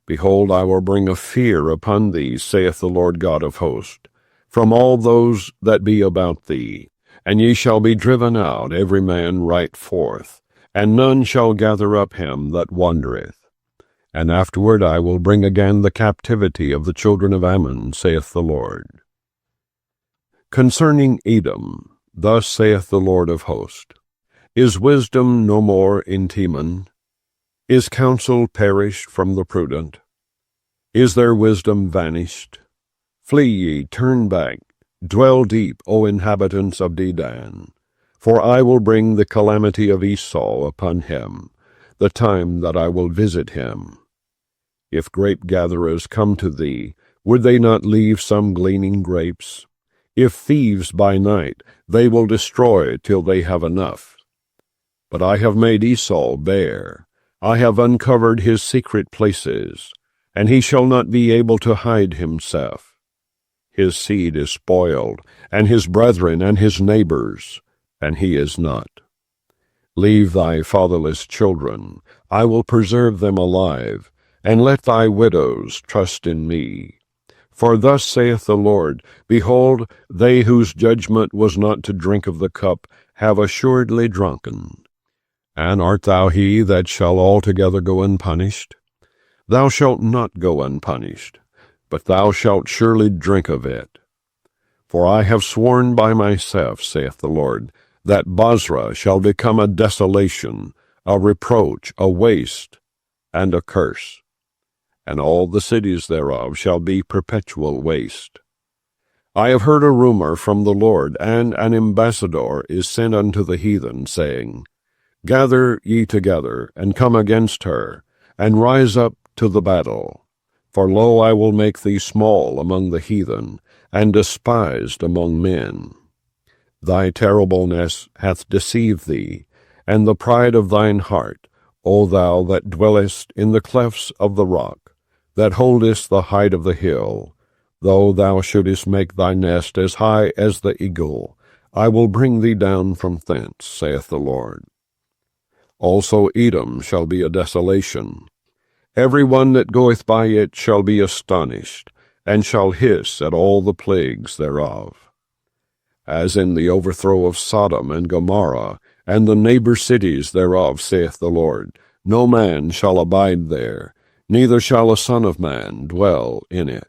Behold, I will bring a fear upon thee, saith the Lord God of hosts, from all those that be about thee, and ye shall be driven out, every man right forth, and none shall gather up him that wandereth. And afterward I will bring again the captivity of the children of Ammon, saith the Lord. Concerning Edom, thus saith the Lord of hosts, Is wisdom no more in Teman? Is counsel perished from the prudent? Is their wisdom vanished? Flee ye, turn back, dwell deep, O inhabitants of Dedan. For I will bring the calamity of Esau upon him, the time that I will visit him. If grape-gatherers come to thee, would they not leave some gleaning grapes? If thieves by night, they will destroy till they have enough. But I have made Esau bare. I have uncovered his secret places, and he shall not be able to hide himself. His seed is spoiled, and his brethren and his neighbors, and he is not. Leave thy fatherless children, I will preserve them alive, and let thy widows trust in me. For thus saith the Lord, Behold, they whose judgment was not to drink of the cup have assuredly drunken. And art thou he that shall altogether go unpunished? Thou shalt not go unpunished, but thou shalt surely drink of it. For I have sworn by myself, saith the Lord, that Bozrah shall become a desolation, a reproach, a waste, and a curse. And all the cities thereof shall be perpetual waste. I have heard a rumor from the Lord, and an ambassador is sent unto the heathen, saying, Gather ye together, and come against her, and rise up to the battle. For lo, I will make thee small among the heathen, and despised among men. Thy terribleness hath deceived thee, and the pride of thine heart, O thou that dwellest in the clefts of the rock, that holdest the height of the hill. Though thou shouldest make thy nest as high as the eagle, I will bring thee down from thence, saith the Lord. Also Edom shall be a desolation. Every one that goeth by it shall be astonished, and shall hiss at all the plagues thereof. As in the overthrow of Sodom and Gomorrah, and the neighbor cities thereof, saith the Lord, no man shall abide there, neither shall a son of man dwell in it.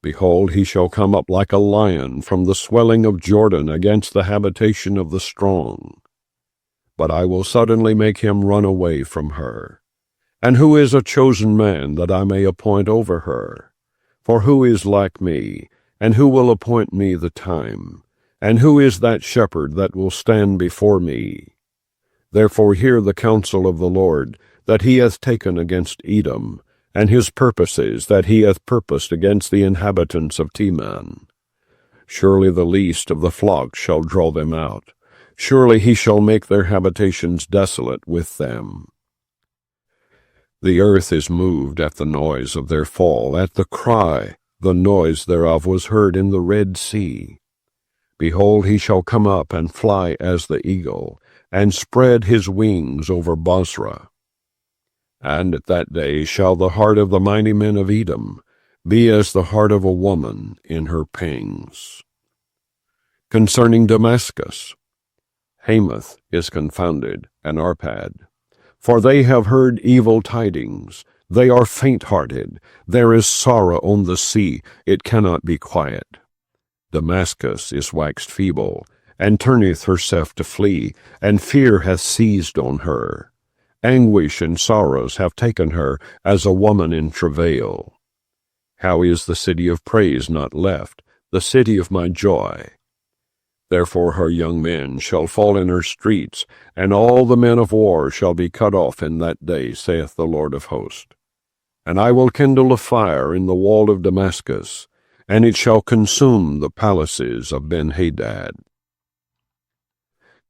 Behold, he shall come up like a lion from the swelling of Jordan against the habitation of the strong. But I will suddenly make him run away from her. And who is a chosen man that I may appoint over her? For who is like me, and who will appoint me the time? And who is that shepherd that will stand before me? Therefore hear the counsel of the Lord, that he hath taken against Edom, and his purposes that he hath purposed against the inhabitants of Teman. Surely the least of the flock shall draw them out. Surely he shall make their habitations desolate with them. The earth is moved at the noise of their fall, at the cry, the noise thereof was heard in the Red Sea. Behold, he shall come up and fly as the eagle, and spread his wings over Bosra. And at that day shall the heart of the mighty men of Edom be as the heart of a woman in her pangs. Concerning Damascus, Hamath is confounded, and Arpad. For they have heard evil tidings, they are faint-hearted, there is sorrow on the sea, it cannot be quiet. Damascus is waxed feeble, and turneth herself to flee, and fear hath seized on her. Anguish and sorrows have taken her as a woman in travail. How is the city of praise not left, the city of my joy? Therefore her young men shall fall in her streets, and all the men of war shall be cut off in that day, saith the Lord of hosts. And I will kindle a fire in the wall of Damascus, and it shall consume the palaces of Ben-Hadad.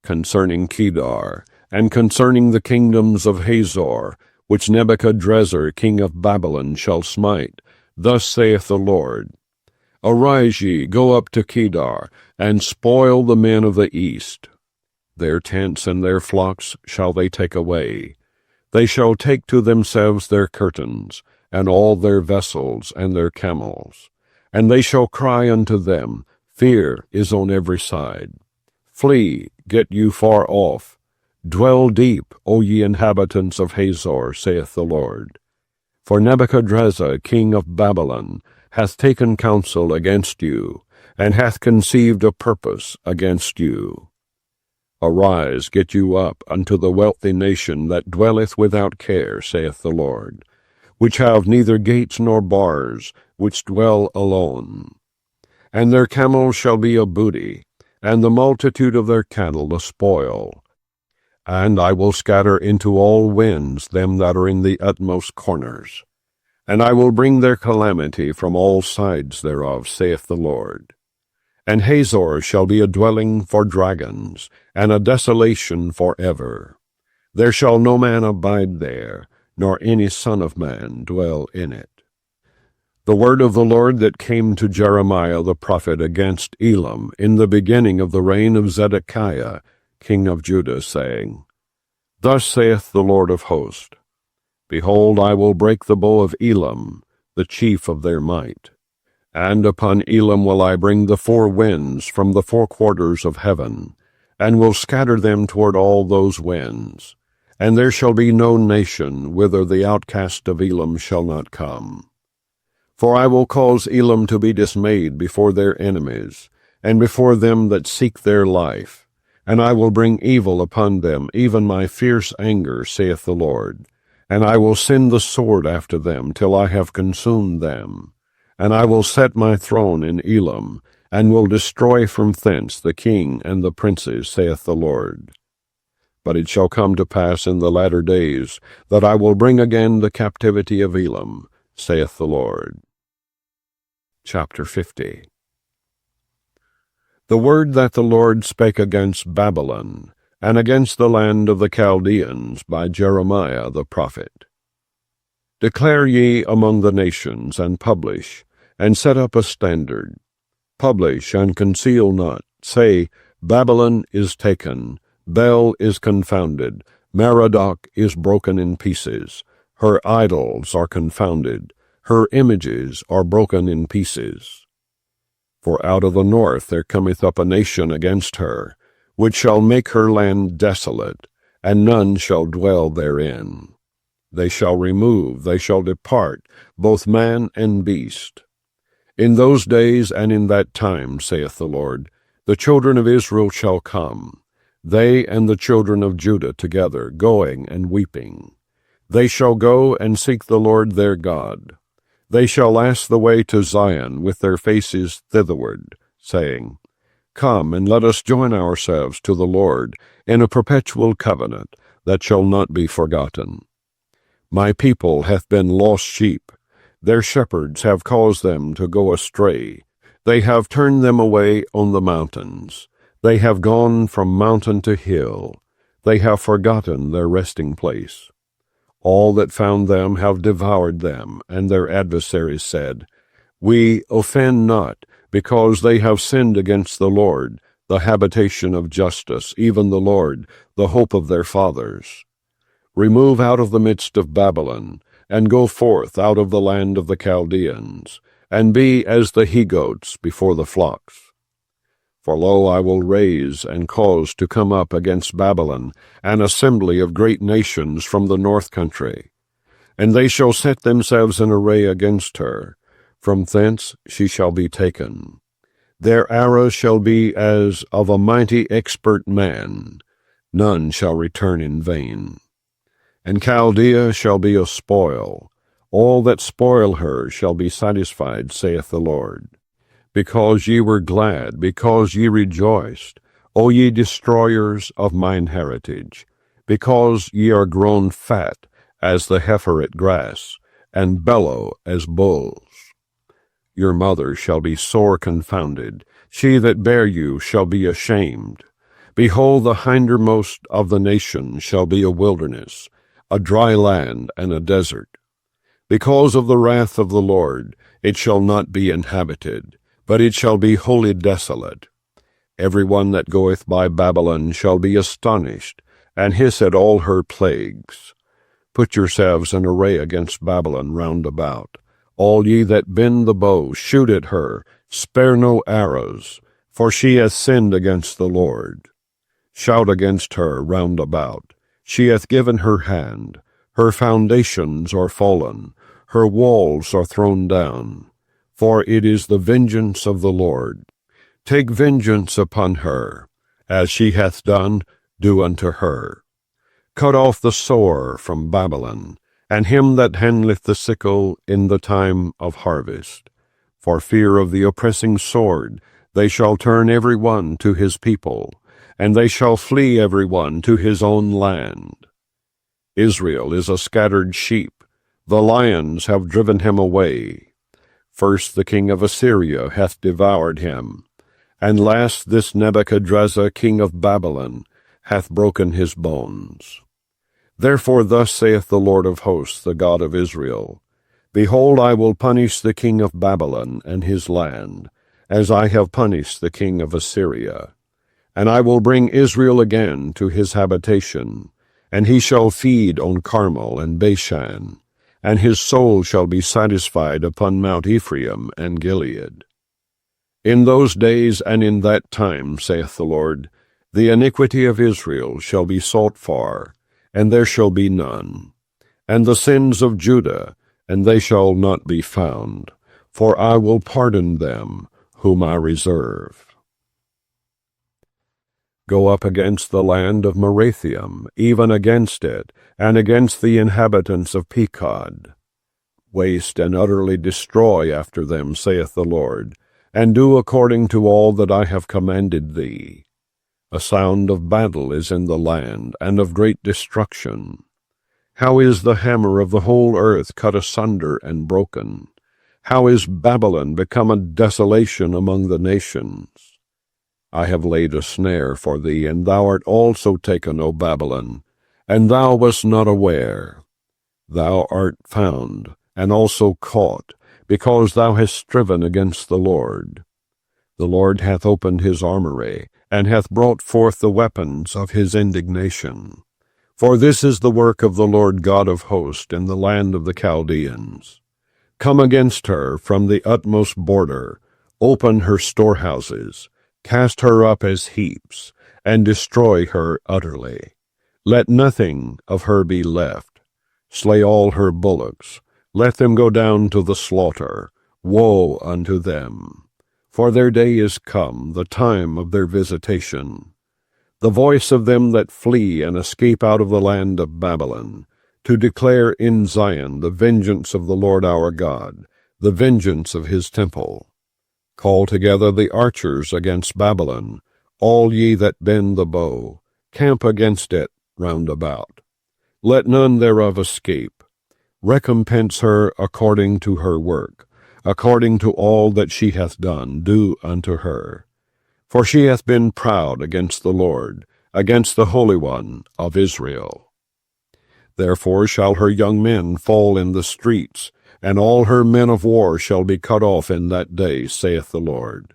Concerning Kedar, and concerning the kingdoms of Hazor, which Nebuchadrezzar king of Babylon shall smite, thus saith the Lord, Arise ye, go up to Kedar, and spoil the men of the east. Their tents and their flocks shall they take away. They shall take to themselves their curtains, and all their vessels and their camels. And they shall cry unto them, Fear is on every side. Flee, get you far off. Dwell deep, O ye inhabitants of Hazor, saith the Lord. For Nebuchadrezzar king of Babylon hath taken counsel against you, and hath conceived a purpose against you. Arise, get you up unto the wealthy nation that dwelleth without care, saith the Lord, which have neither gates nor bars, which dwell alone. And their camels shall be a booty, and the multitude of their cattle a spoil. And I will scatter into all winds them that are in the utmost corners. And I will bring their calamity from all sides thereof, saith the Lord. And Hazor shall be a dwelling for dragons, and a desolation for ever. There shall no man abide there, nor any son of man dwell in it. The word of the Lord that came to Jeremiah the prophet against Elam in the beginning of the reign of Zedekiah, king of Judah, saying, Thus saith the Lord of hosts, Behold, I will break the bow of Elam, the chief of their might. And upon Elam will I bring the four winds from the four quarters of heaven, and will scatter them toward all those winds. And there shall be no nation whither the outcast of Elam shall not come. For I will cause Elam to be dismayed before their enemies, and before them that seek their life. And I will bring evil upon them, even my fierce anger, saith the Lord. And I will send the sword after them, till I have consumed them. And I will set my throne in Elam, and will destroy from thence the king and the princes, saith the Lord. But it shall come to pass in the latter days, that I will bring again the captivity of Elam, saith the Lord. Chapter 50. The word that the Lord spake against Babylon, and against the land of the Chaldeans by Jeremiah the prophet. Declare ye among the nations, and publish, and set up a standard. Publish, and conceal not. Say, Babylon is taken, Bel is confounded, Merodach is broken in pieces. Her idols are confounded, her images are broken in pieces. For out of the north there cometh up a nation against her, which shall make her land desolate, and none shall dwell therein. They shall remove, they shall depart, both man and beast. In those days and in that time, saith the Lord, the children of Israel shall come, they and the children of Judah together, going and weeping. They shall go and seek the Lord their God. They shall ask the way to Zion with their faces thitherward, saying, Come, and let us join ourselves to the Lord in a perpetual covenant that shall not be forgotten. My people hath been lost sheep. Their shepherds have caused them to go astray. They have turned them away on the mountains. They have gone from mountain to hill. They have forgotten their resting place. All that found them have devoured them, and their adversaries said, We offend not, because they have sinned against the Lord, the habitation of justice, even the Lord, the hope of their fathers. Remove out of the midst of Babylon, and go forth out of the land of the Chaldeans, and be as the he-goats before the flocks. For lo, I will raise and cause to come up against Babylon an assembly of great nations from the north country, and they shall set themselves in array against her. From thence she shall be taken. Their arrows shall be as of a mighty expert man. None shall return in vain. And Chaldea shall be a spoil. All that spoil her shall be satisfied, saith the Lord. Because ye were glad, because ye rejoiced, O ye destroyers of mine heritage, because ye are grown fat as the heifer at grass, and bellow as bulls. Your mother shall be sore confounded, she that bare you shall be ashamed. Behold, the hindermost of the nations shall be a wilderness, a dry land and a desert. Because of the wrath of the Lord, it shall not be inhabited, but it shall be wholly desolate. Every one that goeth by Babylon shall be astonished, and hiss at all her plagues. Put yourselves in array against Babylon round about. All ye that bend the bow, shoot at her, spare no arrows, for she hath sinned against the Lord. Shout against her round about. She hath given her hand. Her foundations are fallen. Her walls are thrown down. For it is the vengeance of the Lord. Take vengeance upon her. As she hath done, do unto her. Cut off the sower from Babylon, and him that handleth the sickle in the time of harvest. For fear of the oppressing sword, they shall turn every one to his people, and they shall flee every one to his own land. Israel is a scattered sheep. The lions have driven him away. First the king of Assyria hath devoured him, and last this Nebuchadrezzar king of Babylon hath broken his bones. Therefore thus saith the Lord of hosts, the God of Israel, Behold, I will punish the king of Babylon and his land, as I have punished the king of Assyria. And I will bring Israel again to his habitation, and he shall feed on Carmel and Bashan, and his soul shall be satisfied upon Mount Ephraim and Gilead. In those days and in that time, saith the Lord, the iniquity of Israel shall be sought for, and there shall be none, and the sins of Judah, and they shall not be found, for I will pardon them whom I reserve. Go up against the land of Merathium, even against it, and against the inhabitants of Pekod. Waste and utterly destroy after them, saith the Lord, and do according to all that I have commanded thee. A sound of battle is in the land, and of great destruction. How is the hammer of the whole earth cut asunder and broken? How is Babylon become a desolation among the nations? I have laid a snare for thee, and thou art also taken, O Babylon, and thou wast not aware. Thou art found, and also caught, because thou hast striven against the Lord. The Lord hath opened his armory, and hath brought forth the weapons of his indignation. For this is the work of the Lord God of hosts in the land of the Chaldeans. Come against her from the utmost border, open her storehouses, cast her up as heaps, and destroy her utterly. Let nothing of her be left. Slay all her bullocks. Let them go down to the slaughter. Woe unto them! For their day is come, the time of their visitation. The voice of them that flee and escape out of the land of Babylon, to declare in Zion the vengeance of the Lord our God, the vengeance of his temple. Call together the archers against Babylon, all ye that bend the bow, camp against it round about. Let none thereof escape. Recompense her according to her work, according to all that she hath done, do unto her. For she hath been proud against the Lord, against the Holy One of Israel. Therefore shall her young men fall in the streets, and all her men of war shall be cut off in that day, saith the Lord.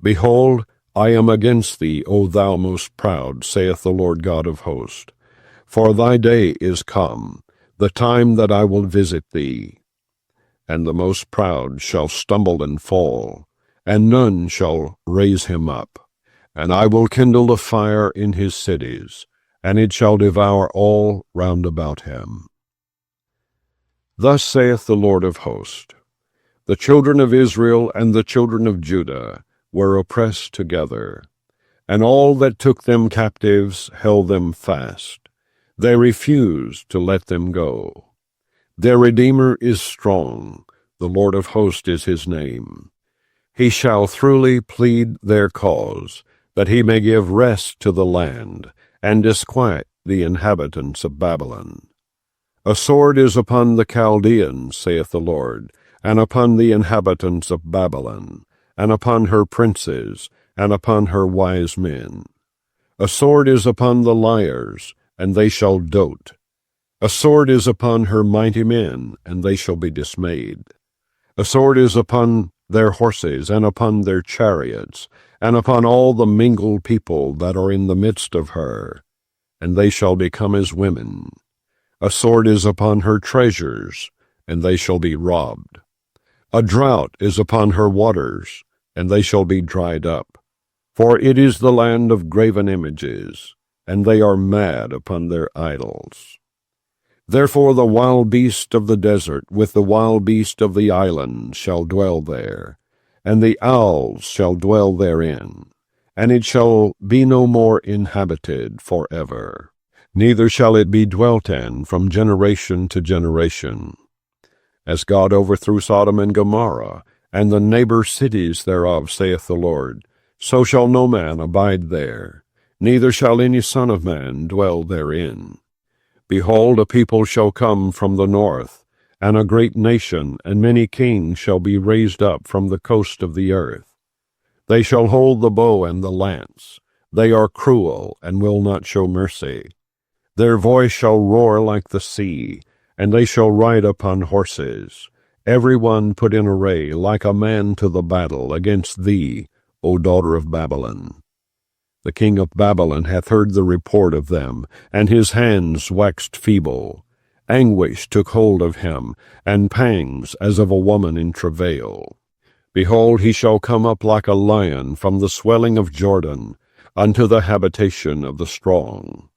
Behold, I am against thee, O thou most proud, saith the Lord God of hosts. For thy day is come, the time that I will visit thee. And the most proud shall stumble and fall, and none shall raise him up. And I will kindle a fire in his cities, and it shall devour all round about him. Thus saith the Lord of hosts, the children of Israel and the children of Judah were oppressed together, and all that took them captives held them fast. They refused to let them go. Their Redeemer is strong, the Lord of hosts is his name. He shall throughly plead their cause, that he may give rest to the land, and disquiet the inhabitants of Babylon. A sword is upon the Chaldeans, saith the Lord, and upon the inhabitants of Babylon, and upon her princes, and upon her wise men. A sword is upon the liars, and they shall dote. A sword is upon her mighty men, and they shall be dismayed. A sword is upon their horses, and upon their chariots, and upon all the mingled people that are in the midst of her, and they shall become as women. A sword is upon her treasures, and they shall be robbed. A drought is upon her waters, and they shall be dried up. For it is the land of graven images, and they are mad upon their idols. Therefore the wild beast of the desert with the wild beast of the island shall dwell there, and the owls shall dwell therein, and it shall be no more inhabited forever. Neither shall it be dwelt in from generation to generation. As God overthrew Sodom and Gomorrah, and the neighbor cities thereof, saith the Lord, so shall no man abide there, neither shall any son of man dwell therein. Behold, a people shall come from the north, and a great nation, and many kings shall be raised up from the coast of the earth. They shall hold the bow and the lance. They are cruel, and will not show mercy. Their voice shall roar like the sea, and they shall ride upon horses, every one put in array like a man to the battle against thee, O daughter of Babylon. The king of Babylon hath heard the report of them, and his hands waxed feeble. Anguish took hold of him, and pangs as of a woman in travail. Behold, he shall come up like a lion from the swelling of Jordan, unto the habitation of the strong.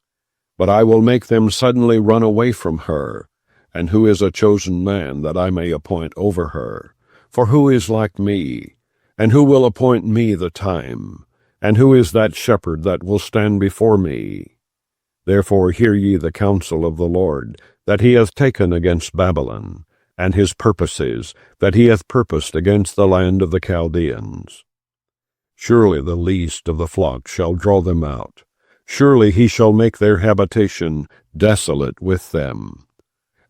But I will make them suddenly run away from her. And who is a chosen man that I may appoint over her? For who is like me? And who will appoint me the time? And who is that shepherd that will stand before me? Therefore hear ye the counsel of the Lord, that he hath taken against Babylon, and his purposes, that he hath purposed against the land of the Chaldeans. Surely the least of the flock shall draw them out. Surely he shall make their habitation desolate with them.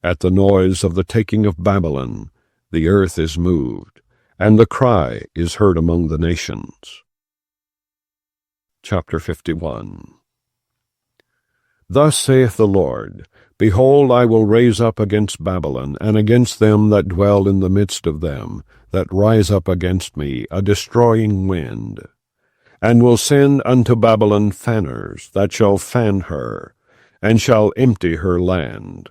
At the noise of the taking of Babylon, the earth is moved, and the cry is heard among the nations. Chapter 51. Thus saith the Lord, Behold, I will raise up against Babylon, and against them that dwell in the midst of them, that rise up against me, a destroying wind, and will send unto Babylon fanners, that shall fan her, and shall empty her land.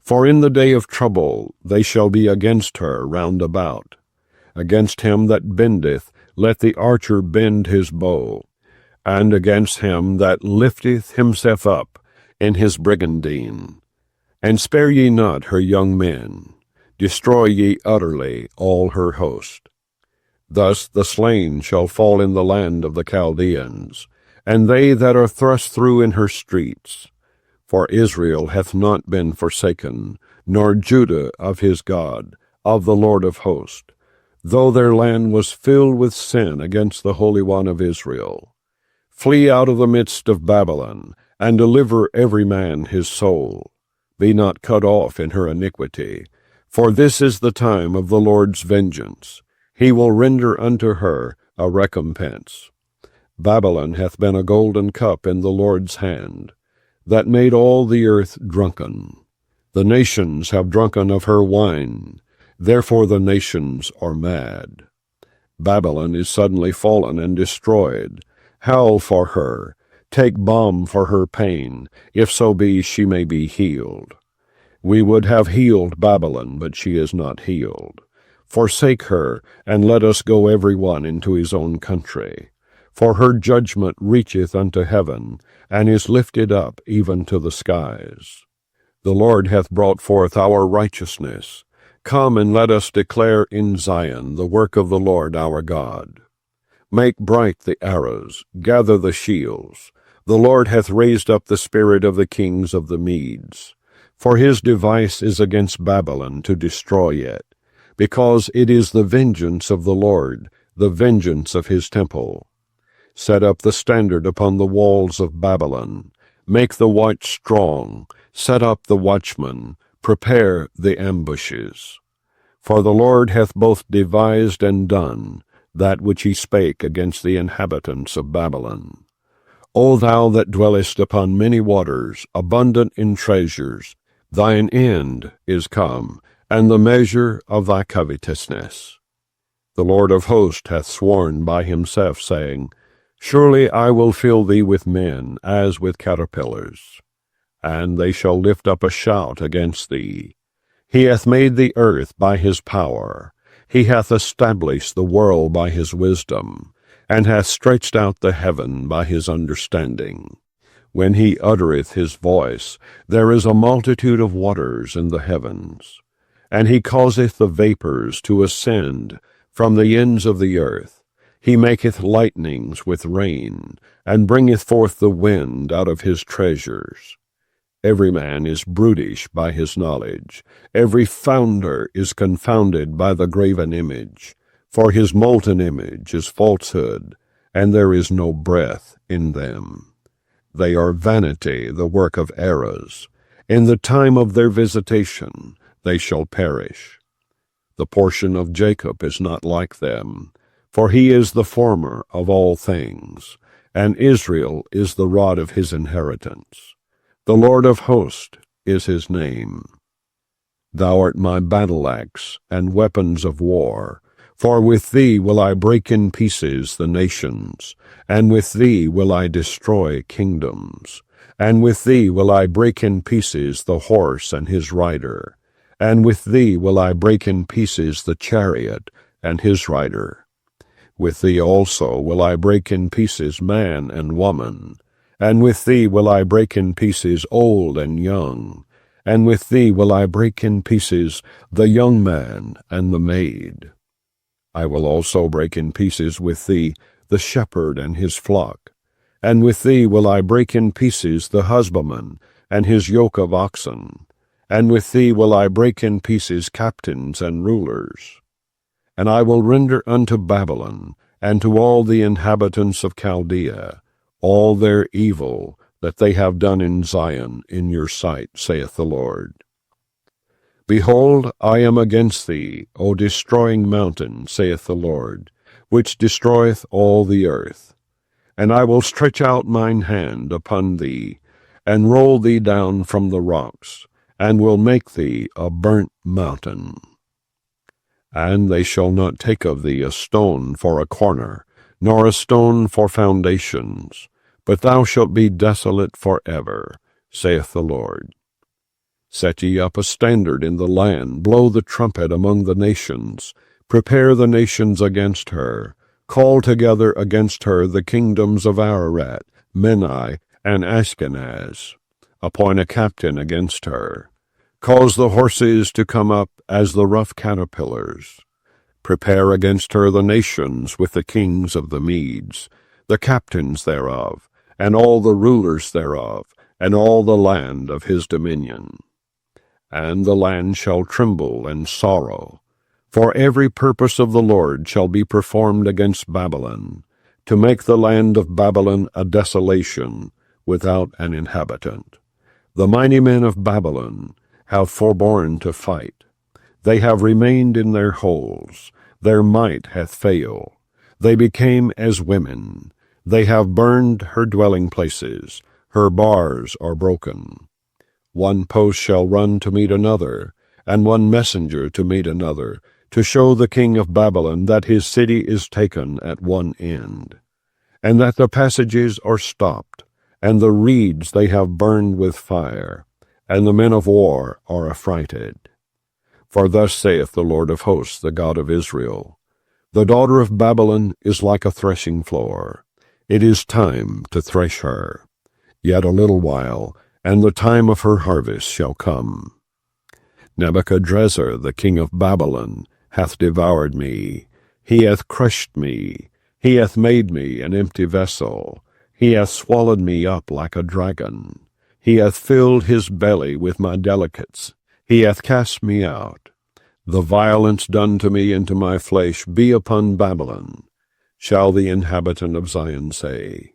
For in the day of trouble they shall be against her round about. Against him that bendeth, let the archer bend his bow, and against him that lifteth himself up in his brigandine. And spare ye not her young men, destroy ye utterly all her host. Thus the slain shall fall in the land of the Chaldeans, and they that are thrust through in her streets. For Israel hath not been forsaken, nor Judah of his God, of the Lord of hosts, though their land was filled with sin against the Holy One of Israel. Flee out of the midst of Babylon, and deliver every man his soul. Be not cut off in her iniquity, for this is the time of the Lord's vengeance. He will render unto her a recompense. Babylon hath been a golden cup in the Lord's hand, that made all the earth drunken. The nations have drunken of her wine, therefore the nations are mad. Babylon is suddenly fallen and destroyed. Howl for her, take balm for her pain, if so be she may be healed. We would have healed Babylon, but she is not healed. Forsake her, and let us go every one into his own country. For her judgment reacheth unto heaven, and is lifted up even to the skies. The Lord hath brought forth our righteousness. Come and let us declare in Zion the work of the Lord our God. Make bright the arrows, gather the shields. The Lord hath raised up the spirit of the kings of the Medes. For his device is against Babylon to destroy it, because it is the vengeance of the Lord, the vengeance of his temple. Set up the standard upon the walls of Babylon. Make the watch strong. Set up the watchman. Prepare the ambushes. For the Lord hath both devised and done that which he spake against the inhabitants of Babylon. O thou that dwellest upon many waters, abundant in treasures, thine end is come, and the measure of thy covetousness. The Lord of hosts hath sworn by himself, saying, Surely I will fill thee with men, as with caterpillars, and they shall lift up a shout against thee. He hath made the earth by his power. He hath established the world by his wisdom, and hath stretched out the heaven by his understanding. When he uttereth his voice, there is a multitude of waters in the heavens. And he causeth the vapors to ascend from the ends of the earth. He maketh lightnings with rain, and bringeth forth the wind out of his treasures. Every man is brutish by his knowledge. Every founder is confounded by the graven image. For his molten image is falsehood, and there is no breath in them. They are vanity, the work of errors. In the time of their visitation they shall perish. The portion of Jacob is not like them, for he is the former of all things, and Israel is the rod of his inheritance. The Lord of hosts is his name. Thou art my battle-axe and weapons of war, for with thee will I break in pieces the nations, and with thee will I destroy kingdoms, and with thee will I break in pieces the horse and his rider, and with thee will I break in pieces the chariot and his rider. With thee also will I break in pieces man and woman, and with thee will I break in pieces old and young, and with thee will I break in pieces the young man and the maid. I will also break in pieces with thee the shepherd and his flock, and with thee will I break in pieces the husbandman and his yoke of oxen, and with thee will I break in pieces captains and rulers. And I will render unto Babylon and to all the inhabitants of Chaldea all their evil that they have done in Zion in your sight, saith the Lord. Behold, I am against thee, O destroying mountain, saith the Lord, which destroyeth all the earth. And I will stretch out mine hand upon thee, and roll thee down from the rocks, and will make thee a burnt mountain. And they shall not take of thee a stone for a corner, nor a stone for foundations, but thou shalt be desolate forever, saith the Lord. Set ye up a standard in the land, blow the trumpet among the nations, prepare the nations against her, call together against her the kingdoms of Ararat, Menai, and Ashkenaz. Appoint a captain against her. Cause the horses to come up as the rough caterpillars. Prepare against her the nations with the kings of the Medes, the captains thereof, and all the rulers thereof, and all the land of his dominion. And the land shall tremble and sorrow, for every purpose of the Lord shall be performed against Babylon, to make the land of Babylon a desolation without an inhabitant. The mighty men of Babylon have forborne to fight. They have remained in their holes. Their might hath failed. They became as women. They have burned her dwelling places. Her bars are broken. One post shall run to meet another, and one messenger to meet another, to show the king of Babylon that his city is taken at one end, and that the passages are stopped, and the reeds they have burned with fire, and the men of war are affrighted. For thus saith the Lord of hosts, the God of Israel, the daughter of Babylon is like a threshing floor. It is time to thresh her. Yet a little while, and the time of her harvest shall come. Nebuchadrezzar, the king of Babylon, hath devoured me. He hath crushed me. He hath made me an empty vessel. He hath swallowed me up like a dragon. He hath filled his belly with my delicates. He hath cast me out. The violence done to me and to my flesh be upon Babylon, shall the inhabitant of Zion say.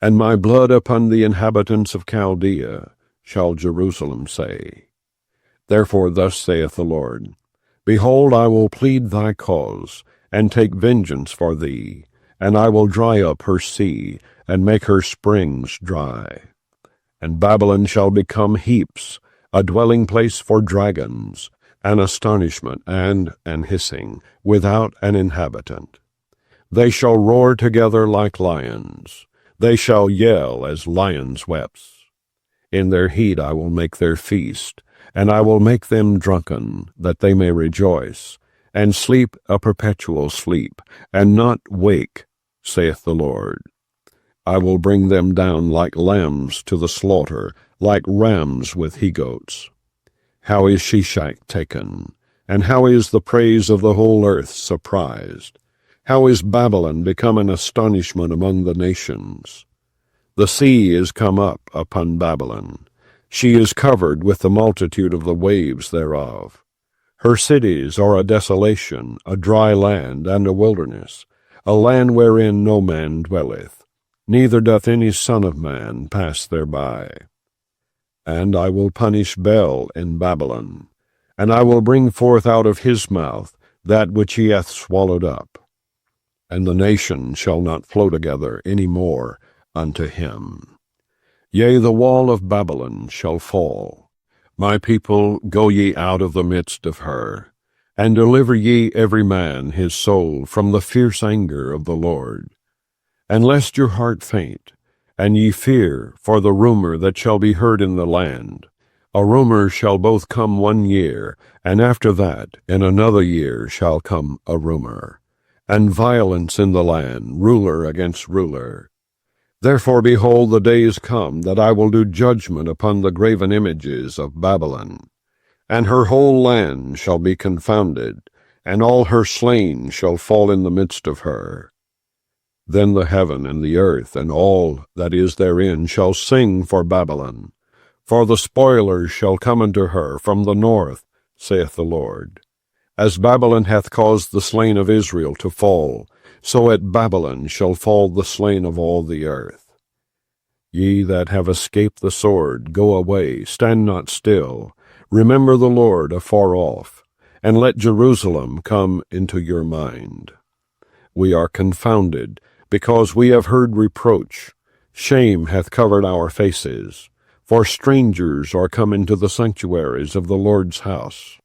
And my blood upon the inhabitants of Chaldea, shall Jerusalem say. Therefore thus saith the Lord, Behold, I will plead thy cause, and take vengeance for thee, and I will dry up her sea, and make her springs dry. And Babylon shall become heaps, a dwelling place for dragons, an astonishment and an hissing, without an inhabitant. They shall roar together like lions. They shall yell as lions' whelps. In their heat I will make their feast, and I will make them drunken, that they may rejoice, and sleep a perpetual sleep, and not wake, saith the Lord. I will bring them down like lambs to the slaughter, like rams with he-goats. How is Shishak taken? And how is the praise of the whole earth surprised? How is Babylon become an astonishment among the nations? The sea is come up upon Babylon. She is covered with the multitude of the waves thereof. Her cities are a desolation, a dry land, and a wilderness, a land wherein no man dwelleth, neither doth any son of man pass thereby. And I will punish Bel in Babylon, and I will bring forth out of his mouth that which he hath swallowed up, and the nations shall not flow together any more unto him. Yea, the wall of Babylon shall fall. My people, go ye out of the midst of her, and deliver ye every man his soul from the fierce anger of the Lord. And lest your heart faint, and ye fear for the rumor that shall be heard in the land. A rumor shall both come 1 year, and after that in another year shall come a rumor, and violence in the land, ruler against ruler. Therefore, behold, the days come that I will do judgment upon the graven images of Babylon, and her whole land shall be confounded, and all her slain shall fall in the midst of her. Then the heaven and the earth and all that is therein shall sing for Babylon, for the spoilers shall come unto her from the north, saith the Lord. As Babylon hath caused the slain of Israel to fall, so at Babylon shall fall the slain of all the earth. Ye that have escaped the sword, go away, stand not still. Remember the Lord afar off, and let Jerusalem come into your mind. We are confounded, because we have heard reproach. Shame hath covered our faces, for strangers are come into the sanctuaries of the Lord's house.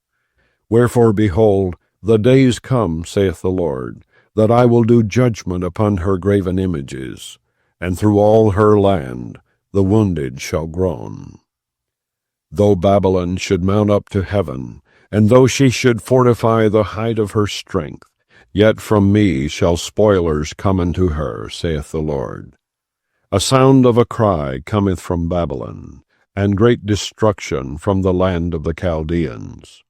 Wherefore, behold, the days come, saith the Lord, that I will do judgment upon her graven images, and through all her land the wounded shall groan. Though Babylon should mount up to heaven, and though she should fortify the height of her strength, yet from me shall spoilers come unto her, saith the Lord. A sound of a cry cometh from Babylon, and great destruction from the land of the Chaldeans.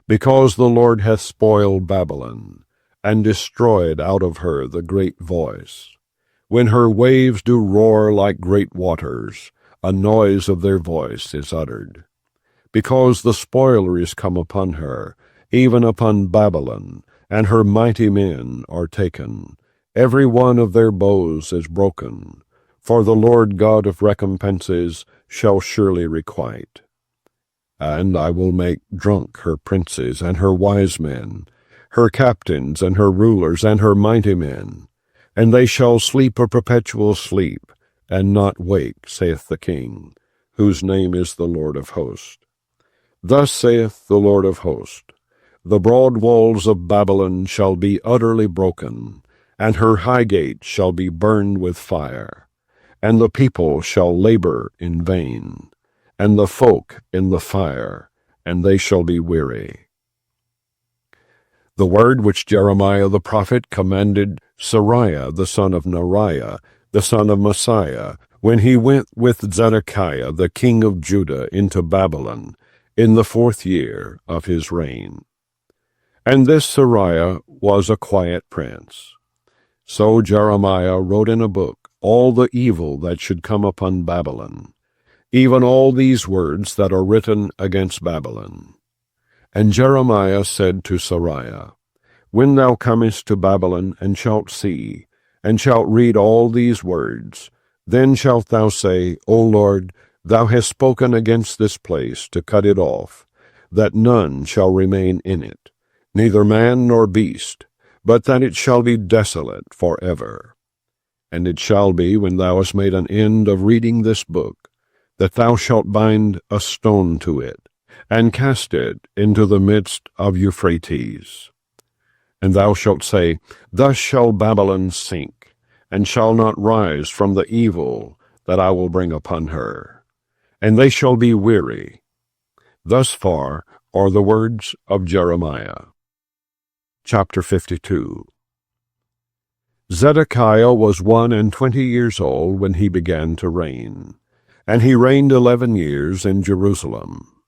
Because the Lord hath spoiled Babylon, and destroyed out of her the great voice. When her waves do roar like great waters, a noise of their voice is uttered. Because the spoiler is come upon her, even upon Babylon, and her mighty men are taken. Every one of their bows is broken, for the Lord God of recompenses shall surely requite. And I will make drunk her princes and her wise men, her captains and her rulers and her mighty men, and they shall sleep a perpetual sleep, and not wake, saith the King, whose name is the Lord of hosts. Thus saith the Lord of hosts, The broad walls of Babylon shall be utterly broken, and her high gates shall be burned with fire, and the people shall labor in vain, and the folk in the fire, and they shall be weary. The word which Jeremiah the prophet commanded Seraiah the son of Neriah, the son of Messiah, when he went with Zedekiah the king of Judah into Babylon, in the 4th year of his reign. And this Seraiah was a quiet prince. So Jeremiah wrote in a book all the evil that should come upon Babylon, even all these words that are written against Babylon. And Jeremiah said to Seraiah, When thou comest to Babylon, and shalt see, and shalt read all these words, then shalt thou say, O Lord, thou hast spoken against this place to cut it off, that none shall remain in it, neither man nor beast, but that it shall be desolate forever. And it shall be, when thou hast made an end of reading this book, that thou shalt bind a stone to it, and cast it into the midst of Euphrates. And thou shalt say, Thus shall Babylon sink, and shall not rise from the evil that I will bring upon her. And they shall be weary. Thus far are the words of Jeremiah. Chapter 52. Zedekiah was 21 years old when he began to reign, and he reigned 11 years in Jerusalem.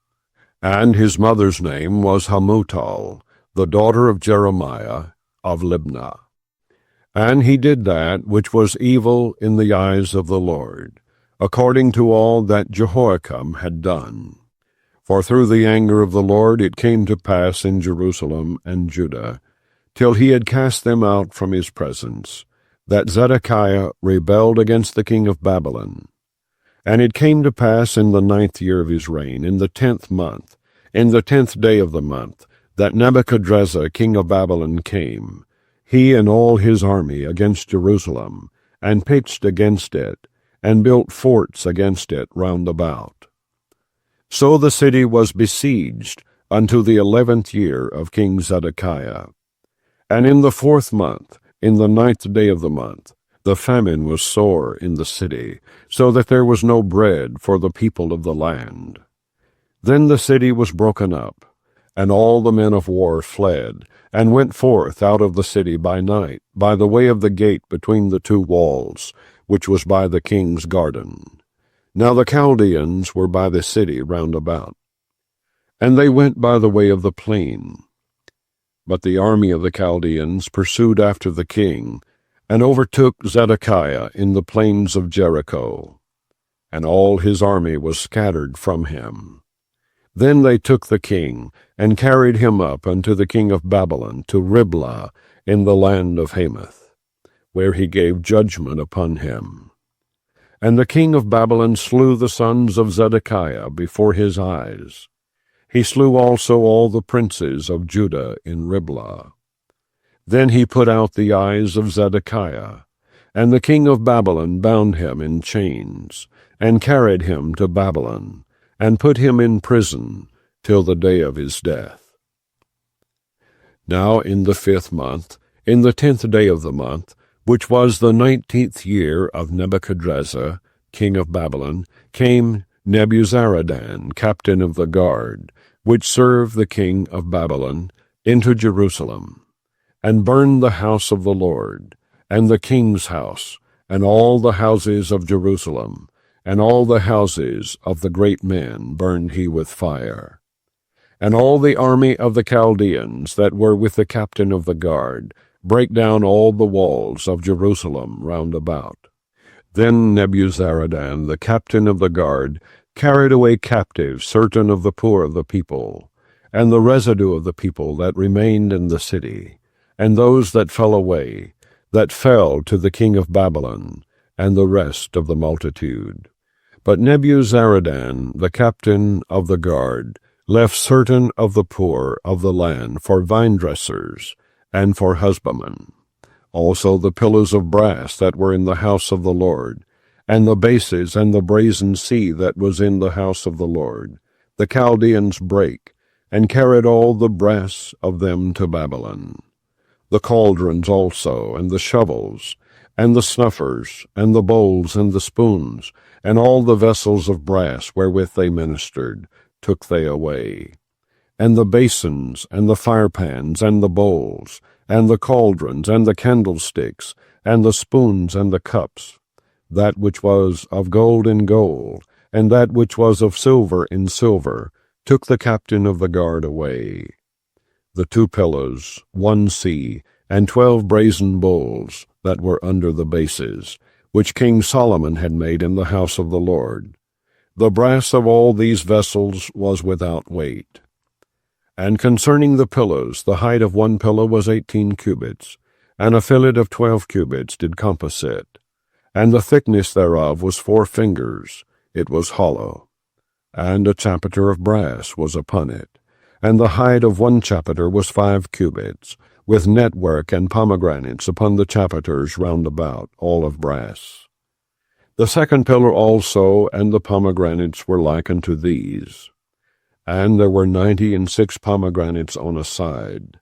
And his mother's name was Hamutal, the daughter of Jeremiah of Libnah. And he did that which was evil in the eyes of the Lord, according to all that Jehoiakim had done. For through the anger of the Lord it came to pass in Jerusalem and Judah, till he had cast them out from his presence, that Zedekiah rebelled against the king of Babylon. And it came to pass in the 9th year of his reign, in the 10th month, in the 10th day of the month, that Nebuchadrezzar king of Babylon came, he and all his army, against Jerusalem, and pitched against it, and built forts against it round about. So the city was besieged unto the 11th year of King Zedekiah. And in the 4th month, in the 9th day of the month, the famine was sore in the city, so that there was no bread for the people of the land. Then the city was broken up, and all the men of war fled, and went forth out of the city by night, by the way of the gate between the 2 walls, which was by the king's garden. Now the Chaldeans were by the city round about. And they went by the way of the plain. But the army of the Chaldeans pursued after the king, and overtook Zedekiah in the plains of Jericho. And all his army was scattered from him. Then they took the king, and carried him up unto the king of Babylon, to Riblah, in the land of Hamath, where he gave judgment upon him. And the king of Babylon slew the sons of Zedekiah before his eyes. He slew also all the princes of Judah in Riblah. Then he put out the eyes of Zedekiah, and the king of Babylon bound him in chains, and carried him to Babylon, and put him in prison till the day of his death. Now in the 5th month, in the 10th day of the month, which was the 19th year of Nebuchadrezzar, king of Babylon, came Nebuzaradan, captain of the guard, which served the king of Babylon, into Jerusalem, and burned the house of the Lord, and the king's house, and all the houses of Jerusalem, and all the houses of the great men burned he with fire. And all the army of the Chaldeans that were with the captain of the guard brake down all the walls of Jerusalem round about. Then Nebuzaradan, the captain of the guard, carried away captive certain of the poor of the people, and the residue of the people that remained in the city, and those that fell away, that fell to the king of Babylon, and the rest of the multitude. But Nebuzaradan, the captain of the guard, left certain of the poor of the land for vine-dressers and for husbandmen, also the pillars of brass that were in the house of the Lord, and the bases and the brazen sea that was in the house of the Lord, the Chaldeans brake, and carried all the brass of them to Babylon. The cauldrons also, and the shovels, and the snuffers, and the bowls, and the spoons, and all the vessels of brass wherewith they ministered, took they away. And the basins, and the firepans, and the bowls, and the cauldrons, and the candlesticks, and the spoons, and the cups, that which was of gold in gold, and that which was of silver in silver, took the captain of the guard away. The 2 pillars, 1 sea, and 12 brazen bowls that were under the bases, which King Solomon had made in the house of the Lord. The brass of all these vessels was without weight. And concerning the pillars, the height of 1 pillar was 18 cubits, and a fillet of 12 cubits did compass it. And the thickness thereof was 4 fingers, it was hollow. And a chapiter of brass was upon it. And the height of 1 chapiter was 5 cubits, with network and pomegranates upon the chapiters round about, all of brass. The 2nd pillar also and the pomegranates were like unto these. And there were 96 pomegranates on a side,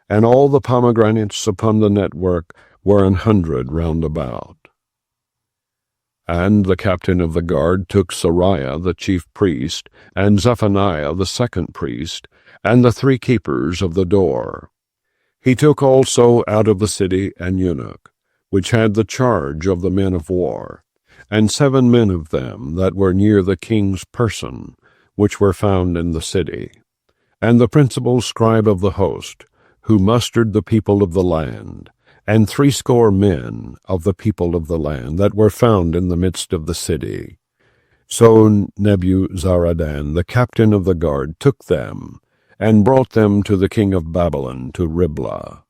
and all the pomegranates upon the network were 100 round about. And the captain of the guard took Sariah the chief priest, and Zephaniah the 2nd priest, and the 3 keepers of the door. He took also out of the city an eunuch, which had the charge of the men of war, and 7 men of them that were near the king's person, which were found in the city, and the principal scribe of the host, who mustered the people of the land, and 80 men of the people of the land that were found in the midst of the city. So Nebuzaradan, the captain of the guard, took them, and brought them to the king of Babylon to Riblah.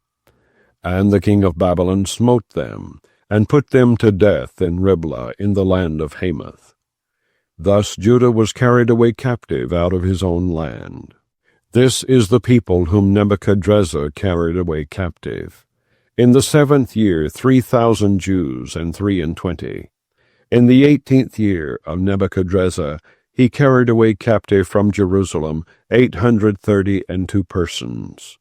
And the king of Babylon smote them, and put them to death in Riblah in the land of Hamath. Thus Judah was carried away captive out of his own land. This is the people whom Nebuchadrezzar carried away captive. In the 7th year 3,000 Jews and 23. In the 18th year of Nebuchadrezzar he carried away captive from Jerusalem 832 persons.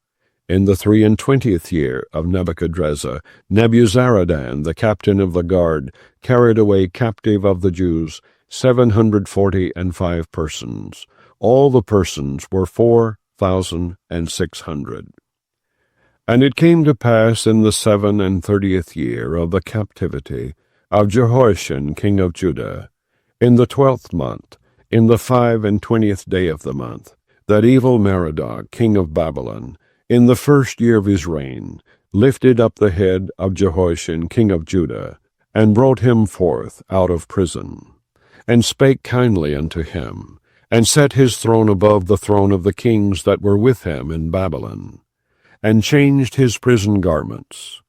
In the 23rd year of Nebuchadrezzar, Nebuzaradan, the captain of the guard, carried away captive of the Jews 745 persons. All the persons were 4,600. And it came to pass in the 37th year of the captivity of Jehoiakim king of Judah, in the 12th month, in the 25th day of the month, that evil Merodach king of Babylon, in the 1st year of his reign, lifted up the head of Jehoiakim king of Judah, and brought him forth out of prison, and spake kindly unto him, and set his throne above the throne of the kings that were with him in Babylon, and changed his prison garments.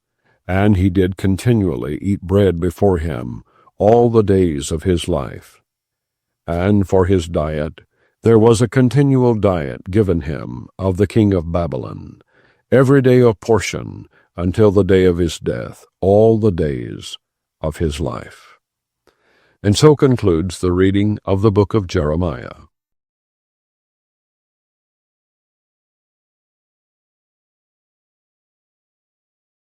And he did continually eat bread before him all the days of his life. And for his diet there was a continual diet given him of the king of Babylon, every day a portion, until the day of his death, all the days of his life. And so concludes the reading of the book of Jeremiah.